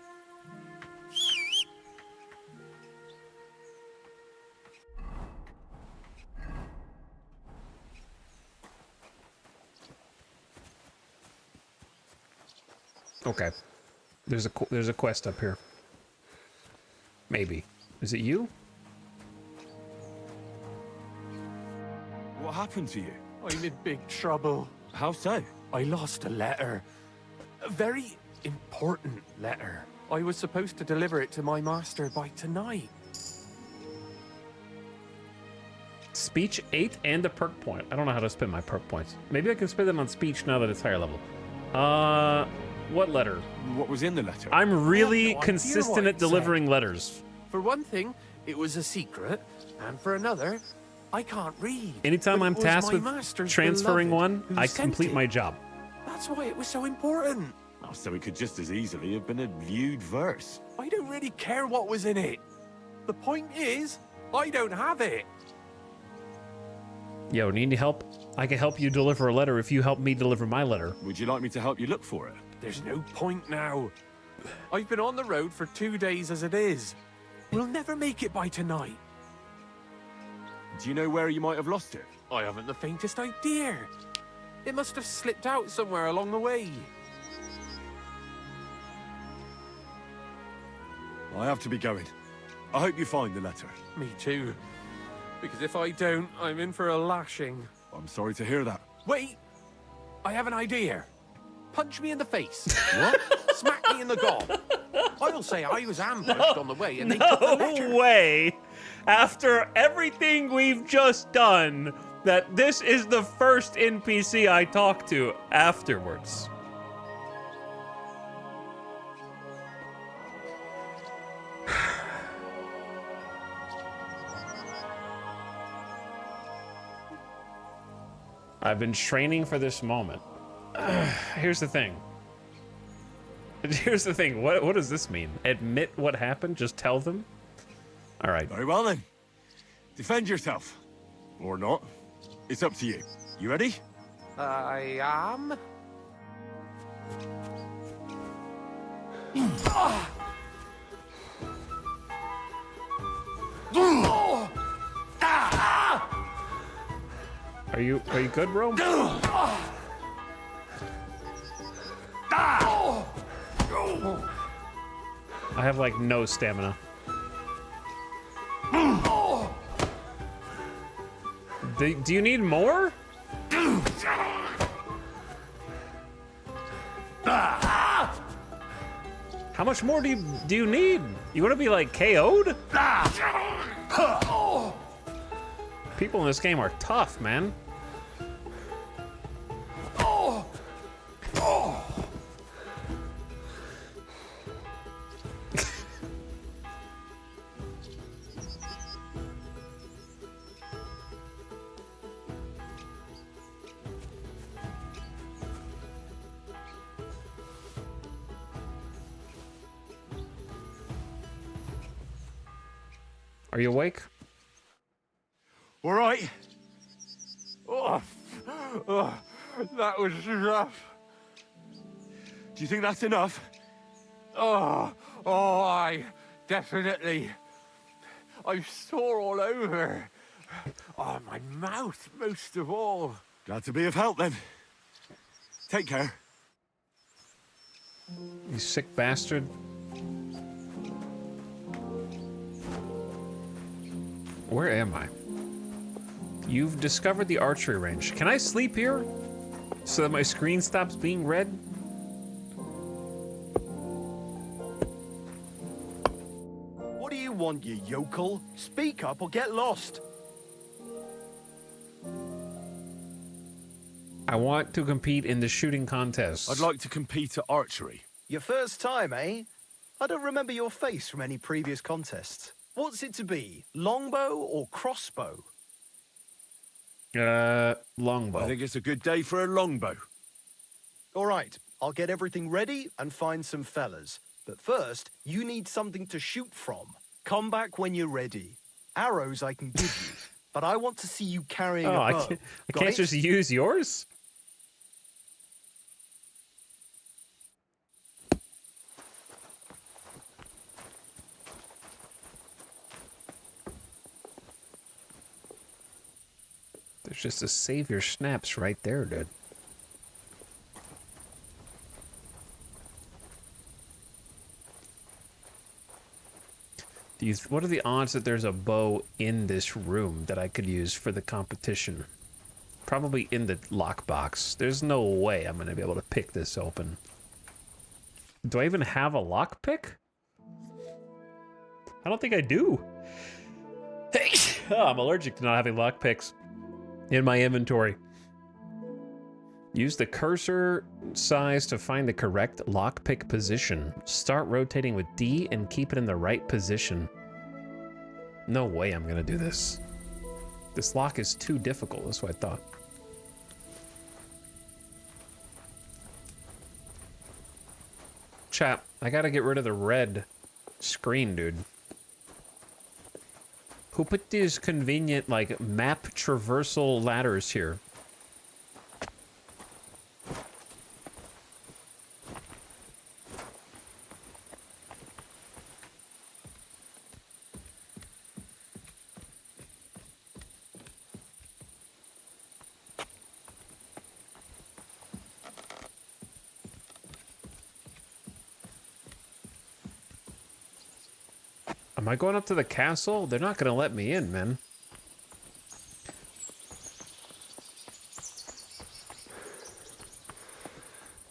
Okay. There's a quest up here. Maybe. Is it you? What happened to you? I'm in big trouble. How so? I lost a letter. A very important letter. I was supposed to deliver it to my master by tonight. Speech 8 and a perk point. I don't know how to spend my perk points. Maybe I can spend them on speech now that it's higher level. What letter? What was in the letter? I'm really no consistent idea at delivering letters. For one thing, it was a secret, and for another, I can't read. Anytime But I'm it was tasked my with master's transferring beloved one, who I sent complete it. my job. That's why it was so important. Oh, so it could just as easily have been a viewed verse. I don't really care what was in it. The point is, I don't have it. Yo, need any help? I can help you deliver a letter if you help me deliver my letter. Would you like me to help you look for it? There's no point now. I've been on the road for 2 days as it is. We'll never make it by tonight. Do you know where you might have lost it? I haven't the faintest idea. It must have slipped out somewhere along the way. I have to be going. I hope you find the letter. Me too. Because if I don't, I'm in for a lashing. I'm sorry to hear that. Wait! I have an idea. Punch me in the face. What? Smack me in the gob. I'll say I was ambushed on the way and they took the letter. No way! After everything we've just done, that this is the first NPC I talk to afterwards. I've been training for this moment. Here's the thing. Here's the thing. What does this mean? Admit what happened? Just tell them? All right. Very well then. Defend yourself. Or not. It's up to you. You ready? I am. Are you good, bro? I have like no stamina. Do you need more? How much more do you need? You want to be like KO'd? People in this game are tough, man. Are you awake? All right. Oh, that was rough. Do you think that's enough? Oh, I definitely. I'm sore all over. Oh, my mouth most of all. Glad to be of help then. Take care. You sick bastard. Where am I? You've discovered the archery range. Can I sleep here so that my screen stops being red? What do you want, you yokel? Speak up or get lost. I want to compete in the shooting contest. I'd like to compete at archery. Your first time, eh? I don't remember your face from any previous contests. What's it to be? Longbow or crossbow? Longbow. I think it's a good day for a longbow. All right, I'll get everything ready and find some fellas. But first, you need something to shoot from. Come back when you're ready. Arrows I can give you, but I want to see you carrying a bow. I can't just use yours? There's just a save your snaps right there, dude. What are the odds that there's a bow in this room that I could use for the competition? Probably in the lockbox. There's no way I'm going to be able to pick this open. Do I even have a lockpick? I don't think I do. Oh, I'm allergic to not having lockpicks in my inventory. Use the cursor size to find the correct lockpick position. Start rotating with D and keep it in the right position. No way I'm gonna do this. This lock is too difficult, that's what I thought. Chat, I gotta get rid of the red screen, dude. Who put these convenient, like, map traversal ladders here? Am I going up to the castle? They're not gonna let me in, man.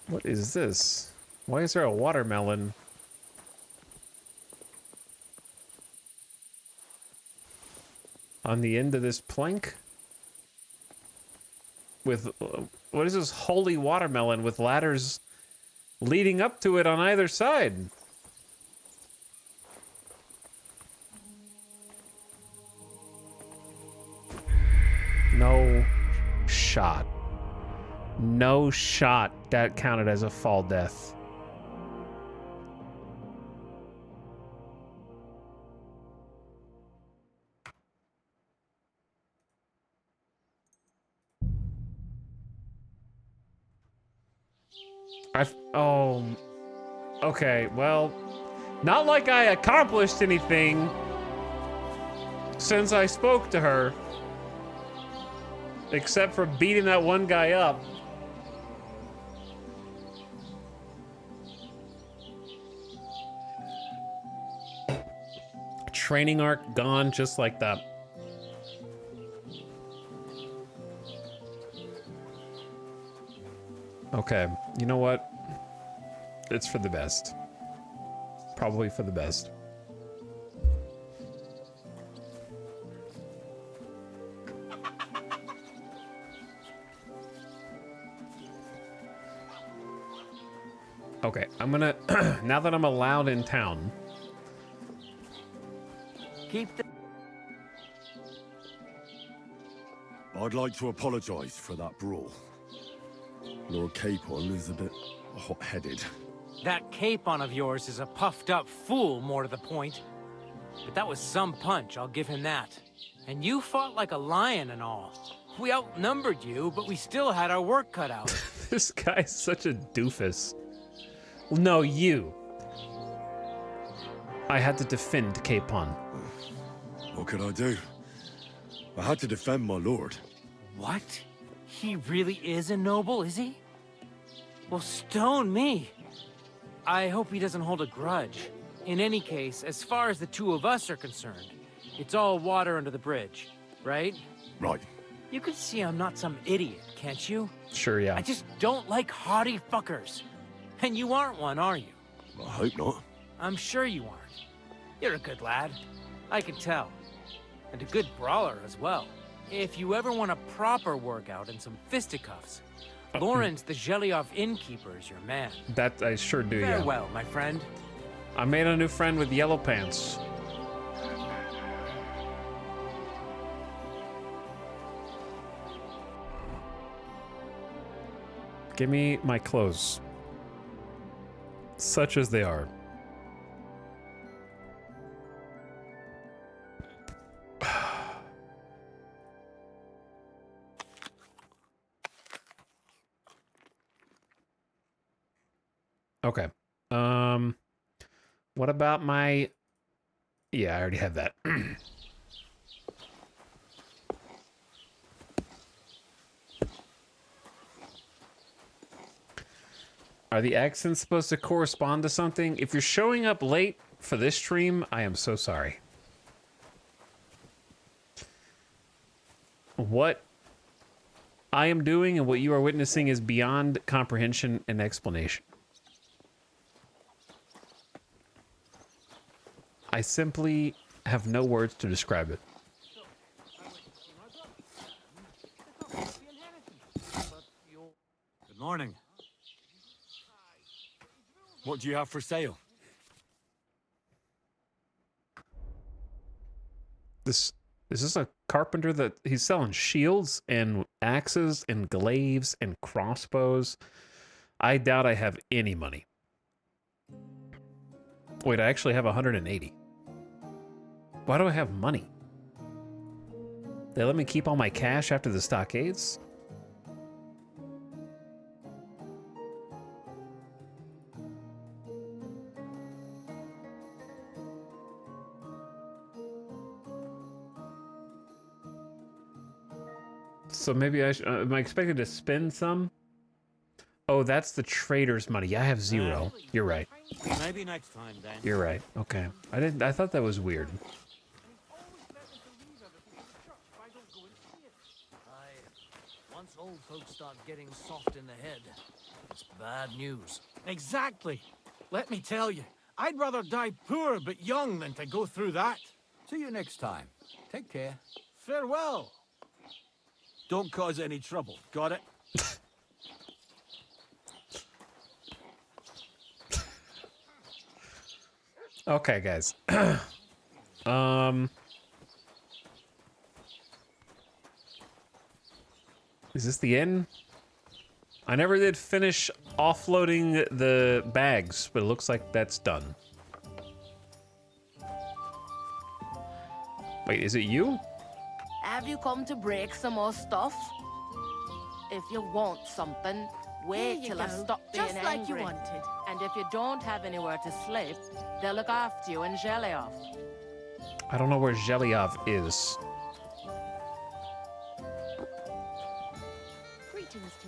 What is this? Why is there a watermelon? On the end of this plank? With, what is this holy watermelon with ladders leading up to it on either side? No shot. No shot that counted as a fall death. Oh, okay, well, not like I accomplished anything since I spoke to her. Except for beating that one guy up. Training arc gone just like that. Okay, you know what? It's for the best. Probably for the best. Okay, I'm gonna, now that I'm allowed in town. Keep the... I'd like to apologize for that brawl. Lord Capon is a bit hot-headed. That Capon of yours is a puffed up fool, more to the point. But that was some punch, I'll give him that. And you fought like a lion and all. We outnumbered you, but we still had our work cut out. This guy's such a doofus. No, you. I had to defend Capon. What could I do? I had to defend my lord. What? He really is a noble, is he? Well, stone me. I hope he doesn't hold a grudge. In any case, as far as the two of us are concerned, it's all water under the bridge, right? Right. You can see I'm not some idiot, can't you? Sure, yeah. I just don't like haughty fuckers. And you aren't one, are you? I hope not. I'm sure you aren't. You're a good lad. I can tell. And a good brawler as well. If you ever want a proper workout and some fisticuffs, Lawrence, the Zhelyov innkeeper, is your man. That I sure do, yeah. Farewell, my friend. I made a new friend with yellow pants. Give me my clothes. Such as they are. Okay. What about my... Yeah, I already have that. Are the accents supposed to correspond to something? If you're showing up late for this stream, I am so sorry. What I am doing and what you are witnessing is beyond comprehension and explanation. I simply have no words to describe it. Good morning. What do you have for sale? Is this a carpenter that he's selling shields and axes and glaives and crossbows? I doubt I have any money. Wait, I actually have 180. Why do I have money? They let me keep all my cash after the stockades? So maybe I am I expected to spend some? Oh, that's the trader's money. I have zero. You're right. Maybe next time, then. You're right. Okay. I thought that was weird. Once old folks start getting soft in the head, it's bad news. Exactly. Let me tell you, I'd rather die poor but young than to go through that. See you next time. Take care. Farewell. Don't cause any trouble. Got it? Okay, guys. Is this the end? I never did finish offloading the bags, but it looks like that's done. Wait, is it you? Have you come to break some more stuff? If you want something, wait till I stop being Just like you angry. wanted. And if you don't have anywhere to sleep, they'll look after you in Zhelyov. I don't know where Zhelyov is. Greetings to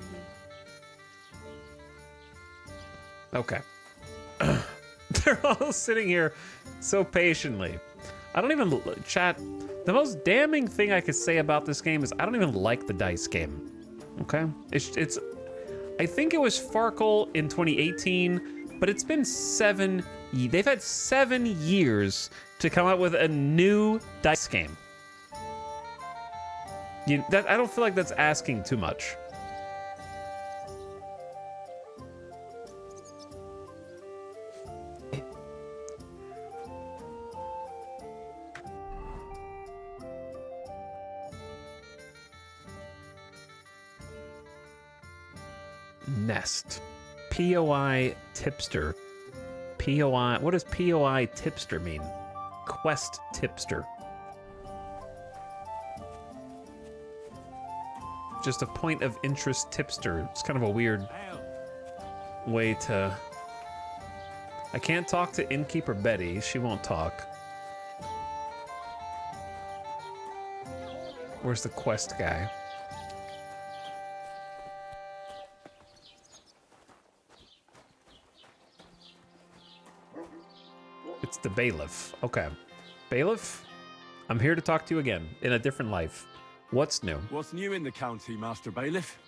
you. Okay. They're all sitting here so patiently. I don't even chat. The most damning thing I could say about this game is I don't even like the dice game. Okay? It's I think it was Farkle in 2018, but it's been they've had 7 years to come out with a new dice game. I don't feel like that's asking too much. Nest. POI tipster. POI. What does POI tipster mean? quest tipster. Just a point of interest tipster. It's kind of a weird way to... I can't talk to innkeeper Betty. She won't talk. Where's the quest guy? It's the bailiff. Okay. Bailiff, I'm here to talk to you again, in a different life. What's new? What's new in the county, Master Bailiff?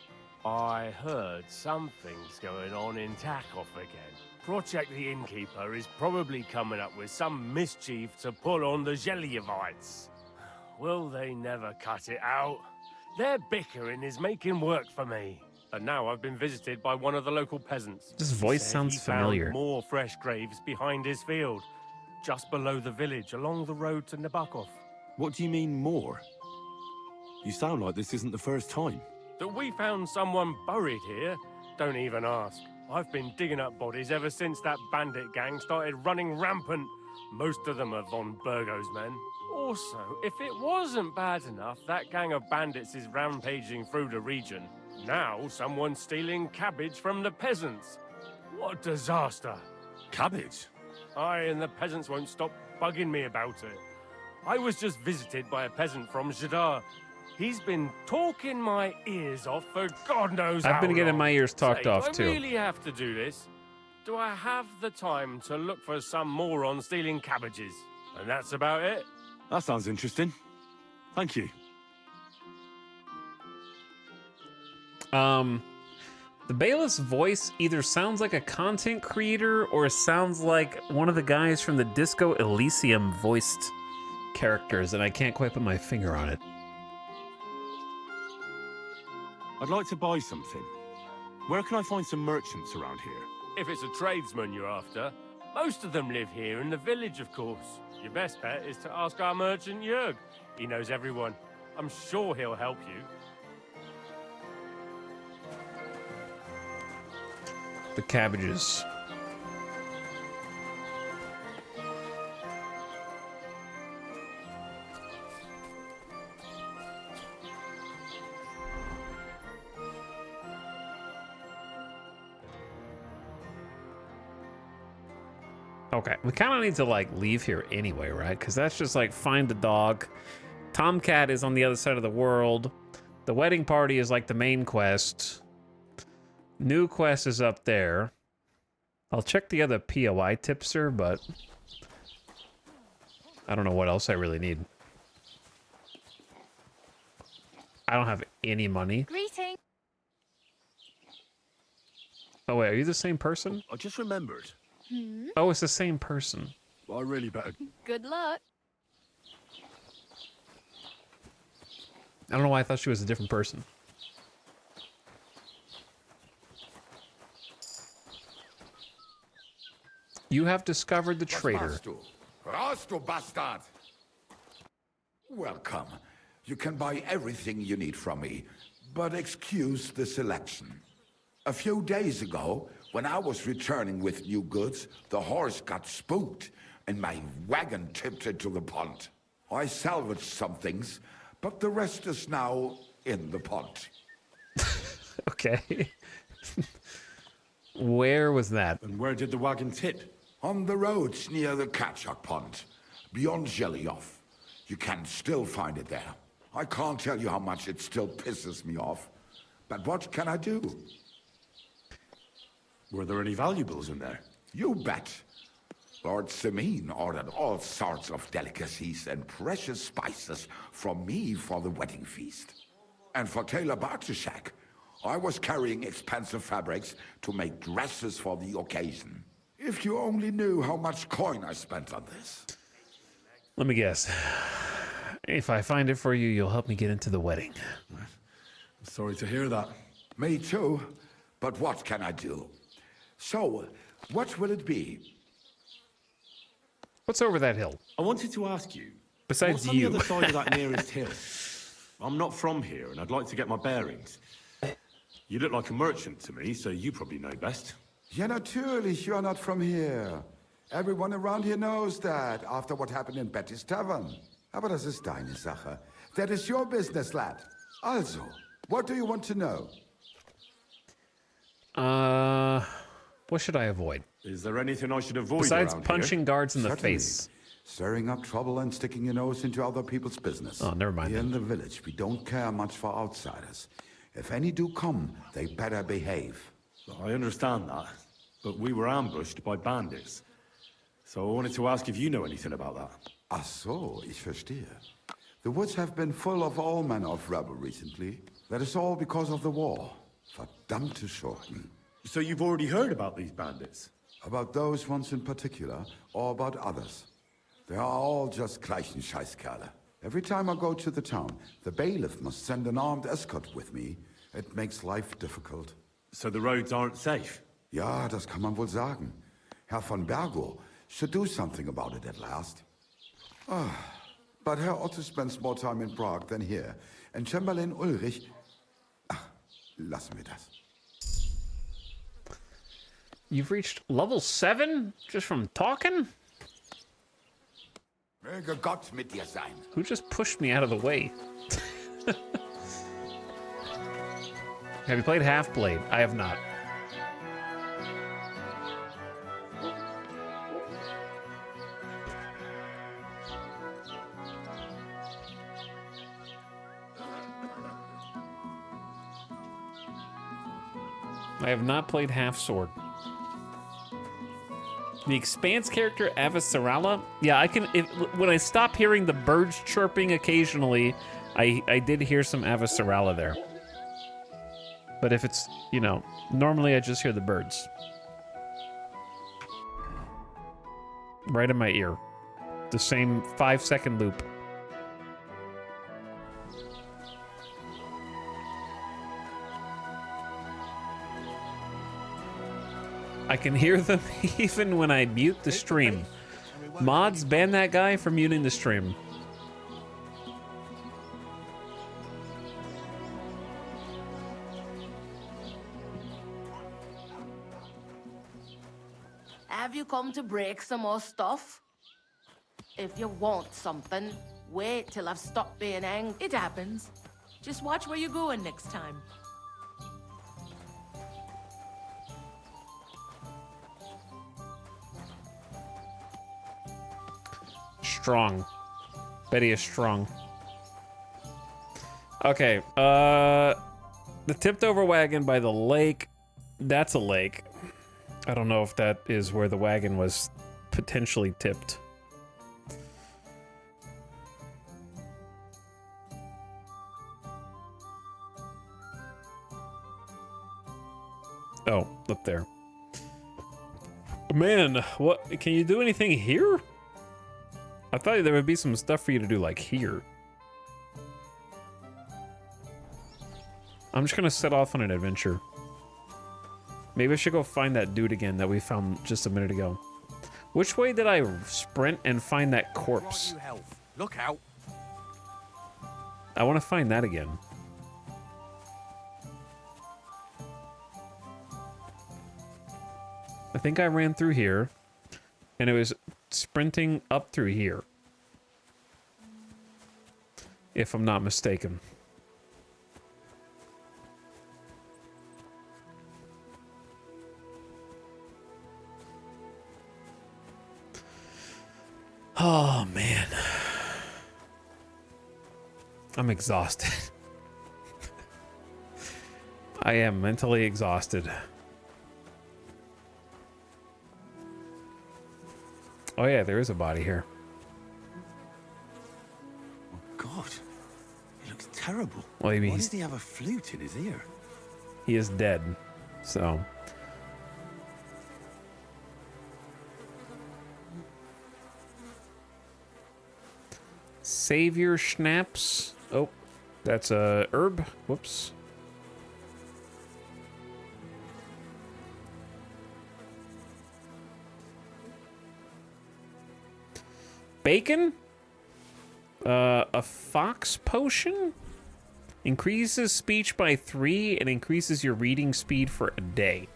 I heard something's going on in Takoff again. Project the Innkeeper is probably coming up with some mischief to pull on the Zhelyevites. Will they never cut it out? Their bickering is making work for me. And now I've been visited by one of the local peasants. This voice He said sounds he found familiar. more fresh graves behind his field, just below the village, along the road to Nabokov. What do you mean, more? You sound like this isn't the first time. That we found someone buried here? Don't even ask. I've been digging up bodies ever since that bandit gang started running rampant. Most of them are von Burgo's men. Also, if it wasn't bad enough, that gang of bandits is rampaging through the region. Now someone's stealing cabbage from the peasants. What a disaster. Cabbage? Aye, and the peasants won't stop bugging me about it. I was just visited by a peasant from Jadar. He's been talking my ears off for God knows how long. I've been getting my ears talked off, too. Do I really have to do this? Do I have the time to look for some moron stealing cabbages? And that's about it? That sounds interesting. Thank you. The bailiff's voice either sounds like a content creator or sounds like one of the guys from the Disco Elysium voiced characters, and I can't quite put my finger on it. I'd like to buy something. Where can I find some merchants around here? If it's a tradesman you're after, most of them live here in the village, of course. Your best bet is to ask our merchant Jörg. He knows everyone. I'm sure he'll help you. The cabbages. Okay, we kind of need to like leave here anyway, right? Because that's just like find the dog. Tomcat is on the other side of the world. The wedding party is like the main quest. New quest is up there. I'll check the other POI tipster, but I don't know what else I really need. I don't have any money. Greeting. Oh wait, are you the same person? I just remembered. Oh, it's the same person. Well, I really better. Good luck. I don't know why I thought she was a different person. You have discovered the traitor. Rasto, bastard! Welcome. You can buy everything you need from me, but excuse the selection. A few days ago, when I was returning with new goods, the horse got spooked and my wagon tipped into the pond. I salvaged some things, but the rest is now in the pond. Okay. Where was that? And where did the wagon tip? On the roads near the Katchak Pond, beyond Zhelyov. You can still find it there. I can't tell you how much it still pisses me off, but what can I do? Were there any valuables in there? You bet. Lord Semin ordered all sorts of delicacies and precious spices from me for the wedding feast. And for Taylor Bartushak, I was carrying expensive fabrics to make dresses for the occasion. If you only knew how much coin I spent on this. Let me guess. If I find it for you, you'll help me get into the wedding. I'm sorry to hear that. Me too, but what can I do? So, what will it be? What's over that hill? I wanted to ask you. Besides what's you. on the other side of that nearest hill? I'm not from here, and I'd like to get my bearings. You look like a merchant to me, so you probably know best. Ja, natürlich, you're not from here. Everyone around here knows that after what happened in Betty's Tavern. Aber das ist deine Sache. That is your business, lad. Also, what do you want to know? What should I avoid? Is there anything I should avoid besides around punching here? guards in the Certainly. face? Stirring up trouble and sticking your nose into other people's business. Oh, never mind. Here in the village, we don't care much for outsiders. If any do come, they better behave. I understand that, but we were ambushed by bandits. So I wanted to ask if you know anything about that. Ach so, ich verstehe. The woods have been full of all manner of rebel recently. That is all because of the war. Verdammte Schurken. So you've already heard about these bandits? About those ones in particular, or about others? They are all just gleichen Scheißkerle. Every time I go to the town, the bailiff must send an armed escort with me. It makes life difficult. So the roads aren't safe? Ja, das kann man wohl sagen. Herr von Bergo should do something about it at last. But Herr Otto spends more time in Prague than here. And Chamberlain Ulrich... lassen wir das. You've reached level 7 just from talking? Möge Gott mit dir sein. Who just pushed me out of the way? Have you played Half-Blade? I have not. I have not played Half Sword. The Expanse character Avasarala? Yeah, I can. When I stop hearing the birds chirping occasionally, I did hear some Avasarala there. But if it's, you know, normally I just hear the birds. Right in my ear. The same 5-second loop. I can hear them even when I mute the stream. Mods, ban that guy from muting the stream. Have you come to break some more stuff? If you want something, wait till I've stopped being angry. It happens. Just watch where you're going next time. Strong. Betty is strong. Okay, the tipped over wagon by the lake. That's a lake. I don't know if that is where the wagon was potentially tipped. Oh, up there. Man, what? Can you do anything here? I thought there would be some stuff for you to do, like, here. I'm just gonna set off on an adventure. Maybe I should go find that dude again that we found just a minute ago. Which way did I sprint and find that corpse? Look out. I want to find that again. I think I ran through here, and it was sprinting up through here. If I'm not mistaken. Oh, man. I'm exhausted. I am mentally exhausted. Oh yeah, there is a body here. Oh God, he looks terrible. Well, maybe Why does he have a flute in his ear? He is dead, so. Savior Schnapps. Oh, that's a herb. Whoops. Bacon? A fox potion? Increases speech by 3 and increases your reading speed for a day.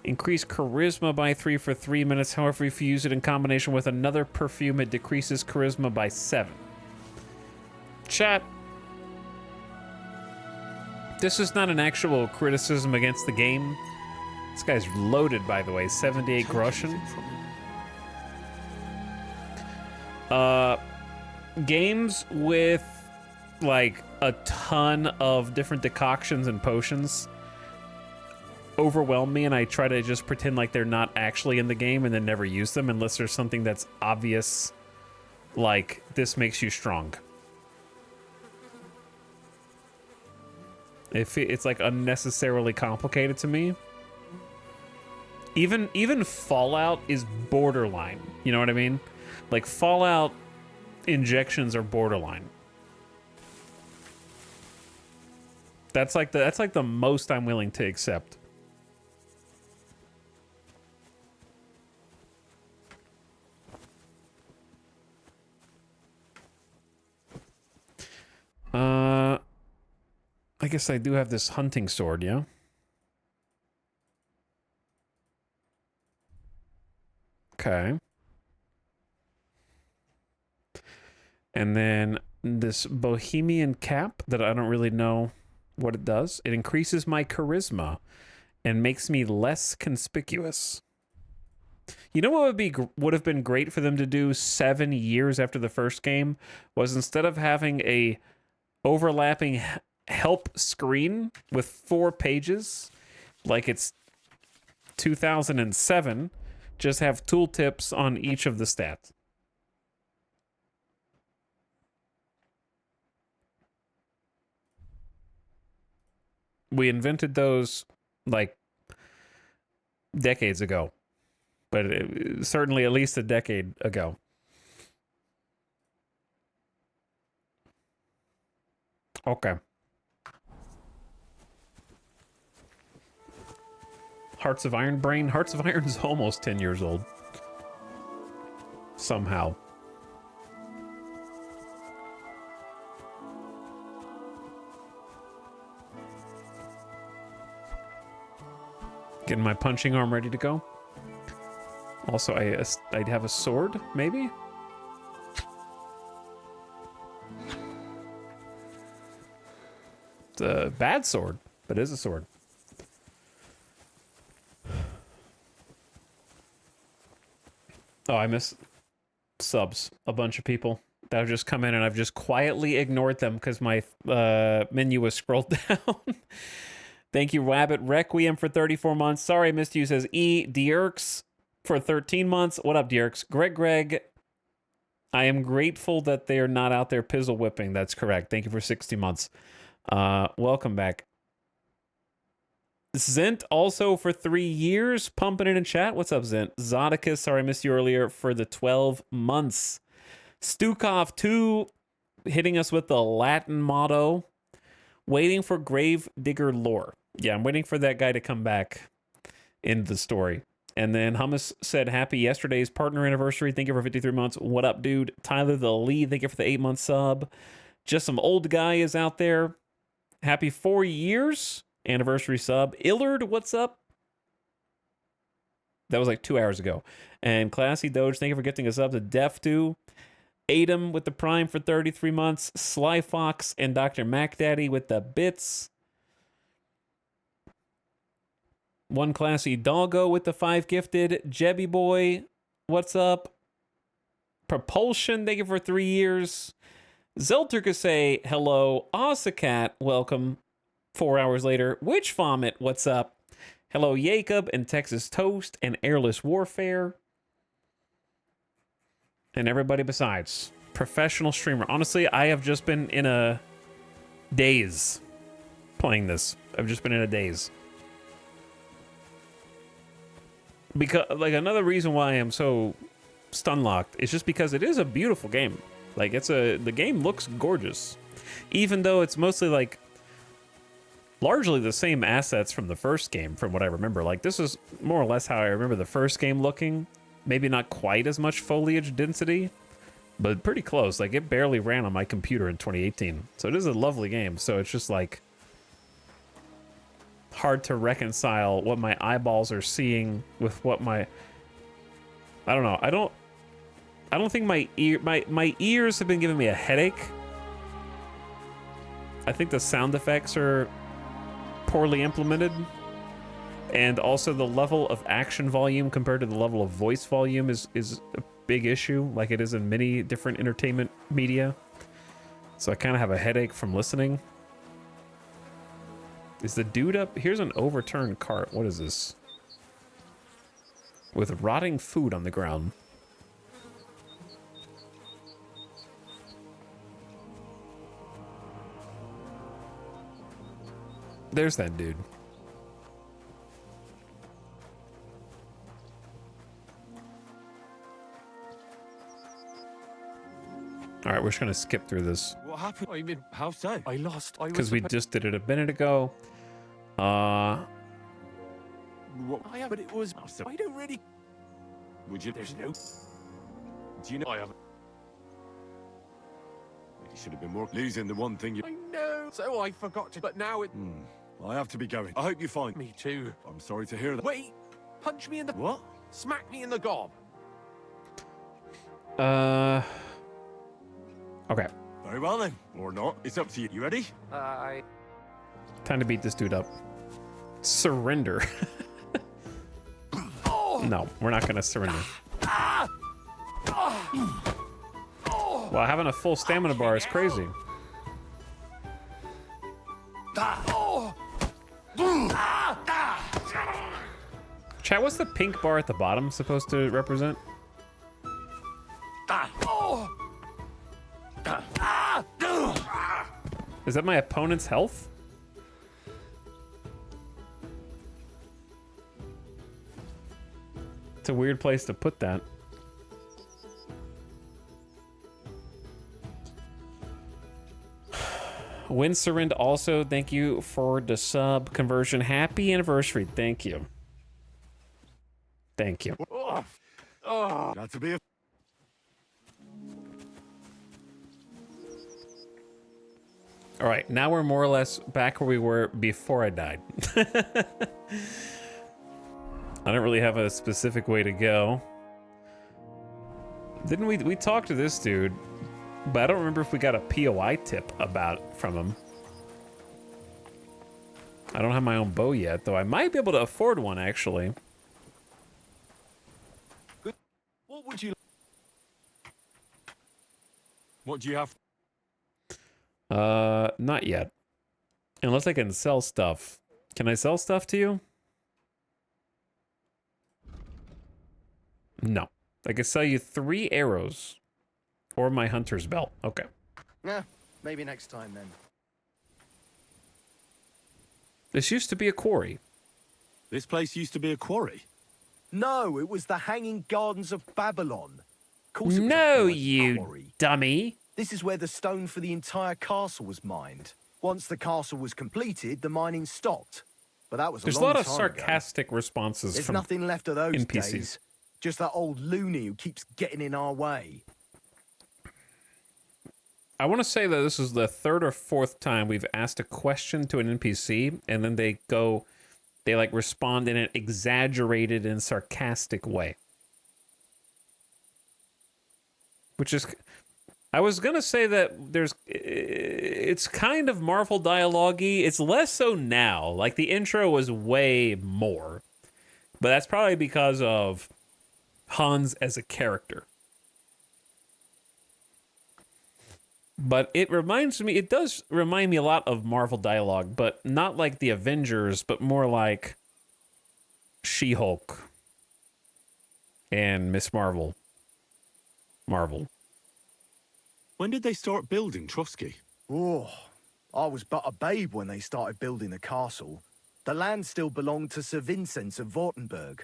Increase charisma by 3 for 3 minutes. However, if you use it in combination with another perfume, it decreases charisma by 7. Chat. This is not an actual criticism against the game. This guy's loaded, by the way. 78 groschen. Games with, like, a ton of different decoctions and potions overwhelm me, and I try to just pretend like they're not actually in the game and then never use them unless there's something that's obvious, like, this makes you strong. If it's, like, unnecessarily complicated to me. Even Fallout is borderline. You know what I mean? Like, Fallout injections are borderline. That's like the most I'm willing to accept. I guess I do have this hunting sword, yeah? Okay. And then this Bohemian cap that I don't really know what it does. It increases my charisma and makes me less conspicuous. You know what would have been great for them to do 7 years after the first game was instead of having a overlapping help screen with 4 pages like it's 2007, just have tooltips on each of the stats. We invented those like decades ago, but certainly at least a decade ago. Okay. Hearts of Iron Brain. Hearts of Iron is almost 10 years old. Somehow. Getting my punching arm ready to go. Also, I'd have a sword, maybe? It's a bad sword, but it is a sword. Oh, I miss subs. A bunch of people that have just come in and I've just quietly ignored them because my menu was scrolled down. Thank you, Rabbit Requiem, for 34 months. Sorry I missed you, says E. Dierks for 13 months. What up, Dierks? Greg, I am grateful that they are not out there pizzle whipping. That's correct. Thank you for 60 months. Welcome back. Zent also for 3 years, pumping it in chat. What's up, Zent? Zodicus, sorry I missed you earlier, for the 12 months. Stukov 2 hitting us with the Latin motto. Waiting for Grave Digger lore. Yeah, I'm waiting for that guy to come back in the story. And then Hummus said, happy yesterday's partner anniversary. Thank you for 53 months. What up, dude? Tyler the Lead, thank you for the 8-month sub. Just Some Old Guy is out there. Happy 4 years anniversary sub. Illard, what's up? That was like 2 hours ago. And Classy Doge, thank you for gifting us up to Def2. Adam with the Prime for 33 months. Sly Fox and Dr. MacDaddy with the bits. One Classy Doggo with the 5 gifted. Jebby Boy, what's up? Propulsion, thank you for 3 years. Zelter say hello. Osacat, welcome. 4 hours later. Witch Vomit, what's up? Hello, Jacob and Texas Toast and Airless Warfare. And everybody besides. Professional streamer. Honestly, I have just been in a daze playing this. I've just been in a daze. Because, like, another reason why I'm so stun-locked is just because it is a beautiful game. Like, the game looks gorgeous. Even though it's mostly, like, largely the same assets from the first game, from what I remember. Like, this is more or less how I remember the first game looking. Maybe not quite as much foliage density, but pretty close. Like, it barely ran on my computer in 2018. So it is a lovely game. So it's just, like, hard to reconcile what my eyeballs are seeing with what my... I don't know. I don't think my ears have been giving me a headache. I think the sound effects are poorly implemented. And also the level of action volume compared to the level of voice volume is a big issue, like it is in many different entertainment media. So I kind of have a headache from listening. Is the dude up? Here's an overturned cart. What is this? With rotting food on the ground. There's that dude. All right, we're just gonna skip through this. What happened? I mean, how so? I lost. I was Because we just did it a minute ago. What? But it was. I don't really. Would you? There's no. Do you know? I haven't. You should have been more losing the one thing you. I know. So I forgot to. But now it. I have to be going. I hope you find Me too. I'm sorry to hear that. Wait. Punch me in the. What? Smack me in the gob. Okay. Very well then. Or not. It's up to you. You ready? Time to beat this dude up. Surrender. No, we're not gonna surrender. Well, having a full stamina bar is crazy. Chat, what's the pink bar at the bottom supposed to represent? Is that my opponent's health? It's a weird place to put that. Win Surrend also, thank you for the sub conversion. Happy anniversary. Thank you. Thank you. Got to be a... All right, now we're more or less back where we were before I died. I don't really have a specific way to go. Didn't we talked to this dude, but I don't remember if we got a POI tip from him. I don't have my own bow yet, though I might be able to afford one, actually. What would you... What do you have? Not yet. Unless I can sell stuff. Can I sell stuff to you? No. I can sell you 3 arrows. Or my hunter's belt. Okay. Yeah, maybe next time then. This used to be a quarry. This place used to be a quarry? No, it was the Hanging Gardens of Babylon. Of course it was No, a you quarry. dummy. This is where the stone for the entire castle was mined. Once the castle was completed, the mining stopped. But that was There's a a long lot of time sarcastic ago. responses There's from nothing left of those NPCs. days. Just that old loony who keeps getting in our way. I want to say that this is the 3rd or 4th time we've asked a question to an NPC, and then they like respond in an exaggerated and sarcastic way. Which is, I was gonna say that it's kind of Marvel dialogue-y. It's less so now. Like the intro was way more, but that's probably because of Hans as a character. But it does remind me a lot of Marvel dialogue, but not like the Avengers, but more like She-Hulk and Miss Marvel. When did they start building Trotsky? Oh, I was but a babe when they started building the castle. The land still belonged to Sir Vincent of Wartenberg.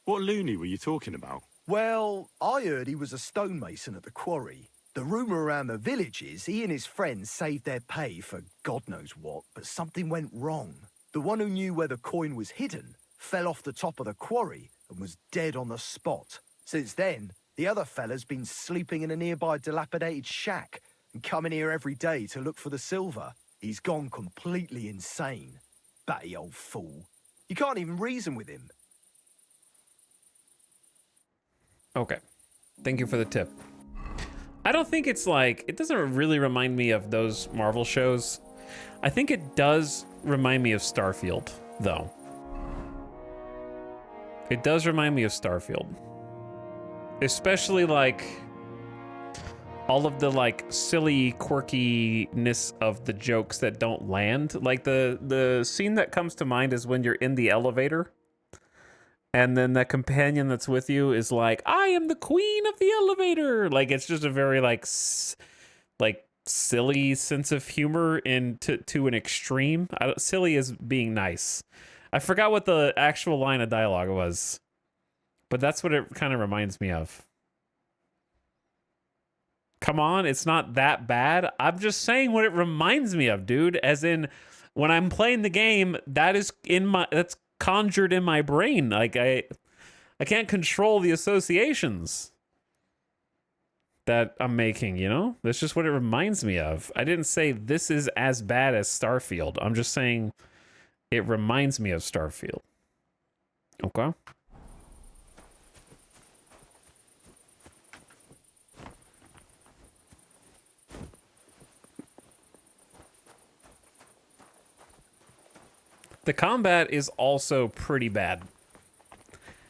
What loony were you talking about? Well, I heard he was a stonemason at the quarry. The rumour around the village is he and his friends saved their pay for God knows what, but something went wrong. The one who knew where the coin was hidden fell off the top of the quarry and was dead on the spot. Since then, the other fella's been sleeping in a nearby dilapidated shack and coming here every day to look for the silver. He's gone completely insane. Batty old fool. You can't even reason with him. Okay. Thank you for the tip. I don't think it's like, it doesn't really remind me of those Marvel shows. I think it does remind me of Starfield, though. It does remind me of Starfield. Especially like all of the like silly quirkiness of the jokes that don't land. Like the scene that comes to mind is when you're in the elevator and then the companion that's with you is like, I am the queen of the elevator. Like, it's just a very like silly sense of humor to an extreme. Silly is being nice. I forgot what the actual line of dialogue was, but that's what it kind of reminds me of. Come on, it's not that bad. I'm just saying what it reminds me of, dude. As in, when I'm playing the game, that's conjured in my brain. Like I can't control the associations that I'm making, you know? That's just what it reminds me of. I didn't say this is as bad as Starfield. I'm just saying it reminds me of Starfield. Okay? The combat is also pretty bad.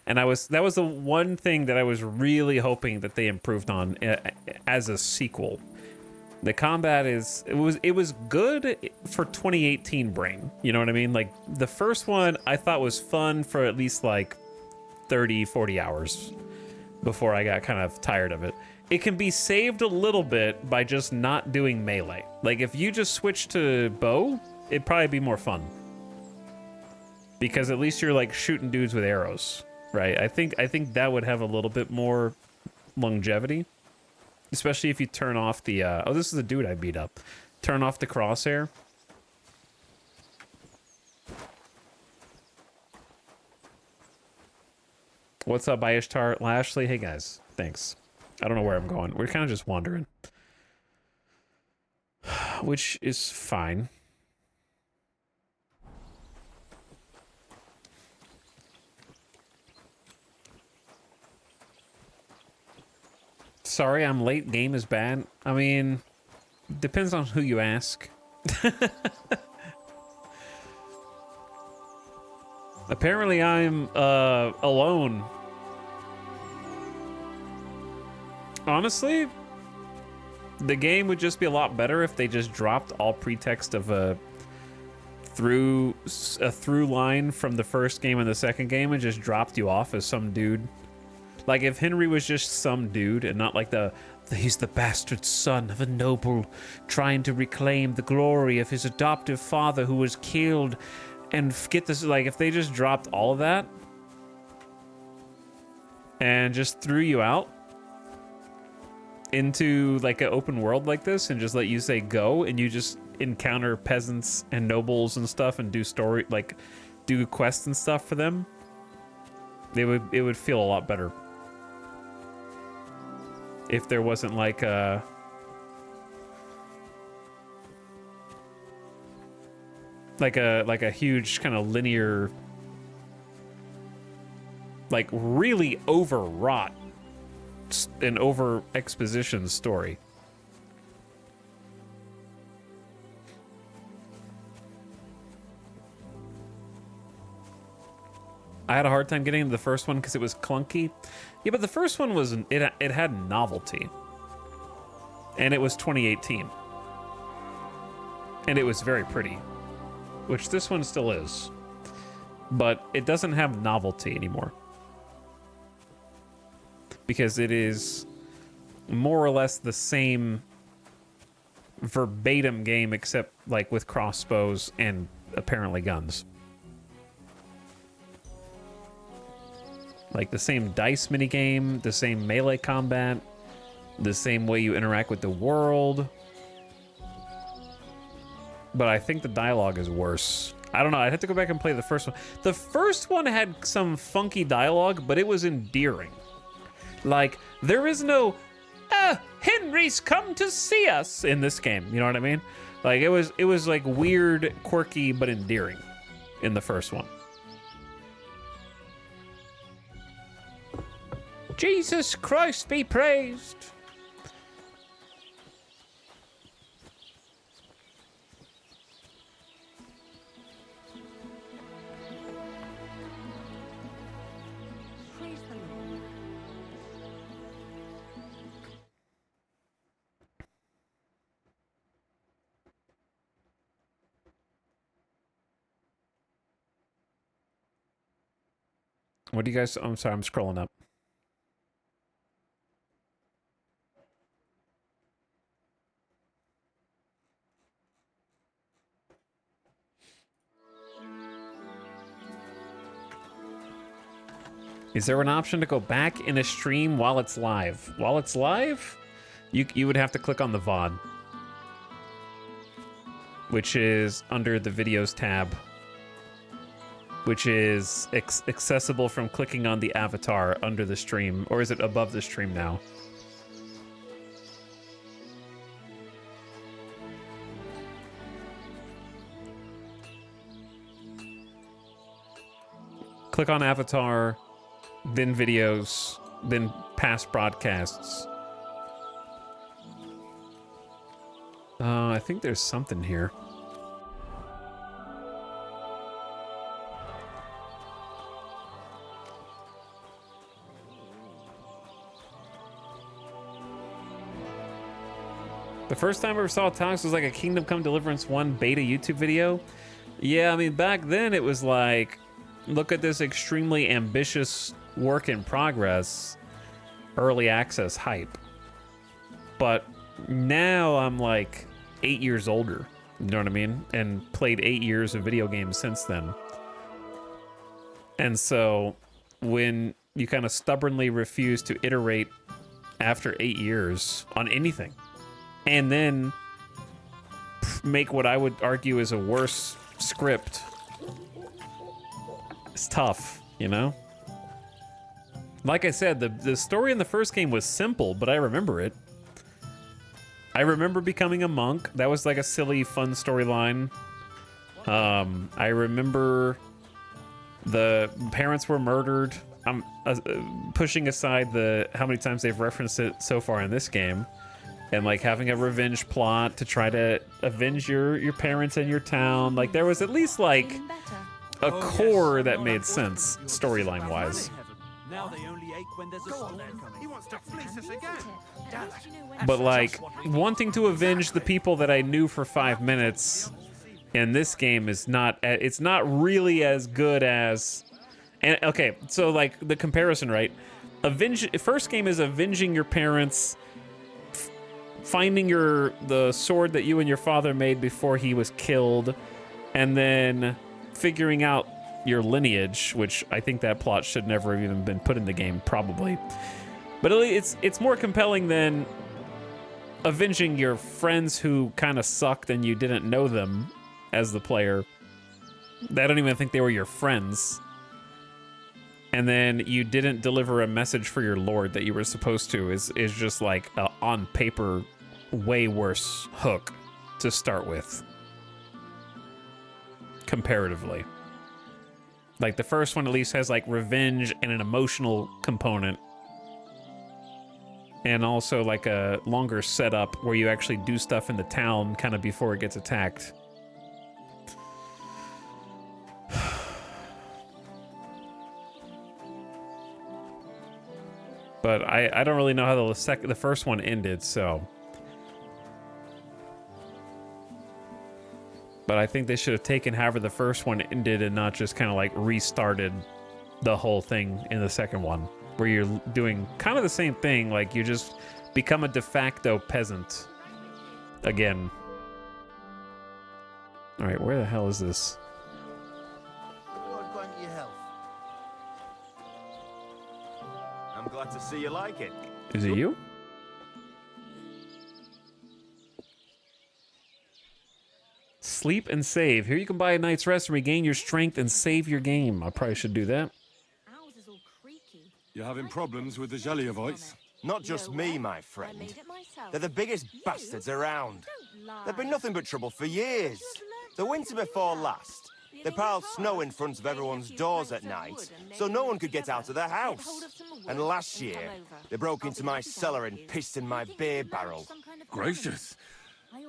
And that was the one thing that I was really hoping that they improved on as a sequel. The combat it was good for 2018 brain. You know what I mean? Like the first one I thought was fun for at least like 30, 40 hours before I got kind of tired of it. It can be saved a little bit by just not doing melee. Like if you just switch to bow, it'd probably be more fun. Because at least you're like shooting dudes with arrows. Right, I think that would have a little bit more longevity, especially if you turn off the. Oh, this is the dude I beat up. Turn off the crosshair. What's up, Ishtar Lashley? Hey guys, thanks. I don't know where I'm going. We're kind of just wandering, which is fine. Sorry, I'm late. Game is bad. I mean, depends on who you ask. Apparently, I'm alone. Honestly, the game would just be a lot better if they just dropped all pretext of a through line from the first game and the second game and just dropped you off as some dude. Like if Henry was just some dude and not like he's the bastard son of a noble trying to reclaim the glory of his adoptive father who was killed, and get this, like if they just dropped all of that and just threw you out into like an open world like this and just let you say go and you just encounter peasants and nobles and stuff and do quests and stuff for them, it would feel a lot better. If there wasn't like a huge kind of linear, like really overwrought and over exposition story. I had a hard time getting into the first one because it was clunky. Yeah, but the first one was it had novelty, and it was 2018, and it was very pretty, which this one still is, but it doesn't have novelty anymore because it is more or less the same verbatim game except like with crossbows and apparently guns. Like the same dice minigame, the same melee combat, the same way you interact with the world. But I think the dialogue is worse. I don't know, I'd have to go back and play the first one. The first one had some funky dialogue, but it was endearing. Like, there is no, Henry's come to see us in this game, you know what I mean? Like it was like weird, quirky, but endearing in the first one. Jesus Christ be praised. What do you guys... I'm sorry, I'm scrolling up. Is there an option to go back in a stream while it's live? While it's live, you would have to click on the VOD, which is under the videos tab, which is accessible from clicking on the avatar under the stream, or is it above the stream now? Click on avatar, then videos, then past broadcasts. I think there's something here. The first time I ever saw Tox was like a Kingdom Come Deliverance 1 beta YouTube video. Yeah, I mean, back then it was like, look at this extremely ambitious work in progress, early access hype. But now I'm like 8 years older, you know what I mean? And played 8 years of video games since then. And so when you kind of stubbornly refuse to iterate after 8 years on anything, and then make what I would argue is a worse script, it's tough, you know? Like I said, the story in the first game was simple, but I remember it. I remember becoming a monk. That was like a silly, fun storyline. I remember the parents were murdered. I'm pushing aside how many times they've referenced it so far in this game. And like having a revenge plot to try to avenge your parents and your town. Like there was at least like a core that made sense storyline wise. Now they only ache when there's a storm coming. He wants to fleece us again. But like wanting to avenge the people that I knew for 5 minutes in this game is not, it's not really as good as, and okay, so like the comparison, right? First game is avenging your parents, finding the sword that you and your father made before he was killed, and then figuring out your lineage, which I think that plot should never have even been put in the game, probably. But it's more compelling than avenging your friends who kind of sucked and you didn't know them as the player. I don't even think they were your friends. And then you didn't deliver a message for your lord that you were supposed to is just like a on paper way worse hook to start with, comparatively. Like the first one at least has like revenge and an emotional component, and also like a longer setup where you actually do stuff in the town kind of before it gets attacked. But I don't really know how the first one ended, so. But I think they should have taken however the first one ended and not just kind of like restarted the whole thing in the second one, where you're doing kind of the same thing, like you just become a de facto peasant again. All right, where the hell is this? Lord grant you health. I'm glad to see you like it. Is it you? Sleep and save. Here you can buy a night's rest and regain your strength and save your game. I probably should do that. You having problems with the Zheliovites? Not just me, my friend. They're the biggest bastards around. There've been nothing but trouble for years. The winter before last, they piled snow in front of everyone's doors at night, so no one could get out of their house. And last year, they broke into my cellar and pissed in my beer barrel. Gracious. I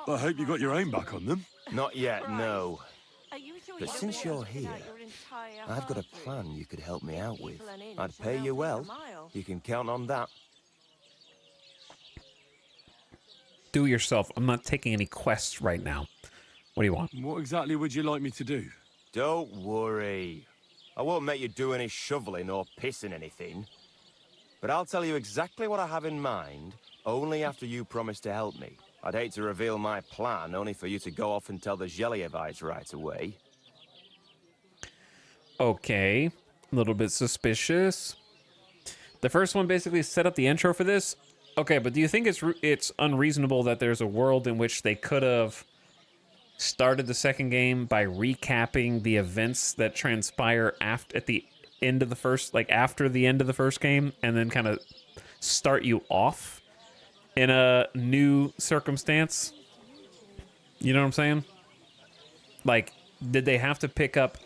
hope you got your aim back on them. Not yet, no. But since you're here, I've got a plan you could help me out with. I'd pay you well. You can count on that. Do it yourself. I'm not taking any quests right now. What do you want? What exactly would you like me to do? Don't worry. I won't make you do any shoveling or pissing anything. But I'll tell you exactly what I have in mind, only after you promise to help me. I'd hate to reveal my plan, only for you to go off and tell the Gelievites right away. Okay. A little bit suspicious. The first one basically set up the intro for this. Okay, but do you think it's unreasonable that there's a world in which they could have started the second game by recapping the events that transpire at the end of the first, like after the end of the first game, and then kind of start you off in a new circumstance? You know what I'm saying? Like, did they have to pick up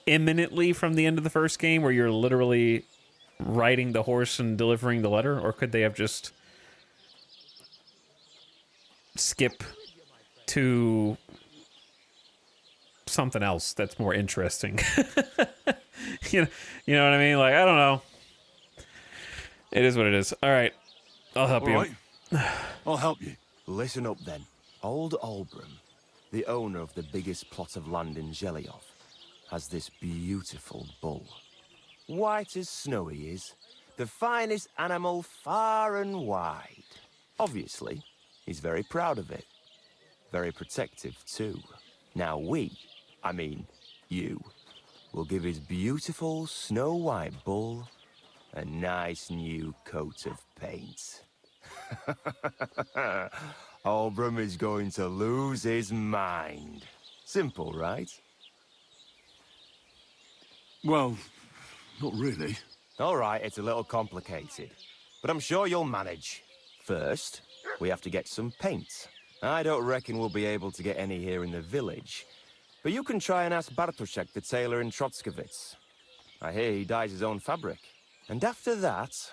imminently from the end of the first game where you're literally riding the horse and delivering the letter? Or could they have just skip to something else that's more interesting? you know what I mean? Like, I don't know. It is what it is. All right. I'll help you. All right. I'll help you. Listen up then. Old Olbram, the owner of the biggest plot of land in Geliov, has this beautiful bull. White as snow he is. The finest animal far and wide. Obviously, he's very proud of it. Very protective too. Now you, will give his beautiful snow-white bull a nice new coat of paint. Olbram is going to lose his mind. Simple, right? Well, not really. All right, it's a little complicated, but I'm sure you'll manage. First, we have to get some paint. I don't reckon we'll be able to get any here in the village, but you can try and ask Bartoszek, the tailor in Trotskovitz. I hear he dyes his own fabric. And after that,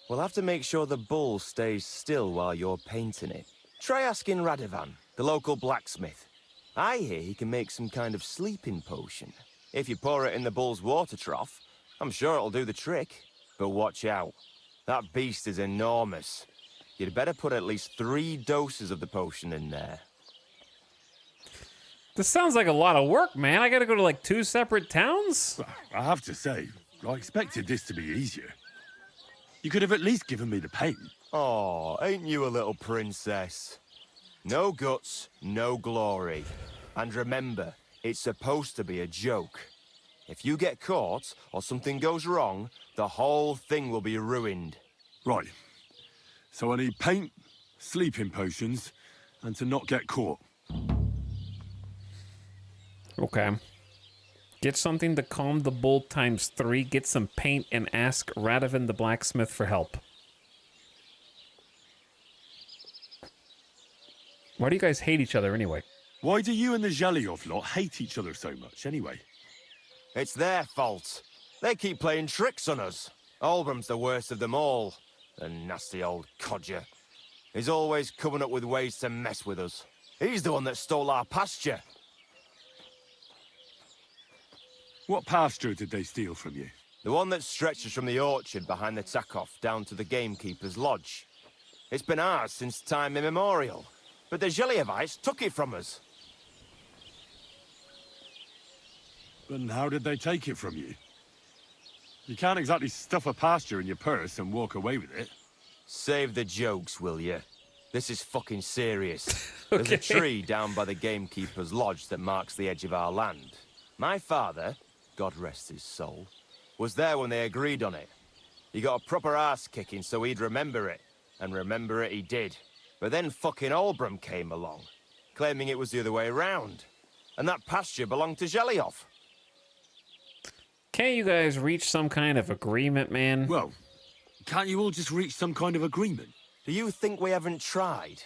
we'll have to make sure the bull stays still while you're painting it. Try asking Radovan, the local blacksmith. I hear he can make some kind of sleeping potion. If you pour it in the bull's water trough, I'm sure it'll do the trick. But watch out. That beast is enormous. You'd better put at least 3 doses of the potion in there. This sounds like a lot of work, man. I gotta go to like 2 separate towns? I have to say, I expected this to be easier. You could have at least given me the paint. Oh, ain't you a little princess? No guts, no glory. And remember, it's supposed to be a joke. If you get caught or something goes wrong, the whole thing will be ruined. Right. So I need paint, sleeping potions, and to not get caught. Okay. Get something to calm the bull ×3, get some paint, and ask Radovan the blacksmith for help. Why do you guys hate each other anyway? Why do you and the Geliov lot hate each other so much anyway? It's their fault. They keep playing tricks on us. Olbram's the worst of them all. The nasty old codger. He's always coming up with ways to mess with us. He's the one that stole our pasture. What pasture did they steal from you? The one that stretches from the orchard behind the Takov down to the gamekeeper's lodge. It's been ours since time immemorial, but the Gelievites took it from us. And how did they take it from you? You can't exactly stuff a pasture in your purse and walk away with it. Save the jokes, will you? This is fucking serious. There's a tree down by the gamekeeper's lodge that marks the edge of our land. My father, God rest his soul, was there when they agreed on it. He got a proper ass-kicking so he'd remember it. And remember it he did. But then fucking Olbram came along, claiming it was the other way around. And that pasture belonged to Geliov. Can't you guys reach some kind of agreement, man? Well, can't you all just reach some kind of agreement? Do you think we haven't tried?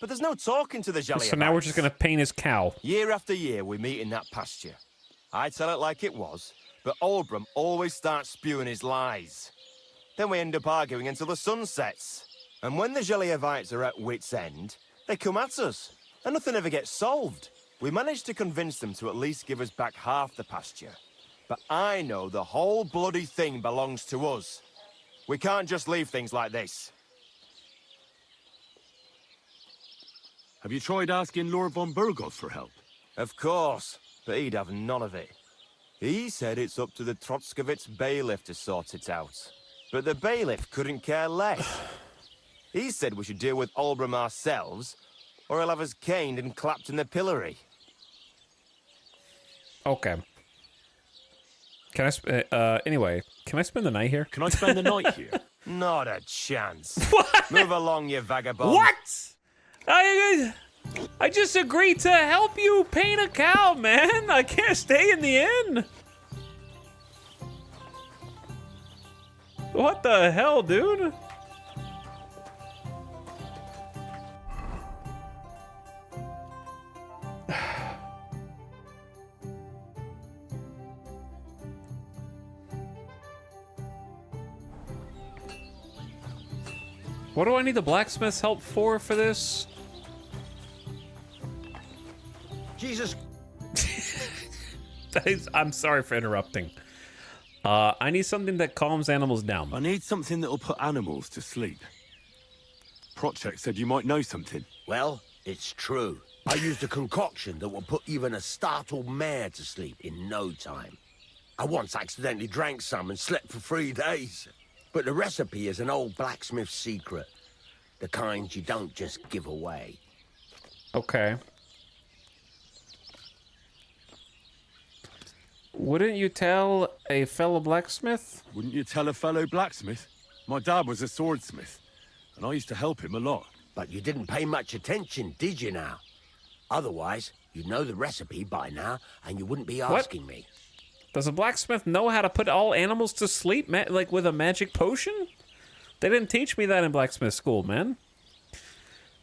But there's no talking to the Jellyevites. So now we're just gonna paint his cow. Year after year, we meet in that pasture. I tell it like it was, but Oldbrum always starts spewing his lies. Then we end up arguing until the sun sets. And when the Jellyevites are at wit's end, they come at us, and nothing ever gets solved. We managed to convince them to at least give us back half the pasture. But I know the whole bloody thing belongs to us. We can't just leave things like this. Have you tried asking Lord von Burgos for help? Of course, but he'd have none of it. He said it's up to the Trotskovitz bailiff to sort it out. But the bailiff couldn't care less. He said we should deal with Oldbrum ourselves, or he'll have us caned and clapped in the pillory. Okay. Can I, anyway, can I spend the night here? Can I spend the night here? Not a chance. What? Move along, you vagabond. What? I just agreed to help you paint a cow, man. I can't stay in the inn. What the hell, dude? What do I need the blacksmith's help for this? Jesus. I'm sorry for interrupting. I need something that calms animals down. I need something that'll put animals to sleep. Project said you might know something. Well, it's true. I used a concoction that will put even a startled mare to sleep in no time. I once accidentally drank some and slept for 3 days. But the recipe is an old blacksmith's secret. The kind you don't just give away. Okay. Wouldn't you tell a fellow blacksmith? Wouldn't you tell a fellow blacksmith? My dad was a swordsmith, and I used to help him a lot. But you didn't pay much attention, did you now? Otherwise, you'd know the recipe by now, and you wouldn't be asking me. Does a blacksmith know how to put all animals to sleep, like with a magic potion? They didn't teach me that in blacksmith school, man.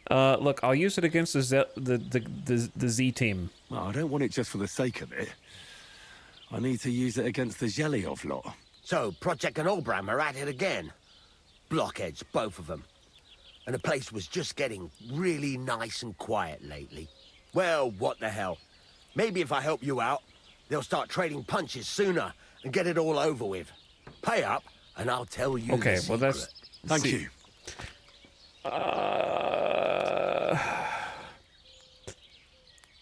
Look, I'll use it against the Z team. Well, I don't want it just for the sake of it. I need to use it against the Jelyov lot. So, Project and Oldbram are at it again. Blockheads, both of them. And the place was just getting really nice and quiet lately. Well, what the hell. Maybe if I help you out, they'll start trading punches sooner and get it all over with. Pay up, and I'll tell you the secret. Well, that's... Thank you.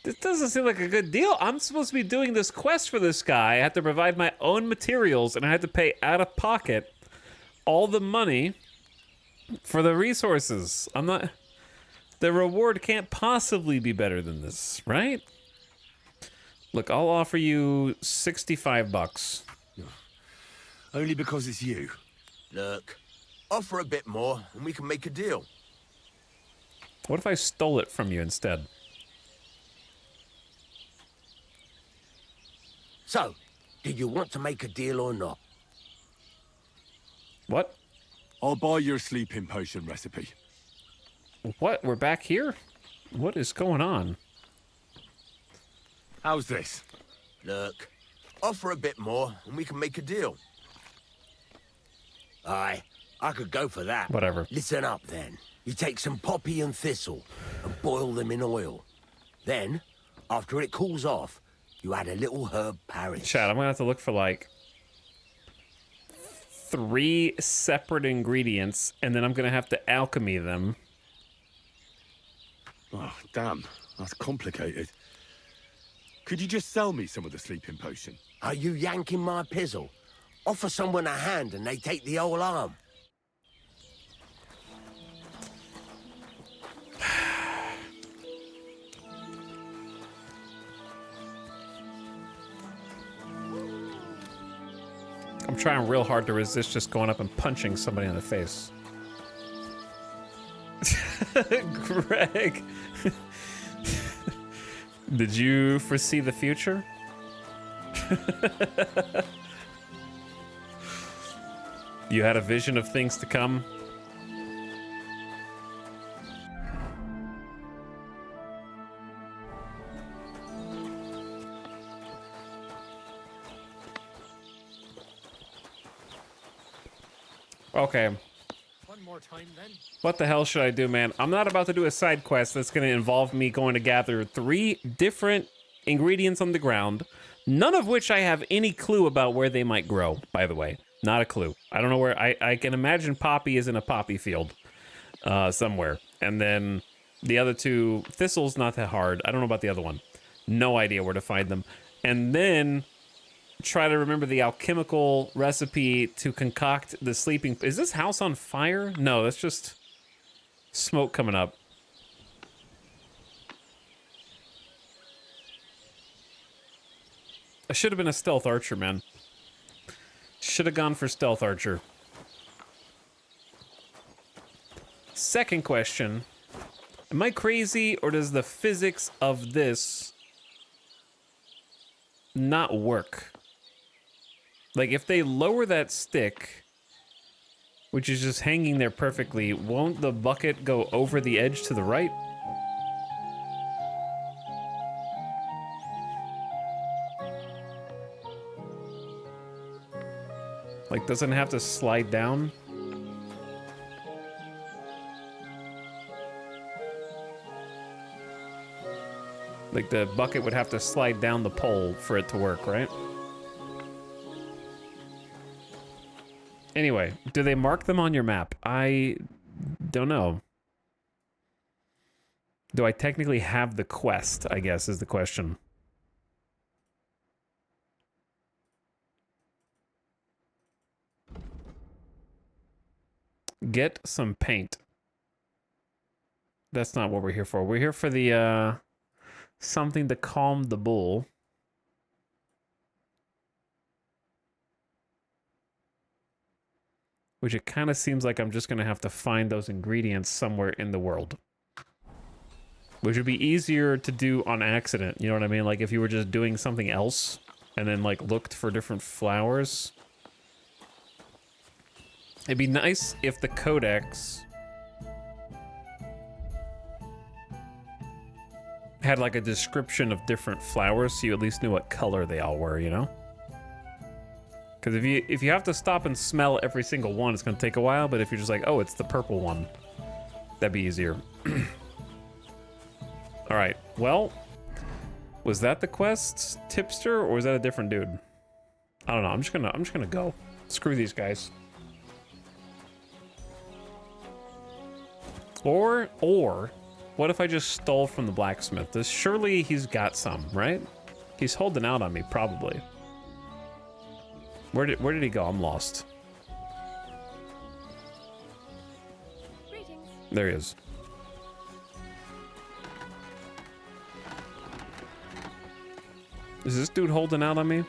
This doesn't seem like a good deal. I'm supposed to be doing this quest for this guy. I have to provide my own materials, and I have to pay out of pocket all the money for the resources. I'm not... The reward can't possibly be better than this, right? Look, I'll offer you $65. Only because it's you. Look, offer a bit more, and we can make a deal. What if I stole it from you instead? So, do you want to make a deal or not? What? I'll buy your sleeping potion recipe. What? We're back here? What is going on? How's this? Look, offer a bit more, and we can make a deal. Aye, I could go for that. Whatever. Listen up, then. You take some poppy and thistle and boil them in oil. Then, after it cools off, you add a little herb parish. Chad, I'm gonna have to look for like 3 separate ingredients, and then I'm gonna have to alchemy them. Oh, damn. That's complicated. Could you just sell me some of the sleeping potion? Are you yanking my pizzle? Offer someone a hand and they take the whole arm. I'm trying real hard to resist just going up and punching somebody in the face. Greg. Did you foresee the future? You had a vision of things to come? Okay. One more time then. What the hell should I do, man? I'm not about to do a side quest that's going to involve me going to gather 3 different ingredients on the ground, none of which I have any clue about where they might grow, by the way. Not a clue. I don't know where. I can imagine poppy is in a poppy field somewhere. And then the other 2, thistle's not that hard. I don't know about the other one. No idea where to find them. And then try to remember the alchemical recipe to concoct the sleeping. Is this house on fire? No, that's just smoke coming up. I should have been a stealth archer, man. Should have gone for stealth archer. Second question. Am I crazy, or does the physics of this not work? Like, if they lower that stick, which is just hanging there perfectly, won't the bucket go over the edge to the right? Like, doesn't it have to slide down? Like, the bucket would have to slide down the pole for it to work, right? Anyway, do they mark them on your map? I don't know. Do I technically have the quest, I guess, is the question. Get some paint. That's not what we're here for. We're here for the, something to calm the bull. Which it kind of seems like I'm just going to have to find those ingredients somewhere in the world. Which would be easier to do on accident, you know what I mean? Like if you were just doing something else and then like looked for different flowers. It'd be nice if the codex had like a description of different flowers so you at least knew what color they all were, you know? Because if you have to stop and smell every single one, it's going to take a while. But if you're just like, oh, it's the purple one, that'd be easier. All right. Well, was that the quest tipster or was that a different dude? I don't know. I'm just gonna go. Screw these guys. Or what if I just stole from the blacksmith? Surely he's got some, right? He's holding out on me, probably. Where did he go? I'm lost. Greetings. There he is. Is this dude holding out on me?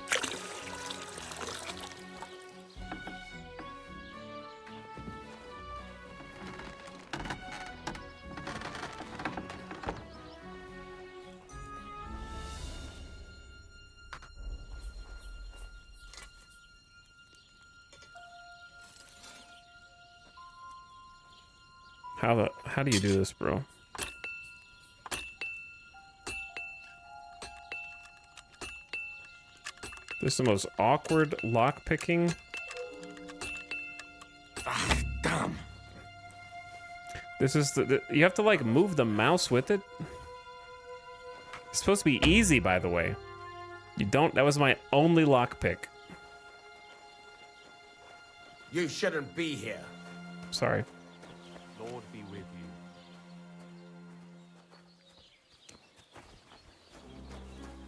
How do you do this, bro? This is the most awkward lockpicking. Ah, damn. This is you have to like move the mouse with it. It's supposed to be easy, by the way. You don't. That was my only lockpick. You shouldn't be here. Sorry. Lord be with you.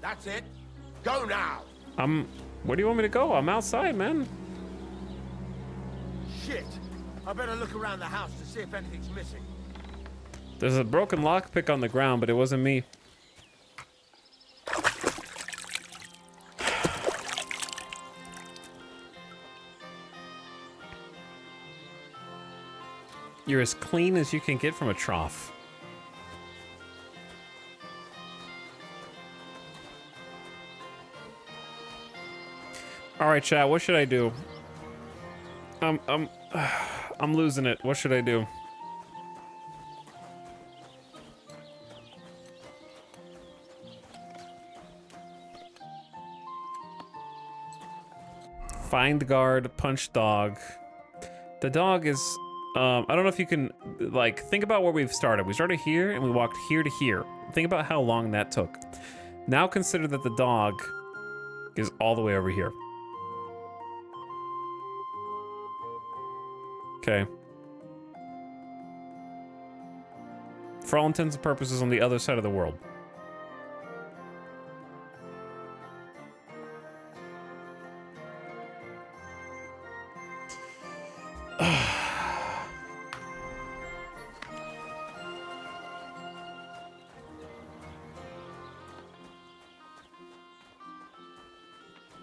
That's it. Go now. Where do you want me to go? I'm outside, man. Shit. I better look around the house to see if anything's missing. There's a broken lockpick on the ground, but it wasn't me. You're as clean as you can get from a trough. All right, chat. What should I do? I'm losing it. What should I do? Find guard, punch dog. The dog is, I don't know if you can, like, think about where we've started. We started here and we walked here to here. Think about how long that took. Now consider that the dog is all the way over here. Okay. For all intents and purposes, on the other side of the world.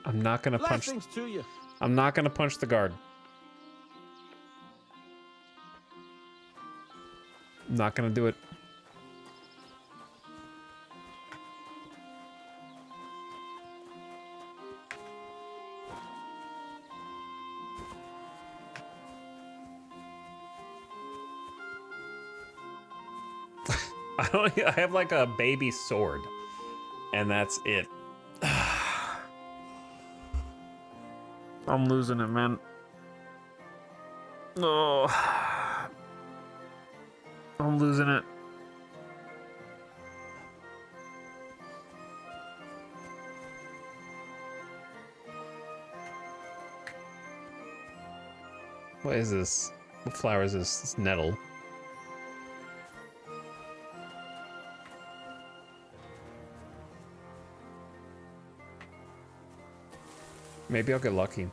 I'm not gonna punch. Blessings to you. I'm not gonna punch the guard. I'm not gonna do it. I have like a baby sword, and that's it. I'm losing it, man. Oh, I'm losing it. What is this? What flower is this? It's nettle. Maybe I'll get lucky.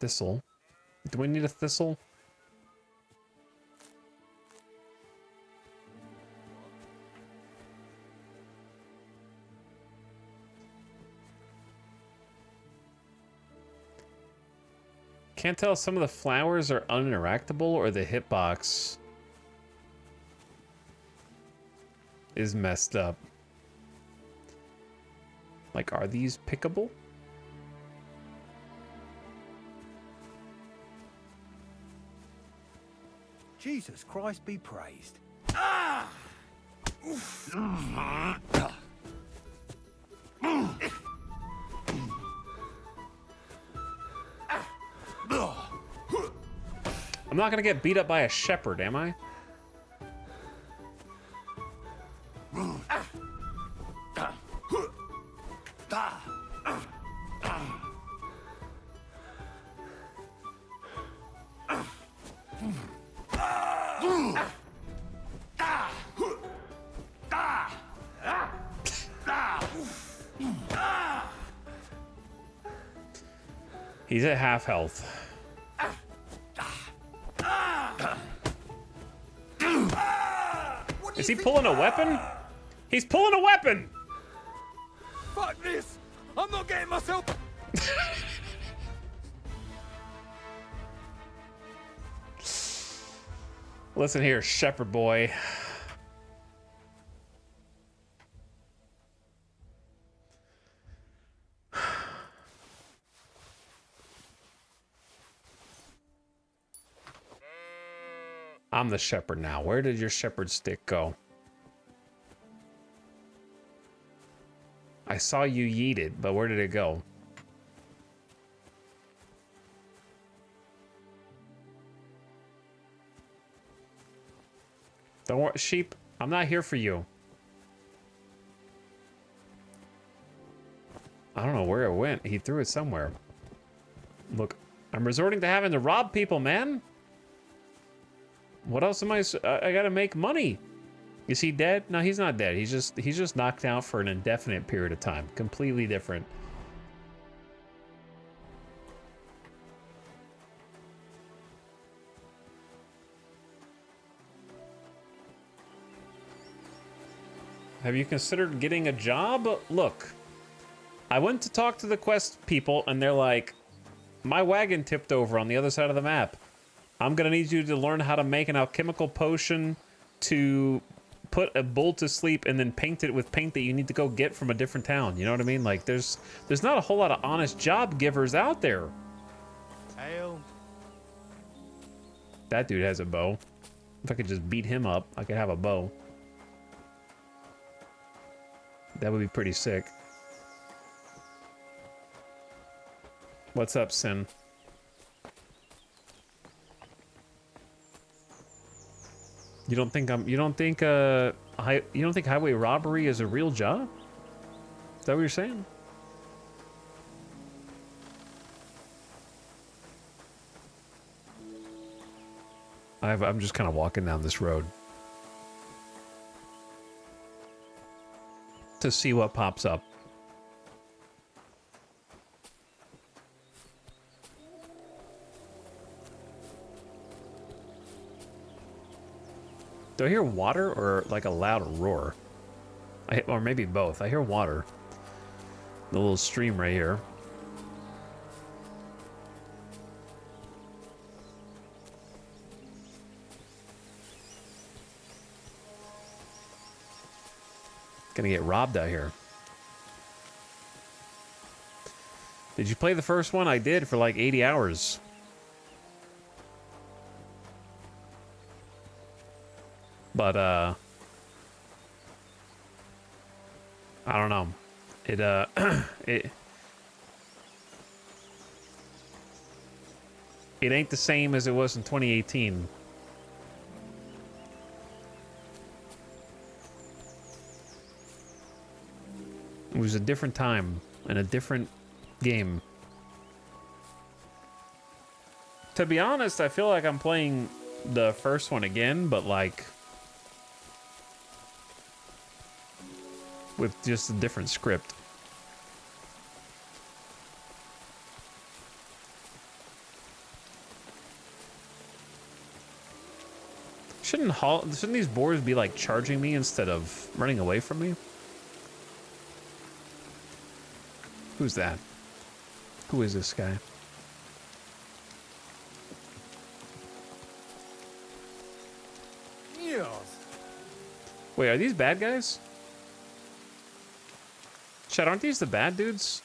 Thistle. Do we need a thistle? Can't tell if some of the flowers are uninteractable or the hitbox is messed up. Like, are these pickable? Jesus Christ be praised. I'm not gonna get beat up by a shepherd, am I? He's at half health. Is he pulling a weapon? He's pulling a weapon! Fuck this! I'm not getting myself. Listen here, shepherd boy. I'm the shepherd now. Where did your shepherd stick go? I saw you yeet it, but where did it go? Don't worry, sheep. I'm not here for you. I don't know where it went. He threw it somewhere. Look, I'm resorting to having to rob people, man. What else am I gotta make money. Is he dead? No, he's not dead. He's just knocked out for an indefinite period of time. Completely different. Have you considered getting a job? Look, I went to talk to the quest people and they're like, my wagon tipped over on the other side of the map. I'm gonna need you to learn how to make an alchemical potion to put a bull to sleep and then paint it with paint that you need to go get from a different town. You know what I mean? Like, there's not a whole lot of honest job givers out there. Hail. That dude has a bow. If I could just beat him up, I could have a bow. That would be pretty sick. What's up, Sin? You don't think you don't think highway robbery is a real job? Is that what you're saying? I'm just kind of walking down this road to see what pops up. Do I hear water or like a loud roar? Or maybe both. I hear water. The little stream right here. Gonna get robbed out here. Did you play the first one? I did for like 80 hours. But, I don't know. It ain't the same as it was in 2018. It was a different time and a different game. To be honest, I feel like I'm playing the first one again, but like with just a different script. Shouldn't these boars be like charging me instead of running away from me? Who's that? Who is this guy? Wait, are these bad guys? Chad, aren't these the bad dudes?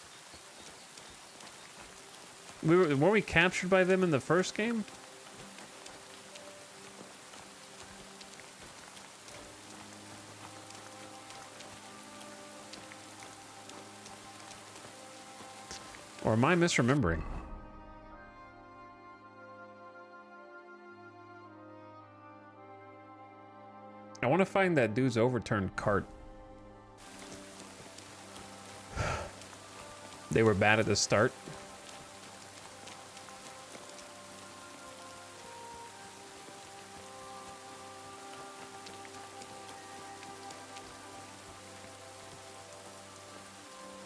Weren't we captured by them in the first game? Or am I misremembering? I want to find that dude's overturned cart. They were bad at the start.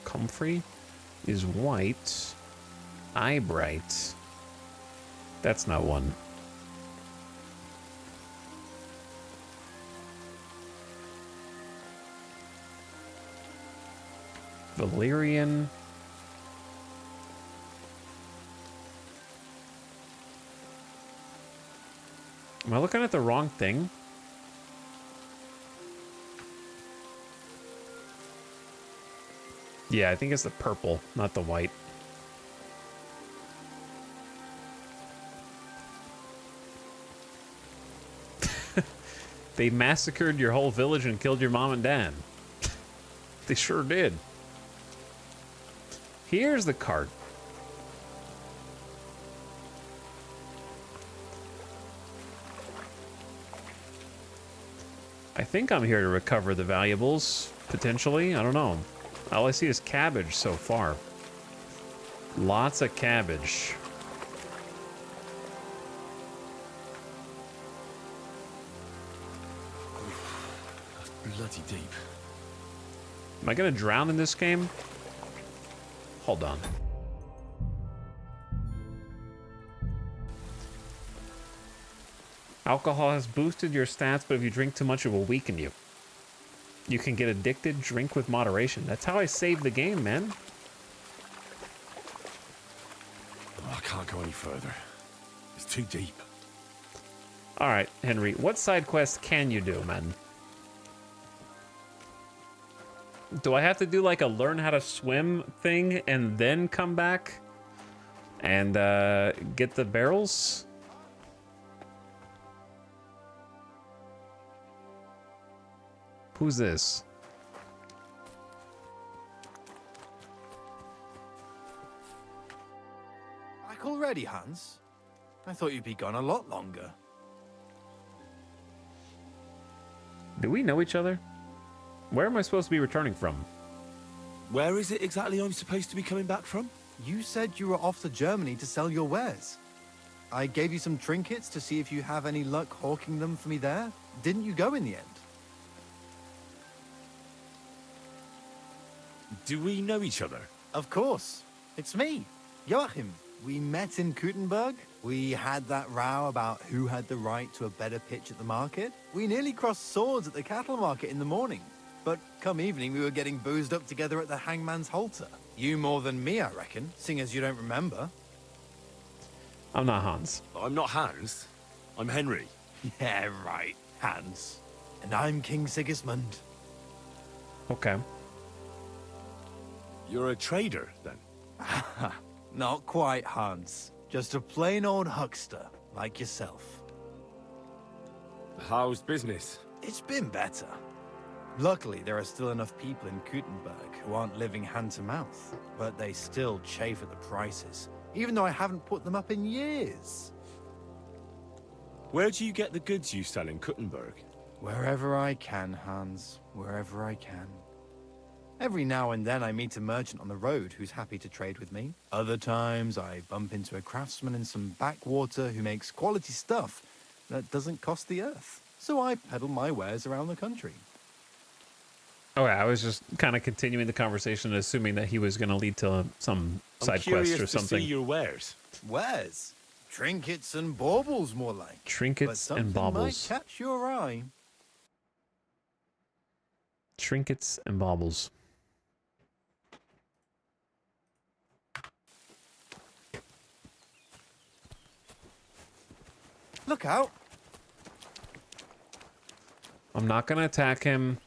Comfrey is white. Eye bright. That's not one. Valerian. Am I looking at the wrong thing? Yeah, I think it's the purple, not the white. They massacred your whole village and killed your mom and dad. They sure did. Here's the cart. I think I'm here to recover the valuables, potentially. I don't know. All I see is cabbage so far. Lots of cabbage. That's bloody deep. Am I gonna drown in this game? Hold on. Alcohol has boosted your stats, but if you drink too much, it will weaken you. You can get addicted. Drink with moderation. That's how I saved the game, man. Oh, I can't go any further. It's too deep. All right, Henry. What side quests can you do, man? Do I have to do like a learn how to swim thing and then come back and get the barrels? Who's this? Back already, Hans? I thought you'd be gone a lot longer. Do we know each other? Where am I supposed to be returning from? Where is it exactly I'm supposed to be coming back from? You said you were off to Germany to sell your wares. I gave you some trinkets to see if you have any luck hawking them for me there. Didn't you go in the end? Do we know each other? Of course. It's me, Joachim. We met in Gutenberg. We had that row about who had the right to a better pitch at the market. We nearly crossed swords at the cattle market in the morning. But come evening, we were getting boozed up together at the hangman's halter. You more than me, I reckon, seeing as you don't remember. I'm not Hans. I'm not Hans. I'm Henry. Yeah, right. Hans. And I'm King Sigismund. Okay. You're a trader, then? Not quite, Hans. Just a plain old huckster, like yourself. How's business? It's been better. Luckily, there are still enough people in Gutenberg who aren't living hand to mouth, but they still chafe at the prices, even though I haven't put them up in years. Where do you get the goods you sell in Gutenberg? Wherever I can, Hans. Wherever I can. Every now and then I meet a merchant on the road who's happy to trade with me. Other times I bump into a craftsman in some backwater who makes quality stuff that doesn't cost the earth. So I peddle my wares around the country. Okay, I was just kind of continuing the conversation, assuming that he was going to lead to some side quest or something. To see your wares. Wares? Trinkets and baubles, more like. Trinkets and baubles. baubles. Might catch your eye. Trinkets and baubles. Look out. I'm not going to attack him.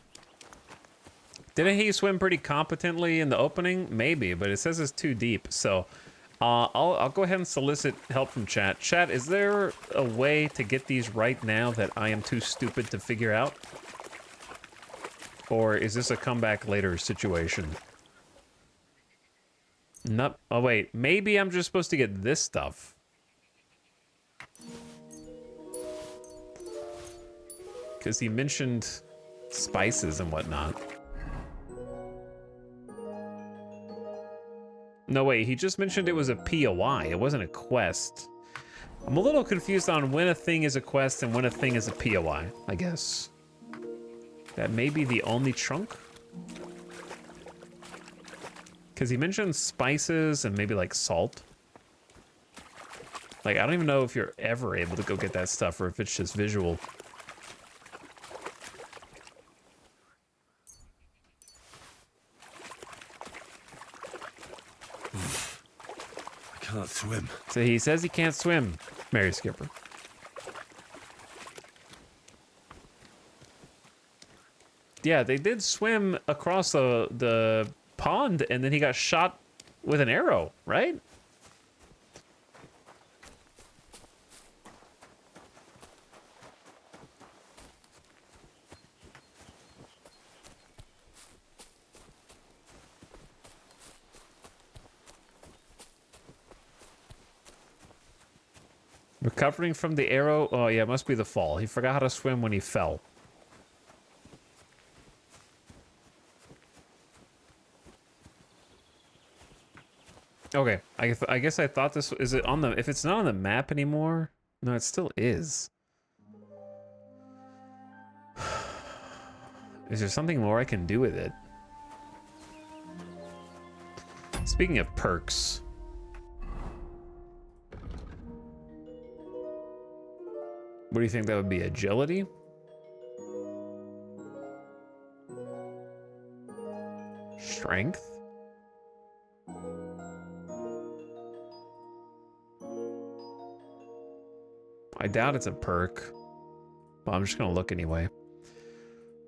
Didn't he swim pretty competently in the opening? Maybe, but it says it's too deep. So I'll go ahead and solicit help from chat. Chat, is there a way to get these right now that I am too stupid to figure out? Or is this a comeback later situation? Nope. Oh, wait. Maybe I'm just supposed to get this stuff. Because he mentioned spices and whatnot. No, wait, he just mentioned it was a POI. It wasn't a quest. I'm a little confused on when a thing is a quest and when a thing is a POI, I guess. That may be the only trunk? Because he mentioned spices and maybe like salt. Like, I don't even know if you're ever able to go get that stuff or if it's just visual. I can't swim. So he says he can't swim, Mary Skipper. Yeah, they did swim across the pond and then he got shot with an arrow, right? Recovering from the arrow. Oh, yeah, it must be the fall. He forgot how to swim when he fell. Okay, I guess I thought this... Is it on the... If it's not on the map anymore... No, it still is. Is there something more I can do with it? Speaking of perks... What do you think that would be? Agility? Strength? I doubt it's a perk. But I'm just gonna look anyway.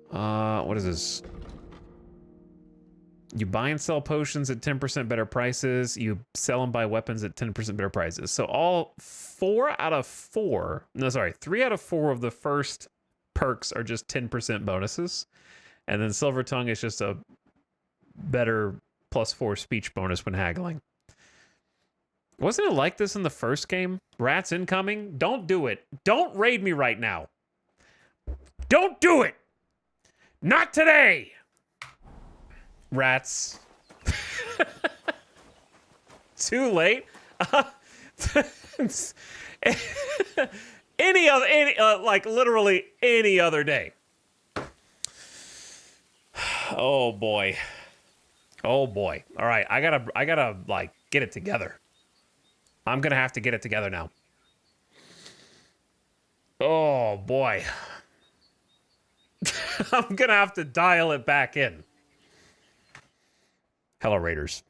What is this? You buy and sell potions at 10% better prices. You sell and buy weapons at 10% better prices. So all 3 out of 4 of the first perks are just 10% bonuses. And then Silver Tongue is just a better +4 speech bonus when haggling. Wasn't it like this in the first game? Rats incoming? Don't do it. Don't raid me right now. Don't do it. Not today! Rats. Too late? Like literally any other day. Oh boy. Oh boy. All right, I gotta like get it together. I'm gonna have to get it together now. Oh boy. I'm gonna have to dial it back in. Hello, Raiders.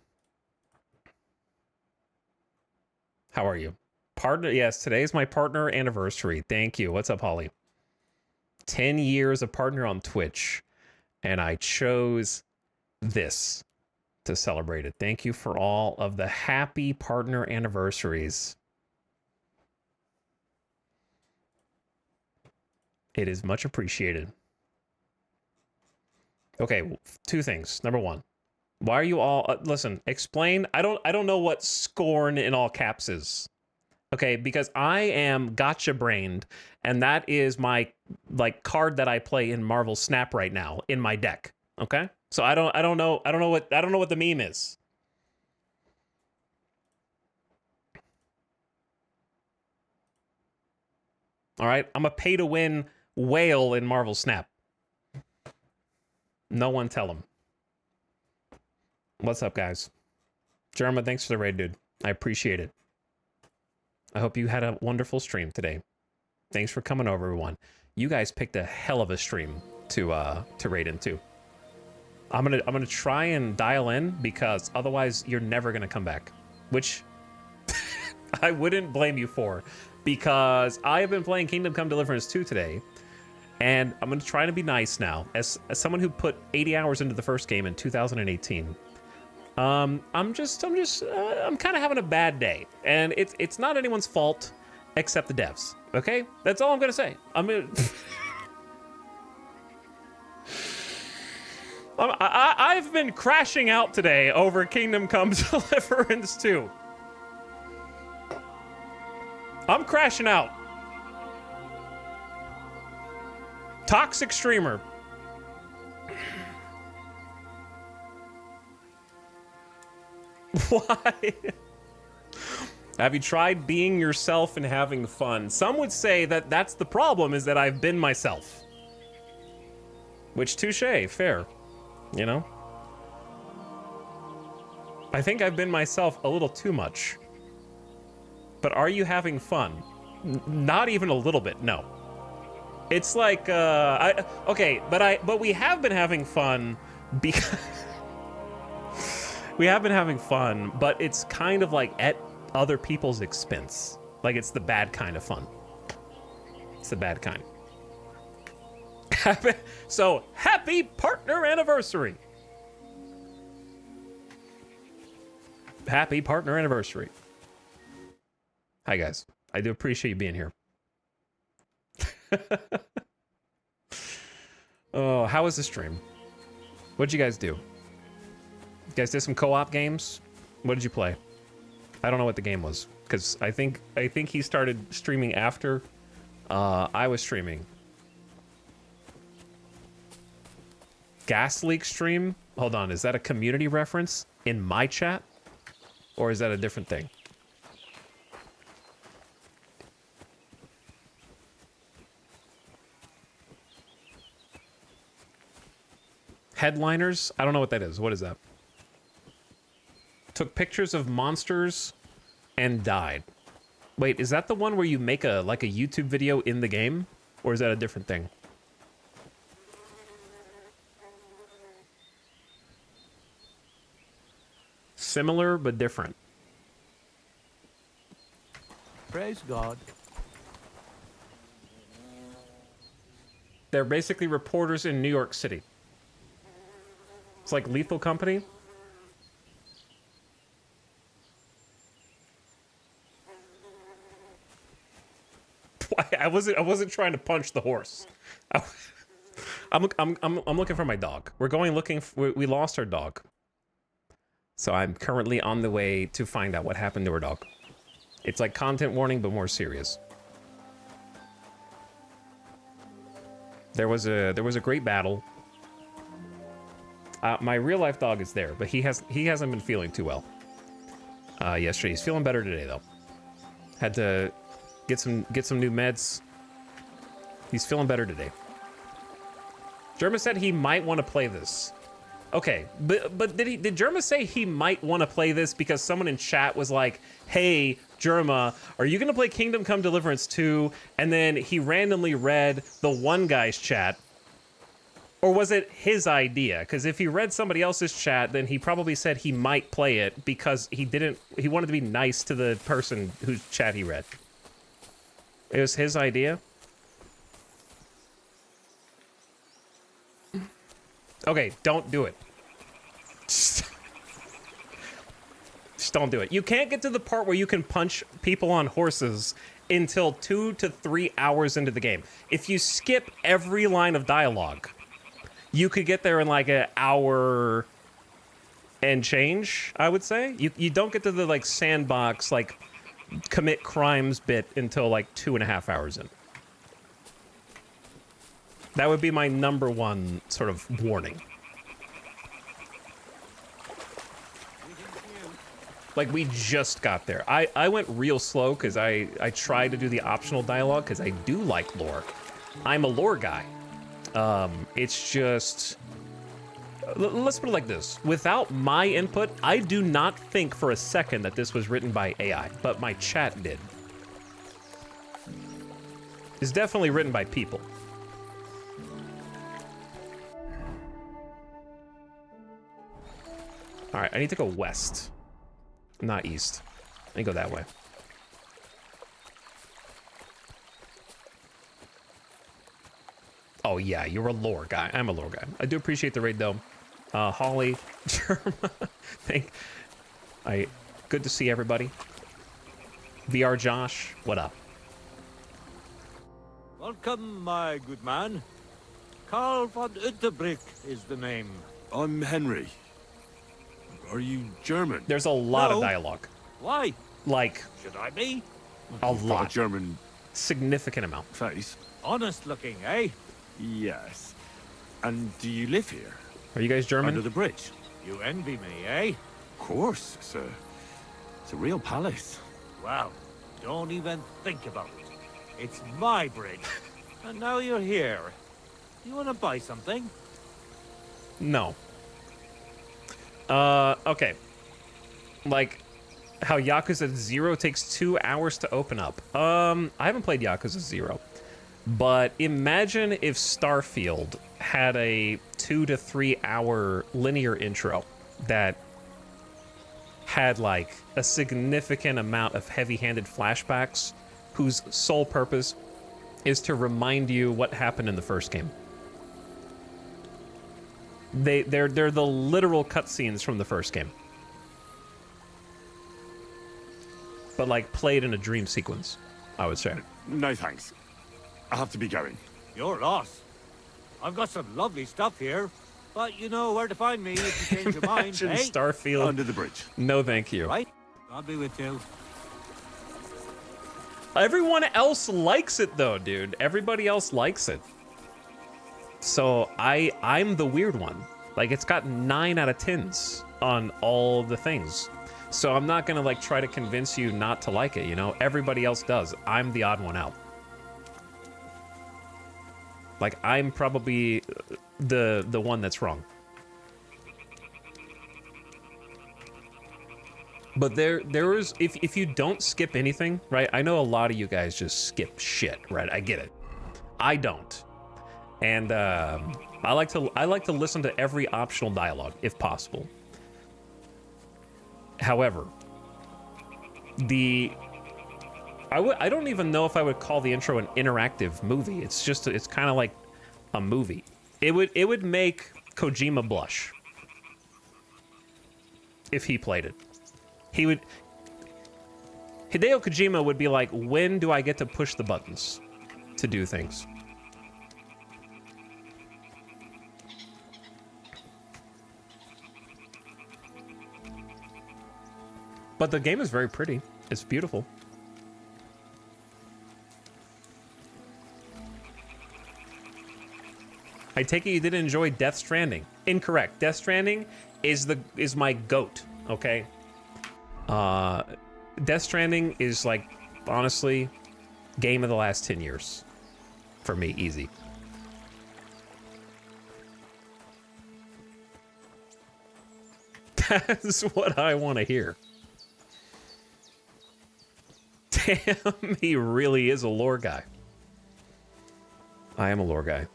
How are you? Partner, yes, today's my partner anniversary. Thank you. What's up, Holly? 10 years of partner on Twitch, and I chose this to celebrate it. Thank you for all of the happy partner anniversaries. It is much appreciated. Okay, two things. Number one, why are you all listen, explain. I don't know what scorn in all caps is. Okay, because I am gotcha brained, and that is my like card that I play in Marvel Snap right now in my deck. Okay? So I don't know what the meme is. All right? I'm a pay to win whale in Marvel Snap. No one tell him. What's up, guys? Jerma, thanks for the raid, dude. I appreciate it. I hope you had a wonderful stream today. Thanks for coming over, everyone. You guys picked a hell of a stream to raid into. I'm gonna try and dial in because otherwise you're never gonna come back, which I wouldn't blame you for, because I have been playing Kingdom Come Deliverance 2 today, and I'm gonna try to be nice now. As someone who put 80 hours into the first game in 2018. I'm kind of having a bad day, and it's not anyone's fault except the devs. Okay, that's all I'm gonna say. I've been crashing out today over Kingdom Come Deliverance 2. I'm crashing out. Toxic streamer. Why? Have you tried being yourself and having fun? Some would say that that's the problem, is that I've been myself. Which, touche, fair. You know? I think I've been myself a little too much. But are you having fun? Not even a little bit, no. It's like, but we have been having fun because... We have been having fun, but it's kind of like at other people's expense. Like, it's the bad kind of fun. It's the bad kind. So, happy partner anniversary. Happy partner anniversary. Hi, guys. I do appreciate you being here. Oh, how was the stream? What'd you guys do? You guys did some co-op games? What did you play? I don't know what the game was, because I think he started streaming after I was streaming. Gas leak stream? Hold on, is that a community reference in my chat? Or is that a different thing? Headliners? I don't know what that is. What is that? Took pictures of monsters and died. Wait, is that the one where you make a YouTube video in the game? Or is that a different thing? Similar but different. Praise God. They're basically reporters in New York City. It's like Lethal Company. I wasn't trying to punch the horse. I'm looking for my dog. We lost our dog. So I'm currently on the way to find out what happened to our dog. It's like content warning, but more serious. There was a great battle My real life dog is there, but he hasn't been feeling too well. Yesterday, he's feeling better today though. Had to get some new meds. He's feeling better today. Jerma said he might want to play this. Okay, but did Jerma say he might want to play this because someone in chat was like, "Hey, Jerma, are you gonna play Kingdom Come Deliverance 2?" And then he randomly read the one guy's chat. Or was it his idea? Because if he read somebody else's chat, then he probably said he might play it because he wanted to be nice to the person whose chat he read. It was his idea? Okay, don't do it. Just don't do it. You can't get to the part where you can punch people on horses until 2 to 3 hours into the game. If you skip every line of dialogue, you could get there in like an hour and change, I would say. You don't get to the like sandbox, like commit crimes bit until like 2.5 hours in. That would be my #1 sort of warning. Like, we just got there. I went real slow because I tried to do the optional dialogue because I do like lore. I'm a lore guy. It's just... Let's put it like this. Without my input, I do not think for a second that this was written by AI, but my chat did. It's definitely written by people. All right, I need to go west, not east. I need to go that way. Oh yeah, you're a lore guy. I'm a lore guy. I do appreciate the raid though. Holly, good to see everybody. VR Josh, what up? Welcome, my good man. Karl von Unterbrick is the name. I'm Henry. Are you German? There's a lot of dialogue. Why? Like... Should I be? A lot. A German... Significant amount. Face? Honest looking, eh? Yes. And do you live here? Are you guys German? Under the bridge? You envy me, eh? Of course, sir. It's a real palace. Well, don't even think about it. It's my bridge. And now you're here. You want to buy something? No. Okay. Like, how Yakuza 0 takes 2 hours to open up. I haven't played Yakuza 0. But imagine if Starfield had a 2 to 3 hour linear intro that had, like, a significant amount of heavy-handed flashbacks whose sole purpose is to remind you what happened in the first game. They're the literal cutscenes from the first game. But, like, played in a dream sequence, I would say. No thanks. I have to be going. You're lost. I've got some lovely stuff here, but you know where to find me if you change your mind, Imagine eh? Starfield. Under the bridge. No, thank you. Right? I'll be with you. Everyone else likes it, though, dude. Everybody else likes it. So I'm the weird one. Like, it's got 9 out of 10s on all the things. So I'm not gonna, like, try to convince you not to like it, you know? Everybody else does. I'm the odd one out. Like, I'm probably the one that's wrong. But there is, if you don't skip anything, right? I know a lot of you guys just skip shit, right? I get it. I don't. And I like to listen to every optional dialogue if possible. However, I don't even know if I would call the intro an interactive movie. It's just, it's kind of like a movie. It would make Kojima blush if he played it. Hideo Kojima would be like, when do I get to push the buttons to do things? But the game is very pretty. It's beautiful. I take it you didn't enjoy Death Stranding. incorrect. Death Stranding is my goat, okay? Death Stranding is like, honestly, game of the last 10 years. For me, easy. That's what I want to hear. Damn, he really is a lore guy. I am a lore guy.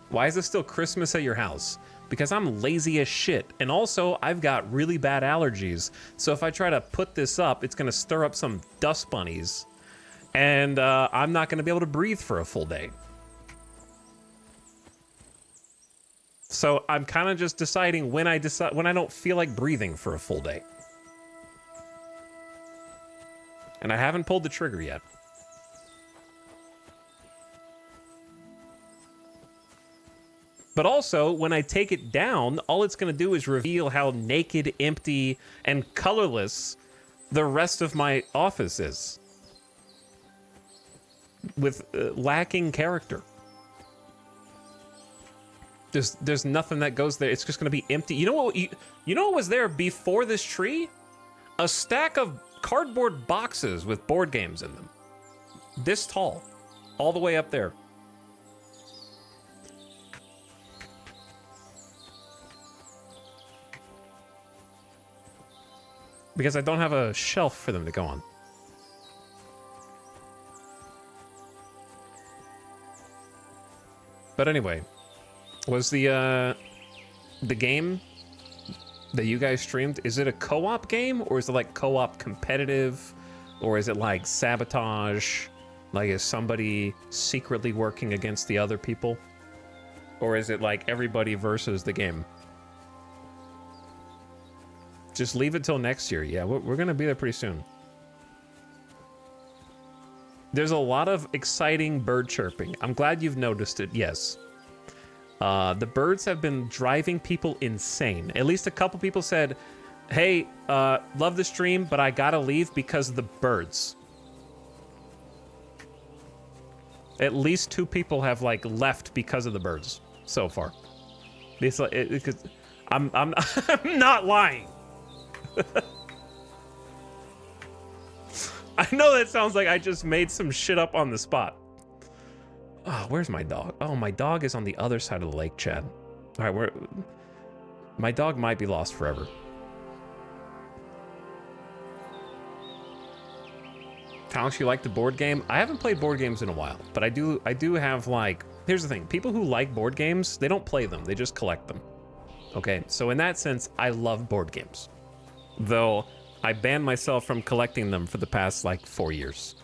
Why is it still Christmas at your house? Because I'm lazy as shit. And also, I've got really bad allergies. So if I try to put this up, it's going to stir up some dust bunnies. And I'm not going to be able to breathe for a full day. So I'm kind of just deciding when I don't feel like breathing for a full day. And I haven't pulled the trigger yet. But also, when I take it down, all it's going to do is reveal how naked, empty, and colorless the rest of my office is. With lacking character. There's nothing that goes there. It's just going to be empty. You know what? You know what was there before this tree? A stack of cardboard boxes with board games in them. This tall. All the way up there. Because I don't have a shelf for them to go on. But anyway, was the game that you guys streamed, is it a co-op game, or is it like co-op competitive, or is it like sabotage? Like, is somebody secretly working against the other people? Or is it like everybody versus the game? Just leave it till next year. Yeah, we're gonna be there pretty soon. There's a lot of exciting bird chirping. I'm glad you've noticed it, yes. The birds have been driving people insane. At least a couple people said, hey, love the stream, but I gotta leave because of the birds. At least 2 people have, like, left because of the birds so far. It's like, I'm I'm not lying. I know that sounds like I just made some shit up on the spot. Oh, where's my dog? Oh, my dog is on the other side of the lake, Chad. All right, my dog might be lost forever. How much you like the board game? I haven't played board games in a while, but I do have, like, here's the thing. People who like board games, they don't play them, they just collect them. Okay, so in that sense, I love board games. Though I banned myself from collecting them for the past, like, 4 years.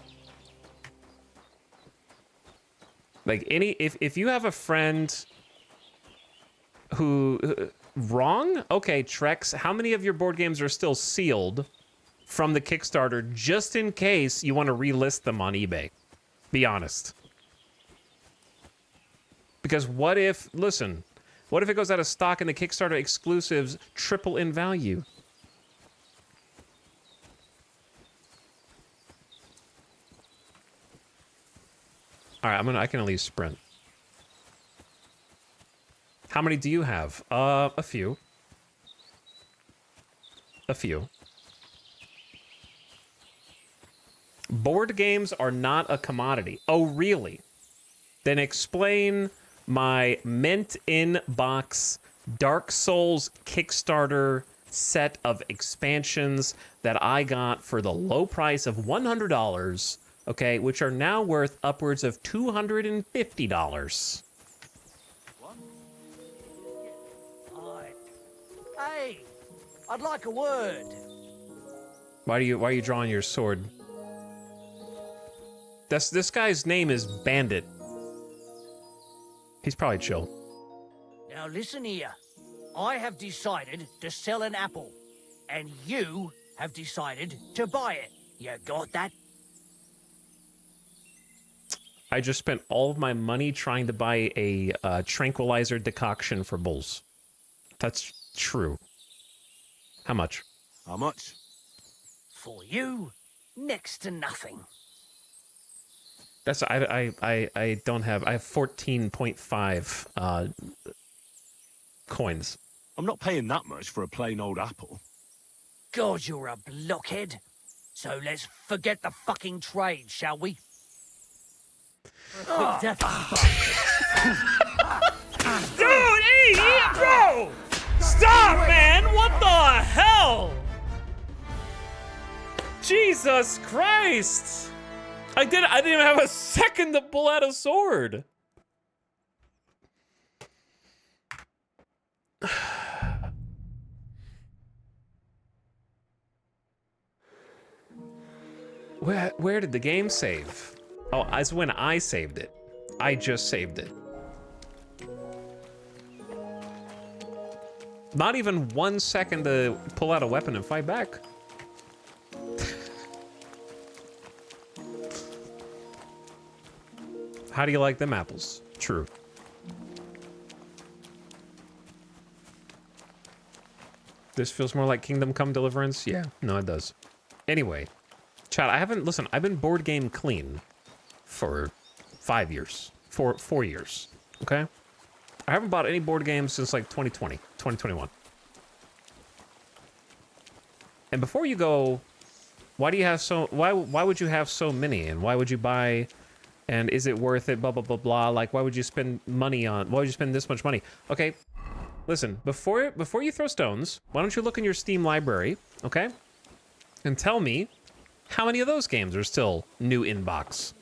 Like, if you have a friend who wrong? Okay, Trex, how many of your board games are still sealed from the Kickstarter just in case you want to relist them on eBay? Be honest. Because what if, listen, what if it goes out of stock and the Kickstarter exclusives triple in value? All right, I can at least sprint. How many do you have? A few. A few. Board games are not a commodity. Oh, really? Then explain my mint-in-box Dark Souls Kickstarter set of expansions that I got for the low price of $100, okay, which are now worth upwards of $250. Hey, I'd like a word. Why are you drawing your sword? This guy's name is Bandit. He's probably chill. Now listen here. I have decided to sell an apple, and you have decided to buy it. You got that? I just spent all of my money trying to buy a tranquilizer decoction for bulls. That's true. How much? How much? For you, next to nothing. That's I don't have. I have 14.5 coins. I'm not paying that much for a plain old apple. God, you're a blockhead. So let's forget the fucking trade, shall we? For a quick death. Dude, hey, bro! Stop, man! What the hell? Jesus Christ! I didn't even have a second to pull out a sword. Where did the game save? Oh, that's when I saved it. I just saved it. Not even 1 second to pull out a weapon and fight back. How do you like them apples? True. This feels more like Kingdom Come Deliverance? Yeah, no, it does. Anyway, chat, I've been board game clean for 5 years. 4 years, okay? I haven't bought any board games since like 2020, 2021. And before you go, why would you have so many, and why would you buy, and is it worth it, blah, blah, blah, blah, like, why would you spend money on, why would you spend this much money? Okay, listen, before you throw stones, why don't you look in your Steam library, okay? And tell me how many of those games are still new in box.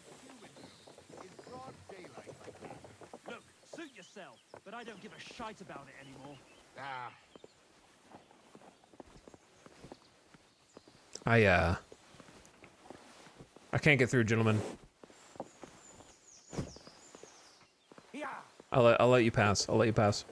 Look, suit yourself, but I don't give a shite about it anymore. I can't get through, gentlemen. I'll let you pass. I'll let you pass.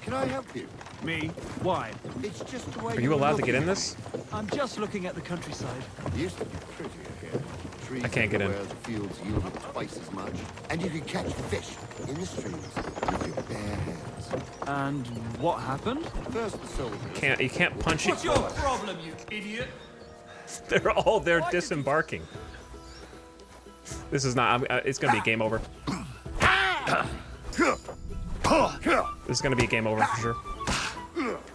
Can I help you? Me? Why? It's just the way Are you allowed to get in this? I'm just looking at the countryside. Used to be prettier here. Trees I can't get in. everywhere, the fields yielded twice as much. And you could catch fish in the streams with your bare hands. And what happened? First the soldiers. You can't punch it. What's your problem, you idiot? They're all there disembarking. This is not. It's gonna be a game over. This is gonna be a game over for sure.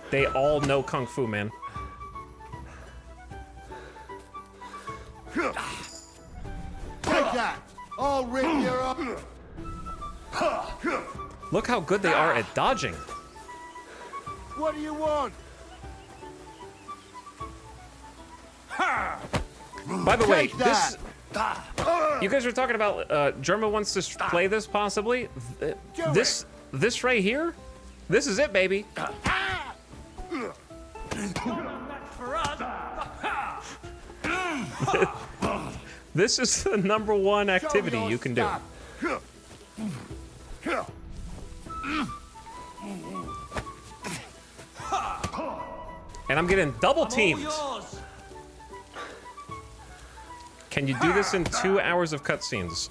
They all know kung fu, man. Take that! I'll rip your up. Look how good they are at dodging. What do you want? By the way, this. You guys were talking about Germa wants to play this possibly. This right here, this is it, baby. This is the #1 activity you can do. And I'm getting double teamed. Can you do this in 2 hours of cutscenes?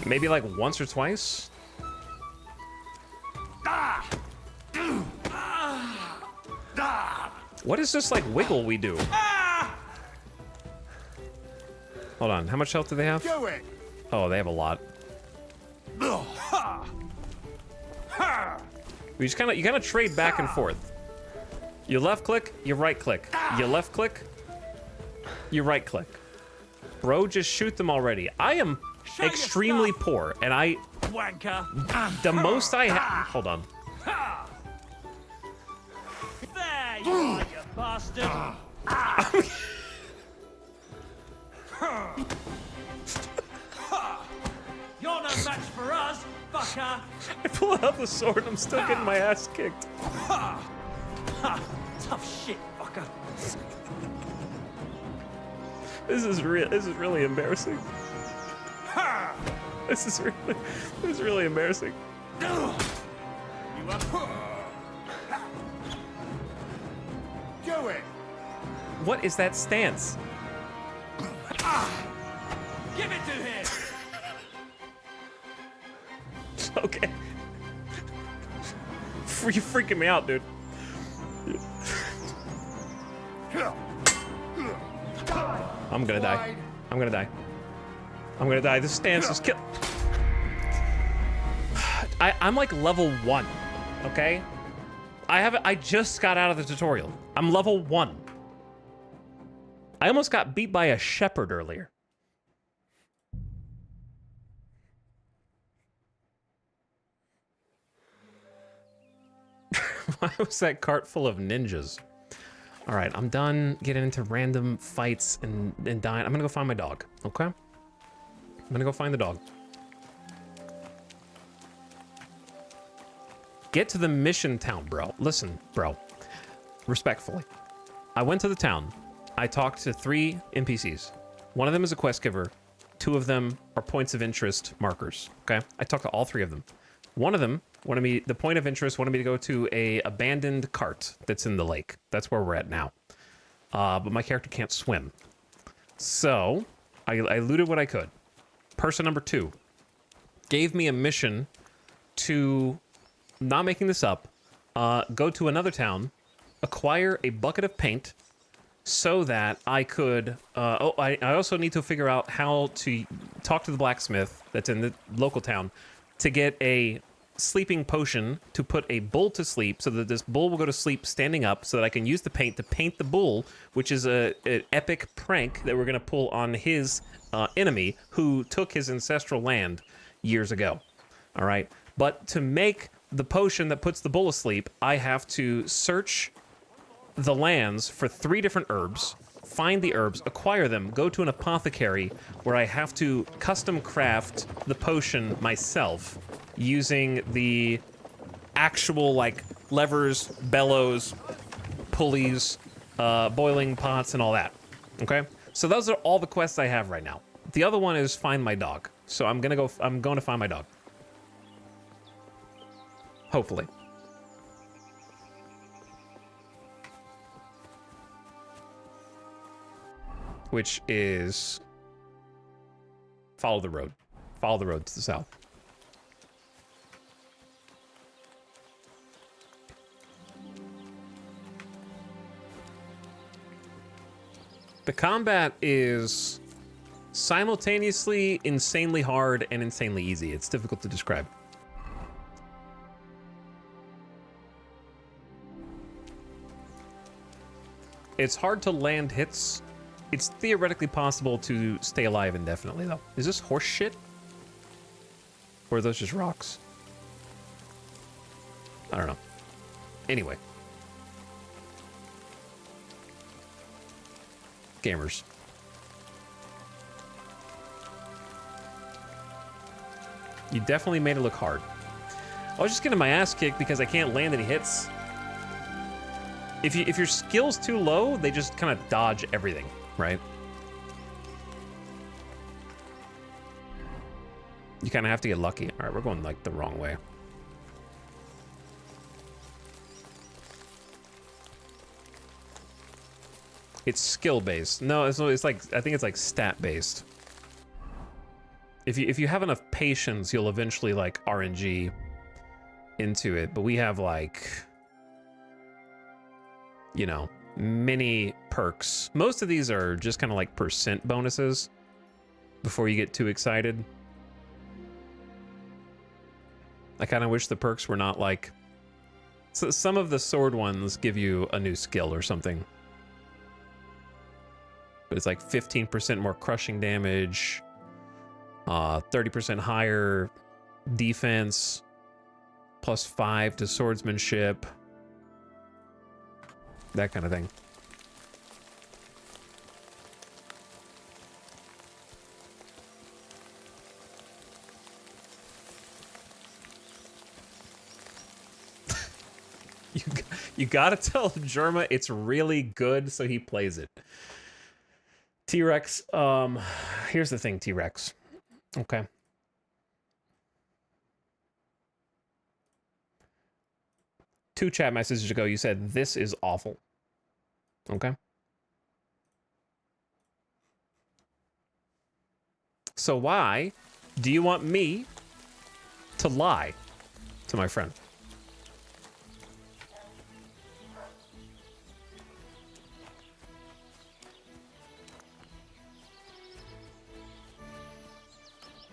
Maybe like once or twice? What is this like wiggle we do? Hold on, how much health do they have? Oh, they have a lot. You kind of trade back and forth. You left click, you right click. You left click, you right click. Bro, just shoot them already. I am extremely poor, and Wanker. the most I have. Hold on. There you are, you bastard. You're no match for us, fucker. I pull out the sword and I'm still getting my ass kicked. Tough shit, fucker. This is really embarrassing. This is really embarrassing. Do it. What is that stance? Give it to him. Okay. You're freaking me out, dude. I'm gonna die. I'm gonna die. I'm gonna die. This stance is kill. I'm like level 1, okay? I just got out of the tutorial. I'm level 1. I almost got beat by a shepherd earlier. Why was that cart full of ninjas? All right, I'm done getting into random fights and dying. I'm gonna go find my dog, okay? I'm gonna go find the dog. Get to the mission town, bro. Listen, bro. Respectfully. I went to the town. I talked to 3 NPCs. One of them is a quest giver. 2 of them are points of interest markers, okay? I talked to all 3 of them. One of them wanted me, the point of interest wanted me to go to a abandoned cart that's in the lake. That's where we're at now. But my character can't swim. So I looted what I could. Person number 2 gave me a mission to, not making this up, go to another town, acquire a bucket of paint so that I could, I also need to figure out how to talk to the blacksmith that's in the local town to get a sleeping potion to put a bull to sleep so that this bull will go to sleep standing up so that I can use the paint to paint the bull, which is an epic prank that we're going to pull on his enemy who took his ancestral land years ago. All right. But to make the potion that puts the bull asleep, I have to search the lands for 3 different herbs, find the herbs, acquire them, go to an apothecary where I have to custom craft the potion myself using the actual like levers, bellows, pulleys, boiling pots and all that. Okay? So those are all the quests I have right now. The other one is find my dog. So I'm going to find my dog. Hopefully. Which is follow the road. Follow the road to the south. The combat is simultaneously insanely hard and insanely easy. It's difficult to describe. It's hard to land hits. It's theoretically possible to stay alive indefinitely, though. Is this horse shit? Or are those just rocks? I don't know. Anyway. Gamers. You definitely made it look hard. I was just getting my ass kicked because I can't land any hits. If your skill's too low, they just kind of dodge everything, right? You kind of have to get lucky. All right, we're going like the wrong way. It's skill based. No, it's like I think it's like stat based. If you have enough patience, you'll eventually like RNG into it. But we have like, you know, many perks. Most of these are just kind of like percent bonuses before you get too excited. I kind of wish the perks were not like, so some of the sword ones give you a new skill or something. But it's like 15% more crushing damage, 30% higher defense, +5 to swordsmanship, that kind of thing. You gotta tell Jerma it's really good so he plays it. T-Rex, here's the thing, T-Rex. Okay. Two chat messages ago, you said, this is awful. Okay. So why do you want me to lie to my friend?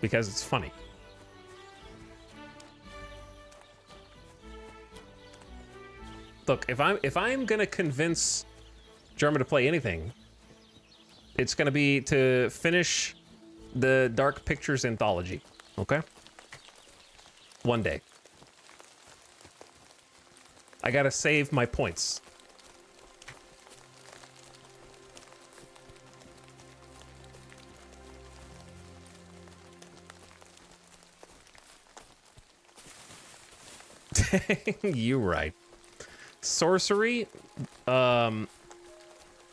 because it's funny. Look, if I'm gonna convince German to play anything, it's gonna be to finish the Dark Pictures anthology. Okay? One day. I gotta save my points. You're right. Sorcery,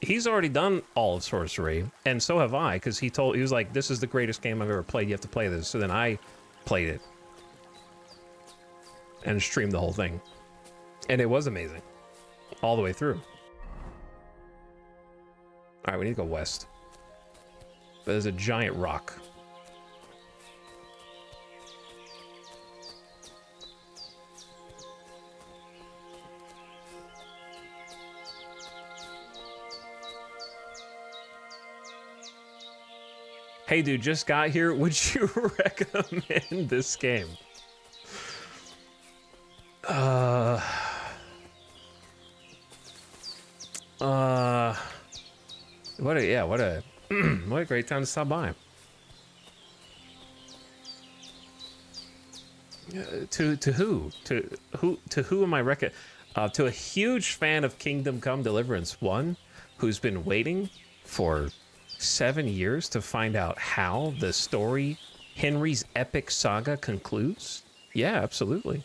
he's already done all of Sorcery, and so have I, because he was like, this is the greatest game I've ever played, you have to play this. So then I played it. And streamed the whole thing. And it was amazing. All the way through. Alright, we need to go west. There's a giant rock. Hey dude, just got here. Would you recommend this game? What a what a great time to stop by. To who am I to a huge fan of Kingdom Come Deliverance 1 who's been waiting for 7 years to find out how the story, Henry's epic saga, concludes? Yeah, absolutely.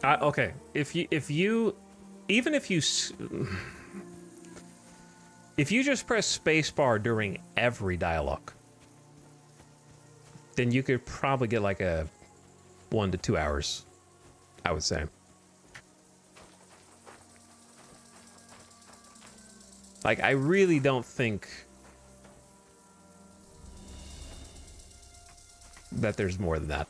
Okay, if you just press spacebar during every dialogue, then you could probably get like a 1 to 2 hours, I would say. Like, I really don't think that there's more than that.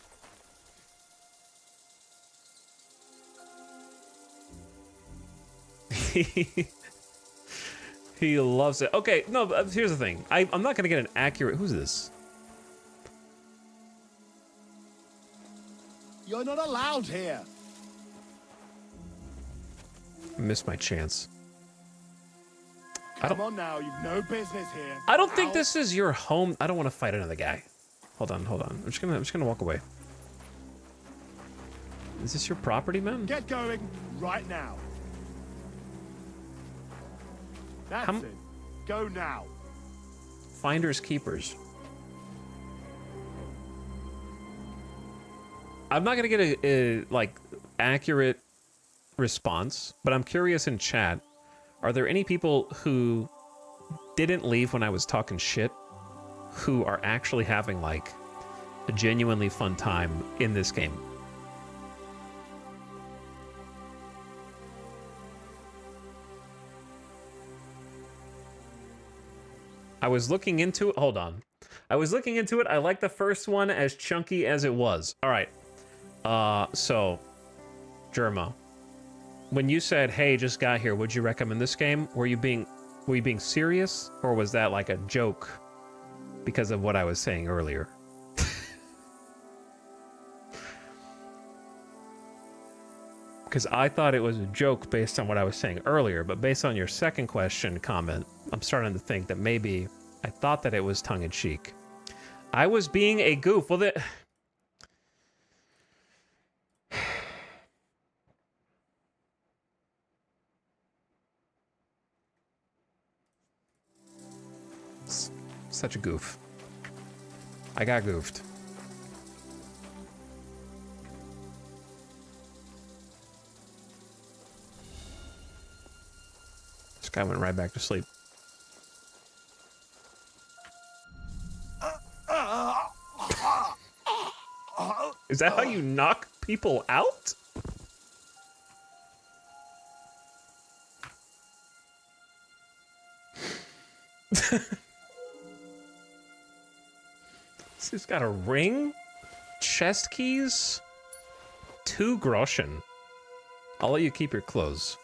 He loves it. Okay, no, here's the thing. I'm not gonna get an accurate... Who's this? You're not allowed here. Missed my chance. Come on now, you've no business here. I don't think this is your home. I don't want to fight another guy. Hold on. I'm just gonna walk away. Is this your property, man? Get going right now. That's it. Go now. Finders keepers. I'm not gonna get a like accurate response, but I'm curious in chat. Are there any people who didn't leave when I was talking shit, who are actually having like a genuinely fun time in this game? I was looking into it. Hold on. I was looking into it. I like the first one as chunky as it was. All right. So, Germa, when you said, "Hey, just got here. Would you recommend this game?" Were you being serious, or was that like a joke because of what I was saying earlier? Because I thought it was a joke based on what I was saying earlier, but based on your second comment, I'm starting to think that maybe I thought that it was tongue-in-cheek. I was being a goof. Well, such a goof. I got goofed. This guy went right back to sleep. Is that how you knock people out? He's got a ring, chest keys, 2 groschen. I'll let you keep your clothes.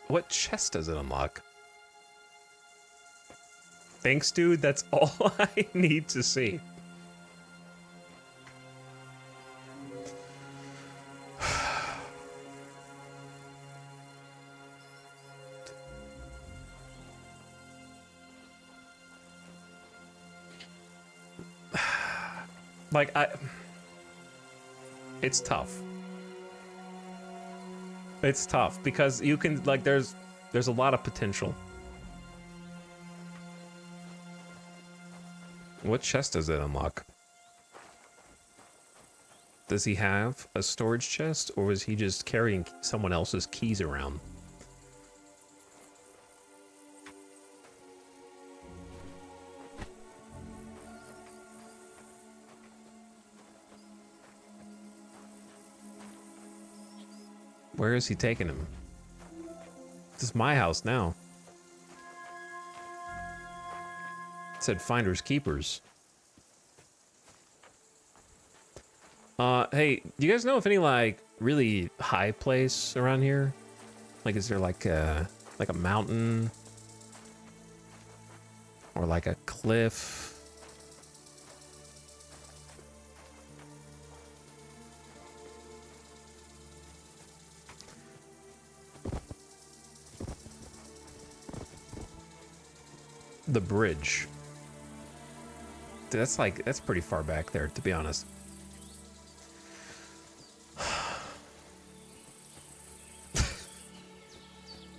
What chest does it unlock? Thanks, dude. That's all I need to see. Like, it's tough. It's tough because you can, like, there's a lot of potential. What chest does it unlock? Does he have a storage chest, or is he just carrying someone else's keys around? Where is he taking him? This is my house now. It said finders keepers. Hey, do you guys know if any like really high place around here? Like, is there like a mountain or like a cliff? The bridge. Dude, that's pretty far back there, to be honest.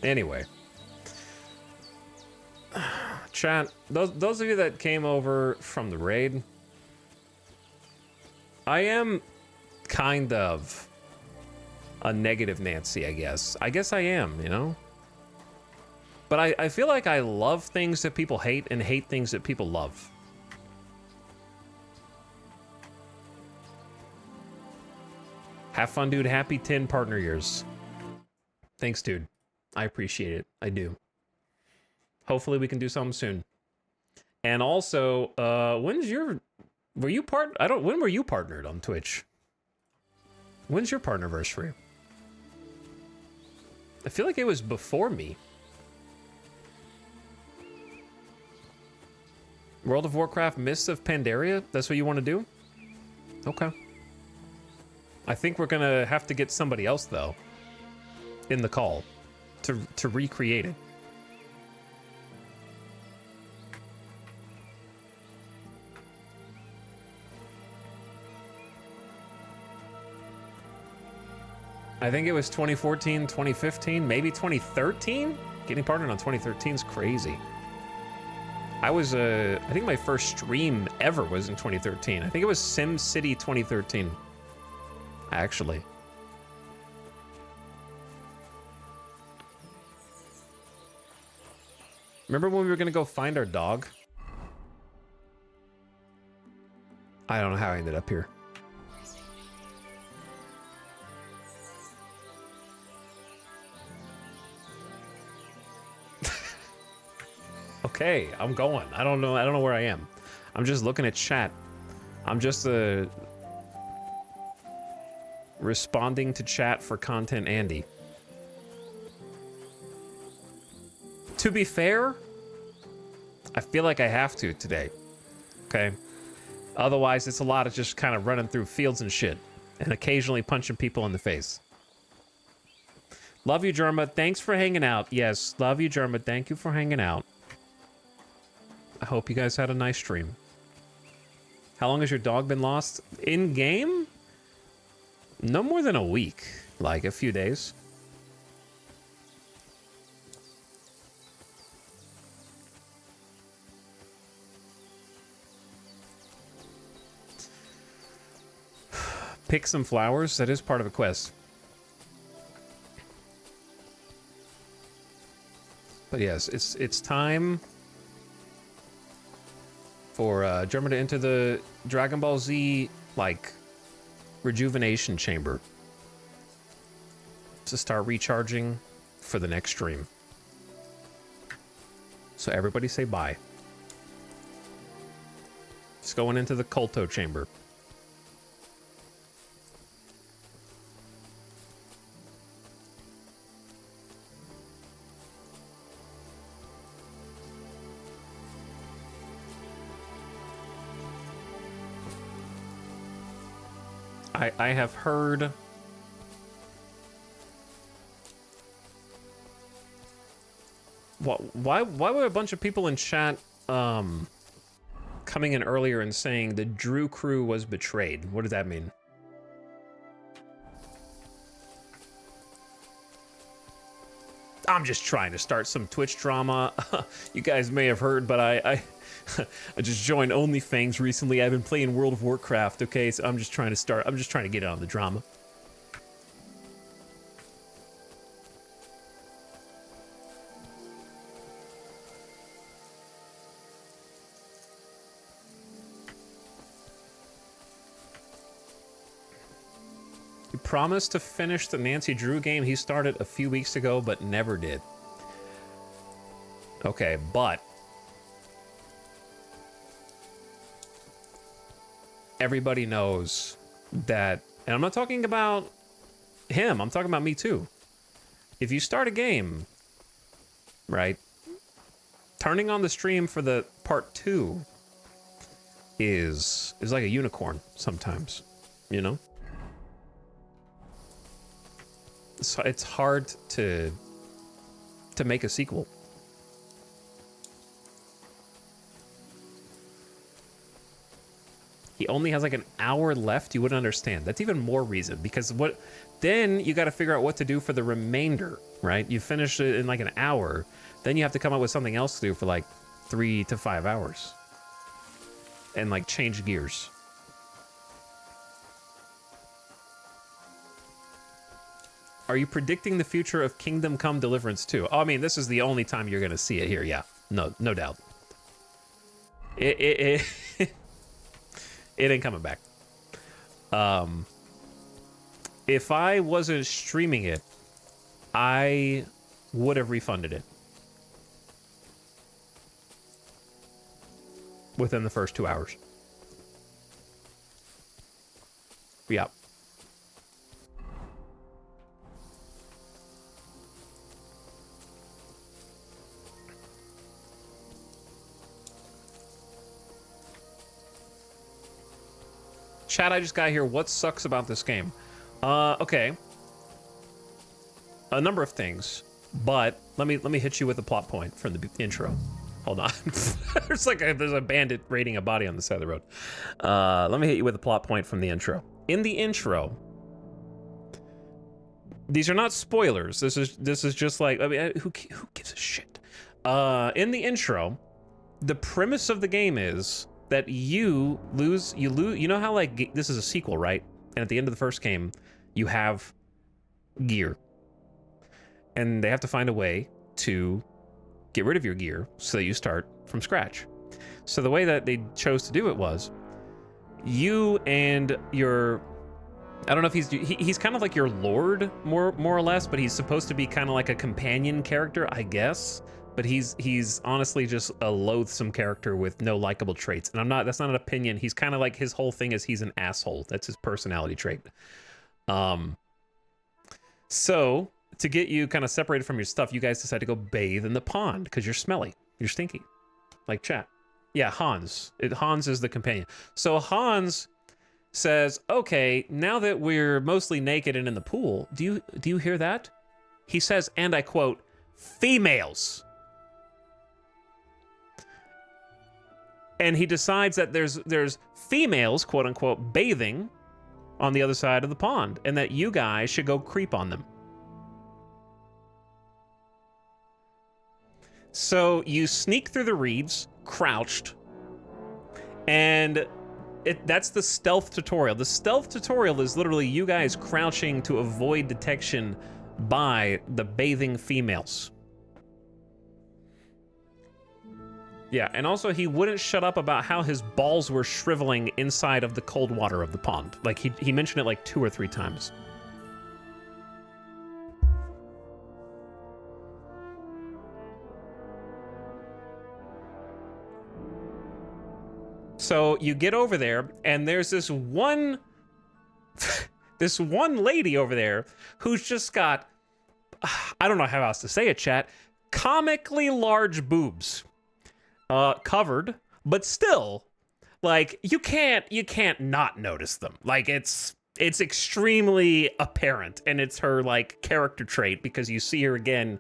Anyway. Chat, those of you that came over from the raid, I am kind of a negative Nancy, I guess. I guess I am, you know? But I feel like I love things that people hate and hate things that people love. Have fun, dude. Happy 10 partner years. Thanks, dude. I appreciate it. I do. Hopefully we can do something soon. And also, when were you partnered on Twitch? When's your partnerversary? I feel like it was before me. World of Warcraft Mists of Pandaria? That's what you want to do? Okay. I think we're gonna have to get somebody else, though, in the call to recreate it. I think it was 2014, 2015, maybe 2013? Getting partnered on 2013 is crazy. I think my first stream ever was in 2013. I think it was SimCity 2013. Actually. Remember when we were gonna go find our dog? I don't know how I ended up here. Okay, I'm going. I don't know where I am. I'm just looking at chat. I'm just responding to chat for content Andy. To be fair, I feel like I have to today. Okay? Otherwise, it's a lot of just kind of running through fields and shit and occasionally punching people in the face. Love you, Jerma. Thanks for hanging out. Yes, love you, Jerma. Thank you for hanging out. I hope you guys had a nice stream. How long has your dog been lost? In game? No more than a week. Like a few days. Pick some flowers. That is part of a quest. But yes, it's time for German to enter the Dragon Ball Z, like, rejuvenation chamber to start recharging for the next stream. So everybody say bye. Just going into the Culto chamber. I have heard... Why were a bunch of people in chat coming in earlier and saying the Drew crew was betrayed? What does that mean? I'm just trying to start some Twitch drama. You guys may have heard, but I just joined OnlyFans recently. I've been playing World of Warcraft, okay? So I'm just trying to get on the drama. He promised to finish the Nancy Drew game he started a few weeks ago, but never did. Okay, but everybody knows that, and I'm not talking about him, I'm talking about me too. If you start a game, right, turning on the stream for the part 2 is like a unicorn sometimes, you know? So it's hard to make a sequel. He only has like an hour left. You wouldn't understand. That's even more reason, because then you got to figure out what to do for the remainder, right? You finish it in like an hour, then you have to come up with something else to do for like 3 to 5 hours, and like change gears. Are you predicting the future of Kingdom Come Deliverance 2? Oh, I mean, this is the only time you're gonna see it here. Yeah, no doubt. It ain't coming back. If I wasn't streaming it, I would have refunded it within the first 2 hours. Yeah. Chat, I just got here. What sucks about this game? Okay. A number of things, but let me hit you with a plot point from the intro. Hold on. there's a bandit raiding a body on the side of the road. Let me hit you with a plot point from the intro. In the intro, these are not spoilers. This is just like, I mean, who gives a shit? In the intro, the premise of the game is that you lose, you know how like, this is a sequel, right? And at the end of the first game, you have gear. And they have to find a way to get rid of your gear so that you start from scratch. So the way that they chose to do it was, you and your, I don't know if he's kind of like your lord, more or less, but he's supposed to be kind of like a companion character, I guess. But he's honestly just a loathsome character with no likable traits. And that's not an opinion. He's kind of like, his whole thing is he's an asshole. That's his personality trait. So to get you kind of separated from your stuff, you guys decide to go bathe in the pond because you're smelly. You're stinky. Like chat. Yeah, Hans. Hans is the companion. So Hans says, okay, now that we're mostly naked and in the pool, do you hear that? He says, and I quote, females. And he decides that there's females, quote unquote, bathing on the other side of the pond, and that you guys should go creep on them. So you sneak through the reeds, crouched, and that's the stealth tutorial. The stealth tutorial is literally you guys crouching to avoid detection by the bathing females. Yeah, and also he wouldn't shut up about how his balls were shriveling inside of the cold water of the pond. Like, he mentioned it like 2 or 3 times. So you get over there, and there's this one lady over there who's just got, I don't know how else to say it, chat, comically large boobs. Covered, but still, like, you can't not notice them. Like, it's It's extremely apparent, and it's her like character trait because you see her again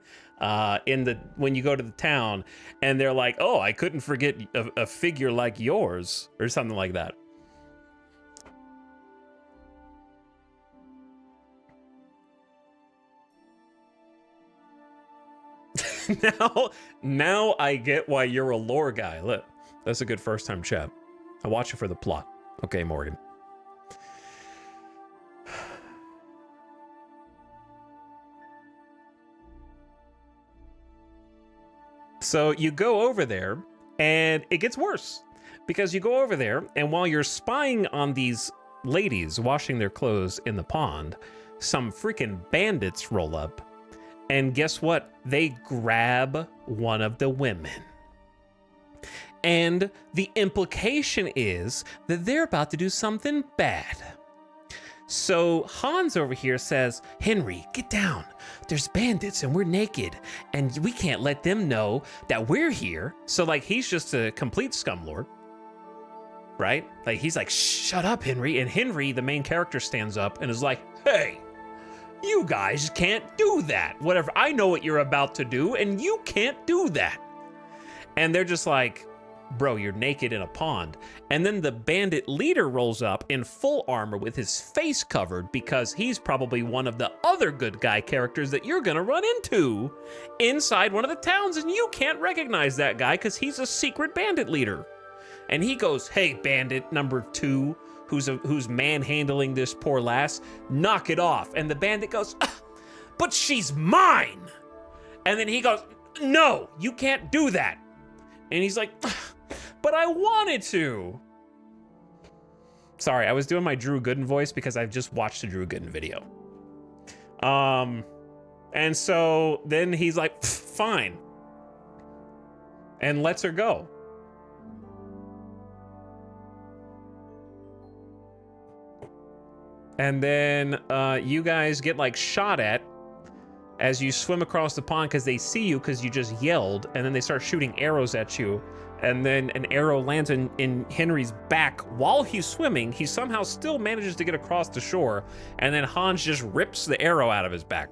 when you go to the town, and they're like, "Oh, I couldn't forget a figure like yours," or something like that. Now I get why you're a lore guy. Look, that's a good first time chat. I watch it for the plot. Okay, Morgan. So you go over there, and it gets worse. Because you go over there, and while you're spying on these ladies washing their clothes in the pond, some freaking bandits roll up. And guess what? They grab one of the women. And the implication is that they're about to do something bad. So Hans over here says, "Henry, get down. There's bandits and we're naked and we can't let them know that we're here." So like he's just a complete scumlord, right? Like he's like, "Shut up, Henry." And Henry, the main character, stands up and is like, "Hey, you guys can't do that. Whatever, I know what you're about to do and you can't do that." And they're just like, "Bro, you're naked in a pond." And then the bandit leader rolls up in full armor with his face covered because he's probably one of the other good guy characters that you're gonna run into inside one of the towns, and you can't recognize that guy because he's a secret bandit leader. And he goes, "Hey, bandit number 2, who's manhandling this poor lass, knock it off." And the bandit goes, "But she's mine." And then he goes, "No, you can't do that." And he's like, "But I wanted to." Sorry, I was doing my Drew Gooden voice because I've just watched a Drew Gooden video. And so then he's like, "Fine," and lets her go. And then you guys get like shot at as you swim across the pond because they see you because you just yelled, and then they start shooting arrows at you. And then an arrow lands in Henry's back while he's swimming. He somehow still manages to get across the shore, and then Hans just rips the arrow out of his back.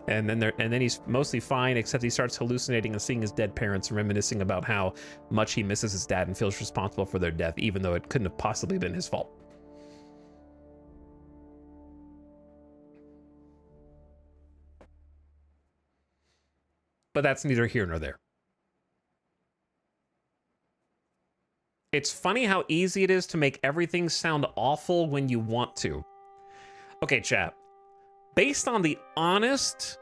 And then he's mostly fine, except he starts hallucinating and seeing his dead parents and reminiscing about how much he misses his dad and feels responsible for their death, even though it couldn't have possibly been his fault. But that's neither here nor there. It's funny how easy it is to make everything sound awful when you want to. Okay, chat. Based on the honest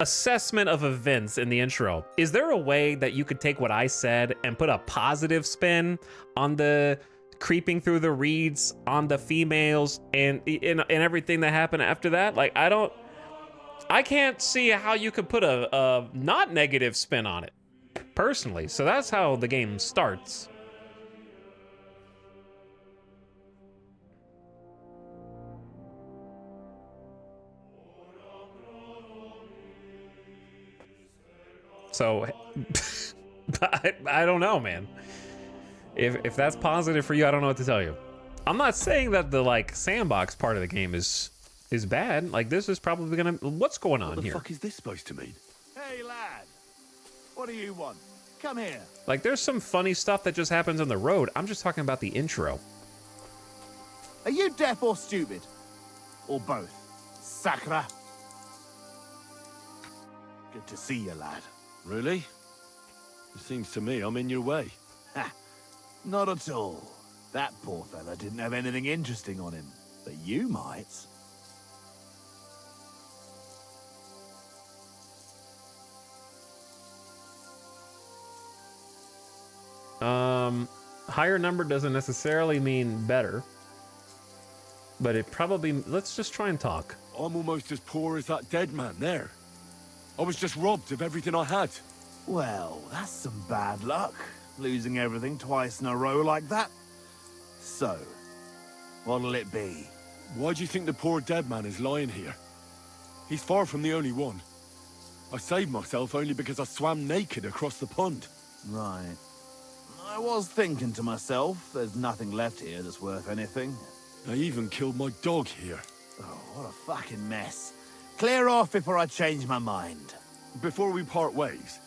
assessment of events in the intro, is there a way that you could take what I said and put a positive spin on the creeping through the reeds, on the females, and everything that happened after that? Like, I can't see how you could put a not negative spin on it, personally. So that's how the game starts. So, I don't know, man. If that's positive for you, I don't know what to tell you. I'm not saying that the like sandbox part of the game is bad. Like, this is probably gonna... What's going on here? What the fuck is this supposed to mean? Hey, lad. What do you want? Come here. Like, there's some funny stuff that just happens on the road. I'm just talking about the intro. Are you deaf or stupid? Or both? Sacra. Good to see you, lad. Really? It seems to me I'm in your way. Ha! Not at all. That poor fella didn't have anything interesting on him. But you might. Higher number doesn't necessarily mean better. But it probably... Let's just try and talk. I'm almost as poor as that dead man there. I was just robbed of everything I had. Well, that's some bad luck, losing everything twice in a row like that. So, what'll it be? Why do you think the poor dead man is lying here? He's far from the only one. I saved myself only because I swam naked across the pond. Right. I was thinking to myself, there's nothing left here that's worth anything. They even killed my dog here. Oh, what a fucking mess. Clear off before I change my mind. Before we part ways,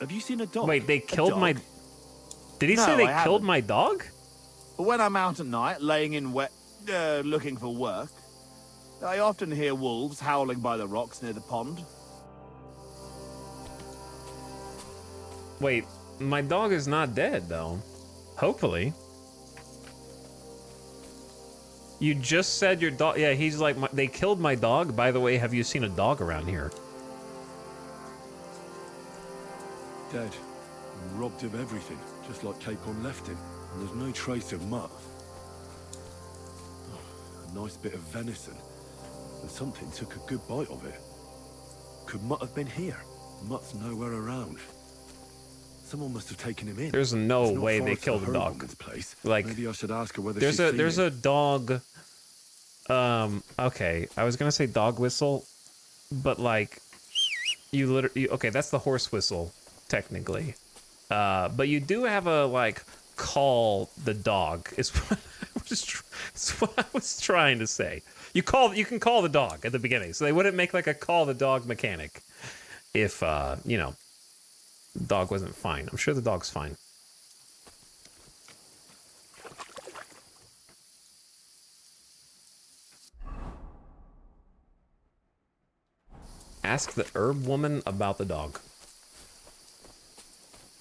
have you seen a dog? Wait, they killed my... dog? Did he No, say they I killed haven't. my dog? When I'm out at night, laying in wet, looking for work, I often hear wolves howling by the rocks near the pond. Wait, my dog is not dead, though. Hopefully. You just said your dog... Yeah, he's like, they killed my dog. By the way, have you seen a dog around here? Dead. And robbed of everything, just like Capon left him. And there's no trace of Mutt. Oh, a nice bit of venison. And something took a good bite of it. Could Mutt have been here? Mutt's nowhere around. Someone must have taken him in. There's no It's not way far they to killed the her dog. woman's place. Like, maybe I should ask her whether there's she's seen a him. dog... okay, I was gonna say dog whistle, but like, you literally... Okay, that's the horse whistle, technically. But you do have a, like, call the dog, is what I was trying to say. You can call the dog at the beginning, so they wouldn't make, like, a call the dog mechanic if, you know, the dog wasn't fine. I'm sure the dog's fine. Ask the herb woman about the dog.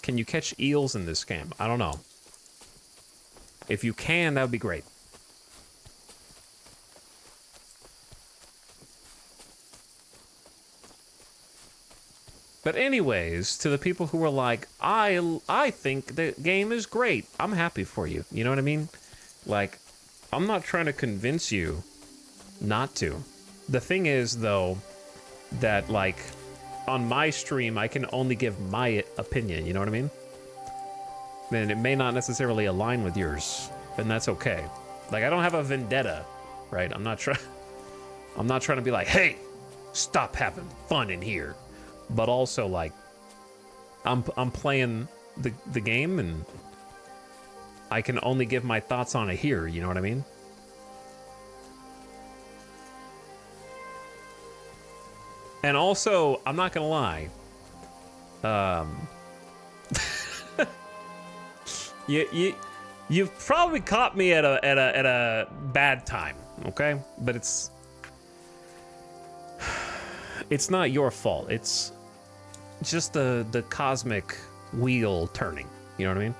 Can you catch eels in this game? I don't know. If you can, that would be great. But anyways, to the people who are like, I think the game is great. I'm happy for you. You know what I mean? Like, I'm not trying to convince you not to. The thing is, though, that, like, on my stream, I can only give my opinion, you know what I mean? And it may not necessarily align with yours, and that's okay. Like, I don't have a vendetta, right? I'm not trying to be like, hey, stop having fun in here. But also, like, I'm playing the game, and I can only give my thoughts on it here, you know what I mean? And also, I'm not gonna lie. You've probably caught me at a bad time, okay? But it's not your fault. It's just the cosmic wheel turning. You know what I mean?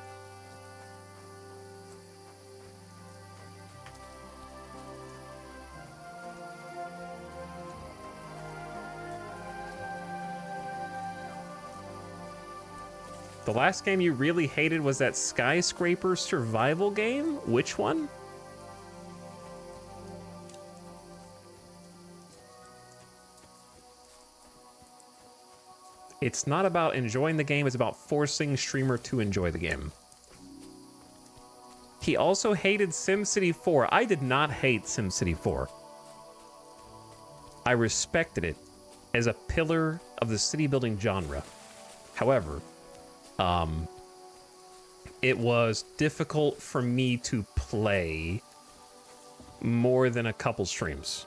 The last game you really hated was that skyscraper survival game? Which one? It's not about enjoying the game, it's about forcing streamer to enjoy the game. He also hated SimCity 4. I did not hate SimCity 4. I respected it as a pillar of the city building genre. However, it was difficult for me to play more than a couple streams.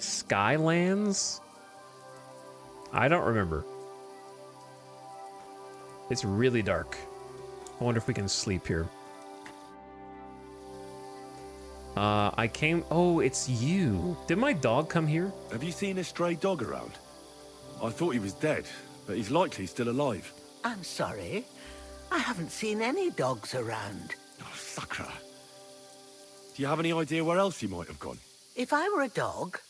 Skylands? I don't remember. It's really dark. I wonder if we can sleep here. Oh, it's you. Did my dog come here? Have you seen a stray dog around? I thought he was dead, but he's likely still alive. I'm sorry. I haven't seen any dogs around. Oh, sucker. Do you have any idea where else he might have gone? If I were a dog,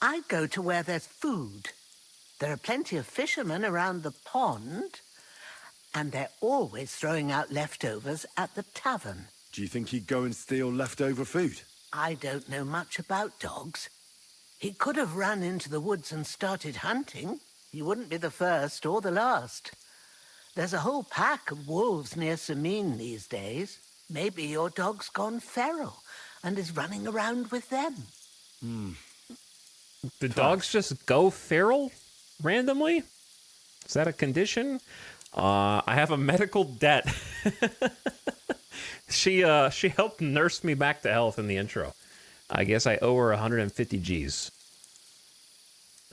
I'd go to where there's food. There are plenty of fishermen around the pond, and they're always throwing out leftovers at the tavern. Do you think he'd go and steal leftover food? I don't know much about dogs. He could have run into the woods and started hunting. He wouldn't be the first or the last. There's a whole pack of wolves near Sameen these days. Maybe your dog's gone feral and is running around with them. The dogs just go feral randomly? Is that a condition? I have a medical debt. She helped nurse me back to health in the intro. I guess I owe her 150 G's.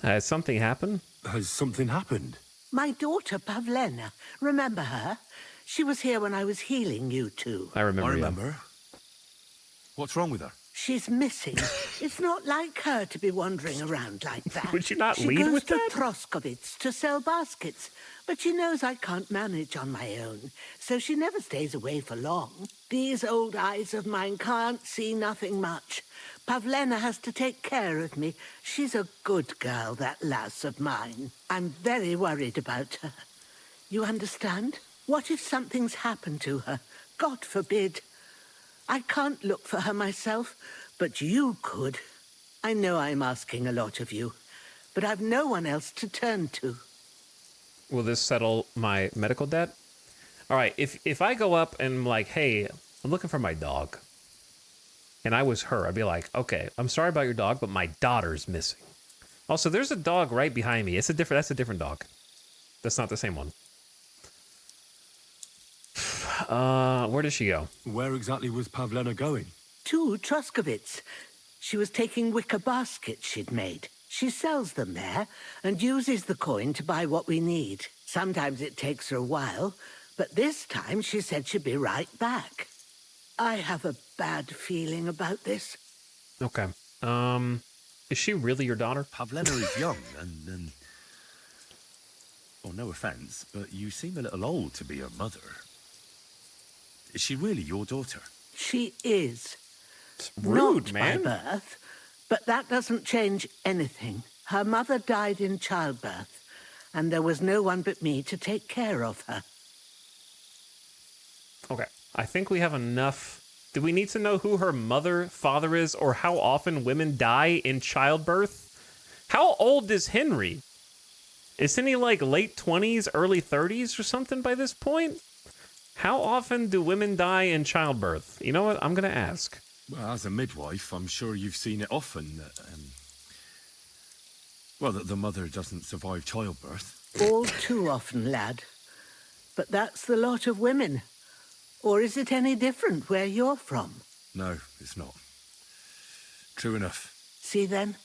Has something happened? Has something happened? My daughter, Pavlena. Remember her? She was here when I was healing you two. I remember. I remember. What's wrong with her? She's missing. It's not like her to be wandering around like that. Would you not she lead goes with to that? Troskovitz to sell baskets, but she knows I can't manage on my own, so she never stays away for long. These old eyes of mine can't see nothing much. Pavlena has to take care of me. She's a good girl, that lass of mine. I'm very worried about her. You understand? What if something's happened to her? God forbid. I can't look for her myself, but you could. I know I'm asking a lot of you, but I've no one else to turn to. Will this settle my medical debt? All right, if I go up and I'm like, hey, I'm looking for my dog, and I was her, I'd be like, okay, I'm sorry about your dog, but my daughter's missing. Also, there's a dog right behind me. That's a different dog. That's not the same one. Where did she go? Where exactly was Pavlena going? To Troskovitz. She was taking wicker baskets she'd made. She sells them there and uses the coin to buy what we need. Sometimes it takes her a while, but this time she said she'd be right back. I have a bad feeling about this. Okay. Is she really your daughter? Pavlena is young and well, no offense, but you seem a little old to be her mother. Is she really your daughter? She is. It's rude, Not man. by birth, but that doesn't change anything. Her mother died in childbirth, and there was no one but me to take care of her. Okay. I think we have enough. Do we need to know who her mother, father is, or how often women die in childbirth? How old is Henry? Isn't he like late 20s, early 30s or something by this point? How often do women die in childbirth? You know what? I'm going to ask. Well, as a midwife, I'm sure you've seen it often. Well, that the mother doesn't survive childbirth. All too often, lad. But that's the lot of women. Or is it any different where you're from? No, it's not. True enough. See then?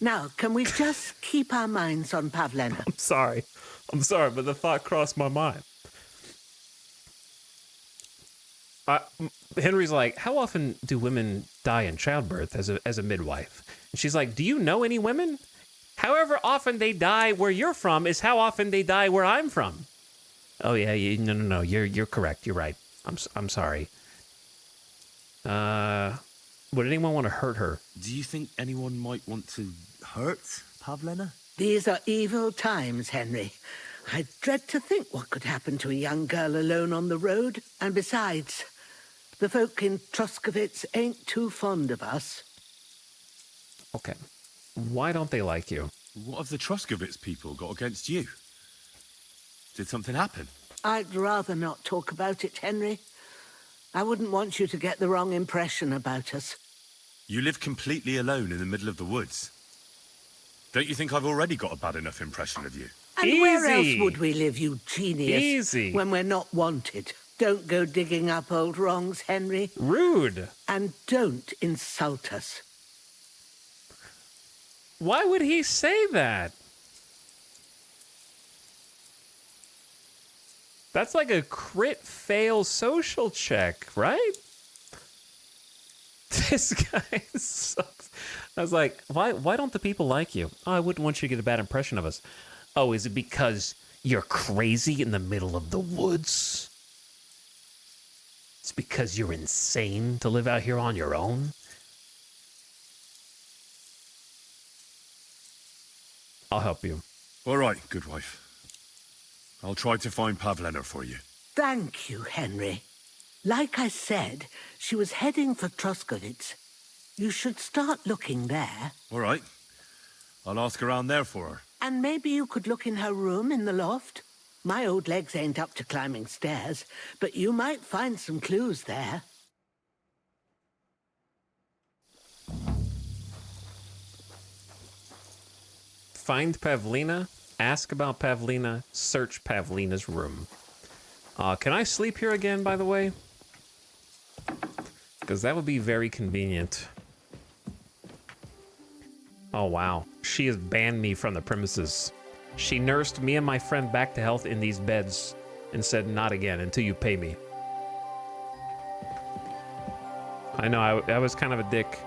Now, can we just keep our minds on Pavlena? I'm sorry, but the thought crossed my mind. Henry's like, how often do women die in childbirth as a midwife? And she's like, do you know any women? However often they die where you're from is how often they die where I'm from. Oh yeah, no, you're correct. You're right. I'm sorry. Would anyone want to hurt her? Do you think anyone might want to hurt Pavlena? These are evil times, Henry. I dread to think what could happen to a young girl alone on the road. And besides, the folk in Troskovitz ain't too fond of us. Okay. Why don't they like you? What have the Troskovitz people got against you? Did something happen? I'd rather not talk about it, Henry. I wouldn't want you to get the wrong impression about us. You live completely alone in the middle of the woods. Don't you think I've already got a bad enough impression of you? And where else would we live, you genius? Easy. When we're not wanted. Don't go digging up old wrongs, Henry. Rude. And don't insult us. Why would he say that? That's like a crit fail social check, right? This guy sucks. I was like, why don't the people like you? Oh, I wouldn't want you to get a bad impression of us. Oh, is it because you're crazy in the middle of the woods? It's because you're insane to live out here on your own? I'll help you. All right, good wife. I'll try to find Pavlena for you. Thank you, Henry. Like I said, she was heading for Troskovitz. You should start looking there. All right. I'll ask around there for her. And maybe you could look in her room in the loft. My old legs ain't up to climbing stairs, but you might find some clues there. Find Pavlena, ask about Pavlena, search Pavlena's room. Can I sleep here again, by the way? Because that would be very convenient. Oh, wow. She has banned me from the premises. She nursed me and my friend back to health in these beds and said, not again until you pay me. I know, I was kind of a dick.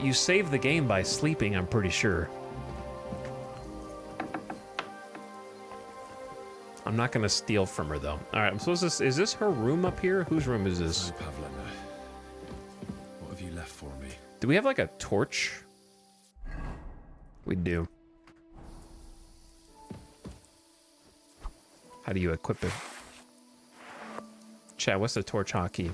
You save the game by sleeping, I'm pretty sure. I'm not gonna steal from her, though. All right, I'm supposed to... Is this her room up here? Whose room is this? Hi, Pavlena. What have you left for me? Do we have, like, a torch? We do. How do you equip it? Chat, what's the torch hotkey?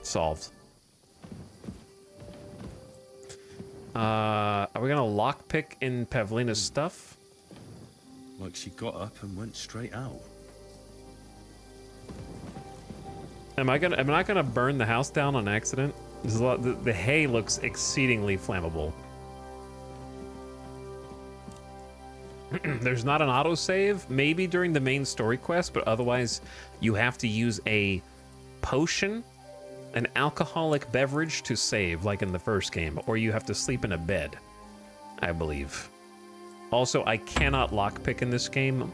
Solved. Are we gonna lockpick in Pavlina's stuff? Like she got up and went straight out. Am I not gonna burn the house down on accident? There's a lot, the hay looks exceedingly flammable. There's not an autosave, maybe during the main story quest, but otherwise you have to use a potion, an alcoholic beverage to save, like in the first game, or you have to sleep in a bed, I believe. Also, I cannot lockpick in this game.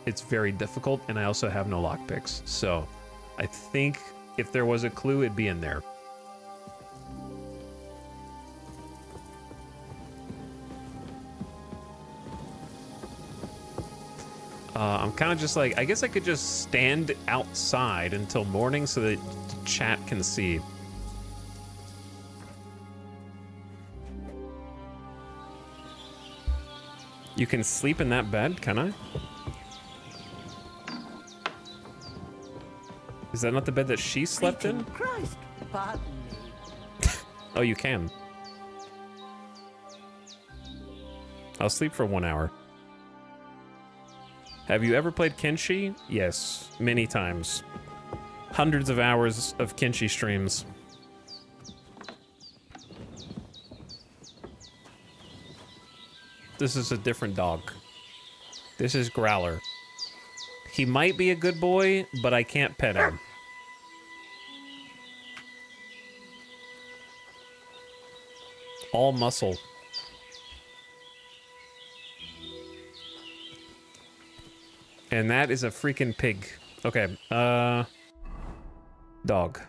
It's very difficult, and I also have no lockpicks, so I think if there was a clue, it'd be in there. I'm kind of just like, I guess I could just stand outside until morning so that chat can see. You can sleep in that bed, can I? Is that not the bed that she slept in? Christ, pardon me. Oh, you can. I'll sleep for 1 hour. Have you ever played Kenshi? Yes, many times. Hundreds of hours of Kenshi streams. This is a different dog. This is Growler. He might be a good boy, but I can't pet him. All muscle. And that is a freaking pig. Okay, dog.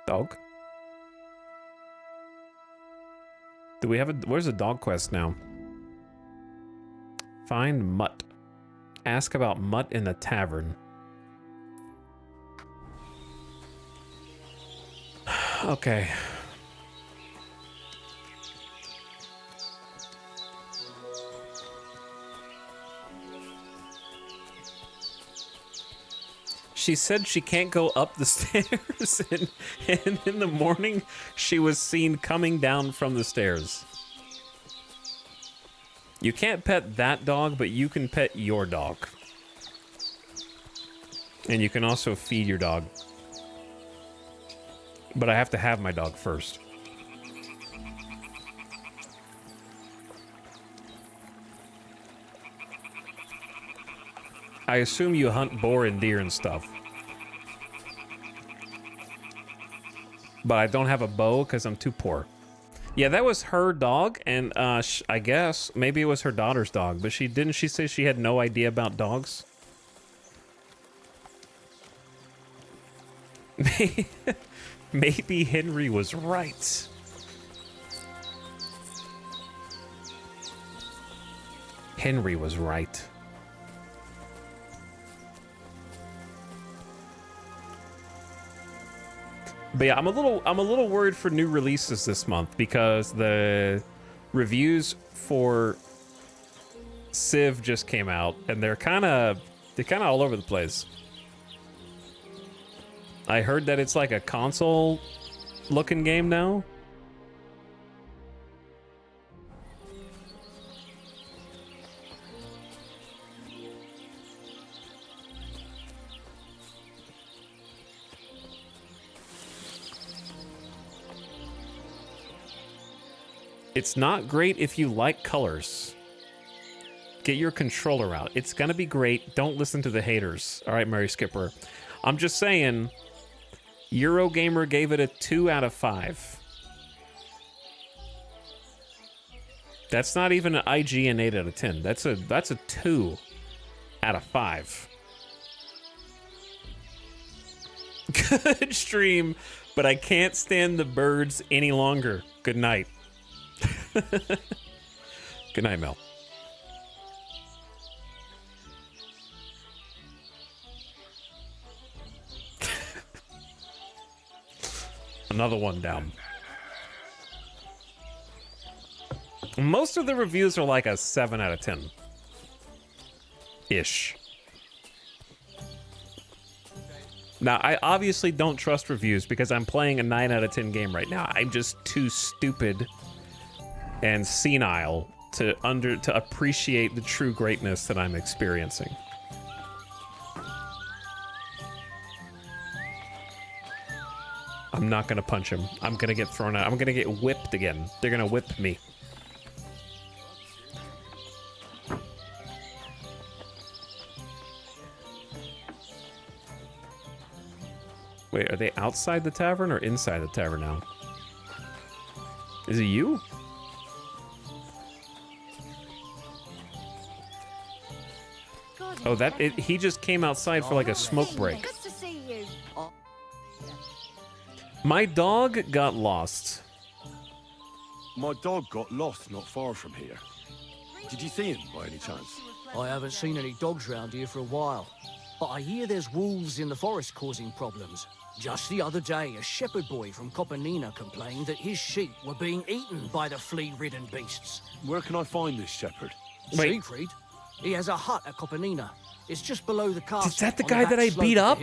Dog? Do we have a... Where's the dog quest now? Find Mutt. Ask about Mutt in the tavern. Okay. She said she can't go up the stairs, and in the morning, she was seen coming down from the stairs. You can't pet that dog, but you can pet your dog. And you can also feed your dog. But I have to have my dog first. I assume you hunt boar and deer and stuff. But I don't have a bow because I'm too poor. Yeah, that was her dog, and I guess maybe it was her daughter's dog, but didn't she say she had no idea about dogs? Maybe Henry was right. Henry was right. But yeah, I'm a little worried for new releases this month because the reviews for Civ just came out and they're kind of all over the place. I heard that it's like a console looking game now. It's not great if you like colors. Get your controller out. It's gonna be great. Don't listen to the haters. All right, Mary Skipper. I'm just saying, Eurogamer gave it a 2 out of 5. That's not even an IGN 8 out of 10. That's a 2 out of 5. Good stream, but I can't stand the birds any longer. Good night. Good night, Mel. Another one down. Most of the reviews are like a 7 out of 10. Ish. Now, I obviously don't trust reviews because I'm playing a 9 out of 10 game right now. I'm just too stupid and senile to appreciate the true greatness that I'm experiencing. I'm not gonna punch him. I'm gonna get thrown out. I'm gonna get whipped again. They're gonna whip me. Wait, are they outside the tavern or inside the tavern now? Is it you? Oh, he just came outside for like a smoke break. Good to see you. My dog got lost. My dog got lost not far from here. Did you see him by any chance? I haven't seen any dogs round here for a while, but I hear there's wolves in the forest causing problems. Just the other day, a shepherd boy from Copenina complained that his sheep were being eaten by the flea-ridden beasts. Where can I find this shepherd? Siegfried? He has a hut at Copenina. It's just below the castle. Is that the guy that I beat up?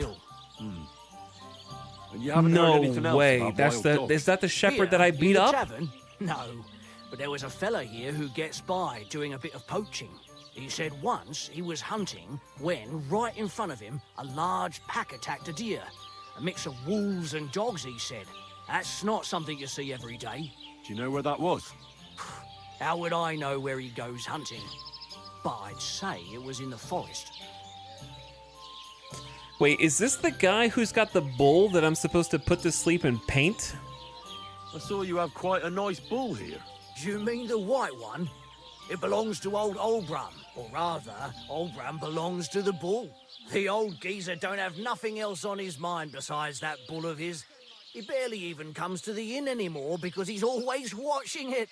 And you haven't heard anything else way. about That's wild the. dogs? Is that the shepherd Here, that I in beat the up? Tavern? No, but there was a fella here who gets by doing a bit of poaching. He said once he was hunting when, right in front of him, a large pack attacked a deer. A mix of wolves and dogs, he said. That's not something you see every day. Do you know where that was? How would I know where he goes hunting? But I'd say it was in the forest. Wait, is this the guy who's got the bull that I'm supposed to put to sleep and paint? I saw you have quite a nice bull here. Do you mean the white one? It belongs to old Olbram. Or rather, Olbram belongs to the bull. The old geezer don't have nothing else on his mind besides that bull of his. He barely even comes to the inn anymore because he's always watching it.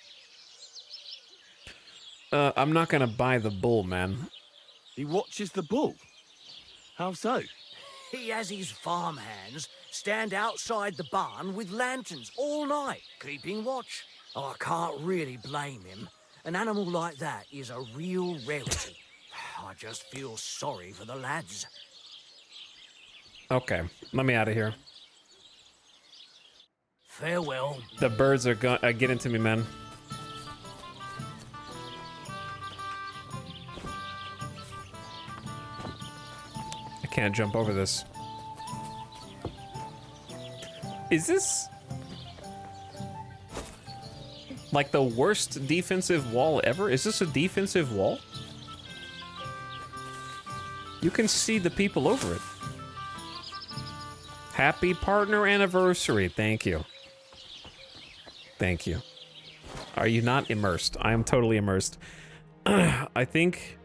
I'm not gonna buy the bull, man. He watches the bull? How so? He has his farmhands stand outside the barn with lanterns all night, keeping watch. Oh, I can't really blame him. An animal like that is a real rarity. I just feel sorry for the lads. Okay, let me out of here. Farewell. The birds are getting to me, man. I can't jump over this. Is this like the worst defensive wall ever? Is this a defensive wall? You can see the people over it. Happy partner anniversary. Thank you. Thank you. Are you not immersed? I am totally immersed. I think...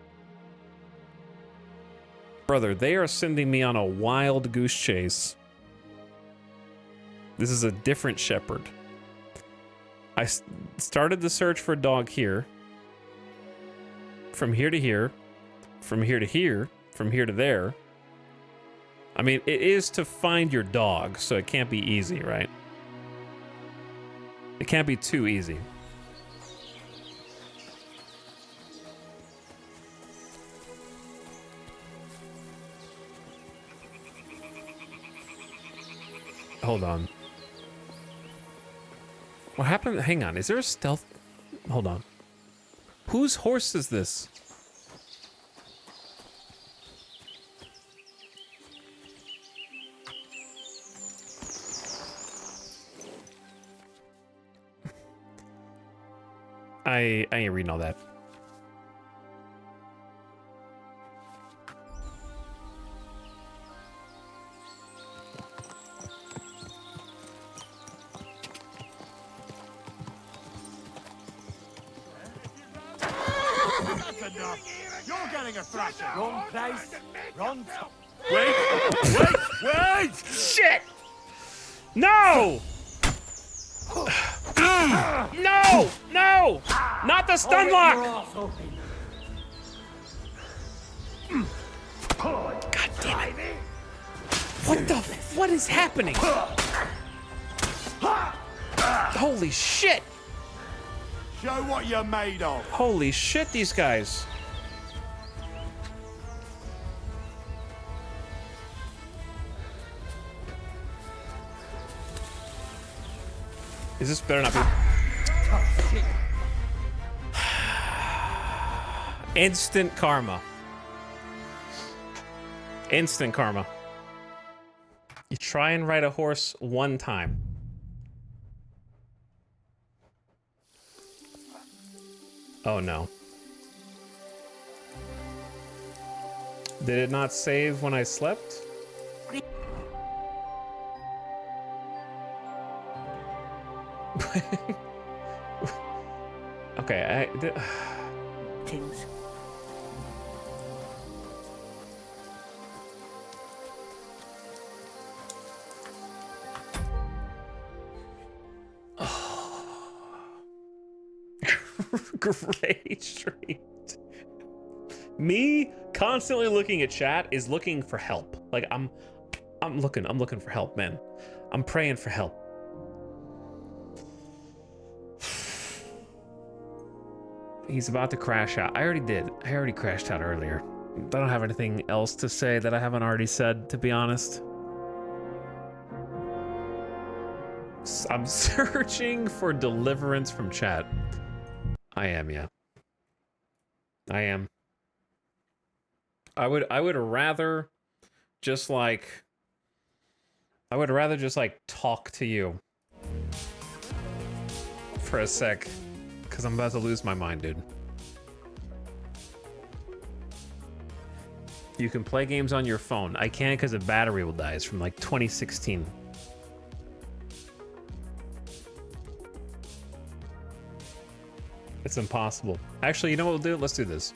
Brother, they are sending me on a wild goose chase. This is a different shepherd. I started the search for a dog here. From here to here. From here to here. From here to there. I mean, it is to find your dog, so it can't be easy, right? It can't be too easy. Hold on. What happened? Hang on. Is there a stealth? Hold on. Whose horse is this? I ain't reading all that. That's enough. You're getting a thrashing. Wrong place, wrong time. Wait! Shit! No! No! No! Not the stun lock! God damn it. What is happening? Holy shit! Show what you're made of. Holy shit, these guys. Is this better not be? Instant karma. Instant karma. You try and ride a horse one time. Oh no. Did it not save when I slept? Okay, Things. Great street. Me constantly looking at chat is looking for help. Like I'm looking for help, man. I'm praying for help. He's about to crash out. I already did. I already crashed out earlier. I don't have anything else to say that I haven't already said, to be honest. I'm searching for deliverance from chat. I am, yeah. I am. I would rather just like talk to you for a sec, because I'm about to lose my mind, dude. You can play games on your phone. I can't because the battery will die. It's from like 2016. It's impossible. Actually, you know what we'll do? Let's do this.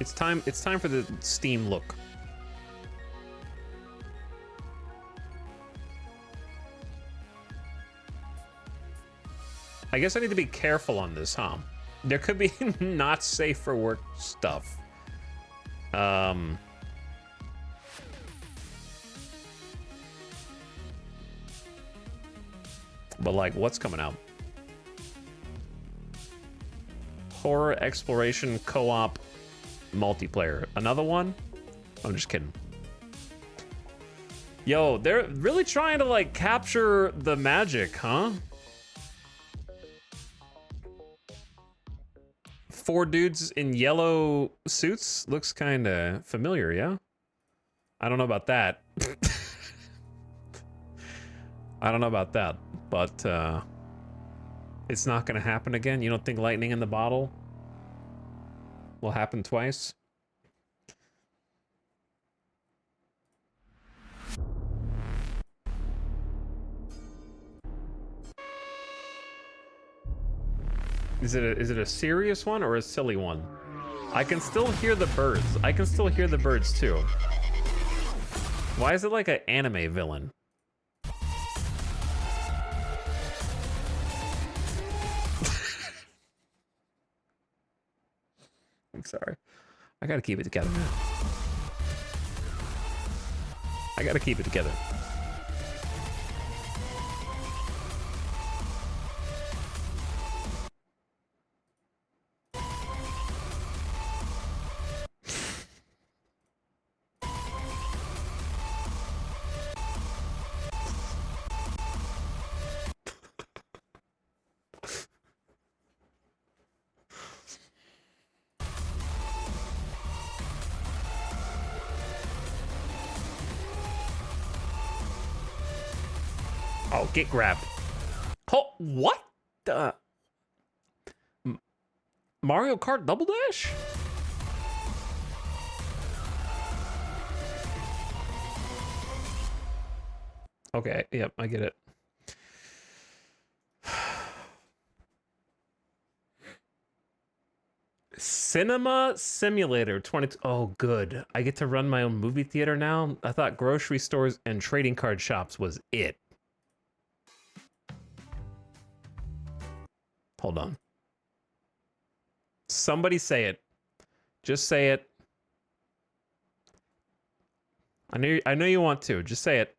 It's time for the Steam look. I guess I need to be careful on this, huh? There could be not safe for work stuff. But like, what's coming out? Horror exploration co-op multiplayer. Another one? I'm just kidding. Yo, they're really trying to like capture the magic, huh? 4 dudes in yellow suits looks kind of familiar, yeah? I don't know about that. I don't know about that, but it's not gonna happen again. You don't think lightning in the bottle will happen twice? Is it a serious one or a silly one? I can still hear the birds. I can still hear the birds too. Why is it like an anime villain? I'm sorry. I gotta keep it together. I gotta keep it together. Oh, get grabbed. Oh, what the? Mario Kart Double Dash? Okay, yep, I get it. Cinema Simulator 20. Oh, good. I get to run my own movie theater now. I thought grocery stores and trading card shops was it. Hold on. Somebody say it. Just say it. I know you want to. Just say it.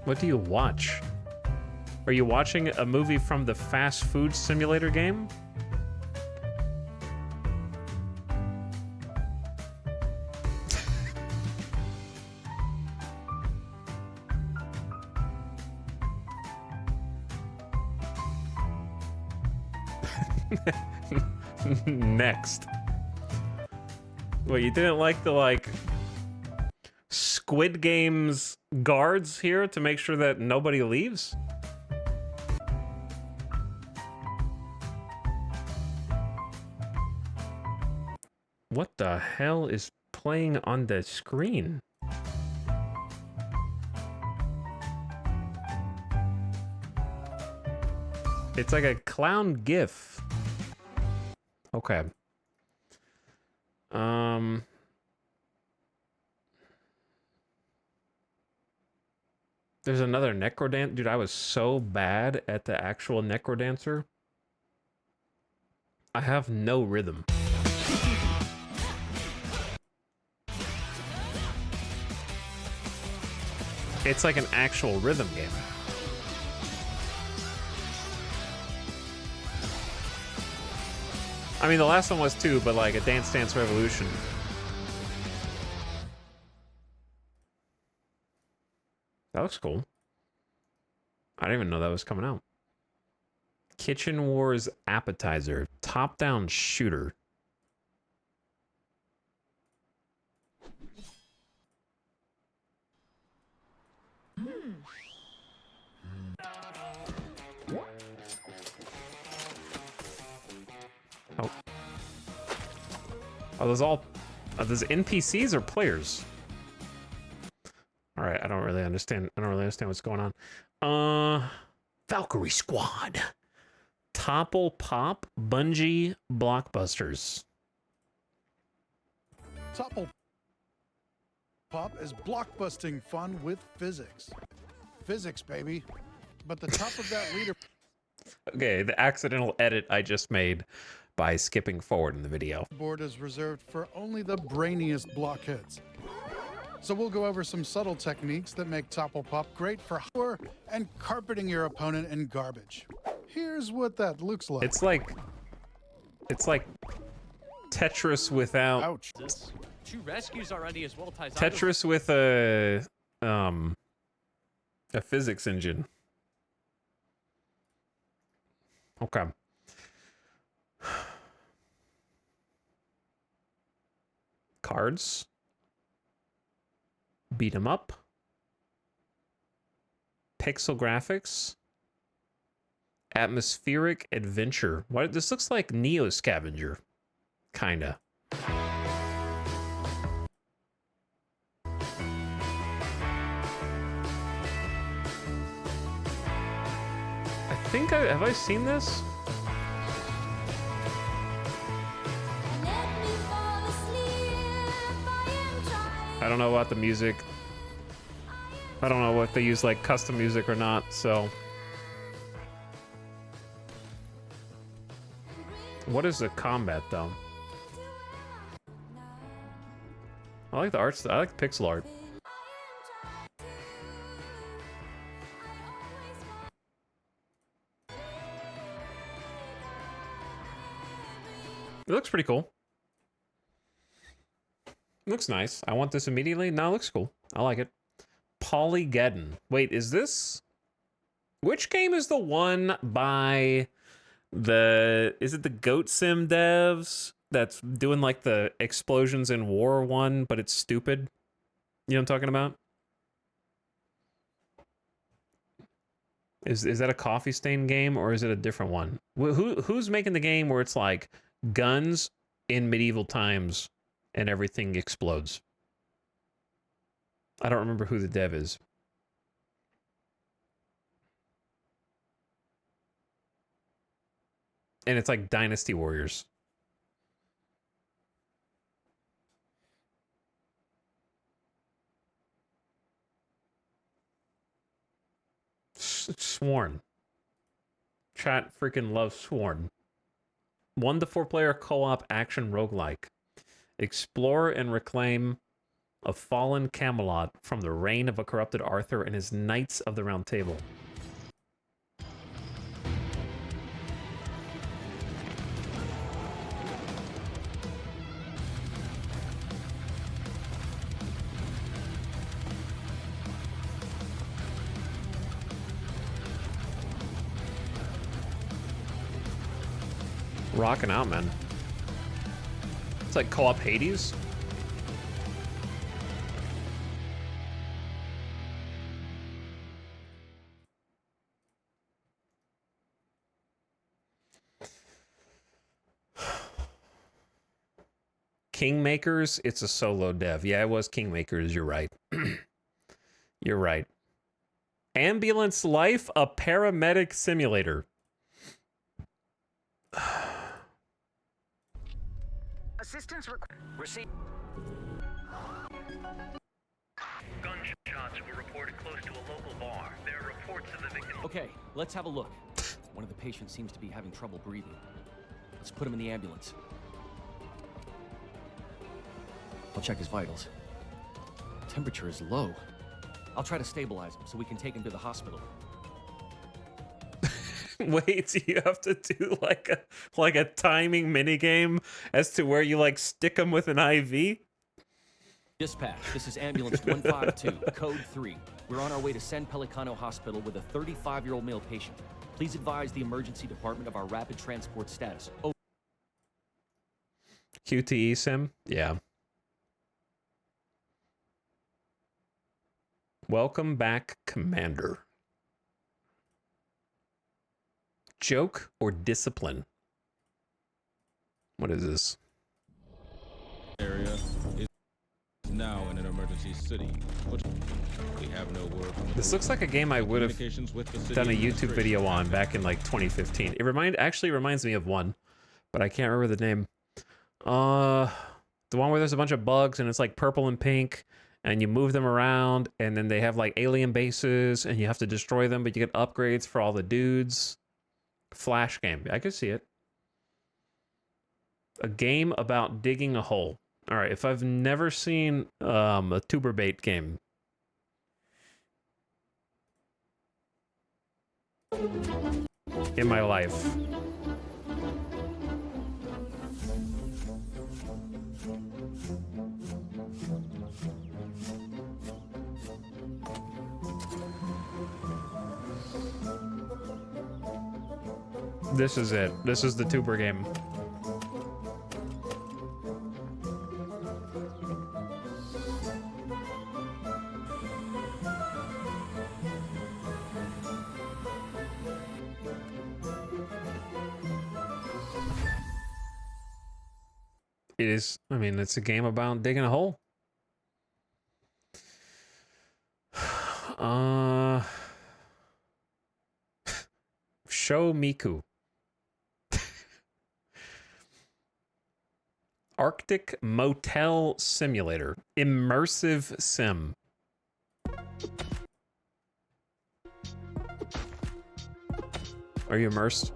What do you watch? Are you watching a movie from the fast food simulator game? Next. Wait, you didn't like the, Squid Game's guards here to make sure that nobody leaves? What the hell is playing on the screen? It's like a clown gif. Okay. There's another Necrodancer. Dude, I was so bad at the actual Necrodancer. I have no rhythm. It's like an actual rhythm game. I mean, the last one was too, but like a Dance Dance Revolution. That looks cool. I didn't even know that was coming out. Kitchen Wars Appetizer. Top-down shooter. Oh. Are those all... Are those NPCs or players? All right, I don't really understand what's going on. Valkyrie Squad. Topple Pop Bungie Blockbusters. Topple Pop is blockbusting fun with physics. Physics, baby. But the top of that leader... Okay, the accidental edit I just made by skipping forward in the video. Board is reserved for only the brainiest blockheads. So we'll go over some subtle techniques that make Topple Pop great for horror and carpeting your opponent in garbage. Here's what that looks like. It's like Tetris without... Ouch. Two rescues already as well ties Tetris with a physics engine. Okay. Cards. Beat 'em up. Pixel graphics. Atmospheric adventure. What? This looks like Neo Scavenger. Kinda. I think have I seen this? I don't know about the music. I don't know if they use like custom music or not, so. What is the combat though? I like the art. I like the pixel art. It looks pretty cool. It looks nice. I want this immediately. No, it looks cool. I like it. Polygeddon. Wait, is this... Which game is the one by the... Is it the Goat Sim devs? that's doing like the explosions in war one, but it's stupid. You know what I'm talking about? Is that a coffee stain game or is it a different one? Who's making the game where it's like guns in medieval times and everything explodes? I don't remember who the dev is. And it's like Dynasty Warriors. Sworn. Chat freaking loves Sworn. 1 to 4 player co-op action roguelike. Explore and reclaim a fallen Camelot from the reign of a corrupted Arthur and his Knights of the Round Table. Rocking out, man. It's like co-op Hades. Kingmakers, it's a solo dev. Yeah, it was Kingmakers, you're right. You're right. Ambulance Life, a paramedic simulator. Assistance received. Gunshots were reported close to a local bar. There are reports of the victim. Okay, let's have a look. One of the patients seems to be having trouble breathing. Let's put him in the ambulance. I'll check his vitals. Temperature is low. I'll try to stabilize him so we can take him to the hospital. Wait, you have to do like a timing minigame as to where you like stick them with an IV? Dispatch, this is ambulance 152, code 3. We're on our way to San Pelicano Hospital with a 35-year-old male patient. Please advise the emergency department of our rapid transport status. Oh. QTE sim? Yeah. Welcome back, Commander. Joke or discipline? What is this? Area is now in an emergency city. We have no word from This looks like a game I would have done a YouTube video on back in like 2015. It actually reminds me of one, but I can't remember the name. The one where there's a bunch of bugs and it's like purple and pink and you move them around and then they have like alien bases and you have to destroy them, but you get upgrades for all the dudes. Flash game. I could see it. A game about digging a hole. All right, if I've never seen a tuber bait game. In my life. This is it. This is the tuber game. It is, I mean, it's a game about digging a hole. Show Miku. Arctic Motel Simulator. Immersive sim. Are you immersed?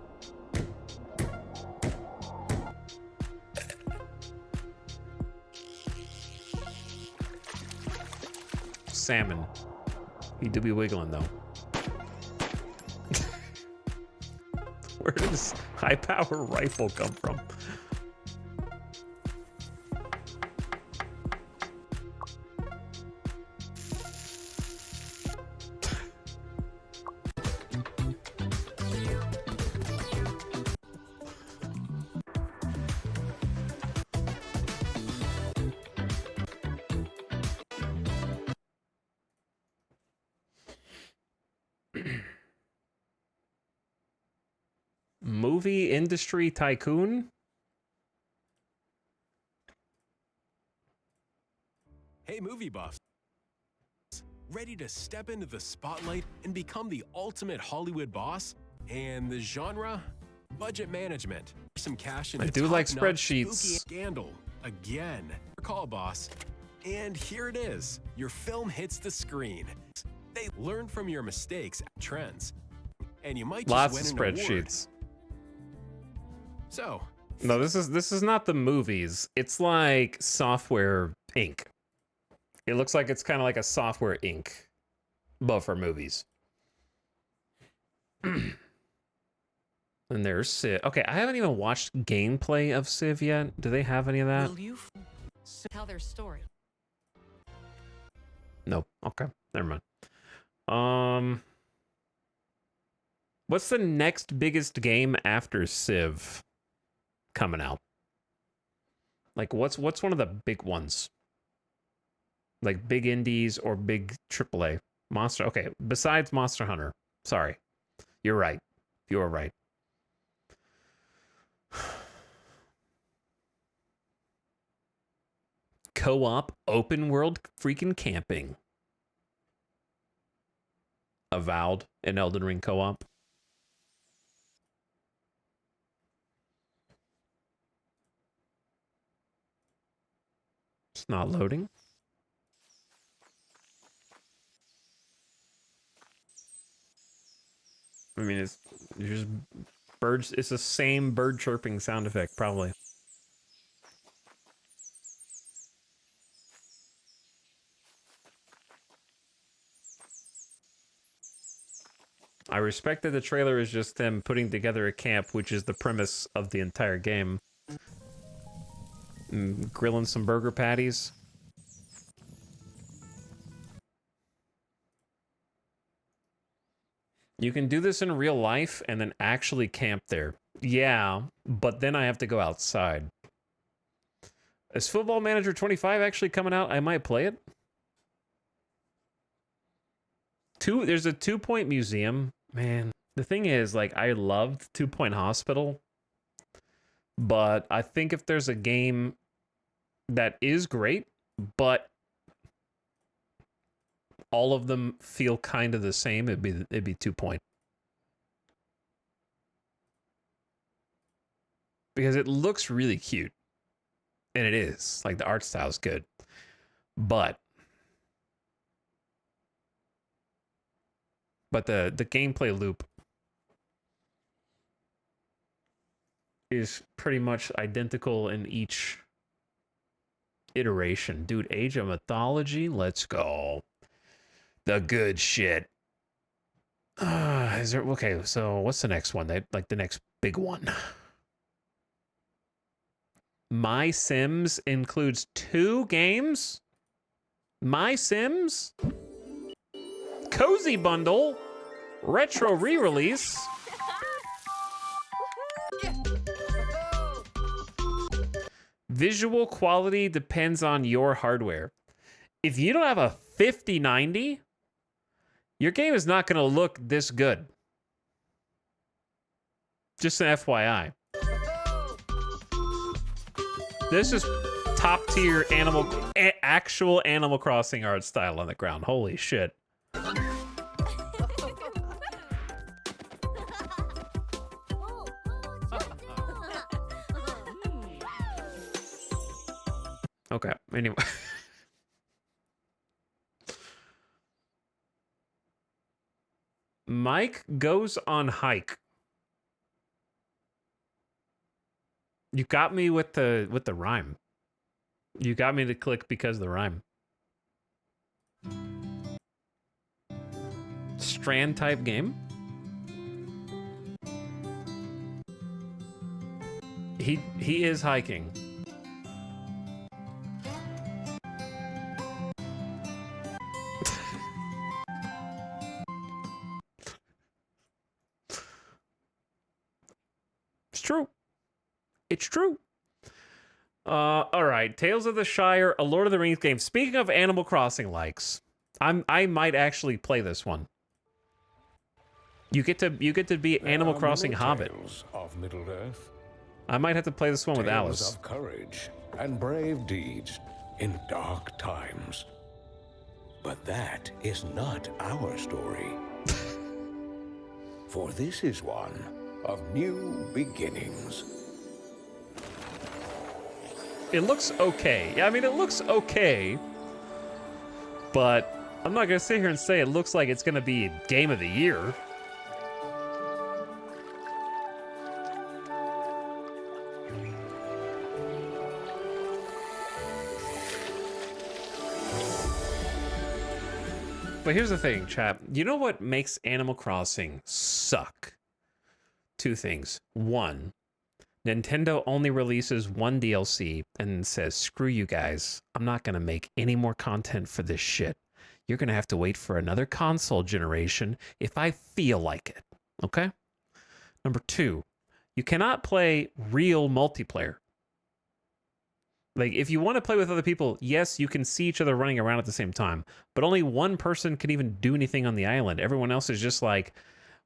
Salmon. He do be wiggling though. Where did this high power rifle come from? movie industry tycoon? Hey, movie buffs. Ready to step into the spotlight and become the ultimate Hollywood boss? And the genre? Budget management. Some cash in I a do like top-notch spreadsheets. spooky scandal. Again. Call, boss. And here it is. Your film hits the screen. They learn from your mistakes, trends. And you might just Lots win of an award. spreadsheets. So, No, this is not the movies. It's like Software Inc. It looks like it's kind of like a Software Inc. but for movies. And there's Civ. Okay, I haven't even watched gameplay of Civ yet. Do they have any of that? Will you tell their story? Nope. Okay, never mind. What's the next biggest game after Civ coming out? Like, what's one of the big ones? Like big indies or big AAA? Monster. Okay, besides Monster Hunter. Sorry, you're right. You're right. Co-op open world freaking camping. Avowed in Elden Ring co-op. It's not loading. I mean, it's just birds. It's the same bird chirping sound effect, probably. I respect that the trailer is just them putting together a camp, which is the premise of the entire game. Grilling some burger patties. You can do this in real life and then actually camp there. Yeah, but then I have to go outside. Is Football Manager 25 actually coming out? I might play it. There's a 2 Point museum. Man, the thing is, like, I loved 2 Point Hospital. But I think if there's a game that is great, but all of them feel kind of the same, it'd be 2 Point. Because it looks really cute. And it is. Like, the art style is good. But the gameplay loop is pretty much identical in each iteration. Dude, Age of Mythology, let's go. The good shit. Is there okay, so what's the next one? Like the next big one. My Sims includes 2 games? My Sims? Cozy Bundle? Retro re-release? Visual quality depends on your hardware. If you don't have a 5090, your game is not going to look this good. Just an FYI. This is top tier actual Animal Crossing art style on the ground. Holy shit. Okay, anyway. Mike goes on hike. You got me with the rhyme. You got me to click because of the rhyme. Strand type game. He is hiking. It's true. It's true. All right. Tales of the Shire, a Lord of the Rings game. Speaking of Animal Crossing likes, I might actually play this one. You get to be Animal Crossing Hobbit. Of Middle-earth. I might have to play this one with Tales Alice. of courage and brave deeds in dark times. But that is not our story. For this is one of new beginnings. It looks okay. Yeah, I mean, it looks okay. But I'm not going to sit here and say it looks like it's going to be Game of the Year. But here's the thing, chap. You know what makes Animal Crossing suck? Two things. One, Nintendo only releases one DLC and says, screw you guys. I'm not going to make any more content for this shit. You're going to have to wait for another console generation if I feel like it. Okay? Number two, you cannot play real multiplayer. Like, if you want to play with other people, yes, you can see each other running around at the same time, but only one person can even do anything on the island. Everyone else is just like,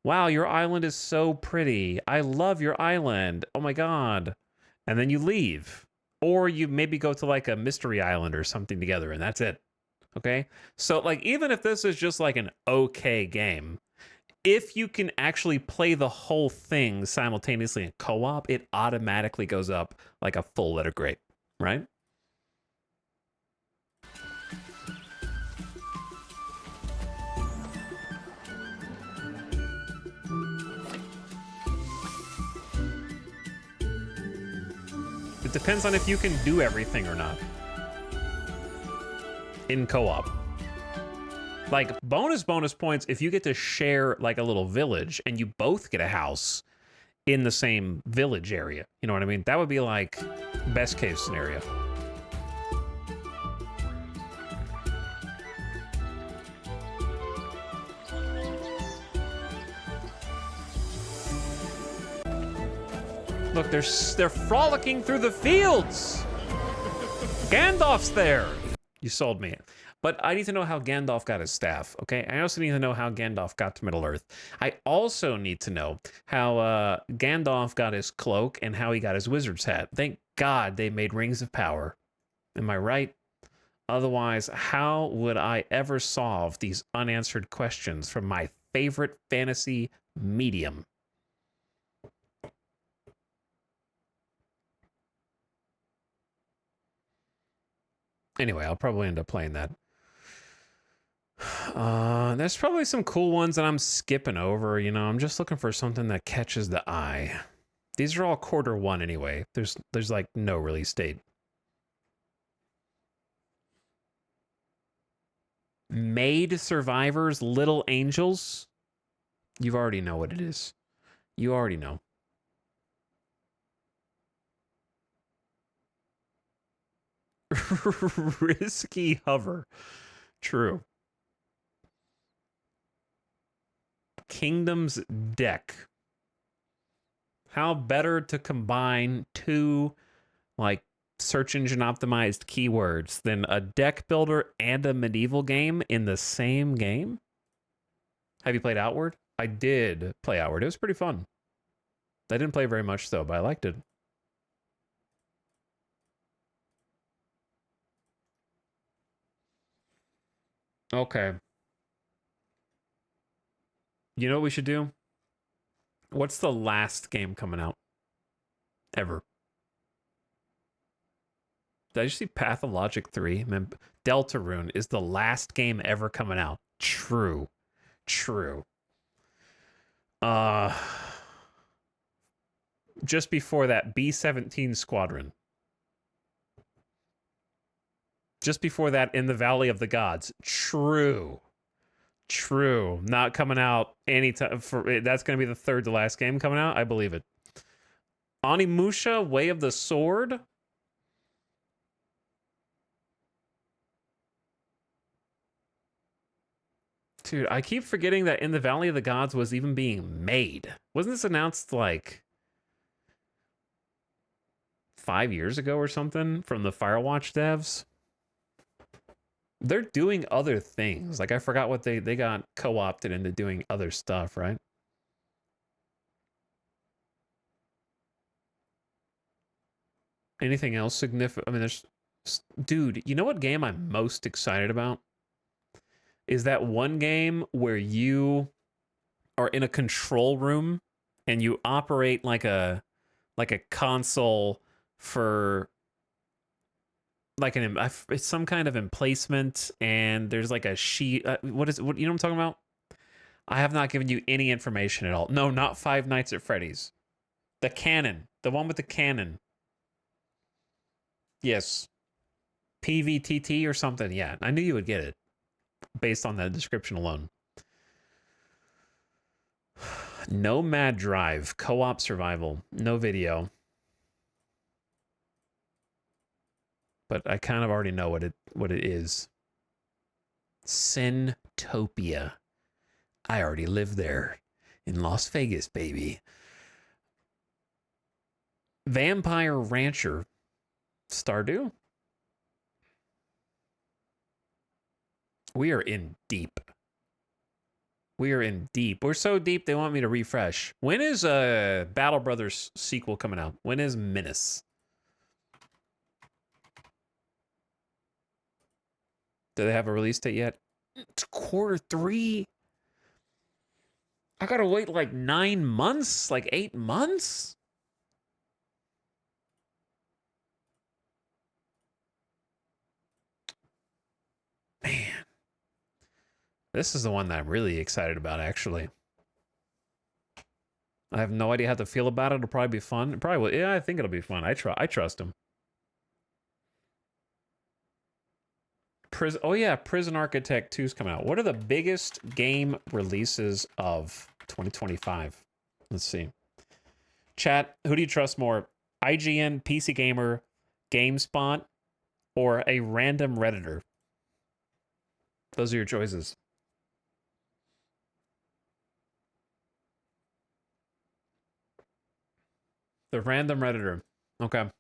wow, your island is so pretty. I love your island. Oh my God. And then you leave. Or you maybe go to like a mystery island or something together, and that's it. Okay? So, like, even if this is just like an okay game, if you can actually play the whole thing simultaneously in co-op, it automatically goes up like a full letter grade. Right? It depends on if you can do everything or not. In co-op. Like, bonus points if you get to share like a little village and you both get a house in the same village area. You know what I mean? That would be like best case scenario. Look, they're frolicking through the fields. Gandalf's there. You sold me. But I need to know how Gandalf got his staff, okay? I also need to know how Gandalf got to Middle-earth. I also need to know how Gandalf got his cloak and how he got his wizard's hat. Thank God they made Rings of Power. Am I right? Otherwise, how would I ever solve these unanswered questions from my favorite fantasy medium? Anyway, I'll probably end up playing that. There's probably some cool ones that I'm skipping over, you know. I'm just looking for something that catches the eye. These are all Q1 anyway. There's like no release date. Maid Survivors Little Angels. You already know what it is. You already know. Risky Hover. True. Kingdom's Deck. How better to combine two, like, search engine optimized keywords than a deck builder and a medieval game in the same game? Have you played Outward? I did play Outward. It was pretty fun. I didn't play very much, though, but I liked it. Okay. You know what we should do? What's the last game coming out? Ever. Did I just see Pathologic 3? Man, Deltarune is the last game ever coming out. True. True. Just before that, B-17 Squadron. Just before that, In the Valley of the Gods. True. True. Not coming out anytime. That's going to be the third to last game coming out. I believe it. Onimusha, Way of the Sword. Dude, I keep forgetting that In the Valley of the Gods was even being made. Wasn't this announced like 5 years ago or something from the Firewatch devs? They're doing other things. Like, I forgot what they got co-opted into doing other stuff, right? Anything else significant? I mean, there's... Dude, you know what game I'm most excited about? Is that one game where you are in a control room and you operate like a console for like it's some kind of emplacement, and there's like a sheet. What you know what I'm talking about? I have not given you any information at all. No, not Five Nights at Freddy's. The cannon. The one with the cannon. Yes. PVTT or something. Yeah, I knew you would get it based on the description alone. No Mad Drive. Co-op survival. No video. But I kind of already know what it is. Syntopia. I already live there. In Las Vegas, baby. Vampire Rancher. Stardew? We are in deep. We are in deep. We're so deep they want me to refresh. When is Battle Brothers sequel coming out? When is Menace? Do they have a release date yet? It's Q3. I gotta wait like 9 months, like 8 months. Man. This is the one that I'm really excited about, actually. I have no idea how to feel about it. It'll probably be fun. It probably will. Yeah, I think it'll be fun. I trust him. Oh yeah, Prison Architect 2 is coming out. What are the biggest game releases of 2025? Let's see. Chat, who do you trust more? IGN, PC Gamer, GameSpot, or a random Redditor? Those are your choices. The random Redditor. Okay.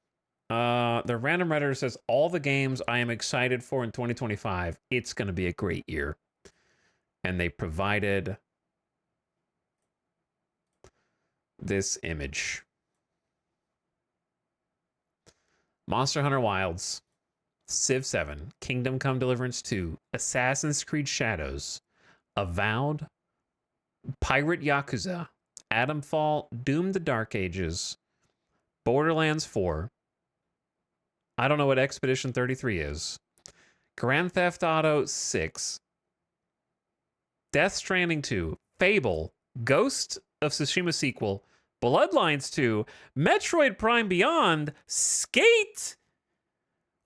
The random Redditor says, all the games I am excited for in 2025, it's going to be a great year. And they provided this image. Monster Hunter Wilds, Civ 7, Kingdom Come Deliverance 2, Assassin's Creed Shadows, Avowed, Pirate Yakuza, Adamfall, Doom the Dark Ages, Borderlands 4, I don't know what Expedition 33 is, Grand Theft Auto 6, Death Stranding 2, Fable, Ghost of Tsushima sequel, Bloodlines 2, Metroid Prime Beyond, Skate.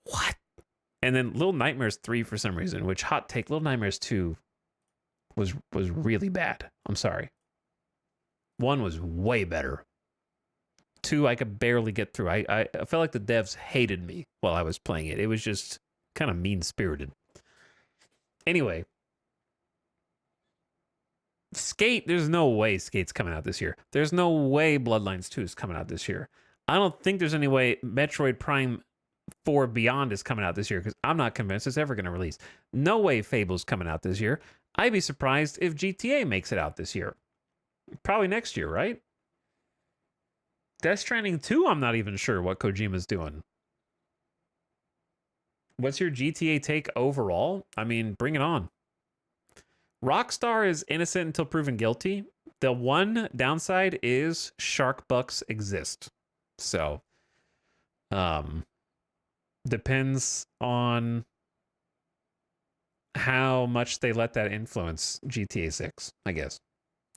What? And then Little Nightmares 3 for some reason, which, hot take, Little Nightmares 2 was really bad. I'm sorry. 1 was way better. 2 I could barely get through. I felt like the devs hated me while I was playing it. It was just kind of mean-spirited. Anyway, Skate, there's no way Skate's coming out this year. There's no way Bloodlines 2 is coming out this year. I don't think there's any way Metroid Prime 4 Beyond is coming out this year, because I'm not convinced it's ever going to release. No way Fable's coming out this year. I'd be surprised if GTA makes it out this year. Probably next year, right? Death Stranding 2, I'm not even sure what Kojima's doing. What's your GTA take overall? I mean, bring it on. Rockstar is innocent until proven guilty. The one downside is shark bucks exist. So, depends on how much they let that influence GTA 6, I guess.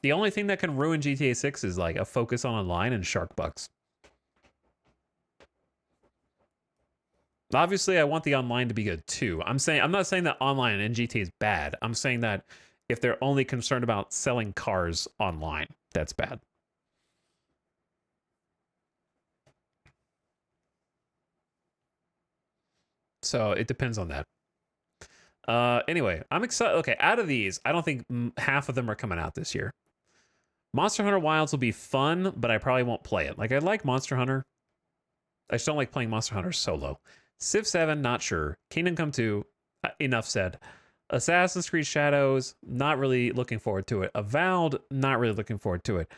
The only thing that can ruin GTA 6 is like a focus on online and shark bucks. Obviously, I want the online to be good too. I'm not saying that online in GTA is bad. I'm saying that if they're only concerned about selling cars online, that's bad. So it depends on that. Anyway, I'm excited. Okay, out of these, I don't think half of them are coming out this year. Monster Hunter Wilds will be fun, but I probably won't play it. Like, I like Monster Hunter. I just don't like playing Monster Hunter solo. Civ 7, not sure. Kingdom Come 2, enough said. Assassin's Creed Shadows, not really looking forward to it. Avowed, not really looking forward to it.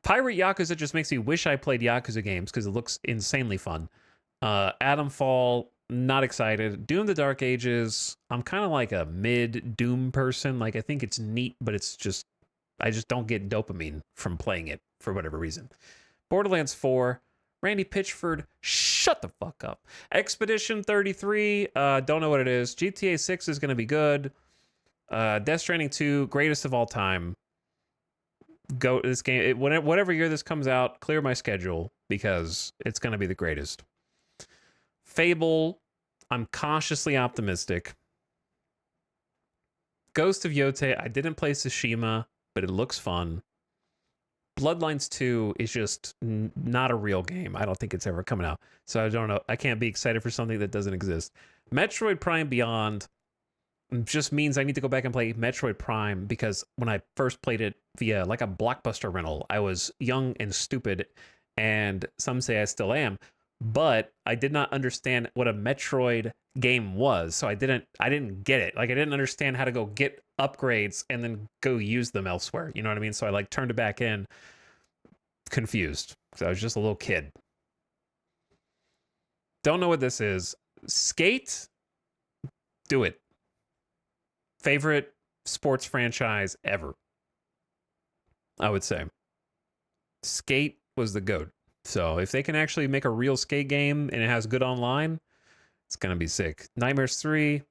Pirate Yakuza just makes me wish I played Yakuza games because it looks insanely fun. Atomfall, not excited. Doom the Dark Ages, I'm kind of like a mid Doom person. Like, I think it's neat, but it's just, I just don't get dopamine from playing it for whatever reason. Borderlands 4, Randy Pitchford, shut the fuck up. Expedition 33, don't know what it is. GTA 6 is going to be good. Death Stranding 2, greatest of all time. Go this game, whatever year this comes out, clear my schedule because it's going to be the greatest. Fable, I'm cautiously optimistic. Ghost of Yotei, I didn't play Tsushima, but it looks fun. Bloodlines 2 is just not a real game. I don't think it's ever coming out. So I don't know. I can't be excited for something that doesn't exist. Metroid Prime Beyond just means I need to go back and play Metroid Prime because when I first played it via like a Blockbuster rental, I was young and stupid, and some say I still am, but I did not understand what a Metroid game was, so I didn't get it. Like, I didn't understand how to go get upgrades and then go use them elsewhere. You know what I mean? So I like turned it back in, confused. So I was just a little kid. Don't know what this is. Skate? Do it. Favorite sports franchise ever, I would say. Skate was the GOAT. So if they can actually make a real skate game and it has good online, it's going to be sick. Nightmares 3,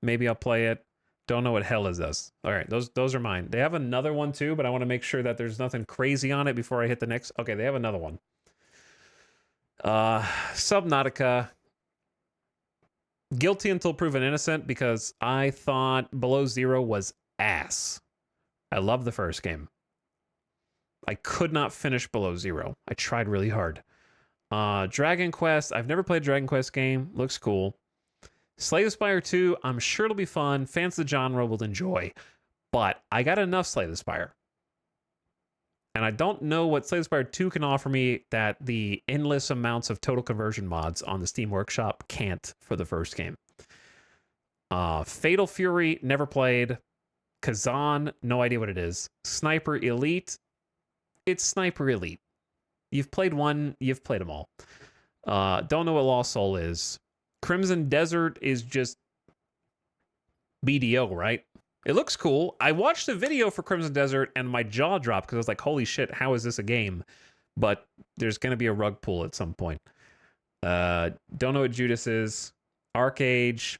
maybe I'll play it. Don't know what hell is this. All right, those are mine. They have another one too, but I want to make sure that there's nothing crazy on it before I hit the next. Okay, they have another one. Subnautica. Guilty until proven innocent because I thought Below Zero was ass. I love the first game. I could not finish Below Zero. I tried really hard. Dragon Quest. I've never played a Dragon Quest game. Looks cool. Slay the Spire 2. I'm sure it'll be fun. Fans of the genre will enjoy. But I got enough Slay the Spire. And I don't know what Slay the Spire 2 can offer me that the endless amounts of total conversion mods on the Steam Workshop can't for the first game. Fatal Fury, never played. Kazan, no idea what it is. Sniper Elite, it's Sniper Elite. You've played one, you've played them all. Don't know what Lost Soul is. Crimson Desert is just BDO, right? It looks cool. I watched the video for Crimson Desert and my jaw dropped because I was like, holy shit, how is this a game? But there's going to be a rug pull at some point. Don't know what Judas is. Arcage.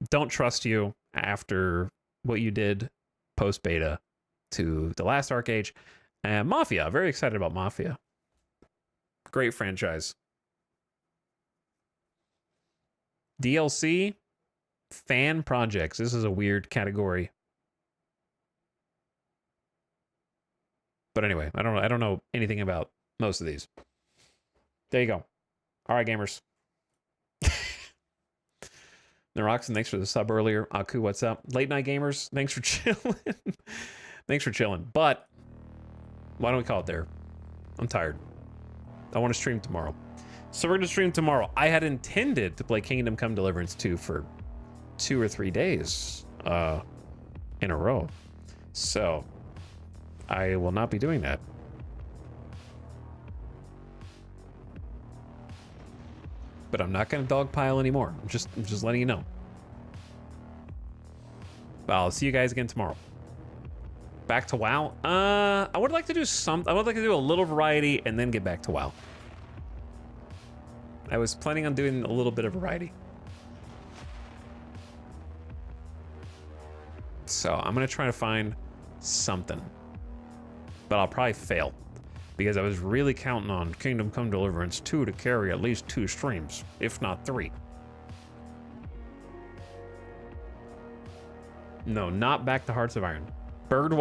Don't trust you after what you did post-beta to the last Arcage. And Mafia. Very excited about Mafia. Great franchise. DLC. Fan projects. This is a weird category. But anyway, I don't know anything about most of these. There you go. All right, gamers. Naroxen, thanks for the sub earlier. Aku, what's up? Late night gamers, thanks for chilling. Thanks for chilling. But why don't we call it there? I'm tired. I want to stream tomorrow. So we're going to stream tomorrow. I had intended to play Kingdom Come Deliverance 2 for 2 or 3 days in a row. So I will not be doing that. But I'm not going to dogpile anymore. I'm just letting you know. But I'll see you guys again tomorrow. Back to WoW. I would like to do I would like to do a little variety and then get back to WoW. I was planning on doing a little bit of variety. So I'm going to try to find something. But I'll probably fail. Because I was really counting on Kingdom Come Deliverance 2 to carry at least 2 streams, if not 3. No, not back to Hearts of Iron. Bird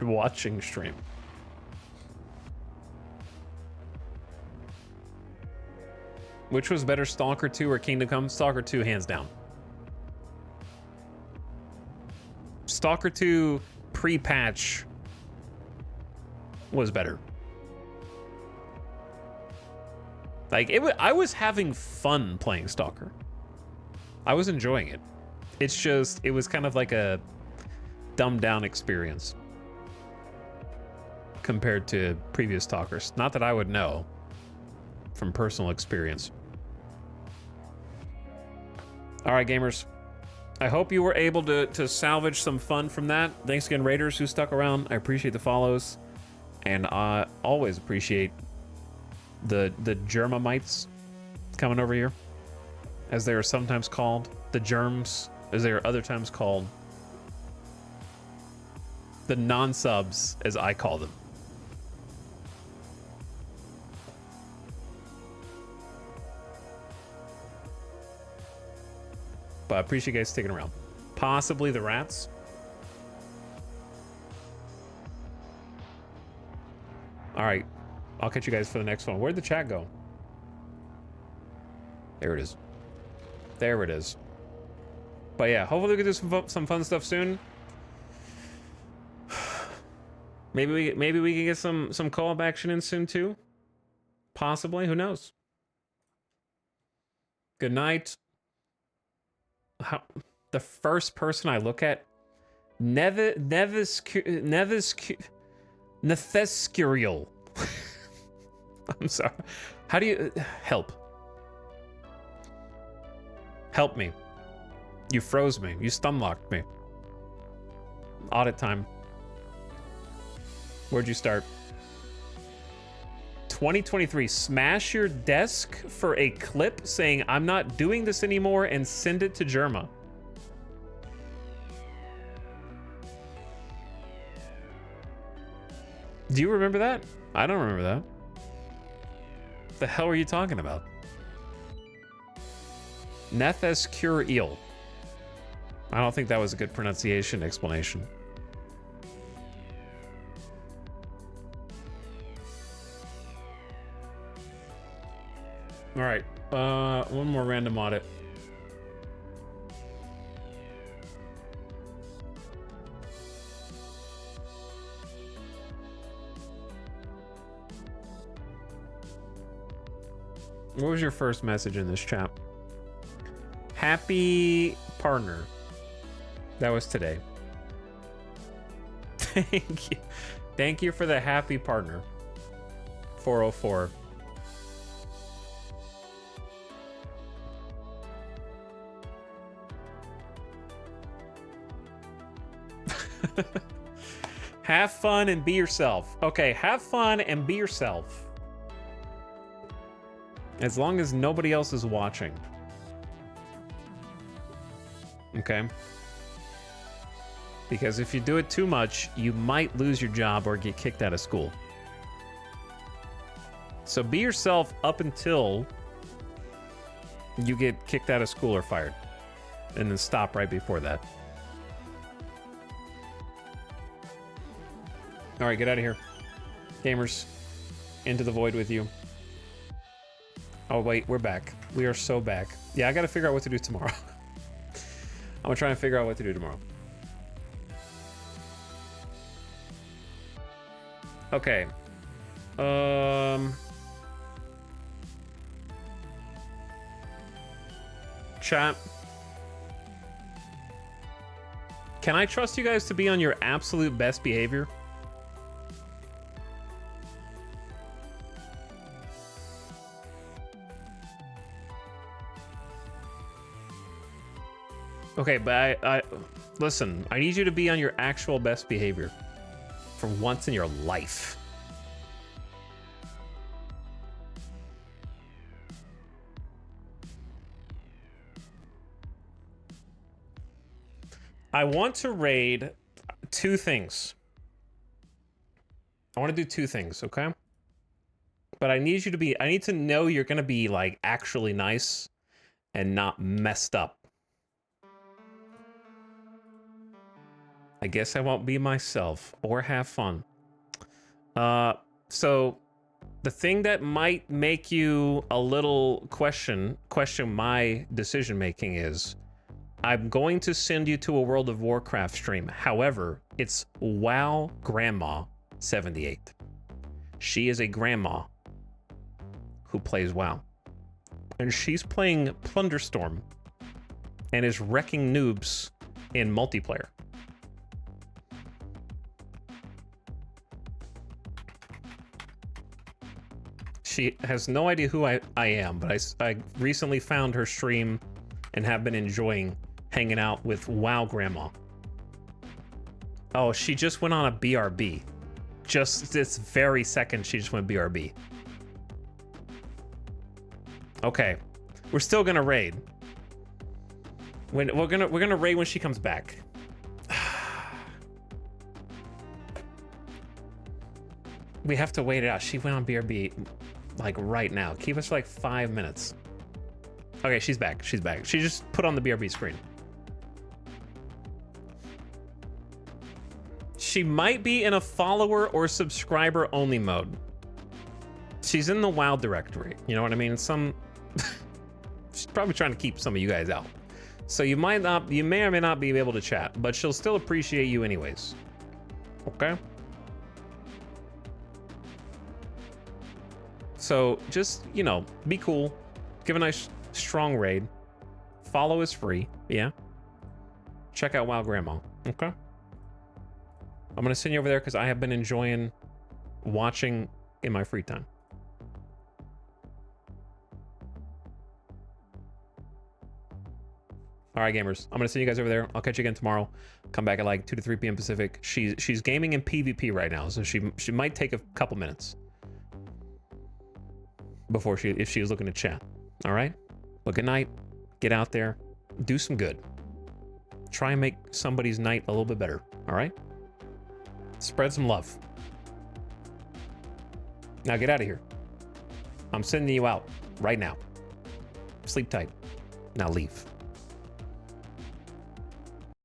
watching stream. Which was better, Stalker 2 or Kingdom Come? Stalker 2, hands down. Stalker 2 pre-patch was better. Like, I was having fun playing Stalker. I was enjoying it. It's just, it was kind of like a dumbed down experience compared to previous Stalkers. Not that I would know. from personal experience. All right, gamers. I hope you were able to salvage some fun from that. Thanks again, Raiders, who stuck around. I appreciate the follows. And I always appreciate the Germamites coming over here, as they are sometimes called. The Germs, as they are other times called. The non-subs, as I call them. But I appreciate you guys sticking around. Possibly the rats. All right. I'll catch you guys for the next one. Where'd the chat go? There it is. There it is. But yeah, hopefully we can do some fun stuff soon. Maybe we can get some co-op action in soon too. Possibly. Who knows? Good night. The first person I look at, Nethescurial. I'm sorry. How do you help? Help me. You froze me. You stun locked me. Audit time. Where'd you start? 2023. Smash your desk for a clip saying I'm not doing this anymore and send it to Germa. Do you remember that? I don't remember that. What the hell are you talking about? Nethescurial. I don't think that was a good pronunciation explanation. All right, one more random audit. What was your first message in this chat? Happy partner. That was today. Thank you. Thank you for the happy partner. 404. Have fun and be yourself. Okay, have fun and be yourself. As long as nobody else is watching. Okay? Because if you do it too much, you might lose your job or get kicked out of school. So be yourself up until you get kicked out of school or fired. And then stop right before that. All right, get out of here. Gamers, into the void with you. Oh, wait, we're back. We are so back. Yeah, I got to figure out what to do tomorrow. I'm going to try and figure out what to do tomorrow. Okay. Chat. Can I trust you guys to be on your absolute best behavior? Okay, but I listen, I need you to be on your actual best behavior for once in your life. I want to raid two things. I want to do two things, okay? But I need you to be, I need to know you're going to be like actually nice and not messed up. I guess I won't be myself or have fun. So the thing that might make you a little question my decision making is I'm going to send you to a World of Warcraft stream. However, it's WoW Grandma 78. She is a grandma who plays WoW. And she's playing Plunderstorm and is wrecking noobs in multiplayer. She has no idea who I am, but I recently found her stream and have been enjoying hanging out with WoW Grandma. Oh, she just went on a BRB. Just this very second, she just went BRB. Okay, we're still gonna raid. We're gonna raid when she comes back. We have to wait it out. She went on BRB like right now. Keep us for like 5 minutes. Okay, she's back. She's back. She just put on the BRB screen. She might be in a follower or subscriber only mode. She's in the WoW directory. You know what I mean? She's probably trying to keep some of you guys out. So you may or may not be able to chat, but she'll still appreciate you anyways. Okay? So just, you know, be cool. Give a nice strong raid. Follow is free. Yeah. Check out WoW Grandma. Okay? I'm gonna send you over there because I have been enjoying watching in my free time. All right, gamers. I'm gonna send you guys over there. I'll catch you again tomorrow. Come back at like 2 to 3 p.m. Pacific. She's gaming in PvP right now, so she might take a couple minutes before if she's looking to chat. All right. Well, good night. Get out there. Do some good. Try and make somebody's night a little bit better. All right. Spread some love. Now get out of here. I'm sending you out right now. Sleep tight. Now leave.